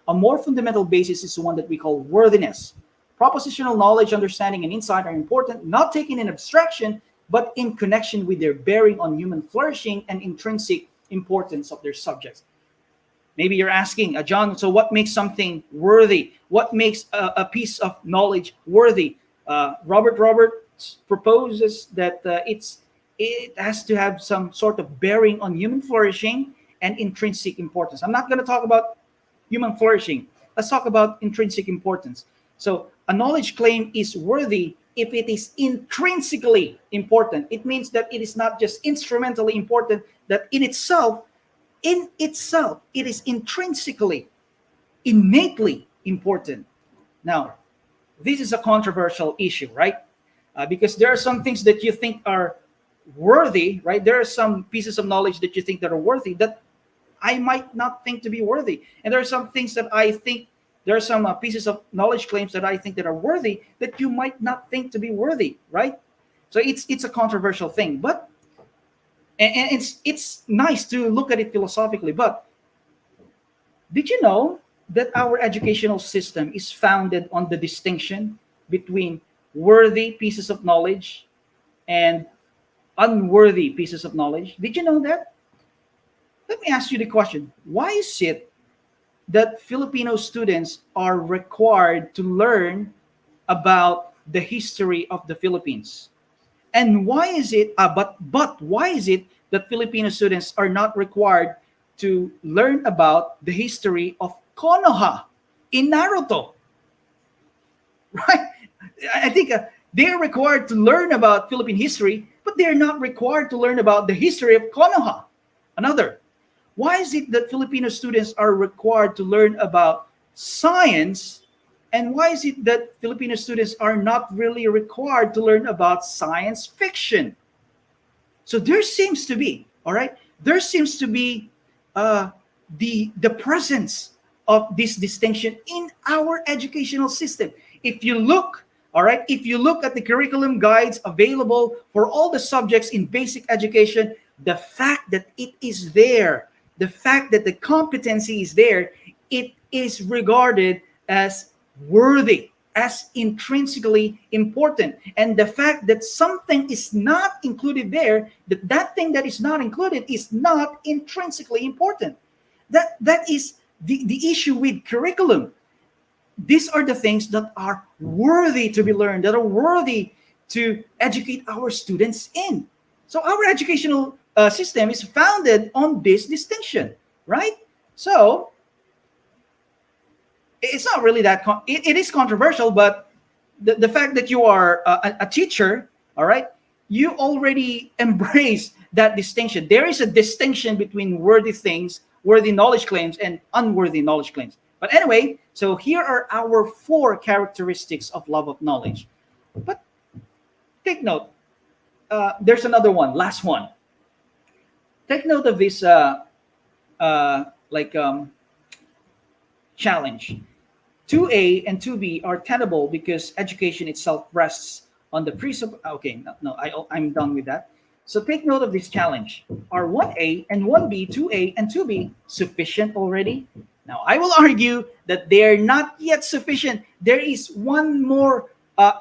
A more fundamental basis is the one that we call worthiness. Propositional knowledge, understanding, and insight are important, not taken in abstraction, but in connection with their bearing on human flourishing and intrinsic importance of their subjects. Maybe you're asking, John, so what makes something worthy? What makes a piece of knowledge worthy? Robert Roberts proposes that it has to have some sort of bearing on human flourishing and intrinsic importance. I'm not going to talk about human flourishing. Let's talk about intrinsic importance. So a knowledge claim is worthy if it is intrinsically important. It means that it is not just instrumentally important, that in itself, it is intrinsically, innately important. Now, this is a controversial issue, right? Because there are some things that you think are worthy, right? There are some pieces of knowledge that you think that are worthy that I might not think to be worthy. And there are some things that I think, there are some pieces of knowledge claims that I think that are worthy that you might not think to be worthy, right? So it's a controversial thing, but and it's nice to look at it philosophically. But did you know that our educational system is founded on the distinction between worthy pieces of knowledge and unworthy pieces of knowledge? Did you know that? Let me ask you the question. Why is it that Filipino students are required to learn about the history of the Philippines? And why is it, but why is it that Filipino students are not required to learn about the history of Konoha in Naruto? Right? I think they're required to learn about Philippine history, but they're not required to learn about the history of Konoha. Another, why is it that Filipino students are required to learn about science, and why is it that Filipino students are not really required to learn about science fiction? So there seems to be, all right, there seems to be the presence of this distinction in our educational system. If you look, all right, if you look at the curriculum guides available for all the subjects in basic education, the fact that it is there, the fact that the competency is there, it is regarded as worthy, as intrinsically important. And the fact that something is not included there, that thing that is not included is not intrinsically important. That is the issue with curriculum. These are the things that are worthy to be learned, that are worthy to educate our students in. So our educational system is founded on this distinction, right? So it's not really that, it is controversial, but the fact that you are a teacher, all right, you already embrace that distinction. There is a distinction between worthy things, worthy knowledge claims, and unworthy knowledge claims. But anyway, so here are our 4 characteristics of love of knowledge. But take note, there's another one, last one. Take note of this like challenge. 2A and 2B are tenable because education itself rests on the okay, I'm done with that. So take note of this challenge. Are 1A and 1B, 2A and 2B sufficient already? Now, I will argue that they're not yet sufficient. There is one more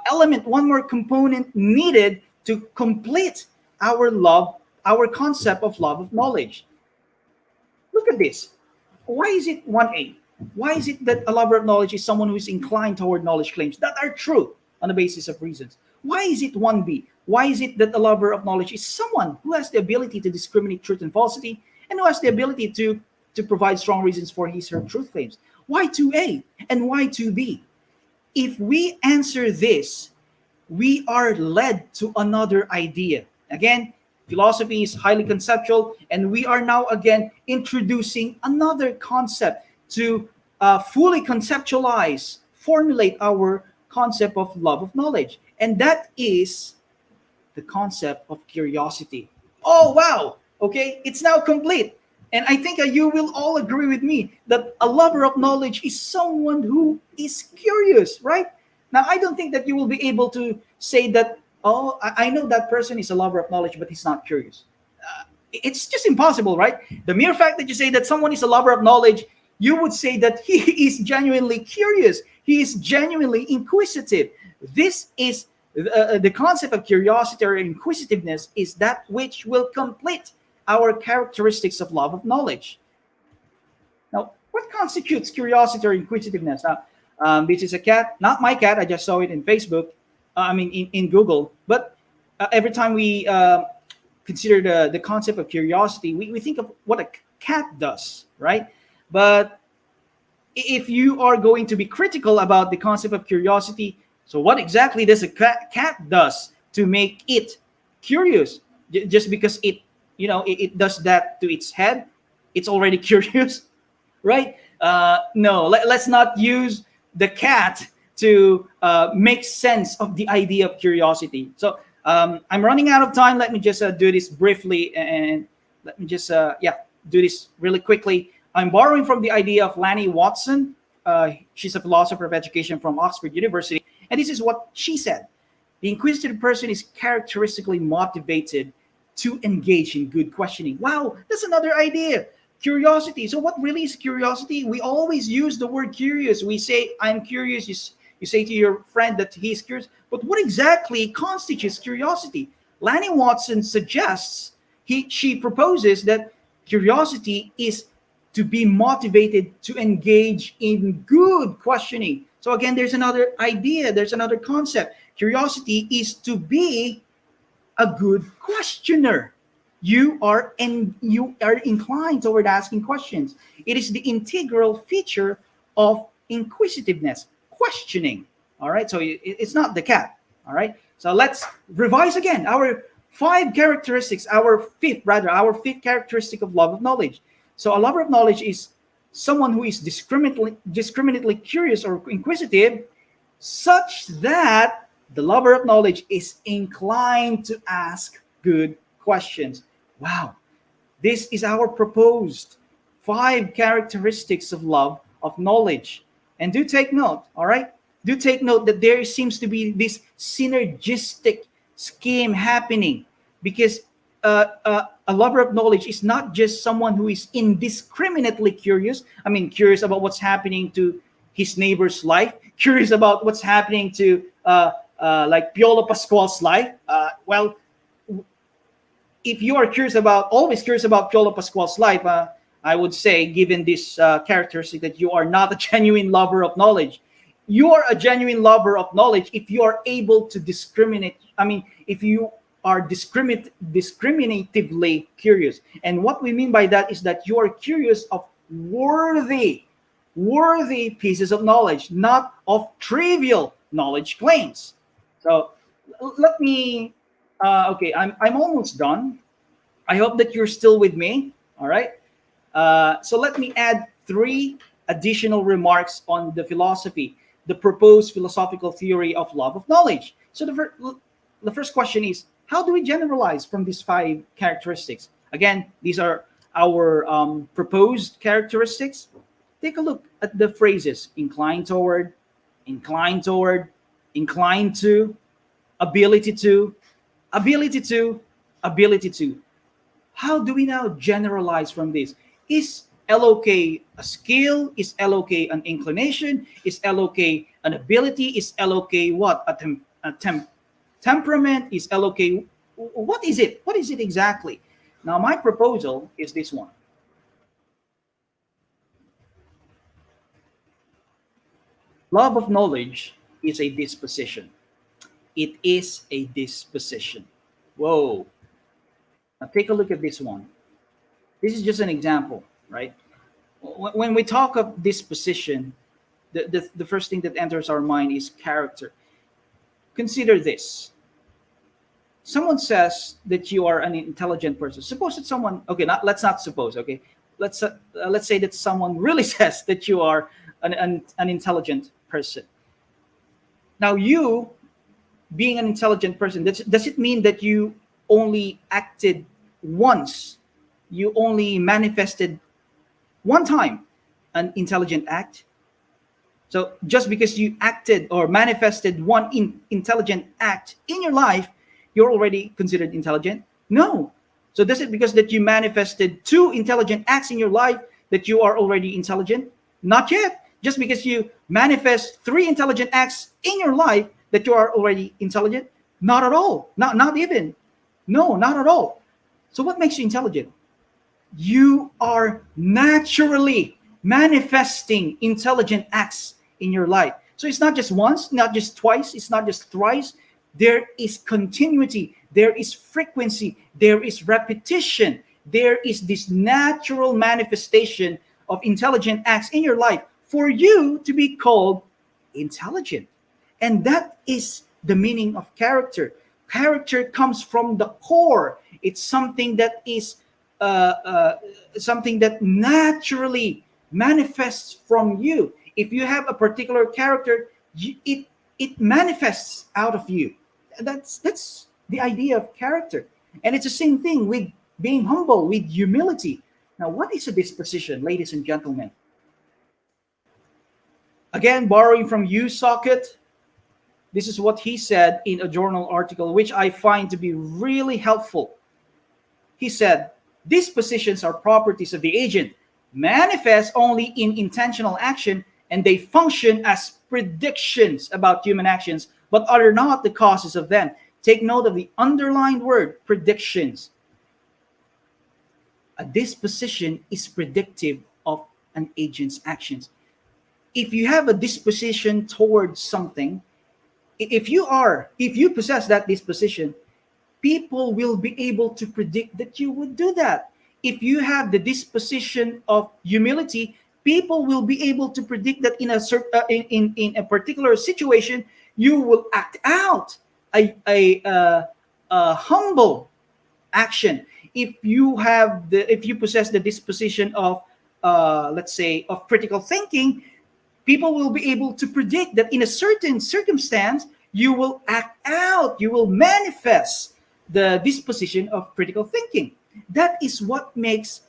element, one more component needed to complete our concept of love of knowledge. Look at this. Why is it 1A? Why is it that a lover of knowledge is someone who is inclined toward knowledge claims that are true on the basis of reasons? Why is it 1B? Why is it that a lover of knowledge is someone who has the ability to discriminate truth and falsity and who has the ability to provide strong reasons for his or her truth claims? Why 2A and why 2B? If we answer this, we are led to another idea. Again, philosophy is highly conceptual, and we are now again introducing another concept to fully conceptualize, formulate our concept of love of knowledge. And that is the concept of curiosity. Oh, wow. Okay, it's now complete. And I think you will all agree with me that a lover of knowledge is someone who is curious, right? Now, I don't think that you will be able to say that, oh, I know that person is a lover of knowledge, but he's not curious. It's just impossible, right? The mere fact that you say that someone is a lover of knowledge, you would say that he is genuinely curious. He is genuinely inquisitive. This is the concept of curiosity or inquisitiveness is that which will complete our characteristics of love of knowledge. Now, what constitutes curiosity or inquisitiveness? This is a cat, not my cat. I just saw it in Facebook. In Google. But every time we consider the concept of curiosity, we think of what a cat does, right? But if you are going to be critical about the concept of curiosity, so what exactly does a cat does to make it curious? Just because it does that to its head, it's already curious, right? No, let's not use the cat to make sense of the idea of curiosity. So I'm running out of time. Let me just do this briefly, and let me just do this really quickly. I'm borrowing from the idea of Lanny Watson. She's a philosopher of education from Oxford University, and this is what she said. The inquisitive person is characteristically motivated to engage in good questioning. Wow, that's another idea. Curiosity. So what really is curiosity? We always use the word curious. We say, I'm curious. You say to your friend that he's curious. But what exactly constitutes curiosity? Lanny Watson suggests, she proposes that curiosity is to be motivated to engage in good questioning. So again, there's another idea. There's another concept. Curiosity is to be a good questioner. You are inclined toward asking questions. It is the integral feature of inquisitiveness, questioning. All right, so it's not the cat. All right, so let's revise again our fifth characteristic of love of knowledge. So a lover of knowledge is someone who is discriminately curious or inquisitive, such that the lover of knowledge is inclined to ask good questions. Wow, this is our proposed 5 characteristics of love of knowledge. And do take note, all right? Do take note that there seems to be this synergistic scheme happening, because a lover of knowledge is not just someone who is indiscriminately curious. Curious about what's happening to his neighbor's life, curious about what's happening to like Piolo Pascual's life. If you are always curious about Piolo Pascual's life, I would say, given this characteristic, that you are not a genuine lover of knowledge. You are a genuine lover of knowledge if you are able to discriminate. If you are discriminatively curious. And what we mean by that is that you are curious of worthy pieces of knowledge, not of trivial knowledge claims. So let me Okay, I'm almost done. I hope that you're still with me. All right. So let me add three additional remarks on the philosophy, the proposed philosophical theory of love of knowledge. So the first question is, how do we generalize from these five characteristics? Again, these are our proposed characteristics. Take a look at the phrases: inclined toward, inclined toward, inclined to, ability to, ability to, ability to. How do we now generalize from this? Is LOK a skill? Is LOK an inclination? Is LOK an ability? Is LOK what? Temperament? Is LOK, what is it? What is it exactly? Now, my proposal is this one. Love of knowledge is a disposition. It is a disposition. Whoa. Now, take a look at this one. This is just an example, right? When we talk of disposition, the first thing that enters our mind is character. Consider this. Someone says that you are an intelligent person. Suppose that someone, okay, let's not suppose, okay? Let's say that someone really says that you are an intelligent person. Now, you being an intelligent person, does it mean that you only acted once? You only manifested one time an intelligent act? So just because you acted or manifested one intelligent act in your life, you're already considered intelligent? No. So does it because that you manifested two intelligent acts in your life that you are already intelligent? Not yet. Just because you manifest three intelligent acts in your life that you are already intelligent? Not at all. Not even. No, not at all. So what makes you intelligent? You are naturally manifesting intelligent acts in your life. So it's not just once, not just twice, it's not just thrice. There is continuity, there is frequency, there is repetition, there is this natural manifestation of intelligent acts in your life for you to be called intelligent. And that is the meaning of character. Character comes from the core. It's something that is something that naturally manifests from you. If you have a particular character, it manifests out of you. That's the idea of character. And it's the same thing with being humble, with humility. Now, what is a disposition, ladies and gentlemen? Again, borrowing from Socket, this is what he said in a journal article, which I find to be really helpful. He said, dispositions are properties of the agent, manifest only in intentional action, and they function as predictions about human actions, but are not the causes of them. Take note of the underlined word, predictions. A disposition is predictive of an agent's actions. If you have a disposition towards something, if you possess that disposition, people will be able to predict that you would do that. If you have the disposition of humility, people will be able to predict that in a particular situation, you will act out a humble action. If you possess the disposition of let's say of critical thinking, people will be able to predict that in a certain circumstance, you will act out, you will manifest the disposition of critical thinking. That is what makes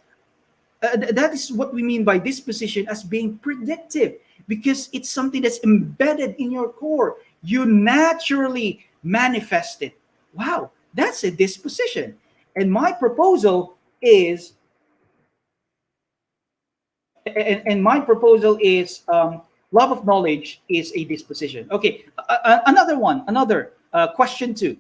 that is what we mean by disposition as being predictive, because it's something that's embedded in your core. You naturally manifest it. Wow, that's a disposition. And my proposal is love of knowledge is a disposition. Okay, another question too.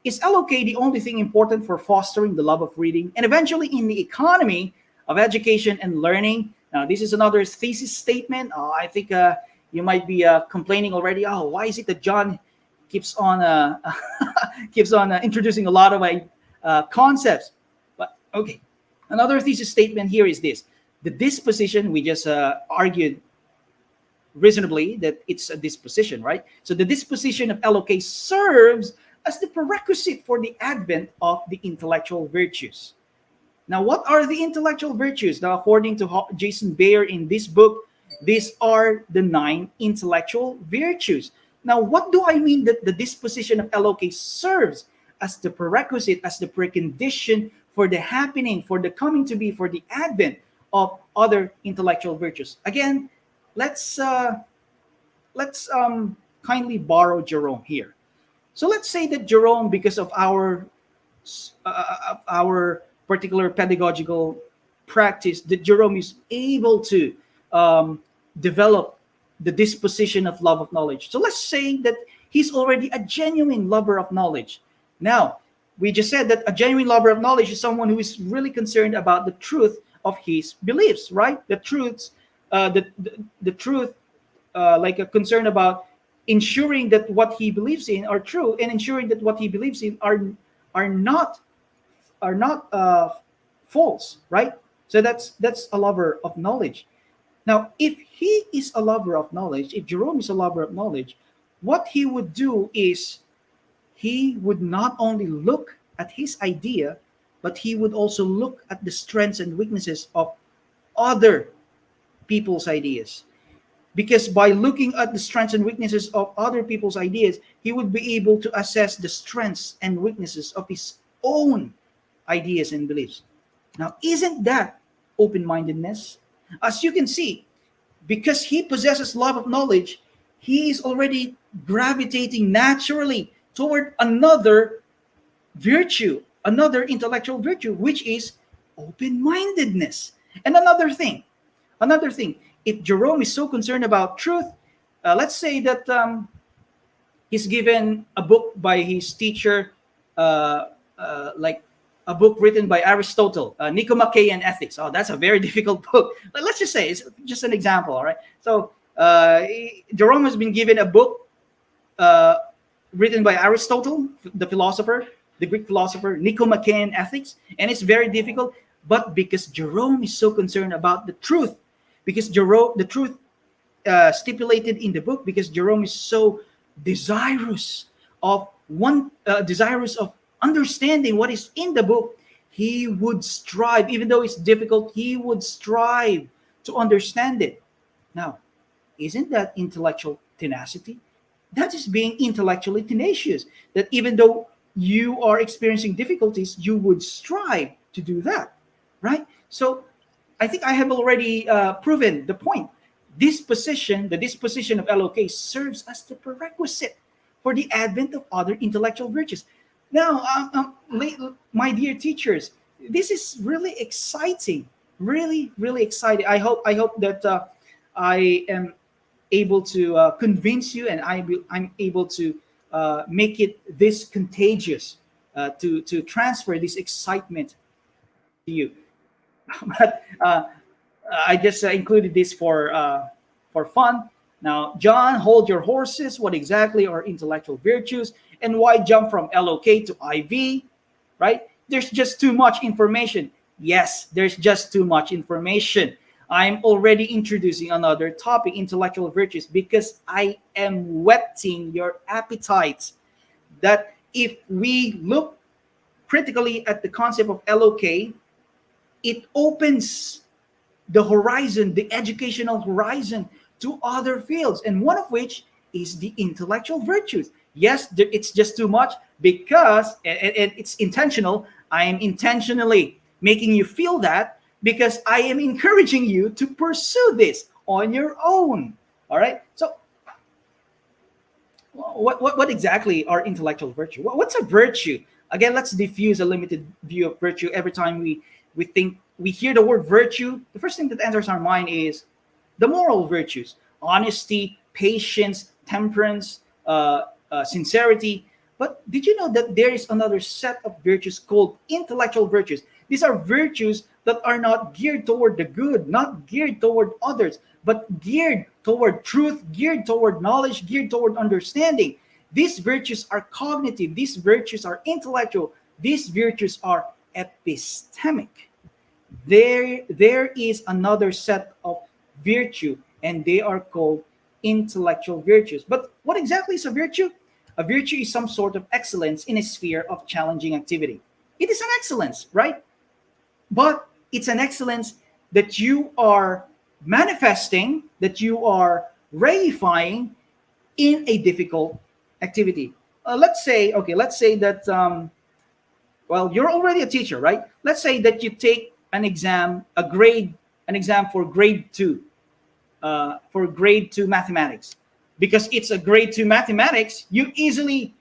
Is LOK the only thing important for fostering the love of reading and eventually in the economy of education and learning? Now, this is another thesis statement. I think you might be complaining already. Oh, why is it that John keeps on introducing a lot of concepts? But okay, another thesis statement here is this: the disposition, we just argued reasonably that it's a disposition, right? So the disposition of LOK serves as the prerequisite for the advent of the intellectual virtues. Now, what are the intellectual virtues? Now, according to Jason Bayer in this book, these are the 9 intellectual virtues. Now, what do I mean that the disposition of LOK serves as the prerequisite, as the precondition for the happening, for the coming to be, for the advent of other intellectual virtues? Again, let's kindly borrow Jerome here. So let's say that Jerome, because of our particular pedagogical practice, that Jerome is able to develop the disposition of love of knowledge. So let's say that he's already a genuine lover of knowledge. Now, we just said that a genuine lover of knowledge is someone who is really concerned about the truth of his beliefs, right? The truths, the truth, like a concern about ensuring that what he believes in are true, and ensuring that what he believes in are not false, right? So that's a lover of knowledge. Now, if he is a lover of knowledge, if Jerome is a lover of knowledge, what he would do is he would not only look at his idea, but he would also look at the strengths and weaknesses of other people's ideas. Because by looking at the strengths and weaknesses of other people's ideas, he would be able to assess the strengths and weaknesses of his own ideas and beliefs. Now, isn't that open-mindedness? As you can see, because he possesses love of knowledge, he is already gravitating naturally toward another virtue, another intellectual virtue, which is open-mindedness. And another thing, if Jerome is so concerned about truth, let's say that he's given a book by his teacher, like a book written by Aristotle, Nicomachean Ethics. Oh, that's a very difficult book. But let's just say, it's just an example, all right? So Jerome has been given a book written by Aristotle, the philosopher, the Greek philosopher, Nicomachean Ethics, and it's very difficult. But because Jerome is so concerned about the truth, because the truth stipulated in the book, because Jerome is so desirous of understanding what is in the book, he would strive, even though it's difficult, he would strive to understand it. Now, isn't that intellectual tenacity? That is being intellectually tenacious. That even though you are experiencing difficulties, you would strive to do that, right? So I think I have already proven the point. The disposition of LOK serves as the prerequisite for the advent of other intellectual virtues. Now, my dear teachers, this is really exciting, really, really exciting. I hope that I am able to convince you, and I'm able to make it this contagious, to transfer this excitement to you. But I just included this for fun. Now, John, hold your horses. What exactly are intellectual virtues, and why jump from LOK to IV? Right? There's just too much information. Yes, there's just too much information. I'm already introducing another topic, intellectual virtues, because I am whetting your appetite. That if we look critically at the concept of LOK, it opens the horizon, the educational horizon, to other fields, and one of which is the intellectual virtues. Yes, it's just too much because, and it's intentional, I am intentionally making you feel that, because I am encouraging you to pursue this on your own. All right. So what exactly are intellectual virtue? What's a virtue? Again, let's diffuse a limited view of virtue. Every time we hear the word virtue, the first thing that enters our mind is the moral virtues: honesty, patience, temperance, sincerity. But did you know that there is another set of virtues called intellectual virtues? These are virtues that are not geared toward the good, not geared toward others, but geared toward truth, geared toward knowledge, geared toward understanding. These virtues are cognitive, these virtues are intellectual, these virtues are epistemic. There is another set of virtue, and they are called intellectual virtues. But what exactly is a virtue? A virtue is some sort of excellence in a sphere of challenging activity. It is an excellence, right? But it's an excellence that you are manifesting, that you are reifying in a difficult activity. Let's say that, well, you're already a teacher, right? Let's say that you take an exam, an exam for grade two mathematics. Because it's a grade two mathematics, you easily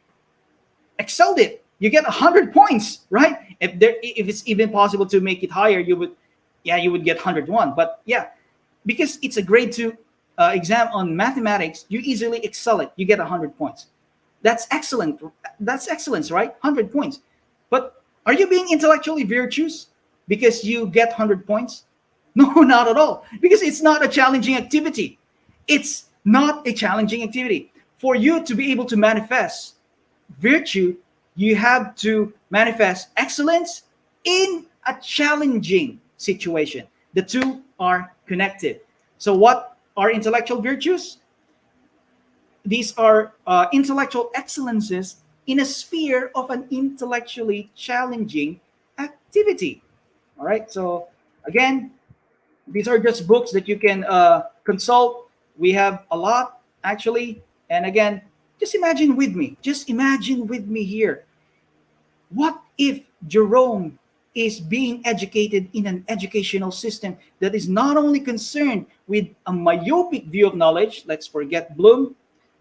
excelled it. You get 100 points, right? If it's even possible to make it higher, you would get 101. But yeah, because it's a grade two exam on mathematics, you easily excel it. You get 100 points. That's excellent. That's excellence, right? 100 points. But are you being intellectually virtuous because you get 100 points? No, not at all. Because it's not a challenging activity. It's not a challenging activity. For you to be able to manifest virtue, you have to manifest excellence in a challenging situation. The two are connected. So what are intellectual virtues? These are intellectual excellences in a sphere of an intellectually challenging activity. All right. So again, these are just books that you can consult. We have a lot actually. And again, just imagine with me. Just imagine with me here. What if Jerome is being educated in an educational system that is not only concerned with a myopic view of knowledge? Let's forget Bloom.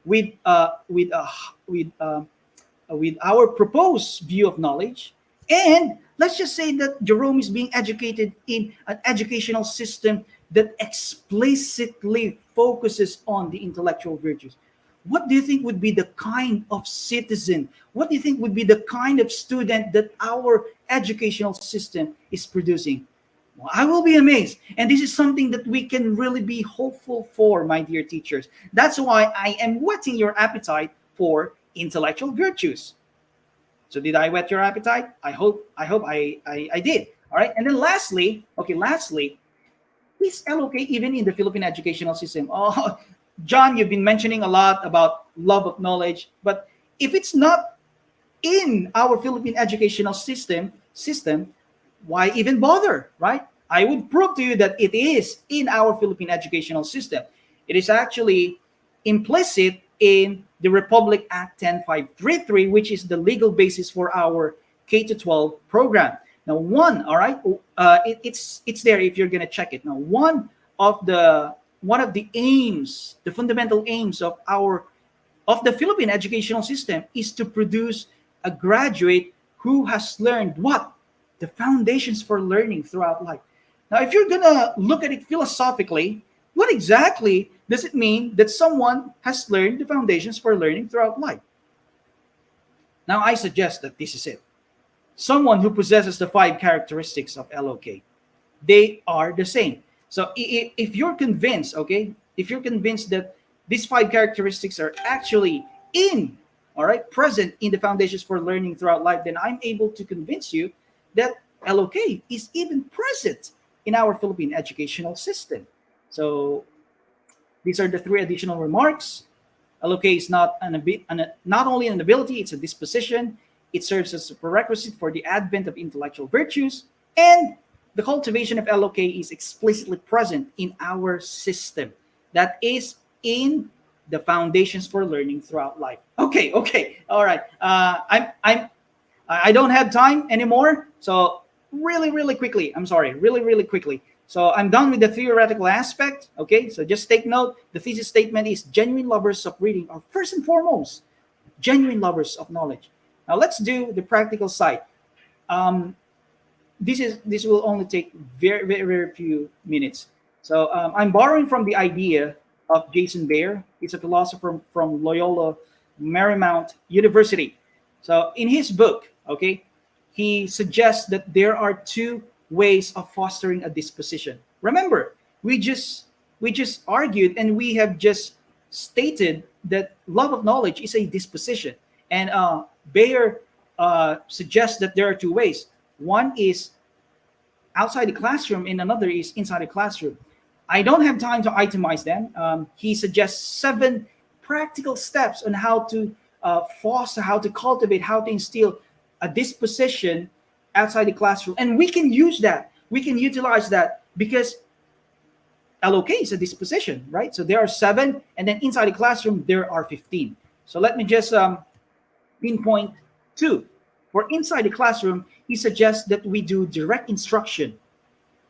With our proposed view of knowledge, and let's just say that Jerome is being educated in an educational system that explicitly focuses on the intellectual virtues. What do you think would be the kind of citizen? What do you think would be the kind of student that our educational system is producing? Well, I will be amazed. And this is something that we can really be hopeful for, my dear teachers. That's why I am whetting your appetite for intellectual virtues. So did I whet your appetite? I hope I did. All right. And then lastly, is LOK even in the Philippine educational system? Oh, John, you've been mentioning a lot about love of knowledge, but if it's not in our Philippine educational system, why even bother, right? I would prove to you that it is in our Philippine educational system. It is actually implicit in the Republic Act 10533, which is the legal basis for our K-12 program. Now, it's there if you're going to check it. Now, one of the aims, the fundamental aims of the Philippine educational system is to produce a graduate who has learned what? The foundations for learning throughout life. Now, if you're going to look at it philosophically, what exactly does it mean that someone has learned the foundations for learning throughout life? Now, I suggest that this is it. Someone who possesses the 5 characteristics of LOK, they are the same. So if you're convinced, that these 5 characteristics are actually present in the foundations for learning throughout life, then I'm able to convince you that LOK is even present in our Philippine educational system. So these are the 3 additional remarks. LOK is not only an ability, it's a disposition. It serves as a prerequisite for the advent of intellectual virtues, and the cultivation of LOK is explicitly present in our system. That is in the foundations for learning throughout life. Okay, all right. I don't have time anymore, so really quickly. Really quickly. So I'm done with the theoretical aspect. Okay, so just take note. The thesis statement is genuine lovers of reading are first and foremost genuine lovers of knowledge. Now let's do the practical side. This will only take very few minutes. So I'm borrowing from the idea of Jason Baer. He's a philosopher from Loyola Marymount University. So in his book, he suggests that there are 2 ways of fostering a disposition. Remember, we just argued and we have just stated that love of knowledge is a disposition. And Bayer suggests that there are 2 ways. One is outside the classroom and another is inside the classroom. I don't have time to itemize them. He suggests 7 practical steps on how to foster, how to cultivate, how to instill a disposition outside the classroom. And we can use that. We can utilize that because LOK is a disposition, right? So there are seven, and then inside the classroom, there are 15. So let me just pinpoint two. For inside the classroom, he suggests that we do direct instruction.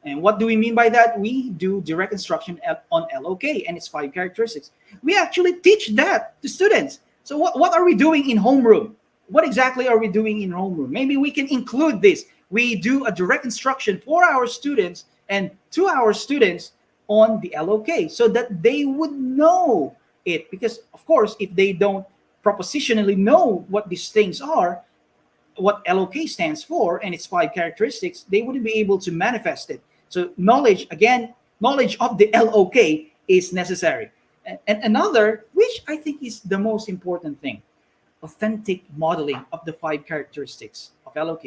And what do we mean by that? We do direct instruction on LOK and its five characteristics. We actually teach that to students. So what are we doing in homeroom? What exactly are we doing in homeroom? Maybe we can include this. We do a direct instruction for our students and to our students on the LOK so that they would know it. Because, of course, if they don't propositionally know what these things are, what LOK stands for and its five characteristics, they wouldn't be able to manifest it. So knowledge, again, knowledge of the LOK is necessary. And another, which I think is the most important thing, authentic modeling of the five characteristics of LOK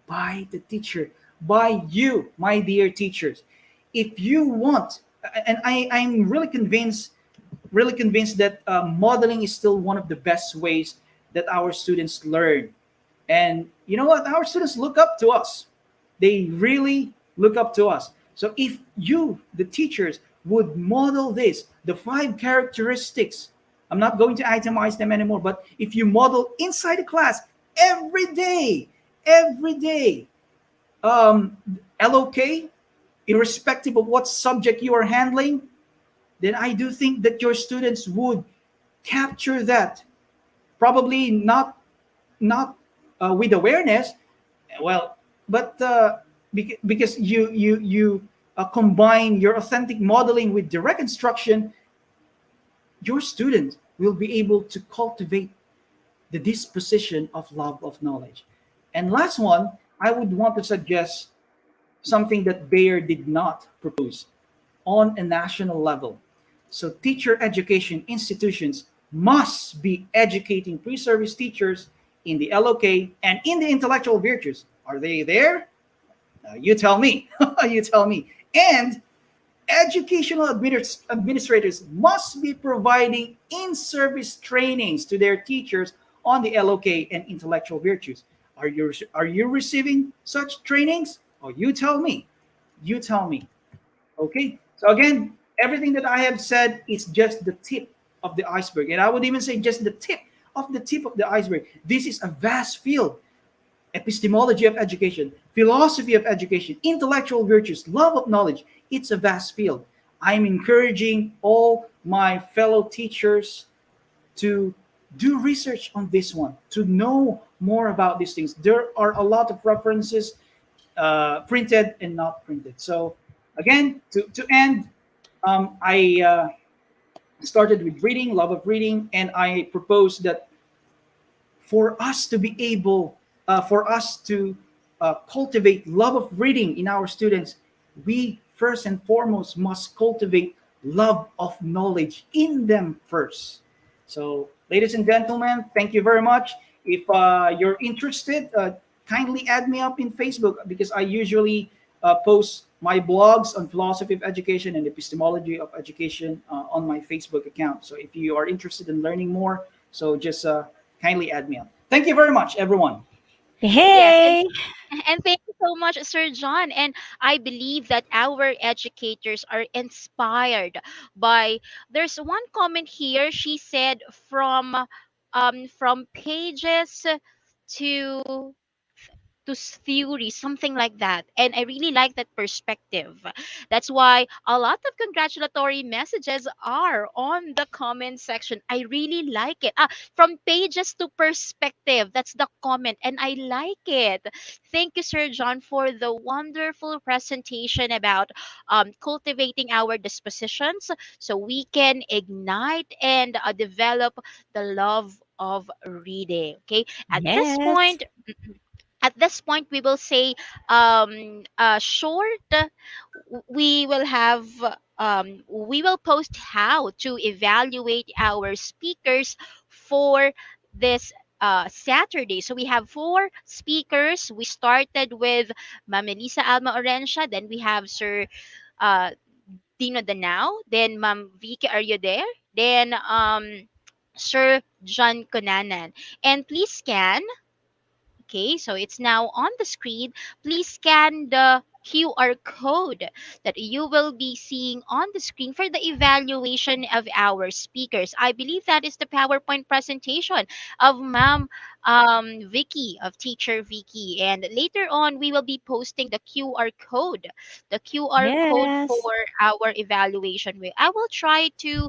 by the teacher, by you, my dear teachers. If you want, and I'm really convinced that modeling is still one of the best ways that our students learn. And you know what? Our students look up to us. They really look up to us. So if you, the teachers, would model this, the five characteristics, I'm not going to itemize them anymore, but if you model inside the class every day, LOK, irrespective of what subject you are handling, then I do think that your students would capture that. Probably not with awareness, well, but because you combine your authentic modeling with direct instruction, your student will be able to cultivate the disposition of love of knowledge. And last one, I would want to suggest something that Bayer did not propose on a national level. So teacher education institutions must be educating pre-service teachers in the LOK and in the intellectual virtues. Are they there? You tell me. You tell me. And educational administrators must be providing in-service trainings to their teachers on the LOK and intellectual virtues. Are you receiving such trainings? Oh, you tell me. You tell me. Okay. So again, everything that I have said is just the tip of the iceberg, and I would even say just the tip of the iceberg. This is a vast field. Epistemology of education, philosophy of education, intellectual virtues, love of knowledge. It's a vast field. I'm encouraging all my fellow teachers to do research on this one, to know more about these things. There are a lot of references, printed and not printed. So again, to end, I started with reading, love of reading, and I propose that for us to be able, for us to cultivate love of reading in our students, we first and foremost must cultivate love of knowledge in them first. So, ladies and gentlemen, thank you very much. If you're interested, kindly add me up in Facebook because I usually post my blogs on philosophy of education and epistemology of education on my Facebook account. So if you are interested in learning more, so just kindly add me up. Thank you very much, everyone. Yes, Hey! and thank you so much, Sir John. And I believe that our educators are inspired by. There's one comment here. She said from pages to theory, something like that. And I really like that perspective. That's why a lot of congratulatory messages are on the comment section. I really like it. From pages to perspective, that's the comment, and I like it. Thank you, Sir John, for the wonderful presentation about cultivating our dispositions so we can ignite and develop the love of reading. Okay, at this Yes. point, we will say short. We will have we will post how to evaluate our speakers for this Saturday. So we have four speakers. We started with Ma'am Elisa Alma Orencia, then we have Sir uh, Dino Danao, then Ma'am Vicky, are you there? Then Sir John Conanan. And please scan. Okay, so it's now on the screen. Please scan the QR code that you will be seeing on the screen for the evaluation of our speakers. I believe that is the PowerPoint presentation of Ma'am Vicky, of Teacher Vicky. And later on, we will be posting the QR code for Yes. our evaluation. I will try to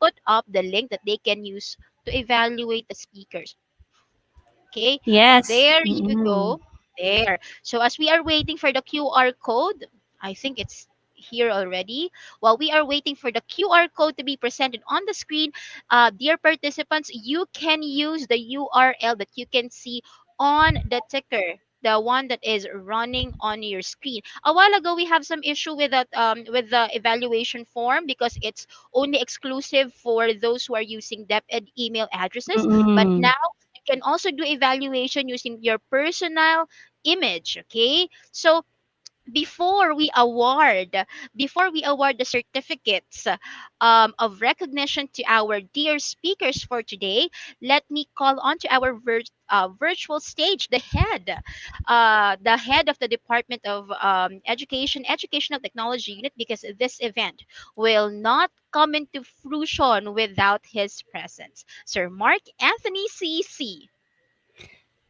put up the link that they can use to evaluate the speakers. Okay, Yes. there you Mm-mm. go. There. So as we are waiting for the QR code, I think it's here already. While we are waiting for the QR code to be presented on the screen, dear participants, you can use the URL that you can see on the ticker. The one that is running on your screen. A while ago, we have some issue with the evaluation form because it's only exclusive for those who are using DepEd email addresses. But Mm-mm. now you can also do evaluation using your personal image. Okay, so before we award the certificates of recognition to our dear speakers for today, let me call on to our virtual stage the head of the Department of Educational Technology Unit, because this event will not come into fruition without his presence, Sir Mark Anthony CC.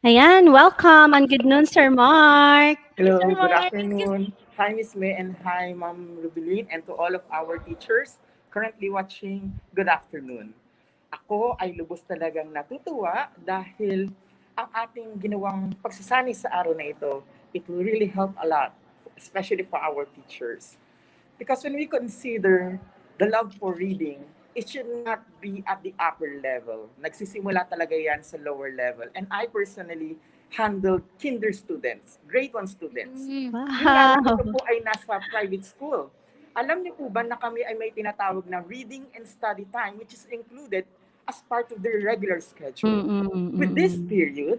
Ayan, welcome and good noon, Sir Mark. Hello, Sir good Mark. afternoon. Hi, Miss May, and hi, Ma'am Rubilin, and to all of our teachers currently watching, good afternoon. Ako ay lubos talagang natutuwa dahil ang ating ginawang pagsasani sa araw na ito, it will really help a lot, especially for our teachers. Because when we consider the love for reading, it should not be at the upper level. Nagsisimula talaga yan sa lower level. And I personally handled kinder students, grade 1 students. Mm. Yun nga lang, ito Wow. po ay nasa private school. Alam niyo po ba na kami ay may tinatawag na reading and study time, which is included as part of their regular schedule. Mm-mm. With this Mm-mm. period,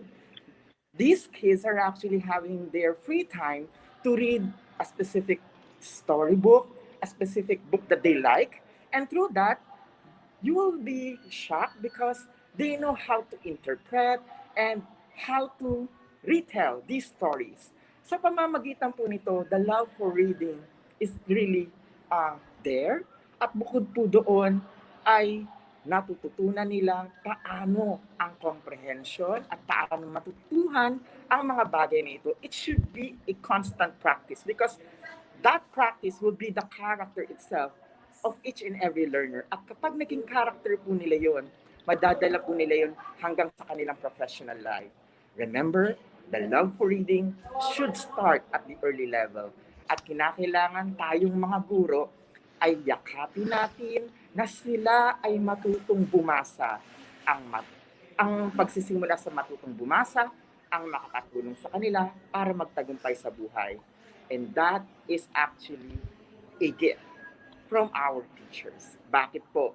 these kids are actually having their free time to read a specific storybook, a specific book that they like, and through that, you will be shocked because they know how to interpret and how to retell these stories. Sa pamamagitan po nito, the love for reading is really there. At bukod po doon ay natututunan nilang paano ang comprehension at paano matutuhan ang mga bagay na ito. It should be a constant practice because that practice will be the character itself of each and every learner. At kapag naging character po nila yon, madadala po nila yon hanggang sa kanilang professional life. Remember, the love for reading should start at the early level. At kinakailangan tayong mga guro ay yakapin natin na sila ay matutong bumasa. Ang pagsisimula sa matutong bumasa ang makakatulong sa kanila para magtagumpay sa buhay. And that is actually a gift from our teachers. Bakit po?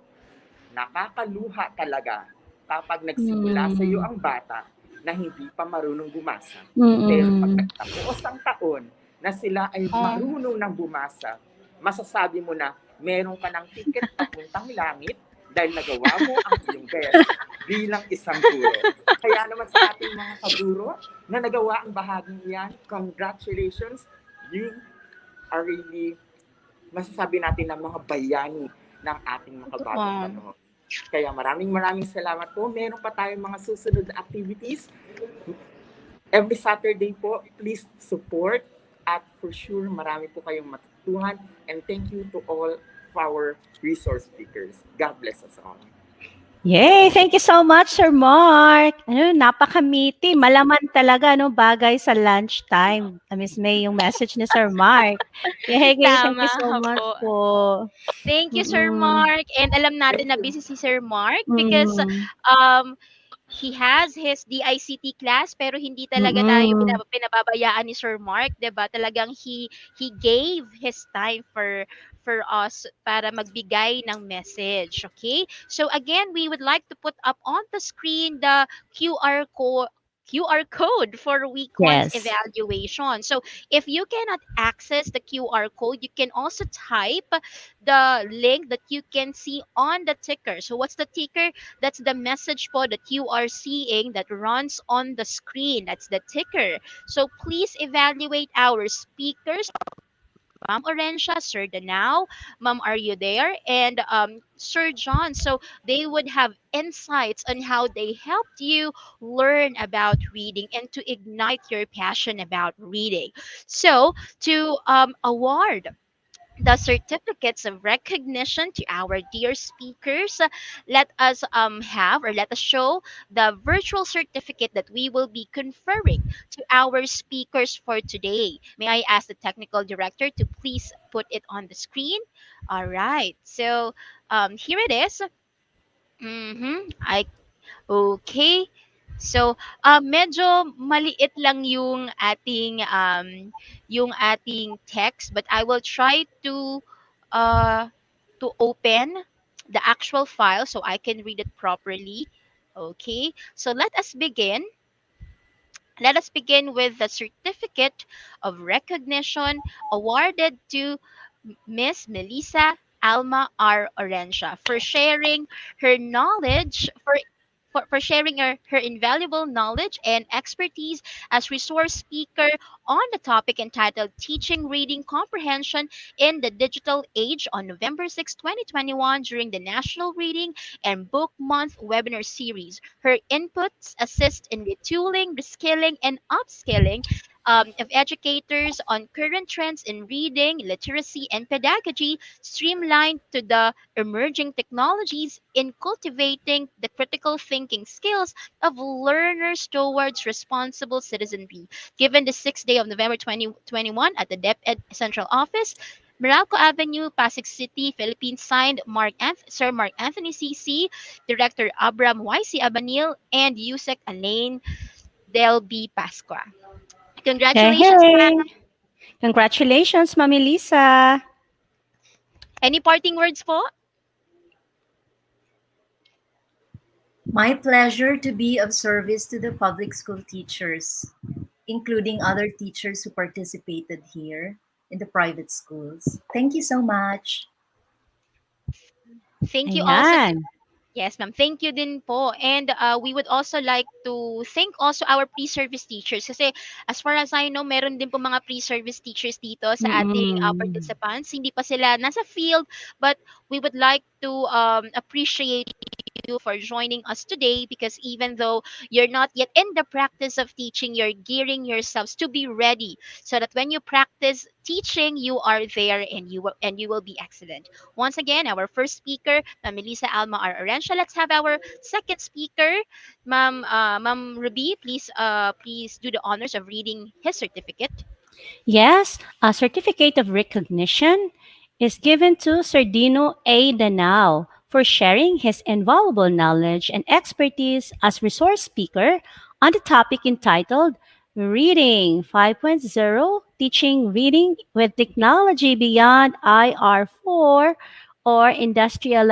Nakakaluha talaga kapag nagsimula sa iyo ang bata na hindi pa marunong bumasa. Pero pag Mm-mm. nagtapos ang taon na sila ay marunong ng bumasa, masasabi mo na meron ka ng ticket papuntang langit dahil nagawa mo ang iyong best bilang isang guro. Kaya naman sa ating mga kaburo na nagawa ang bahaging yan, congratulations, you are really, masasabi natin na mga bayani ng ating mga bagong panahon. Kaya maraming salamat po. Meron pa tayong mga susunod na activities. Every Saturday po, please support at for sure marami po kayong matutuhan. And thank you to all of our resource speakers. God bless us all. Yay! Thank you so much, Sir Mark. Ano, napaka-meaty. Malaman talaga, no, bagay sa lunchtime. Miss May yung message ni Sir Mark. Yay, thank you so Tama much po. po. Thank you, Sir Mm-mm. Mark. And alam natin na busy si Sir Mark because Mm. he has his DICT class pero hindi talaga tayo Mm-mm. pinababayaan ni Sir Mark, 'di ba? Talagang he gave his time for us para magbigay ng message, okay? So again, we would like to put up on the screen the QR QR code for week one's Yes. evaluation. So if you cannot access the QR code, you can also type the link that you can see on the ticker. So what's the ticker? That's the message po that you are seeing that runs on the screen. That's the ticker. So please evaluate our speakers. Ma'am Orensia, Sir Danao, Ma'am, are you there? And Sir John. So they would have insights on how they helped you learn about reading and to ignite your passion about reading. So to award the certificates of recognition to our dear speakers, let us have or let us show the virtual certificate that we will be conferring to our speakers for today. May I ask the technical director to please put it on the screen? All right. So here it is. I Okay. So, medyo maliit lang yung ating text, but I will try uh to open the actual file so I can read it properly. Okay. So let us begin with the certificate of recognition awarded to Miss Melissa Alma R. Orensia for sharing her knowledge for sharing her invaluable knowledge and expertise as resource speaker on the topic entitled Teaching Reading Comprehension in the Digital Age on November 6, 2021 during the National Reading and Book Month webinar series. Her inputs assist in retooling, reskilling, and upskilling of educators on current trends in reading, literacy, and pedagogy, streamlined to the emerging technologies in cultivating the critical thinking skills of learners towards responsible citizenry. Given the 6th day of November 2021 at the DepEd Central Office, Meralco Avenue, Pasig City, Philippines, signed Sir Mark Anthony CC, Director Abram YC Abanil, and USEC Elaine Del B. Pasqua. Hey, Congratulations, hey. ma'am. Congratulations, Mami Lisa. Any parting words po? My pleasure to be of service to the public school teachers, including other teachers who participated here in the private schools. Thank you so much. Thank you also. Ayan. Yes, ma'am. Thank you din po. And we would also like to thank also our pre-service teachers kasi as far as I know, meron din po mga pre-service teachers dito sa ating Mm-mm. participants. Hindi pa sila nasa field, but we would like to appreciate you for joining us today because even though you're not yet in the practice of teaching, you're gearing yourselves to be ready so that when you practice teaching, you are there and you will be excellent. Once again, our first speaker, Ma'am Melissa Alma R. Orensia. Let's have our second speaker, Ma'am Ruby. Please do the honors of reading his certificate. Yes, a certificate of recognition is given to Sardino A. Danao for sharing his invaluable knowledge and expertise as resource speaker on the topic entitled Reading 5.0 Teaching Reading with Technology Beyond IR4 or Industrial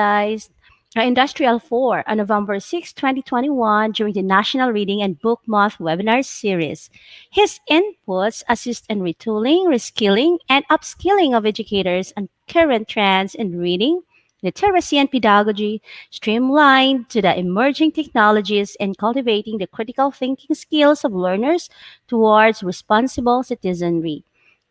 4 on November 6, 2021 during the National Reading and Book Month webinar series. His inputs assist in retooling, reskilling, and upskilling of educators on current trends in reading, literacy, and pedagogy, streamlined to the emerging technologies and cultivating the critical thinking skills of learners towards responsible citizenry.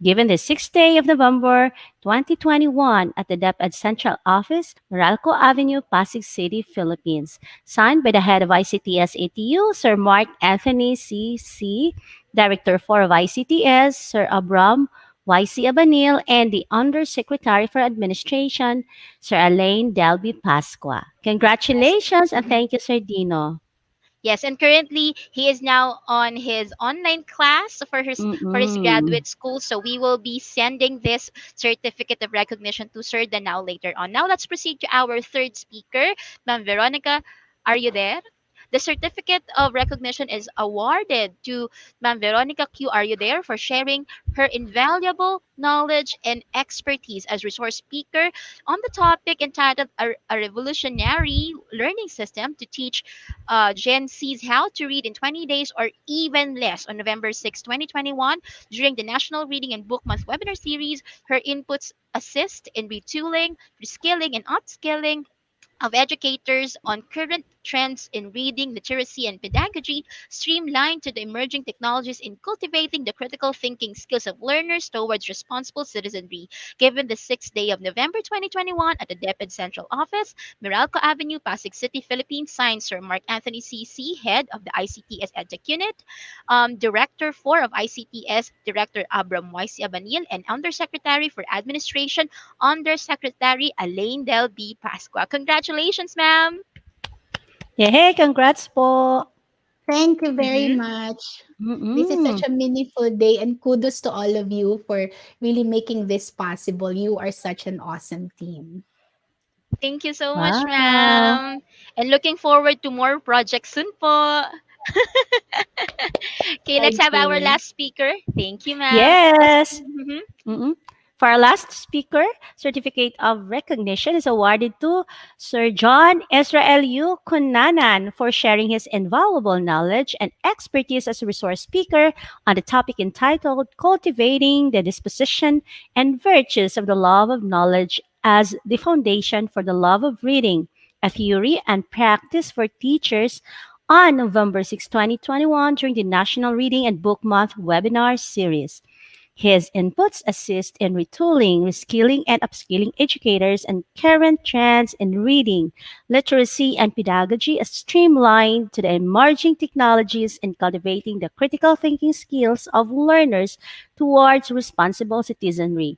Given the 6th day of November 2021 at the DepEd Central Office, Meralco Avenue, Pasig City, Philippines. Signed by the head of ICTS ATU, Sir Mark Anthony CC, Director 4 of ICTS, Sir Abram YC Abanil, and the Undersecretary for Administration, Sir Elaine Delby Pasqua. Congratulations and thank you, Sir Dino. Yes, and currently he is now on his online class for his Mm-mm. graduate school. So we will be sending this certificate of recognition to Sir Danao later on. Now let's proceed to our third speaker, Ma'am Veronica. Are you there? The certificate of recognition is awarded to Ma'am Veronica Q. Are you there? For sharing her invaluable knowledge and expertise as resource speaker on the topic entitled A Revolutionary Learning System to Teach Gen Zs how to read in 20 days or even less on November 6, 2021, during the National Reading and Book Month webinar series. Her inputs assist in retooling, reskilling, and upskilling of educators on current trends in reading, literacy, and pedagogy, streamlined to the emerging technologies in cultivating the critical thinking skills of learners towards responsible citizenry. Given the 6th day of November 2021 at the DepEd Central Office, Meralco Avenue, Pasig City, Philippines, signed Sir Mark Anthony CC, Head of the ICTS EdTech Unit, Director 4 of ICTS, Director Abram YC Abanil, and Undersecretary for Administration, Undersecretary Elaine Del B. Pasqua. Congratulations, ma'am! Yay, congrats po. Thank you very Mhm. much. This is such Mm-mm. a meaningful day, and kudos to all of you for really making this possible. You are such an awesome team. Thank you so much, Wow. ma'am. And looking forward to more projects soon po. Okay, let's Thank have our you. last speaker. Thank you, ma'am. Yes. Mhm. Mm-mm. For our last speaker, Certificate of Recognition is awarded to Sir John Israelu Kunanan for sharing his invaluable knowledge and expertise as a resource speaker on the topic entitled Cultivating the Disposition and Virtues of the Love of Knowledge as the Foundation for the Love of Reading, a Theory and Practice for Teachers on November 6, 2021 during the National Reading and Book Month webinar series. His inputs assist in retooling, reskilling, and upskilling educators and current trends in reading, literacy, and pedagogy as streamlined to the emerging technologies in cultivating the critical thinking skills of learners towards responsible citizenry.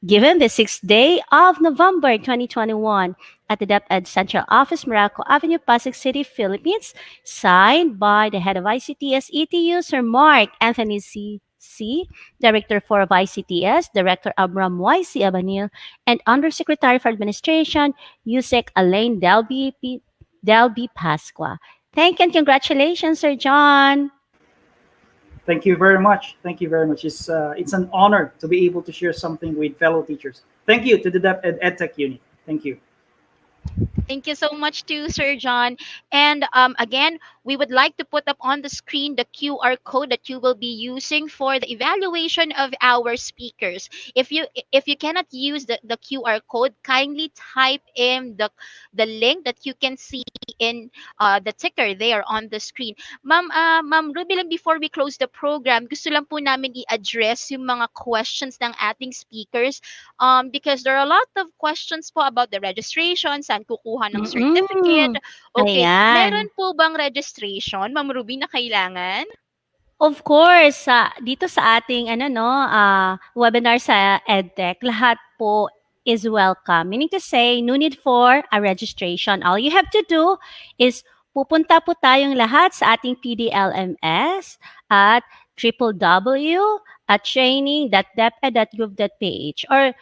Given the 6th day of November 2021 at the DepEd Central Office, Meralco Avenue, Pasig City, Philippines, signed by the head of ICTS ETU, Sir Mark Anthony C. Director 4 of ICTS, Director Abram YC Abanil, and Undersecretary for Administration, USEC Elaine Delby Pasqua. Thank you and congratulations, Sir John. Thank you very much. Thank you very much. It's an honor to be able to share something with fellow teachers. Thank you to the EdTech unit. Thank you. Thank you so much to Sir John. And again, we would like to put up on the screen the QR code that you will be using for the evaluation of our speakers. If you cannot use the QR code, kindly type in the link that you can see in the ticker there on the screen. Ma'am Ruby, lang before we close the program, gusto lang po namin i-address yung mga questions ng ating speakers, because there are a lot of questions po about the registration, saan kukuha ng certificate. Mm-mm. Okay, Ayan. meron po bang registration, Ma'am Ruby, na kailangan? Of course, dito sa ating webinar sa EdTech, lahat po is welcome. Meaning to say, no need for a registration. All you have to do is pupunta po tayong lahat sa ating PDLMS at www.training.deped.gov.ph or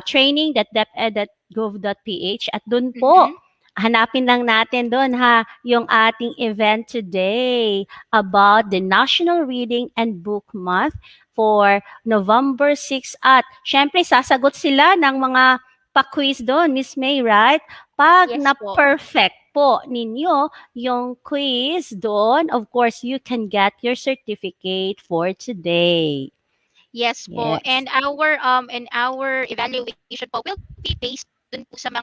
training.deped.gov.ph at doon po, Mhm. hanapin lang natin doon yung ating event today about the National Reading and Book Month for November 6 at syempre sasagot sila ng mga pa-quiz doon, Miss May, right? Pag Yes po. na-perfect po ninyo yung quiz doon, of course, you can get your certificate for today. Yes po. Yes. And our evaluation po will be based dun po sa mga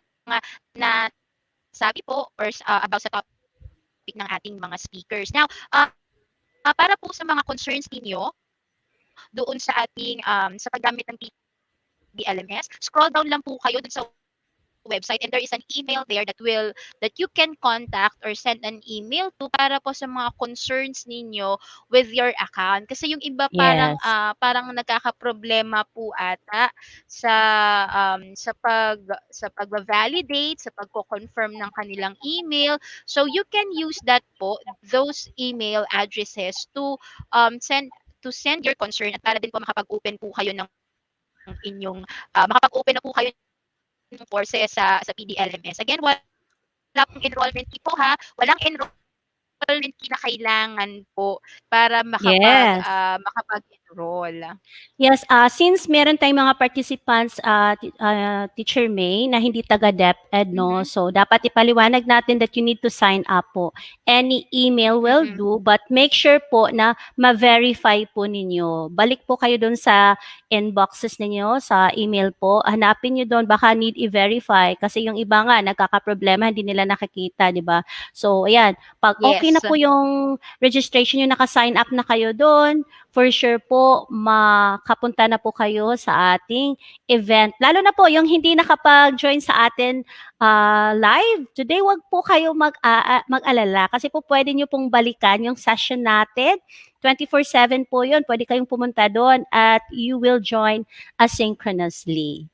na sabi po or about sa topic ng ating mga speakers. Now, para po sa mga concerns ninyo doon sa ating sa paggamit ng PDLMS, scroll down lang po kayo dun sa website and there is an email there that you can contact or send an email to para po sa mga concerns ninyo with your account. Kasi yung iba parang Yes. parang nagkakaproblema po ata sa sa pag-validate, sa pagko-confirm ng kanilang email. So you can use that po, those email addresses to send your concern at para din po makapag-open po kayo ng inyong makapag-open na po kayo ng courses sa PDLMS. Again, walang enrollment fee po ha. Walang enrollment kinakailangan po para Yes. makapag-enroll. Yes, since meron tayong mga participants, Teacher May, na hindi taga DepEd, no? Mhm. So, dapat ipaliwanag natin that you need to sign up po. Any email will Mhm. do, but make sure po na ma-verify po ninyo. Balik po kayo doon sa inboxes ninyo, sa email po. Hanapin nyo doon, baka need i-verify. Kasi yung iba nga, nagkakaproblema, hindi nila nakikita, di ba? So, ayan. Pag okay na Yes. po yung registration nyo, naka-sign up na kayo doon, for sure po, makapunta na po kayo sa ating event. Lalo na po, yung hindi nakapag-join sa atin live. Today, wag po kayo mag-alala kasi po pwede nyo pong balikan yung session natin. 24/7 po yun. Pwede kayong pumunta doon at you will join asynchronously.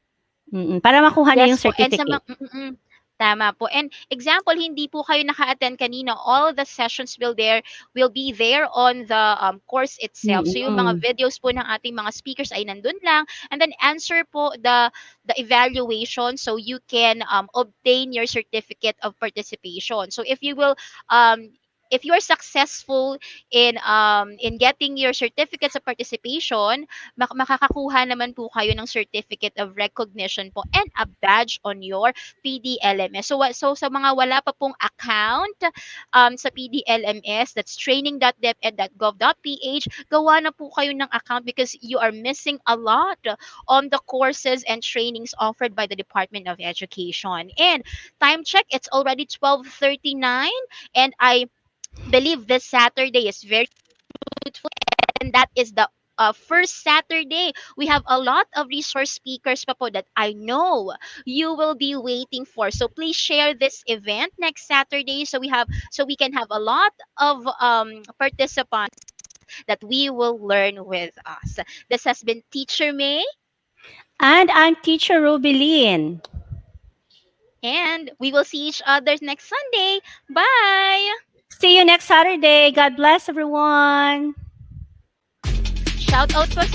Para makuha niyo yung Yes po, and sa certificate. tama po. And example, hindi po kayo naka-attend kanina, all the sessions will be there on the course itself. So yung mga Mm. videos po ng ating mga speakers ay nandun lang, and then answer po the evaluation so you can obtain your certificate of participation. So if you are successful in getting your certificates of participation, makakakuha naman po kayo ng certificate of recognition po and a badge on your PDLMS. So sa mga wala pa pong account sa PDLMS, that's training.deped.gov.ph, gawa na po kayo ng account because you are missing a lot on the courses and trainings offered by the Department of Education. And time check, it's already 12:39, and I believe this Saturday is very fruitful, and that is the first Saturday. We have a lot of resource speakers pa po that I know you will be waiting for. So please share this event next Saturday so we can have a lot of participants that we will learn with us. This has been Teacher May, And I'm Teacher Rubilin. and we will see each other next Sunday. Bye! See you next Saturday. God bless everyone. Shout out po